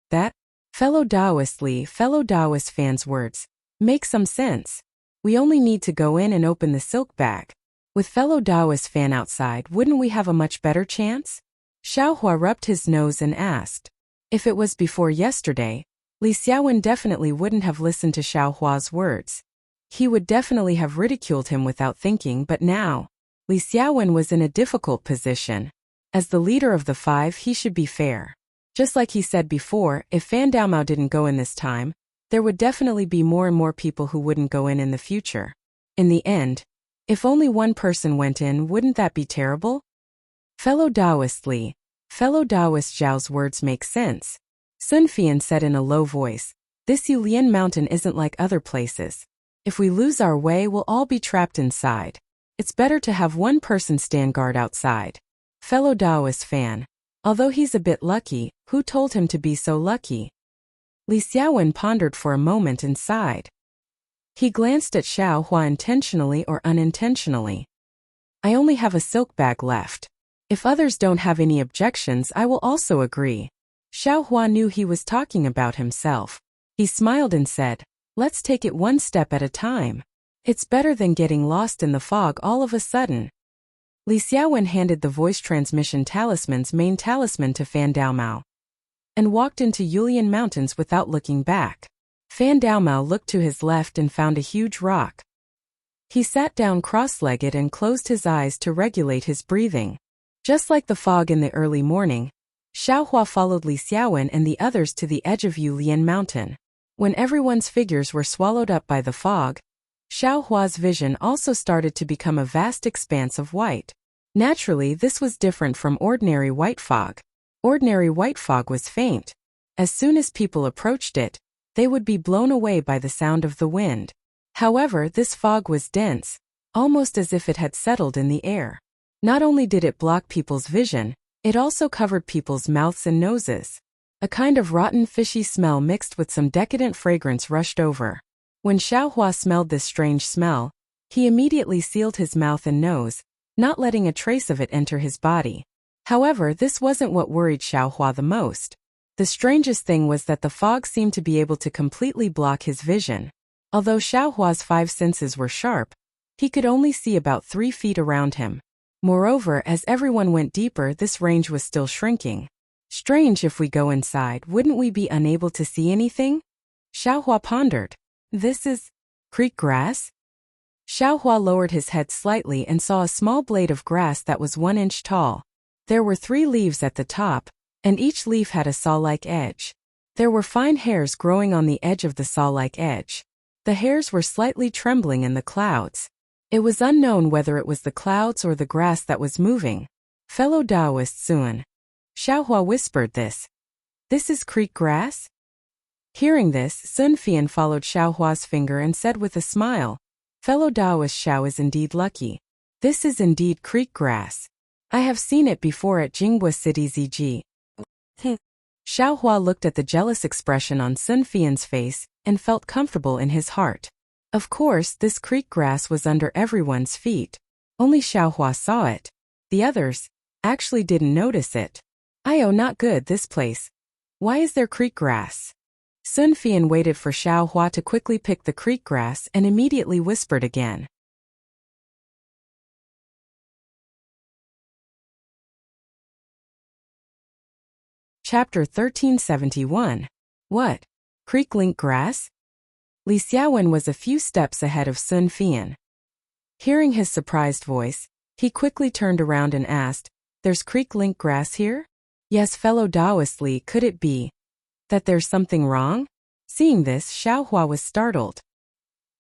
That, fellow Taoist Li, fellow Taoist Fan's words, make some sense. We only need to go in and open the silk bag. With fellow Taoist Fan outside, wouldn't we have a much better chance? Xiaohua rubbed his nose and asked. If it was before yesterday, Li Xiaowen definitely wouldn't have listened to Xiaohua's words. He would definitely have ridiculed him without thinking, but now, Li Xiaowen was in a difficult position. As the leader of the five, he should be fair. Just like he said before, if Fan Daomao didn't go in this time, there would definitely be more and more people who wouldn't go in the future. In the end, if only one person went in, wouldn't that be terrible? Fellow Taoist Li, fellow Taoist Zhao's words make sense. Sun Fian said in a low voice, this Yulian mountain isn't like other places. If we lose our way, we'll all be trapped inside. It's better to have one person stand guard outside. Fellow Taoist Fan, although he's a bit lucky, who told him to be so lucky? Li Xiaowen pondered for a moment and sighed. He glanced at Xiaohua intentionally or unintentionally. I only have a silk bag left. If others don't have any objections, I will also agree. Xiaohua knew he was talking about himself. He smiled and said, let's take it one step at a time. It's better than getting lost in the fog all of a sudden. Li Xiaowen handed the voice transmission talisman's main talisman to Fan Daomao and walked into Yulian Mountains without looking back. Fan Daomao looked to his left and found a huge rock. He sat down cross-legged and closed his eyes to regulate his breathing. Just like the fog in the early morning, Xiaohua followed Li Xiaowen and the others to the edge of Yulian Mountain. When everyone's figures were swallowed up by the fog, Xiaohua's vision also started to become a vast expanse of white. Naturally, this was different from ordinary white fog. Ordinary white fog was faint. As soon as people approached it, they would be blown away by the sound of the wind. However, this fog was dense, almost as if it had settled in the air. Not only did it block people's vision, it also covered people's mouths and noses. A kind of rotten fishy smell mixed with some decadent fragrance rushed over. When Xiaohua smelled this strange smell, he immediately sealed his mouth and nose, not letting a trace of it enter his body. However, this wasn't what worried Xiaohua the most. The strangest thing was that the fog seemed to be able to completely block his vision. Although Xiaohua's five senses were sharp, he could only see about 3 feet around him. Moreover, as everyone went deeper, this range was still shrinking. Strange, if we go inside, wouldn't we be unable to see anything? Xiaohua pondered. This is creek grass? Xiaohua lowered his head slightly and saw a small blade of grass that was 1 inch tall. There were 3 leaves at the top, and each leaf had a saw-like edge. There were fine hairs growing on the edge of the saw-like edge. The hairs were slightly trembling in the clouds. It was unknown whether it was the clouds or the grass that was moving. Fellow Taoist Sun. Xiaohua whispered this. This is creek grass? Hearing this, Sun Fian followed Xiaohua's finger and said with a smile, fellow Taoist Xiao is indeed lucky. This is indeed creek grass. I have seen it before at Jinghua City ZG. Xiaohua looked at the jealous expression on Sun Fian's face and felt comfortable in his heart. Of course, this creek grass was under everyone's feet. Only Xiaohua saw it. The others actually didn't notice it. Not good, this place. Why is there creek grass? Sun Fian waited for Xiaohua to quickly pick the creek grass and immediately whispered again. Chapter 1371. What? Creek-link grass? Li Xiaowen was a few steps ahead of Sun Fian. Hearing his surprised voice, he quickly turned around and asked, there's creek-link grass here? Yes, fellow Taoist Li, could it be that there's something wrong? Seeing this, Xiaohua was startled.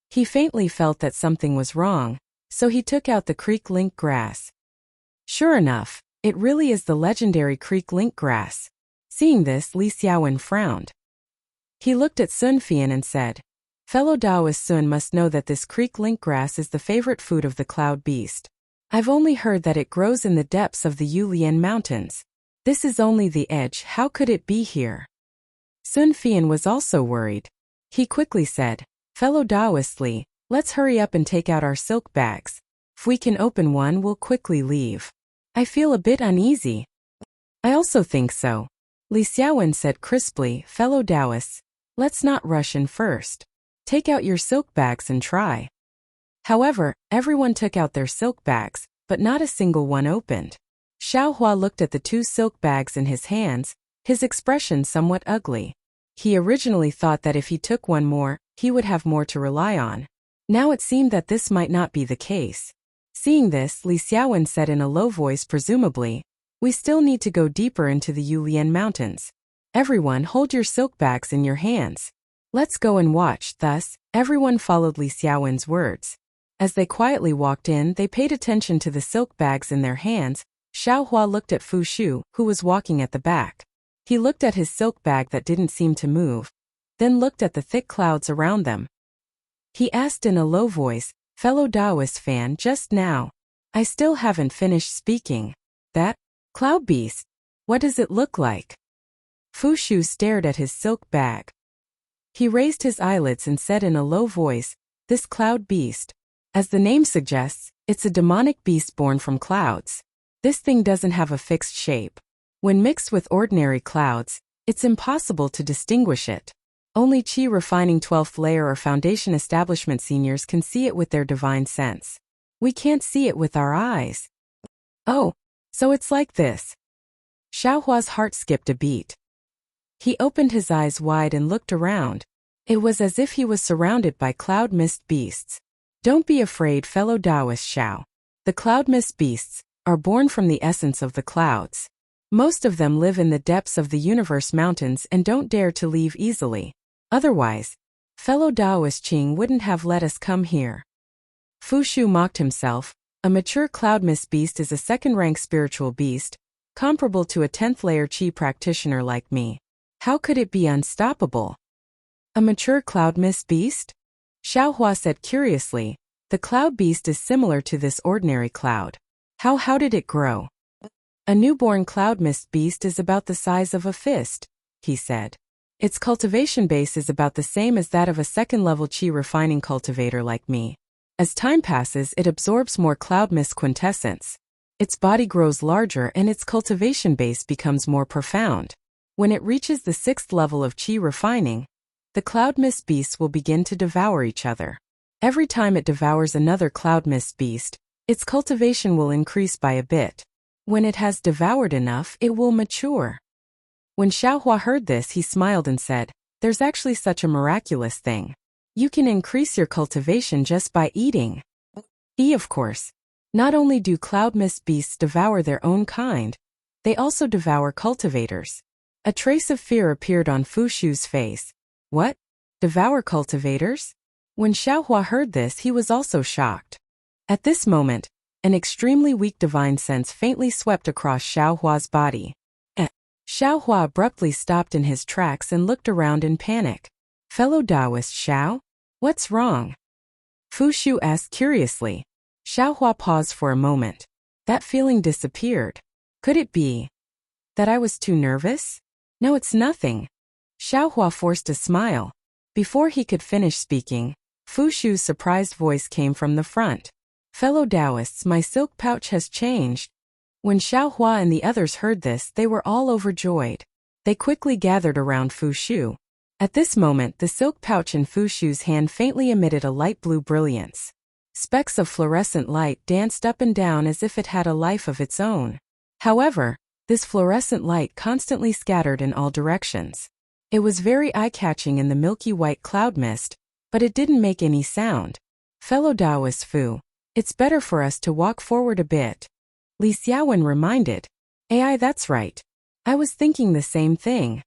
He faintly felt that something was wrong. So he took out the creek link grass. Sure enough, it really is the legendary creek link grass. Seeing this, Li Xiaowen frowned. He looked at Sun Fian and said, "Fellow Taoist Sun must know that this creek link grass is the favorite food of the cloud beast. I've only heard that it grows in the depths of the Yulian Mountains. This is only the edge, how could it be here?" Sun Fian was also worried. He quickly said, "Fellow Taoist Li, let's hurry up and take out our silk bags. If we can open one, we'll quickly leave. I feel a bit uneasy." "I also think so," Li Xiaowen said crisply. "Fellow Taoists, let's not rush in first. Take out your silk bags and try." However, everyone took out their silk bags, but not a single one opened. Xiaohua looked at the 2 silk bags in his hands, his expression somewhat ugly. He originally thought that if he took one more, he would have more to rely on. Now it seemed that this might not be the case. Seeing this, Li Xiaowen said in a low voice, presumably, "We still need to go deeper into the Yulian Mountains. Everyone hold your silk bags in your hands. Let's go and watch." Thus, everyone followed Li Xiaowen's words. As they quietly walked in, they paid attention to the silk bags in their hands. Xiaohua looked at Fu Shu, who was walking at the back. He looked at his silk bag that didn't seem to move, then looked at the thick clouds around them. He asked in a low voice, "Fellow Taoist fan, just now, I still haven't finished speaking. That cloud beast, what does it look like?" Fu Shu stared at his silk bag. He raised his eyelids and said in a low voice, "This cloud beast, as the name suggests, it's a demonic beast born from clouds. This thing doesn't have a fixed shape. When mixed with ordinary clouds, it's impossible to distinguish it. Only Qi refining 12th layer or foundation establishment seniors can see it with their divine sense. We can't see it with our eyes." "Oh, so it's like this." Xiaohua's heart skipped a beat. He opened his eyes wide and looked around. It was as if he was surrounded by cloud mist beasts. "Don't be afraid, fellow Taoist Xiao. The cloud mist beasts are born from the essence of the clouds. Most of them live in the depths of the universe mountains and don't dare to leave easily. Otherwise, fellow Taoist Qing wouldn't have let us come here." Fu Shu mocked himself. A mature cloud mist beast is a second-rank spiritual beast, comparable to a 10th layer Qi practitioner like me. How could it be unstoppable? "A mature cloud mist beast?" Xiaohua said curiously. "The cloud beast is similar to this ordinary cloud. How did it grow?" "A newborn cloud mist beast is about the size of a fist," he said. "Its cultivation base is about the same as that of a second-level Qi refining cultivator like me. As time passes, it absorbs more cloud mist quintessence. Its body grows larger and its cultivation base becomes more profound. When it reaches the 6th level of Qi refining, the cloud mist beasts will begin to devour each other. Every time it devours another cloud mist beast, its cultivation will increase by a bit. When it has devoured enough, it will mature." When Xiaohua heard this, he smiled and said, "There's actually such a miraculous thing. You can increase your cultivation just by eating." Of course. Not only do cloud mist beasts devour their own kind, they also devour cultivators. A trace of fear appeared on Fu Shu's face. "What? Devour cultivators?" When Xiaohua heard this, he was also shocked. At this moment, an extremely weak divine sense faintly swept across Xiaohua's body. Xiaohua abruptly stopped in his tracks and looked around in panic. "Fellow Taoist Xiao? What's wrong?" Fu Shu asked curiously. Xiaohua paused for a moment. That feeling disappeared. Could it be that I was too nervous? No, it's nothing. Xiaohua forced a smile. Before he could finish speaking, Fu Shu's surprised voice came from the front. "Fellow Taoists, my silk pouch has changed." When Xiaohua and the others heard this, they were all overjoyed. They quickly gathered around Fu Shu. At this moment, the silk pouch in Fu Shu's hand faintly emitted a light blue brilliance. Specks of fluorescent light danced up and down as if it had a life of its own. However, this fluorescent light constantly scattered in all directions. It was very eye-catching in the milky white cloud mist, but it didn't make any sound. "Fellow Taoist Fu, it's better for us to walk forward a bit," Li Xiaowen reminded. "Ai, that's right. I was thinking the same thing."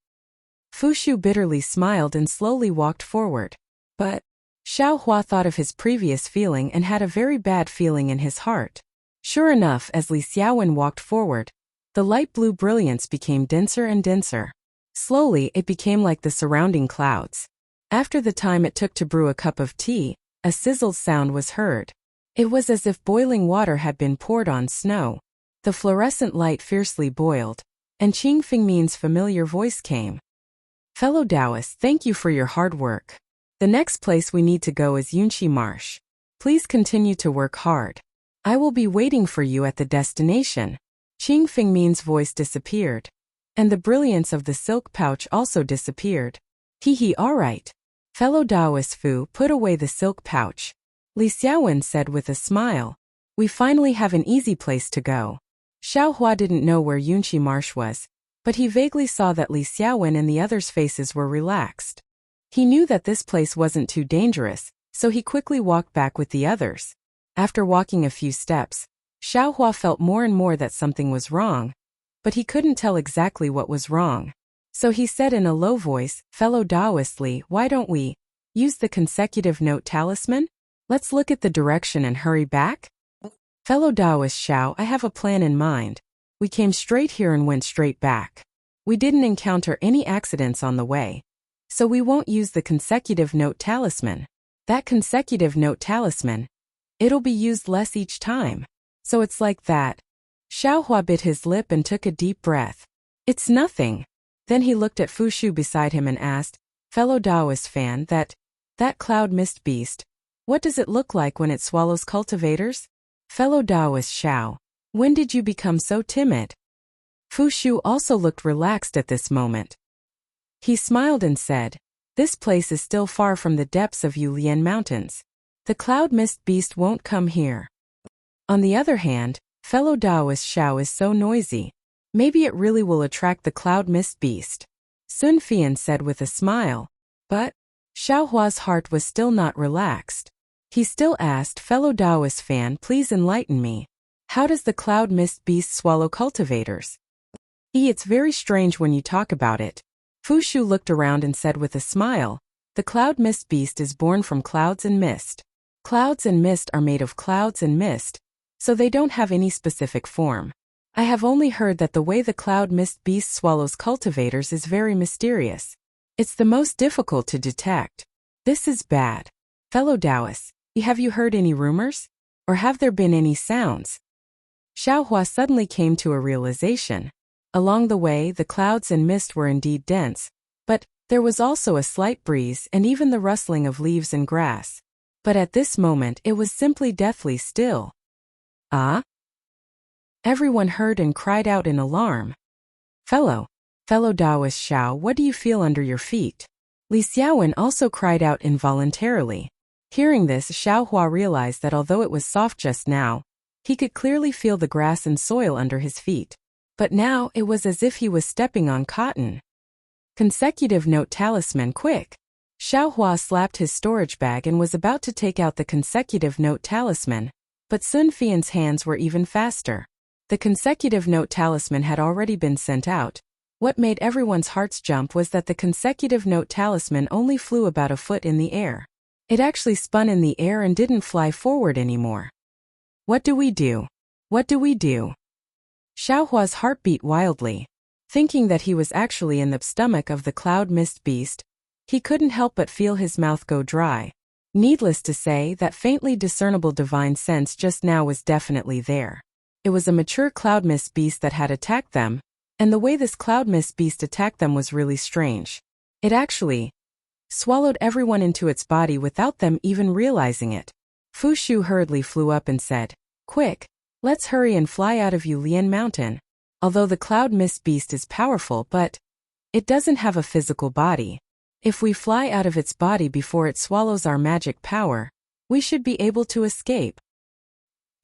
Fu Shu bitterly smiled and slowly walked forward. "But," Xiao Hua thought of his previous feeling and had a very bad feeling in his heart. Sure enough, as Li Xiaowen walked forward, the light blue brilliance became denser and denser. Slowly, it became like the surrounding clouds. After the time it took to brew a cup of tea, a sizzled sound was heard. It was as if boiling water had been poured on snow. The fluorescent light fiercely boiled, and Qing Fengmin's familiar voice came. Fellow Taoists, thank you for your hard work. The next place we need to go is Yunqi Marsh. Please continue to work hard. I will be waiting for you at the destination. Qing Fengmin's voice disappeared, and the brilliance of the silk pouch also disappeared. Hee, all right. Fellow Taoist Fu put away the silk pouch. Li Xiaowen said with a smile. We finally have an easy place to go. Xiao Hua didn't know where Yunqi Marsh was, but he vaguely saw that Li Xiaowen and the others' faces were relaxed. He knew that this place wasn't too dangerous, so he quickly walked back with the others. After walking a few steps, Xiao Hua felt more and more that something was wrong, but he couldn't tell exactly what was wrong. So he said in a low voice, Fellow Taoist Li, why don't we use the consecutive note talisman? Let's look at the direction and hurry back? Fellow Taoist Xiao, I have a plan in mind. We came straight here and went straight back. We didn't encounter any accidents on the way. So we won't use the consecutive note talisman. That consecutive note talisman, it'll be used less each time. So it's like that. Xiao Hua bit his lip and took a deep breath. It's nothing. Then he looked at Fu Shu beside him and asked, Fellow Taoist fan, that cloud mist beast, what does it look like when it swallows cultivators? Fellow Taoist Xiao, when did you become so timid? Fu Shu also looked relaxed at this moment. He smiled and said, this place is still far from the depths of Yulian Mountains. The cloud mist beast won't come here. On the other hand, fellow Taoist Xiao is so noisy. Maybe it really will attract the cloud mist beast. Sun Fian said with a smile. But Xiao Hua's heart was still not relaxed. He still asked, fellow Taoist fan, please enlighten me. How does the cloud mist beast swallow cultivators? It's very strange when you talk about it. Fu Shu looked around and said with a smile, the cloud mist beast is born from clouds and mist. Clouds and mist are made of clouds and mist, so they don't have any specific form. I have only heard that the way the cloud mist beast swallows cultivators is very mysterious. It's the most difficult to detect. This is bad. Fellow Taoists, have you heard any rumors? Or have there been any sounds? Xiao Hua suddenly came to a realization. Along the way, the clouds and mist were indeed dense, but there was also a slight breeze and even the rustling of leaves and grass. But at this moment, it was simply deathly still. Ah? Everyone heard and cried out in alarm. Fellow Taoist Xiao, what do you feel under your feet? Li Xiaowen also cried out involuntarily. Hearing this, Xiao Hua realized that although it was soft just now, he could clearly feel the grass and soil under his feet. But now, it was as if he was stepping on cotton. Consecutive note talisman, quick! Xiao Hua slapped his storage bag and was about to take out the consecutive note talisman, but Sun Fian's hands were even faster. The consecutive note talisman had already been sent out. What made everyone's hearts jump was that the consecutive note talisman only flew about a foot in the air. It actually spun in the air and didn't fly forward anymore. What do we do? What do we do? Xiao Hua's heart beat wildly. Thinking that he was actually in the stomach of the cloud mist beast, he couldn't help but feel his mouth go dry. Needless to say, that faintly discernible divine sense just now was definitely there. It was a mature cloud mist beast that had attacked them, and the way this cloud mist beast attacked them was really strange. It actually swallowed everyone into its body without them even realizing it. Fu Shu hurriedly flew up and said, quick, let's hurry and fly out of Yulian Mountain. Although the cloud mist beast is powerful, but it doesn't have a physical body. If we fly out of its body before it swallows our magic power, we should be able to escape.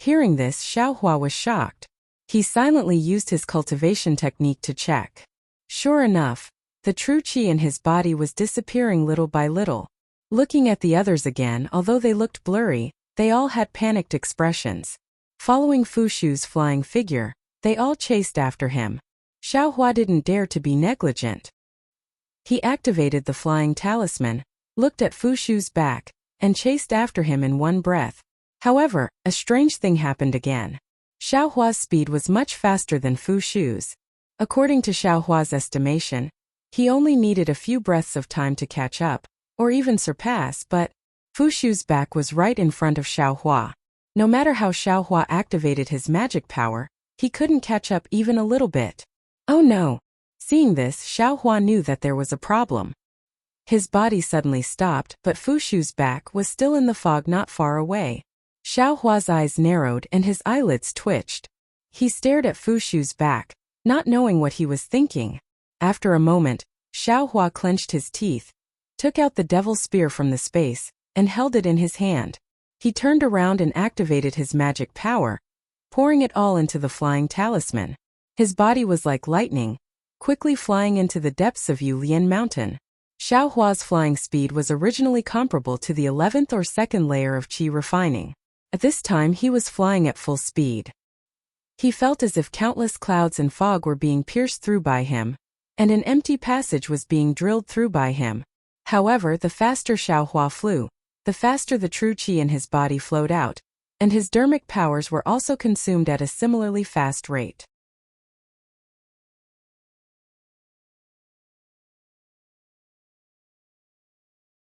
Hearing this, Xiao Hua was shocked. He silently used his cultivation technique to check. Sure enough, the true qi in his body was disappearing little by little. Looking at the others again, although they looked blurry, they all had panicked expressions. Following Fu Shu's flying figure, they all chased after him. Xiao Hua didn't dare to be negligent. He activated the flying talisman, looked at Fu Shu's back, and chased after him in one breath. However, a strange thing happened again. Xiaohua's speed was much faster than Fu Shu's. According to Xiaohua's estimation, he only needed a few breaths of time to catch up, or even surpass, but Fu Shu's back was right in front of Xiaohua. No matter how Xiaohua activated his magic power, he couldn't catch up even a little bit. Oh no! Seeing this, Xiaohua knew that there was a problem. His body suddenly stopped, but Fu Shu's back was still in the fog not far away. Xiaohua's eyes narrowed and his eyelids twitched. He stared at Fu Shu's back, not knowing what he was thinking. After a moment, Xiaohua clenched his teeth, took out the devil's spear from the space, and held it in his hand. He turned around and activated his magic power, pouring it all into the flying talisman. His body was like lightning, quickly flying into the depths of Yulian Mountain. Xiaohua's flying speed was originally comparable to the 11th or 2nd layer of qi refining. At this time he was flying at full speed. He felt as if countless clouds and fog were being pierced through by him, and an empty passage was being drilled through by him. However, the faster Xiaohua flew, the faster the true qi in his body flowed out, and his dermic powers were also consumed at a similarly fast rate.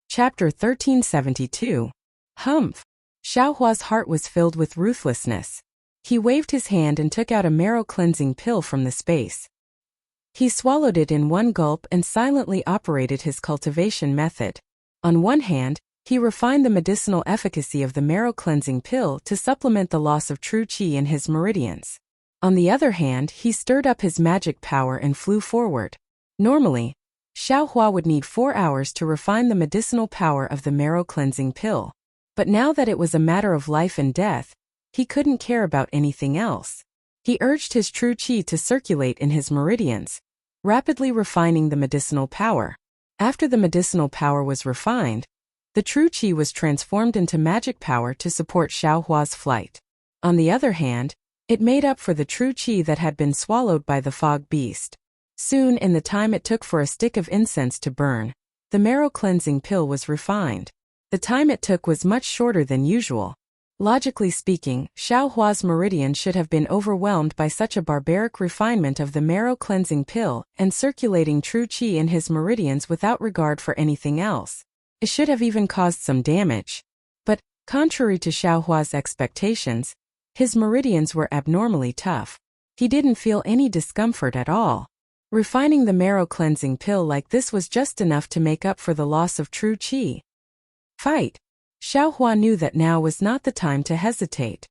Chapter 1372. Humph! Xiaohua's heart was filled with ruthlessness. He waved his hand and took out a marrow-cleansing pill from the space. He swallowed it in one gulp and silently operated his cultivation method. On one hand, he refined the medicinal efficacy of the marrow-cleansing pill to supplement the loss of true qi in his meridians. On the other hand, he stirred up his magic power and flew forward. Normally, Xiaohua would need 4 hours to refine the medicinal power of the marrow-cleansing pill. But now that it was a matter of life and death, he couldn't care about anything else. He urged his true qi to circulate in his meridians, rapidly refining the medicinal power. After the medicinal power was refined, the true qi was transformed into magic power to support Xiaohua's flight. On the other hand, it made up for the true qi that had been swallowed by the fog beast. Soon, in the time it took for a stick of incense to burn, the marrow-cleansing pill was refined. The time it took was much shorter than usual. Logically speaking, Xiaohua's meridian should have been overwhelmed by such a barbaric refinement of the marrow-cleansing pill and circulating true qi in his meridians without regard for anything else. It should have even caused some damage. But, contrary to Xiaohua's expectations, his meridians were abnormally tough. He didn't feel any discomfort at all. Refining the marrow-cleansing pill like this was just enough to make up for the loss of true qi. Fight! Xiaohua knew that now was not the time to hesitate.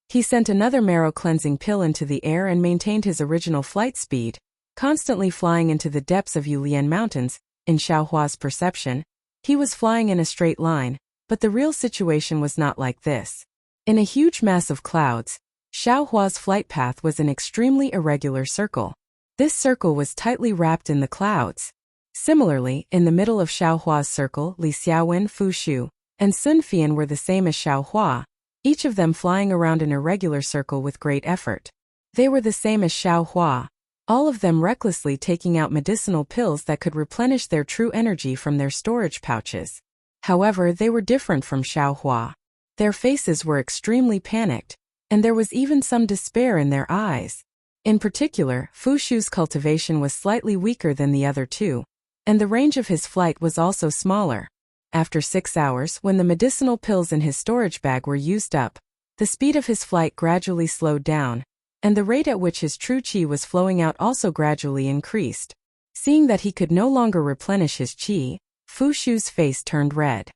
He sent another marrow-cleansing pill into the air and maintained his original flight speed, constantly flying into the depths of Yulian Mountains. In Xiaohua's perception, he was flying in a straight line, but the real situation was not like this. In a huge mass of clouds, Xiaohua's flight path was an extremely irregular circle. This circle was tightly wrapped in the clouds. Similarly, in the middle of Xiaohua's circle, Li Xiaowen, Fu Shu, and Sun Fian were the same as Xiaohua, each of them flying around an irregular circle with great effort. They were the same as Xiaohua, all of them recklessly taking out medicinal pills that could replenish their true energy from their storage pouches. However, they were different from Xiaohua. Their faces were extremely panicked, and there was even some despair in their eyes. In particular, Fu Shu's cultivation was slightly weaker than the other two, and the range of his flight was also smaller. After 6 hours, when the medicinal pills in his storage bag were used up, the speed of his flight gradually slowed down, and the rate at which his true qi was flowing out also gradually increased. Seeing that he could no longer replenish his qi, Fu Shu's face turned red.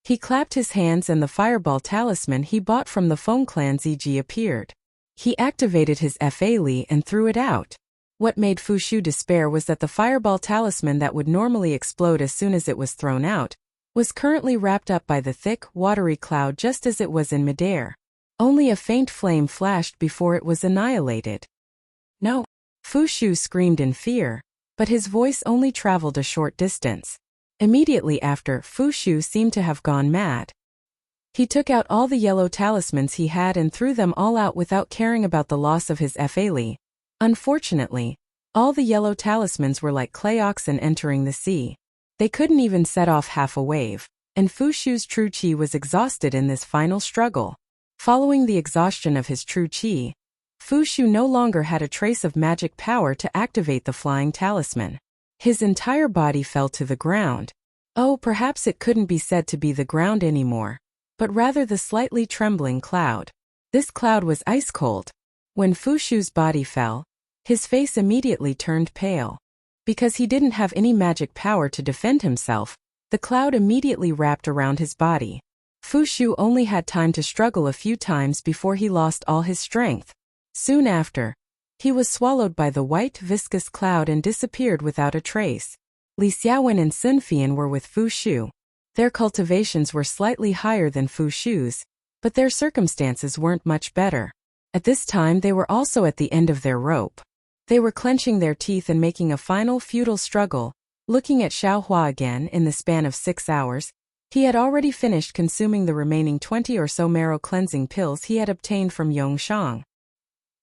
He clapped his hands and the fireball talisman he bought from the Feng clan Ziji appeared. He activated his Fa Li and threw it out. What made Fu Shu despair was that the fireball talisman that would normally explode as soon as it was thrown out, was currently wrapped up by the thick, watery cloud just as it was in midair. Only a faint flame flashed before it was annihilated. No! Fu Shu screamed in fear, but his voice only traveled a short distance. Immediately after, Fu Shu seemed to have gone mad. He took out all the yellow talismans he had and threw them all out without caring about the loss of his Fa Li. Unfortunately, all the yellow talismans were like clay oxen entering the sea. They couldn't even set off half a wave. and Fu Shu's true qi was exhausted in this final struggle. Following the exhaustion of his true qi, Fu Shu no longer had a trace of magic power to activate the flying talisman. His entire body fell to the ground. Oh, perhaps it couldn't be said to be the ground anymore, but rather the slightly trembling cloud. This cloud was ice cold. When Fu Shu's body fell, his face immediately turned pale. Because he didn't have any magic power to defend himself, the cloud immediately wrapped around his body. Fu Shu only had time to struggle a few times before he lost all his strength. Soon after, he was swallowed by the white, viscous cloud and disappeared without a trace. Li Xiaowen and Sun Fian were with Fu Shu. Their cultivations were slightly higher than Fu Shu's, but their circumstances weren't much better. At this time they were also at the end of their rope. They were clenching their teeth and making a final futile struggle. Looking at Xiaohua again in the span of 6 hours, he had already finished consuming the remaining 20 or so marrow cleansing pills he had obtained from Yongshang.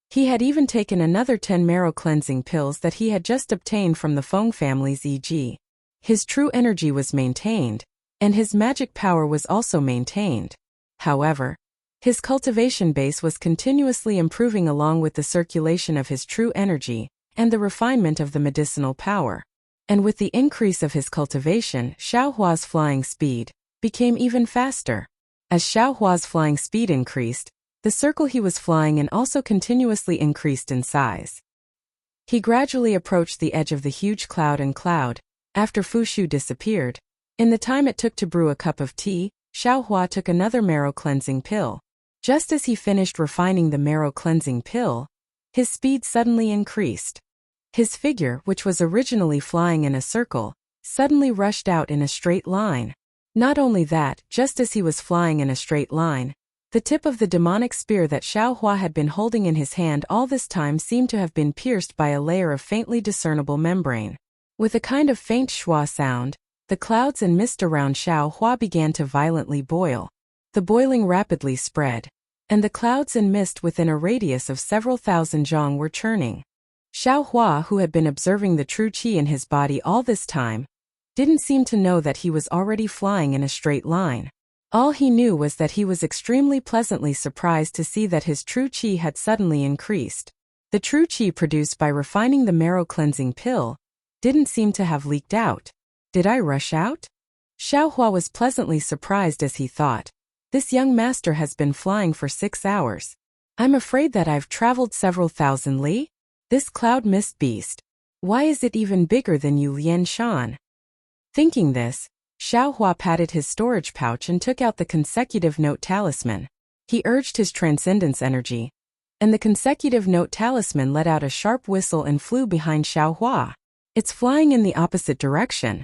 He had even taken another 10 marrow cleansing pills that he had just obtained from the Feng family's e.g. His true energy was maintained, and his magic power was also maintained. However, his cultivation base was continuously improving along with the circulation of his true energy and the refinement of the medicinal power. And with the increase of his cultivation, Xiaohua's flying speed became even faster. As Xiaohua's flying speed increased, the circle he was flying in also continuously increased in size. He gradually approached the edge of the huge cloud and cloud. After Fu Shu disappeared, in the time it took to brew a cup of tea, Xiaohua took another marrow cleansing pill. Just as he finished refining the marrow cleansing pill, his speed suddenly increased. His figure, which was originally flying in a circle, suddenly rushed out in a straight line. Not only that, just as he was flying in a straight line, the tip of the demonic spear that Xiaohua had been holding in his hand all this time seemed to have been pierced by a layer of faintly discernible membrane. With a kind of faint schwa sound, the clouds and mist around Xiaohua began to violently boil. The boiling rapidly spread, and the clouds and mist within a radius of several thousand zhang were churning. Xiaohua, who had been observing the true qi in his body all this time, didn't seem to know that he was already flying in a straight line. All he knew was that he was extremely pleasantly surprised to see that his true qi had suddenly increased. The true qi produced by refining the marrow cleansing pill didn't seem to have leaked out. Did I rush out? Xiaohua was pleasantly surprised as he thought. This young master has been flying for 6 hours. I'm afraid that I've traveled several thousand li? This cloud mist beast. Why is it even bigger than Yu Lian Shan? Thinking this, Xiaohua patted his storage pouch and took out the consecutive note talisman. He urged his transcendence energy, and the consecutive note talisman let out a sharp whistle and flew behind Xiaohua. It's flying in the opposite direction.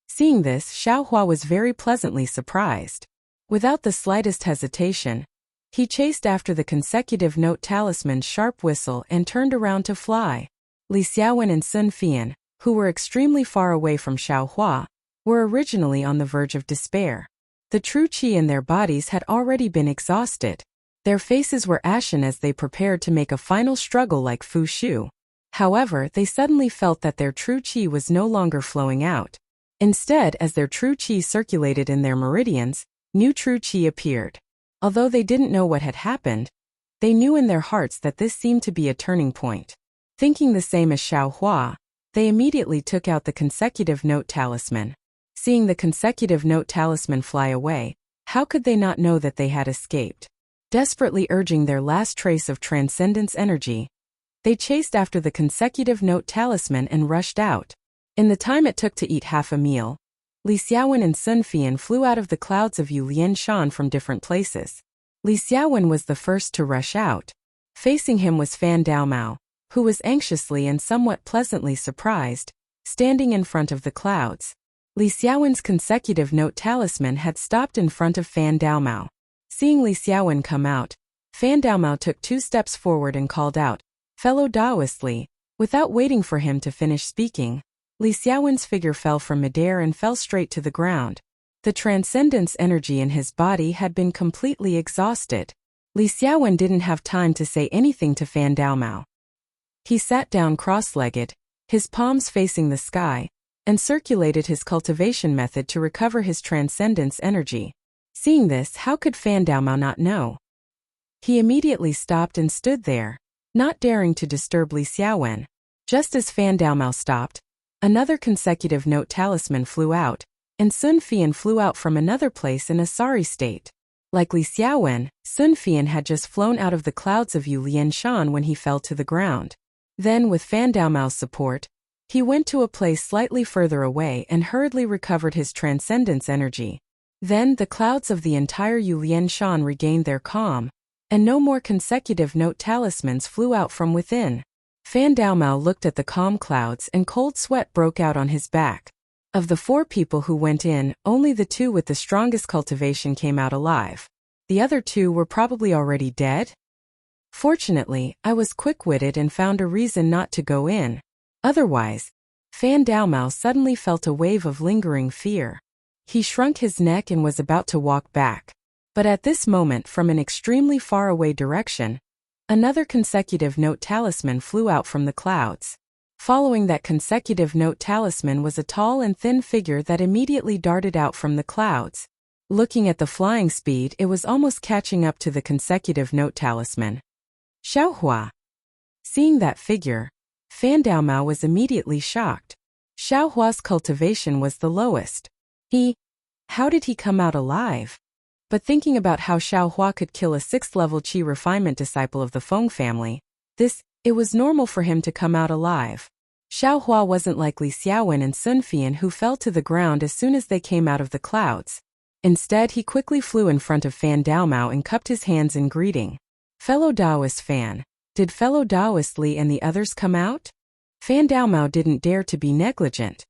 Seeing this, Xiaohua was very pleasantly surprised. Without the slightest hesitation, he chased after the consecutive note talisman's sharp whistle and turned around to fly. Li Xiaowen and Sun Fian, who were extremely far away from Xiaohua, were originally on the verge of despair. The true qi in their bodies had already been exhausted. Their faces were ashen as they prepared to make a final struggle like Fu Shu. However, they suddenly felt that their true qi was no longer flowing out. Instead, as their true qi circulated in their meridians, new true qi appeared. Although they didn't know what had happened, they knew in their hearts that this seemed to be a turning point. Thinking the same as Xiaohua, they immediately took out the consecutive note talisman. Seeing the consecutive note talisman fly away, how could they not know that they had escaped? Desperately urging their last trace of transcendence energy, they chased after the consecutive note talisman and rushed out. In the time it took to eat half a meal, Li Xiaowen and Sun Fian flew out of the clouds of Yu Lian Shan from different places. Li Xiaowen was the first to rush out. Facing him was Fan Daomao, who was anxiously and somewhat pleasantly surprised, standing in front of the clouds. Li Xiaowen's consecutive note talisman had stopped in front of Fan Daomao. Seeing Li Xiaowen come out, Fan Daomao took 2 steps forward and called out, "Fellow Taoist Li." Without waiting for him to finish speaking, Li Xiaowen's figure fell from midair and fell straight to the ground. The transcendence energy in his body had been completely exhausted. Li Xiaowen didn't have time to say anything to Fan Daomao. He sat down cross-legged, his palms facing the sky, and circulated his cultivation method to recover his transcendence energy. Seeing this, how could Fan Daomao not know? He immediately stopped and stood there, not daring to disturb Li Xiaowen. Just as Fan Daomao stopped, another consecutive note talisman flew out, and Sun Fian flew out from another place in a sorry state. Like Li Xiaowen, Sun Fian had just flown out of the clouds of Yu Lianshan when he fell to the ground. Then, with Fan Daomao's support, he went to a place slightly further away and hurriedly recovered his transcendence energy. Then the clouds of the entire Yu Lianshan regained their calm, and no more consecutive note talismans flew out from within. Fan Daomao looked at the calm clouds and cold sweat broke out on his back. Of the 4 people who went in, only the 2 with the strongest cultivation came out alive. The other 2 were probably already dead? Fortunately, I was quick-witted and found a reason not to go in. Otherwise, Fan Daomao suddenly felt a wave of lingering fear. He shrunk his neck and was about to walk back. But at this moment, from an extremely far-away direction, another consecutive note talisman flew out from the clouds. Following that consecutive note talisman was a tall and thin figure that immediately darted out from the clouds. Looking at the flying speed, it was almost catching up to the consecutive note talisman. Xiaohua. Seeing that figure, Fan Daomao was immediately shocked. Xiaohua's cultivation was the lowest. How did he come out alive? But thinking about how Xiaohua could kill a 6th-level qi refinement disciple of the Feng family, it was normal for him to come out alive. Xiaohua wasn't like Li Xiaowen and Sun Fian, who fell to the ground as soon as they came out of the clouds. Instead, he quickly flew in front of Fan Daomao and cupped his hands in greeting. Fellow Taoist Fan, did fellow Taoist Li and the others come out? Fan Daomao didn't dare to be negligent.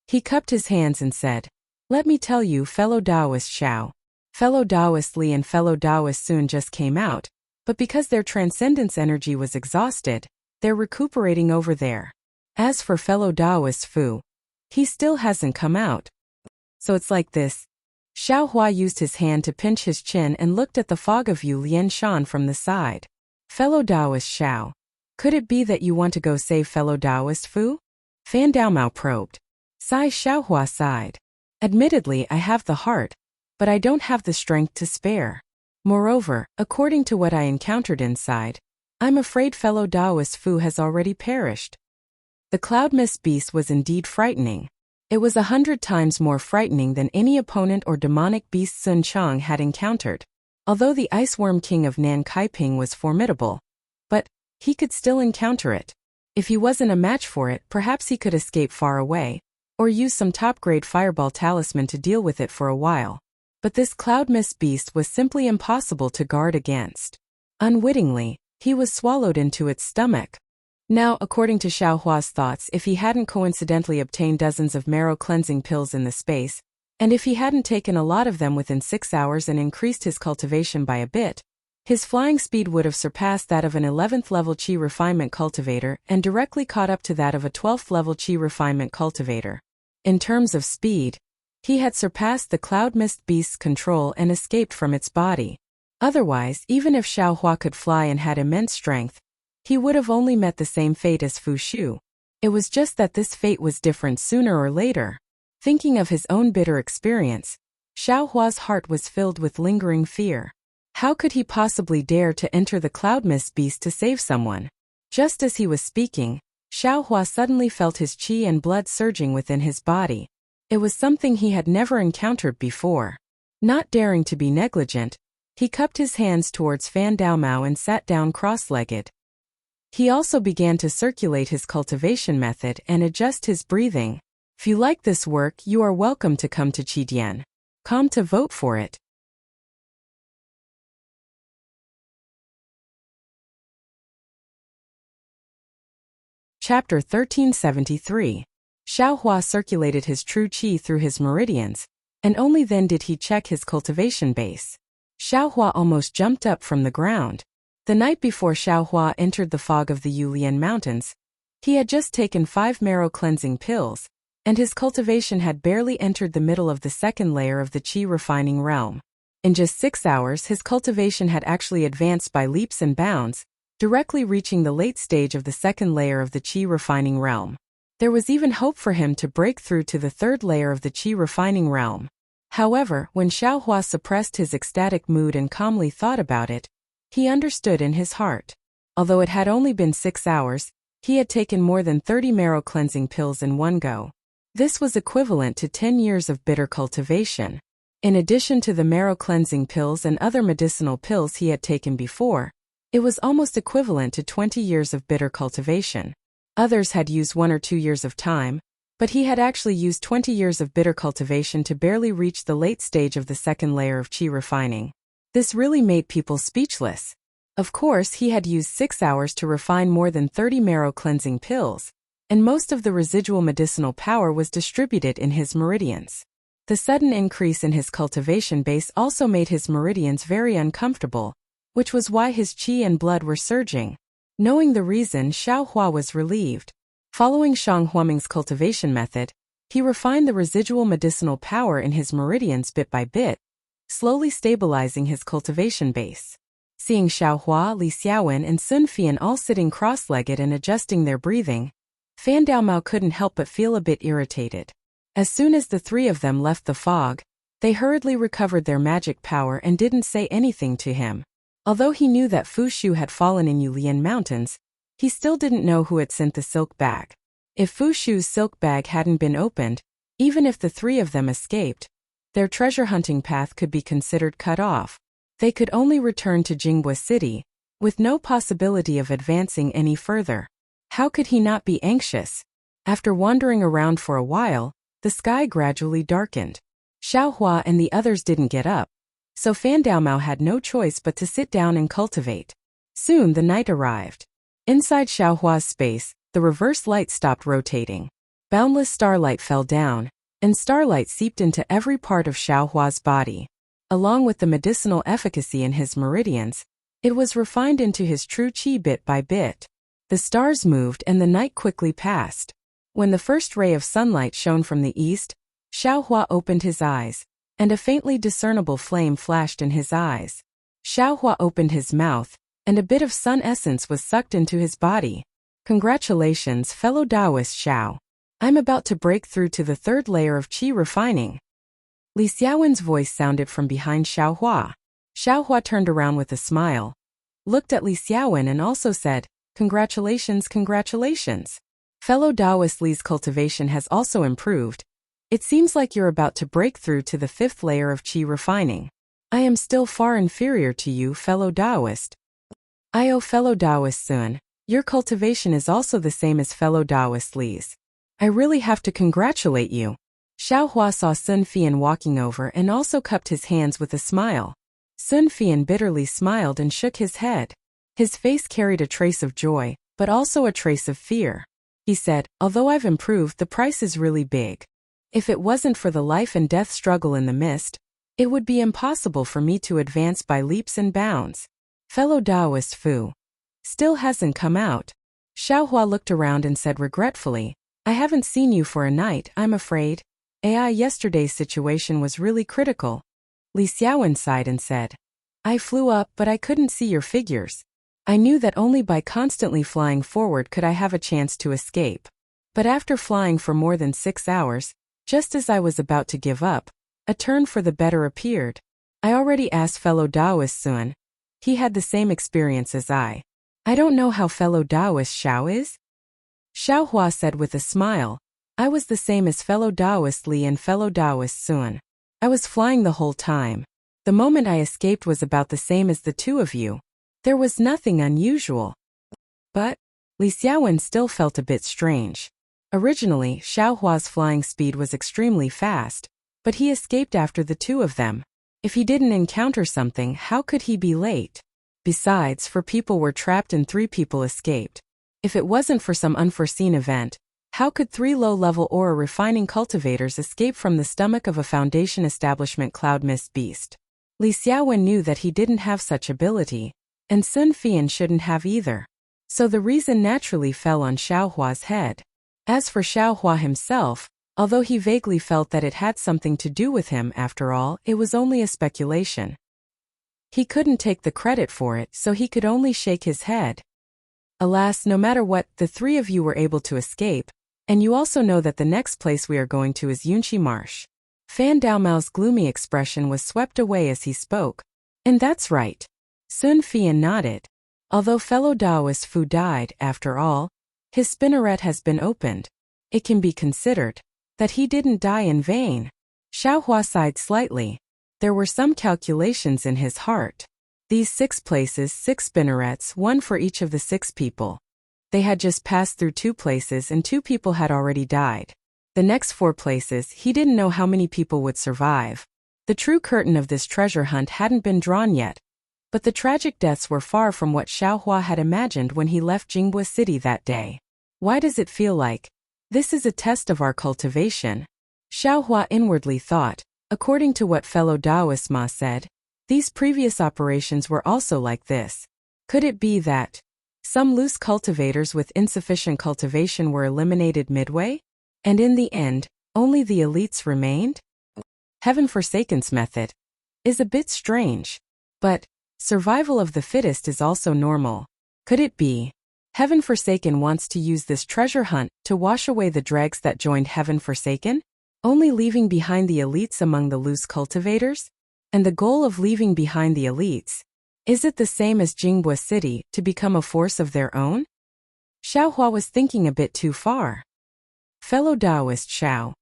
He cupped his hands and said, "Let me tell you, fellow Taoist Xiao. Fellow Taoist Li and fellow Taoist Sun just came out, but because their transcendence energy was exhausted, they're recuperating over there. As for fellow Taoist Fu, he still hasn't come out. So it's like this." Xiaohua used his hand to pinch his chin and looked at the fog of Yu Lianshan from the side. "Fellow Taoist Xiao, could it be that you want to go save fellow Taoist Fu?" Fan Daomao probed. Xiaohua sighed. "Admittedly, I have the heart, but I don't have the strength to spare. Moreover, according to what I encountered inside, I'm afraid fellow Taoist Fu has already perished." The cloud mist beast was indeed frightening. It was 100 times more frightening than any opponent or demonic beast Sun Chang had encountered. Although the Ice Worm King of Nan Kaiping was formidable, but he could still encounter it. If he wasn't a match for it, perhaps he could escape far away, or use some top-grade fireball talisman to deal with it for a while. But this cloud mist beast was simply impossible to guard against. Unwittingly, he was swallowed into its stomach. Now, according to Xiaohua's thoughts, if he hadn't coincidentally obtained dozens of marrow-cleansing pills in the space, and if he hadn't taken a lot of them within 6 hours and increased his cultivation by a bit, his flying speed would have surpassed that of an 11th-level qi refinement cultivator and directly caught up to that of a 12th-level qi refinement cultivator. In terms of speed, he had surpassed the cloud mist beast's control and escaped from its body. Otherwise, even if Xiaohua could fly and had immense strength, he would have only met the same fate as Fu Shu. It was just that this fate was different sooner or later. Thinking of his own bitter experience, Xiaohua's heart was filled with lingering fear. How could he possibly dare to enter the cloud mist beast to save someone? Just as he was speaking, Xiaohua suddenly felt his qi and blood surging within his body. It was something he had never encountered before. Not daring to be negligent, he cupped his hands towards Fan Daomao and sat down cross-legged. He also began to circulate his cultivation method and adjust his breathing. If you like this work, you are welcome to come to Qidian.com to vote for it. Chapter 1373. Xiaohua circulated his true qi through his meridians, and only then did he check his cultivation base. Xiaohua almost jumped up from the ground. The night before Xiaohua entered the fog of the Yulian Mountains, he had just taken 5 marrow-cleansing pills, and his cultivation had barely entered the middle of the second layer of the qi refining realm. In just 6 hours, his cultivation had actually advanced by leaps and bounds, directly reaching the late stage of the second layer of the qi refining realm. There was even hope for him to break through to the third layer of the qi refining realm. However, when Xiaohua suppressed his ecstatic mood and calmly thought about it, he understood in his heart. Although it had only been 6 hours, he had taken more than 30 marrow cleansing pills in one go. This was equivalent to 10 years of bitter cultivation. In addition to the marrow cleansing pills and other medicinal pills he had taken before, it was almost equivalent to 20 years of bitter cultivation. Others had used 1 or 2 years of time, but he had actually used 20 years of bitter cultivation to barely reach the late stage of the second layer of qi refining. This really made people speechless. Of course, he had used 6 hours to refine more than 30 marrow cleansing pills, and most of the residual medicinal power was distributed in his meridians. The sudden increase in his cultivation base also made his meridians very uncomfortable, which was why his qi and blood were surging. Knowing the reason, Xiaohua was relieved. Following Shang Huaming's cultivation method, he refined the residual medicinal power in his meridians bit by bit, slowly stabilizing his cultivation base. Seeing Xiaohua, Li Xiaowen, and Sun Fian all sitting cross-legged and adjusting their breathing, Fan Daomao couldn't help but feel a bit irritated. As soon as the three of them left the fog, they hurriedly recovered their magic power and didn't say anything to him. Although he knew that Fu Shu had fallen in Yulian Mountains, he still didn't know who had sent the silk bag. If Fu Shu's silk bag hadn't been opened, even if the three of them escaped, their treasure hunting path could be considered cut off. They could only return to Jinghua City, with no possibility of advancing any further. How could he not be anxious? After wandering around for a while, the sky gradually darkened. Xiaohua and the others didn't get up, so Fan Daomao had no choice but to sit down and cultivate. Soon the night arrived. Inside Xiaohua's space, the reverse light stopped rotating. Boundless starlight fell down, and starlight seeped into every part of Xiaohua's body. Along with the medicinal efficacy in his meridians, it was refined into his true qi bit by bit. The stars moved and the night quickly passed. When the first ray of sunlight shone from the east, Xiaohua opened his eyes, and a faintly discernible flame flashed in his eyes. Xiaohua opened his mouth, and a bit of sun essence was sucked into his body. Congratulations, fellow Taoist Xiao. I'm about to break through to the third layer of qi refining. Li Xiaowen's voice sounded from behind Xiaohua. Xiaohua turned around with a smile, looked at Li Xiaowen and also said, Congratulations, congratulations. Fellow Taoist Li's cultivation has also improved. It seems like you're about to break through to the fifth layer of qi refining. I am still far inferior to you, fellow Taoist. Fellow Taoist Sun, your cultivation is also the same as fellow Taoist Li's. I really have to congratulate you. Xiaohua saw Sun Fian walking over and also cupped his hands with a smile. Sun Fian bitterly smiled and shook his head. His face carried a trace of joy, but also a trace of fear. He said, although I've improved, the price is really big. If it wasn't for the life and death struggle in the mist, it would be impossible for me to advance by leaps and bounds. Fellow Taoist Fu still hasn't come out. Xiaohua looked around and said regretfully, I haven't seen you for a night, I'm afraid. Yesterday's situation was really critical. Li Xiaowen sighed and said, I flew up but I couldn't see your figures. I knew that only by constantly flying forward could I have a chance to escape. But after flying for more than 6 hours, just as I was about to give up, a turn for the better appeared. I already asked fellow Taoist Sun. He had the same experience as I. I don't know how fellow Taoist Xiao is. Xiaohua said with a smile, I was the same as fellow Taoist Li and fellow Taoist Sun. I was flying the whole time. The moment I escaped was about the same as the two of you. There was nothing unusual. But Li Xiaowen still felt a bit strange. Originally, Xiaohua's flying speed was extremely fast, but he escaped after the two of them. If he didn't encounter something, how could he be late? Besides, 4 people were trapped and 3 people escaped. If it wasn't for some unforeseen event, how could 3 low-level aura refining cultivators escape from the stomach of a Foundation establishment cloud mist beast? Li Xiaowen knew that he didn't have such ability, and Sun Fian shouldn't have either. So the reason naturally fell on Xiaohua's head. As for Xiaohua himself, although he vaguely felt that it had something to do with him, after all, it was only a speculation. He couldn't take the credit for it, so he could only shake his head. Alas, no matter what, the 3 of you were able to escape, And you also know that the next place we are going to is Yunqi Marsh. Fan Daomao's gloomy expression was swept away as he spoke. And that's right. Sun Fian nodded. Although fellow Taoist Fu died, after all, his spinneret has been opened. It can be considered that he didn't die in vain. Xiaohua sighed slightly. There were some calculations in his heart. These 6 places, 6 spinnerets, 1 for each of the 6 people. They had just passed through 2 places and 2 people had already died. The next 4 places, he didn't know how many people would survive. The true curtain of this treasure hunt hadn't been drawn yet, but the tragic deaths were far from what Xiaohua had imagined when he left Jingbua City that day. Why does it feel like this is a test of our cultivation? Xiaohua inwardly thought. According to what fellow Taoist Ma said, these previous operations were also like this. Could it be that some loose cultivators with insufficient cultivation were eliminated midway? And in the end, only the elites remained? Heaven Forsaken's method is a bit strange, but survival of the fittest is also normal. Could it be Heaven Forsaken wants to use this treasure hunt to wash away the dregs that joined Heaven Forsaken, only leaving behind the elites among the loose cultivators? And the goal of leaving behind the elites, is it the same as Jingbua City, to become a force of their own? Xiaohua was thinking a bit too far. Fellow Taoist Xiao.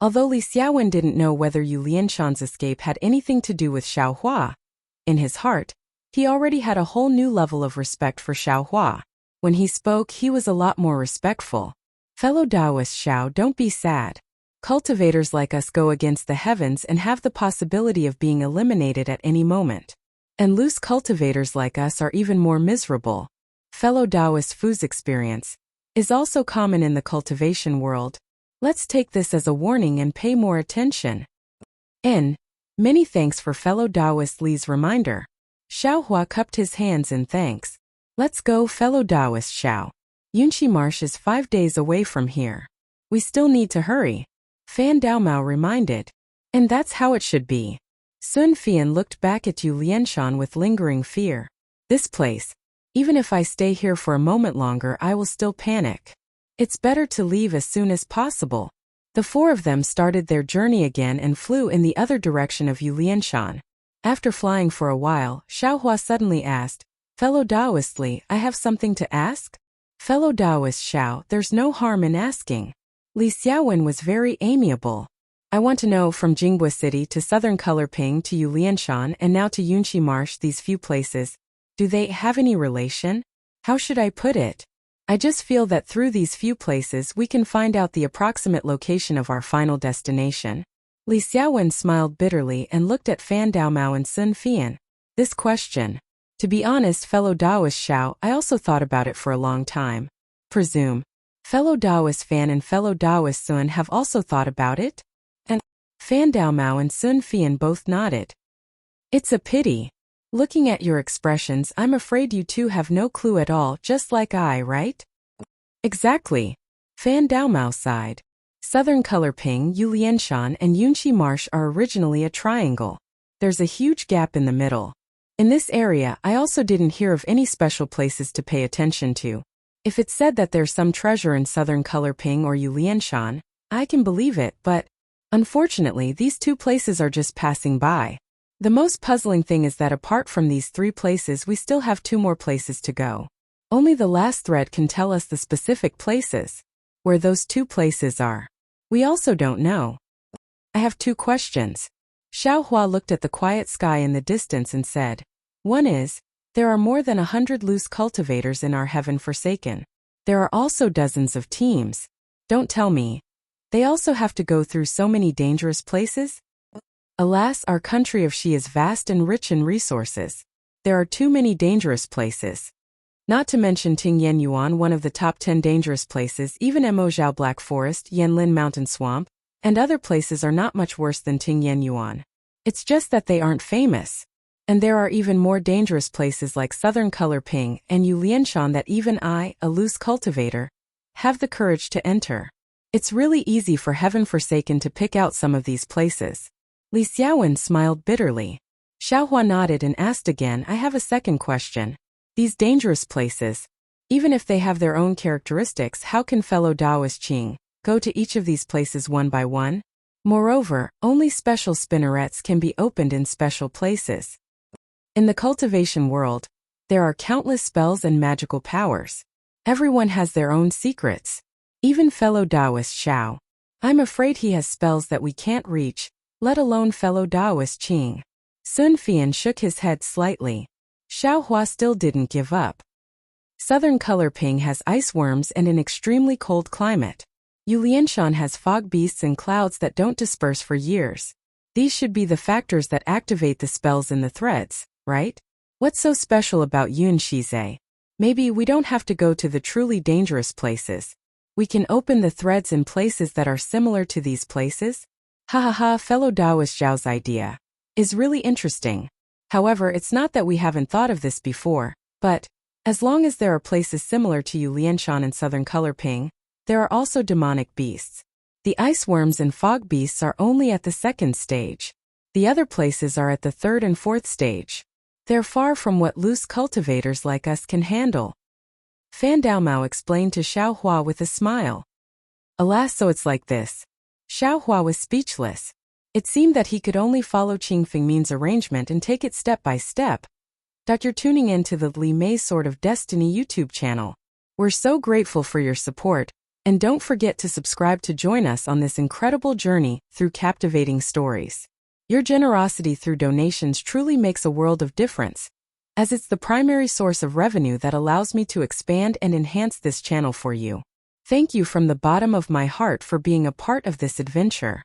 Although Li Xiaowen didn't know whether Yu Lianshan's escape had anything to do with Xiaohua, in his heart, he already had a whole new level of respect for Xiaohua. When he spoke, he was a lot more respectful. Fellow Taoist Xiao, don't be sad. Cultivators like us go against the heavens and have the possibility of being eliminated at any moment. And loose cultivators like us are even more miserable. Fellow Taoist Fu's experience is also common in the cultivation world. Let's take this as a warning and pay more attention. Many thanks for fellow Taoist Li's reminder. Xiaohua cupped his hands in thanks. Let's go, fellow Taoist Xiao. Yunqi Marsh is 5 days away from here. We still need to hurry. Fan Daomao reminded. And that's how it should be. Sun Fian looked back at Yu Lianshan with lingering fear. This place, even if I stay here for a moment longer, I will still panic. It's better to leave as soon as possible. The 4 of them started their journey again and flew in the other direction of Yu Lianshan. After flying for a while, Xiaohua suddenly asked, Fellow Taoist Li, I have something to ask? Fellow Taoist Xiao, there's no harm in asking. Li Xiaowen was very amiable. I want to know, from Jingbua City to Southern Color Ping to Yu Lianshan and now to Yunqi Marsh, these few places, do they have any relation? How should I put it? I just feel that through these few places we can find out the approximate location of our final destination. Li Xiaowen smiled bitterly and looked at Fan Daomao and Sun Fian. This question. To be honest, fellow Taoist Xiao, I also thought about it for a long time. Presume fellow Taoist Fan and fellow Taoist Sun have also thought about it? And Fan Daomao and Sun Fian both nodded. It's a pity. Looking at your expressions, I'm afraid you two have no clue at all, just like I, right? Exactly. Fan Daomao sighed. Southern Color Ping, Yu Lianshan, and Yunqi Marsh are originally a triangle. There's a huge gap in the middle. In this area, I also didn't hear of any special places to pay attention to. If it's said that there's some treasure in Southern Color Ping or Yu Lianshan, I can believe it, but unfortunately, these 2 places are just passing by. The most puzzling thing is that apart from these 3 places, we still have 2 more places to go. Only the last thread can tell us the specific places. Where those 2 places are, we also don't know. I have 2 questions. Xiaohua looked at the quiet sky in the distance and said, One is, there are more than 100 loose cultivators in our Heaven Forsaken. There are also dozens of teams. Don't tell me. They also have to go through so many dangerous places? Alas, our country of Xi is vast and rich in resources. There are too many dangerous places. Not to mention Tingyan Yuan, one of the top 10 dangerous places, even Emojiao Black Forest, Yanlin Mountain Swamp, and other places are not much worse than Tingyan Yuan. It's just that they aren't famous. And there are even more dangerous places like Southern Color Ping and Yu Lianshan that even I, a loose cultivator, have the courage to enter. It's really easy for Heaven Forsaken to pick out some of these places. Li Xiaowen smiled bitterly. Xiaohua nodded and asked again, I have a second question. These dangerous places, even if they have their own characteristics, how can fellow Taoist Qing go to each of these places one by one. Moreover, only special spinnerets can be opened in special places. In the cultivation world, there are countless spells and magical powers. Everyone has their own secrets. Even fellow Taoist Xiao. I'm afraid he has spells that we can't reach, let alone fellow Taoist Qing. Sun Fian shook his head slightly. Xiao Hua still didn't give up. Southern Color Ping has ice worms and an extremely cold climate. Yu Lianshan has fog beasts and clouds that don't disperse for years. These should be the factors that activate the spells in the threads, right? What's so special about Yun Shizhe? Maybe we don't have to go to the truly dangerous places. We can open the threads in places that are similar to these places? Ha ha ha, fellow Taoist Zhao's idea is really interesting. However, it's not that we haven't thought of this before, but as long as there are places similar to Yu Lianshan and Southern Color Ping, there are also demonic beasts. The ice worms and fog beasts are only at the second stage. The other places are at the third and fourth stage. They're far from what loose cultivators like us can handle. Fan Daomao explained to Xiao Hua with a smile. Alas, so it's like this. Xiao Hua was speechless. It seemed that he could only follow Qing Fengmin's arrangement and take it step by step. You're tuning in to the Li Mei Sword of Destiny YouTube channel. We're so grateful for your support, and don't forget to subscribe to join us on this incredible journey through captivating stories. Your generosity through donations truly makes a world of difference, as it's the primary source of revenue that allows me to expand and enhance this channel for you. Thank you from the bottom of my heart for being a part of this adventure.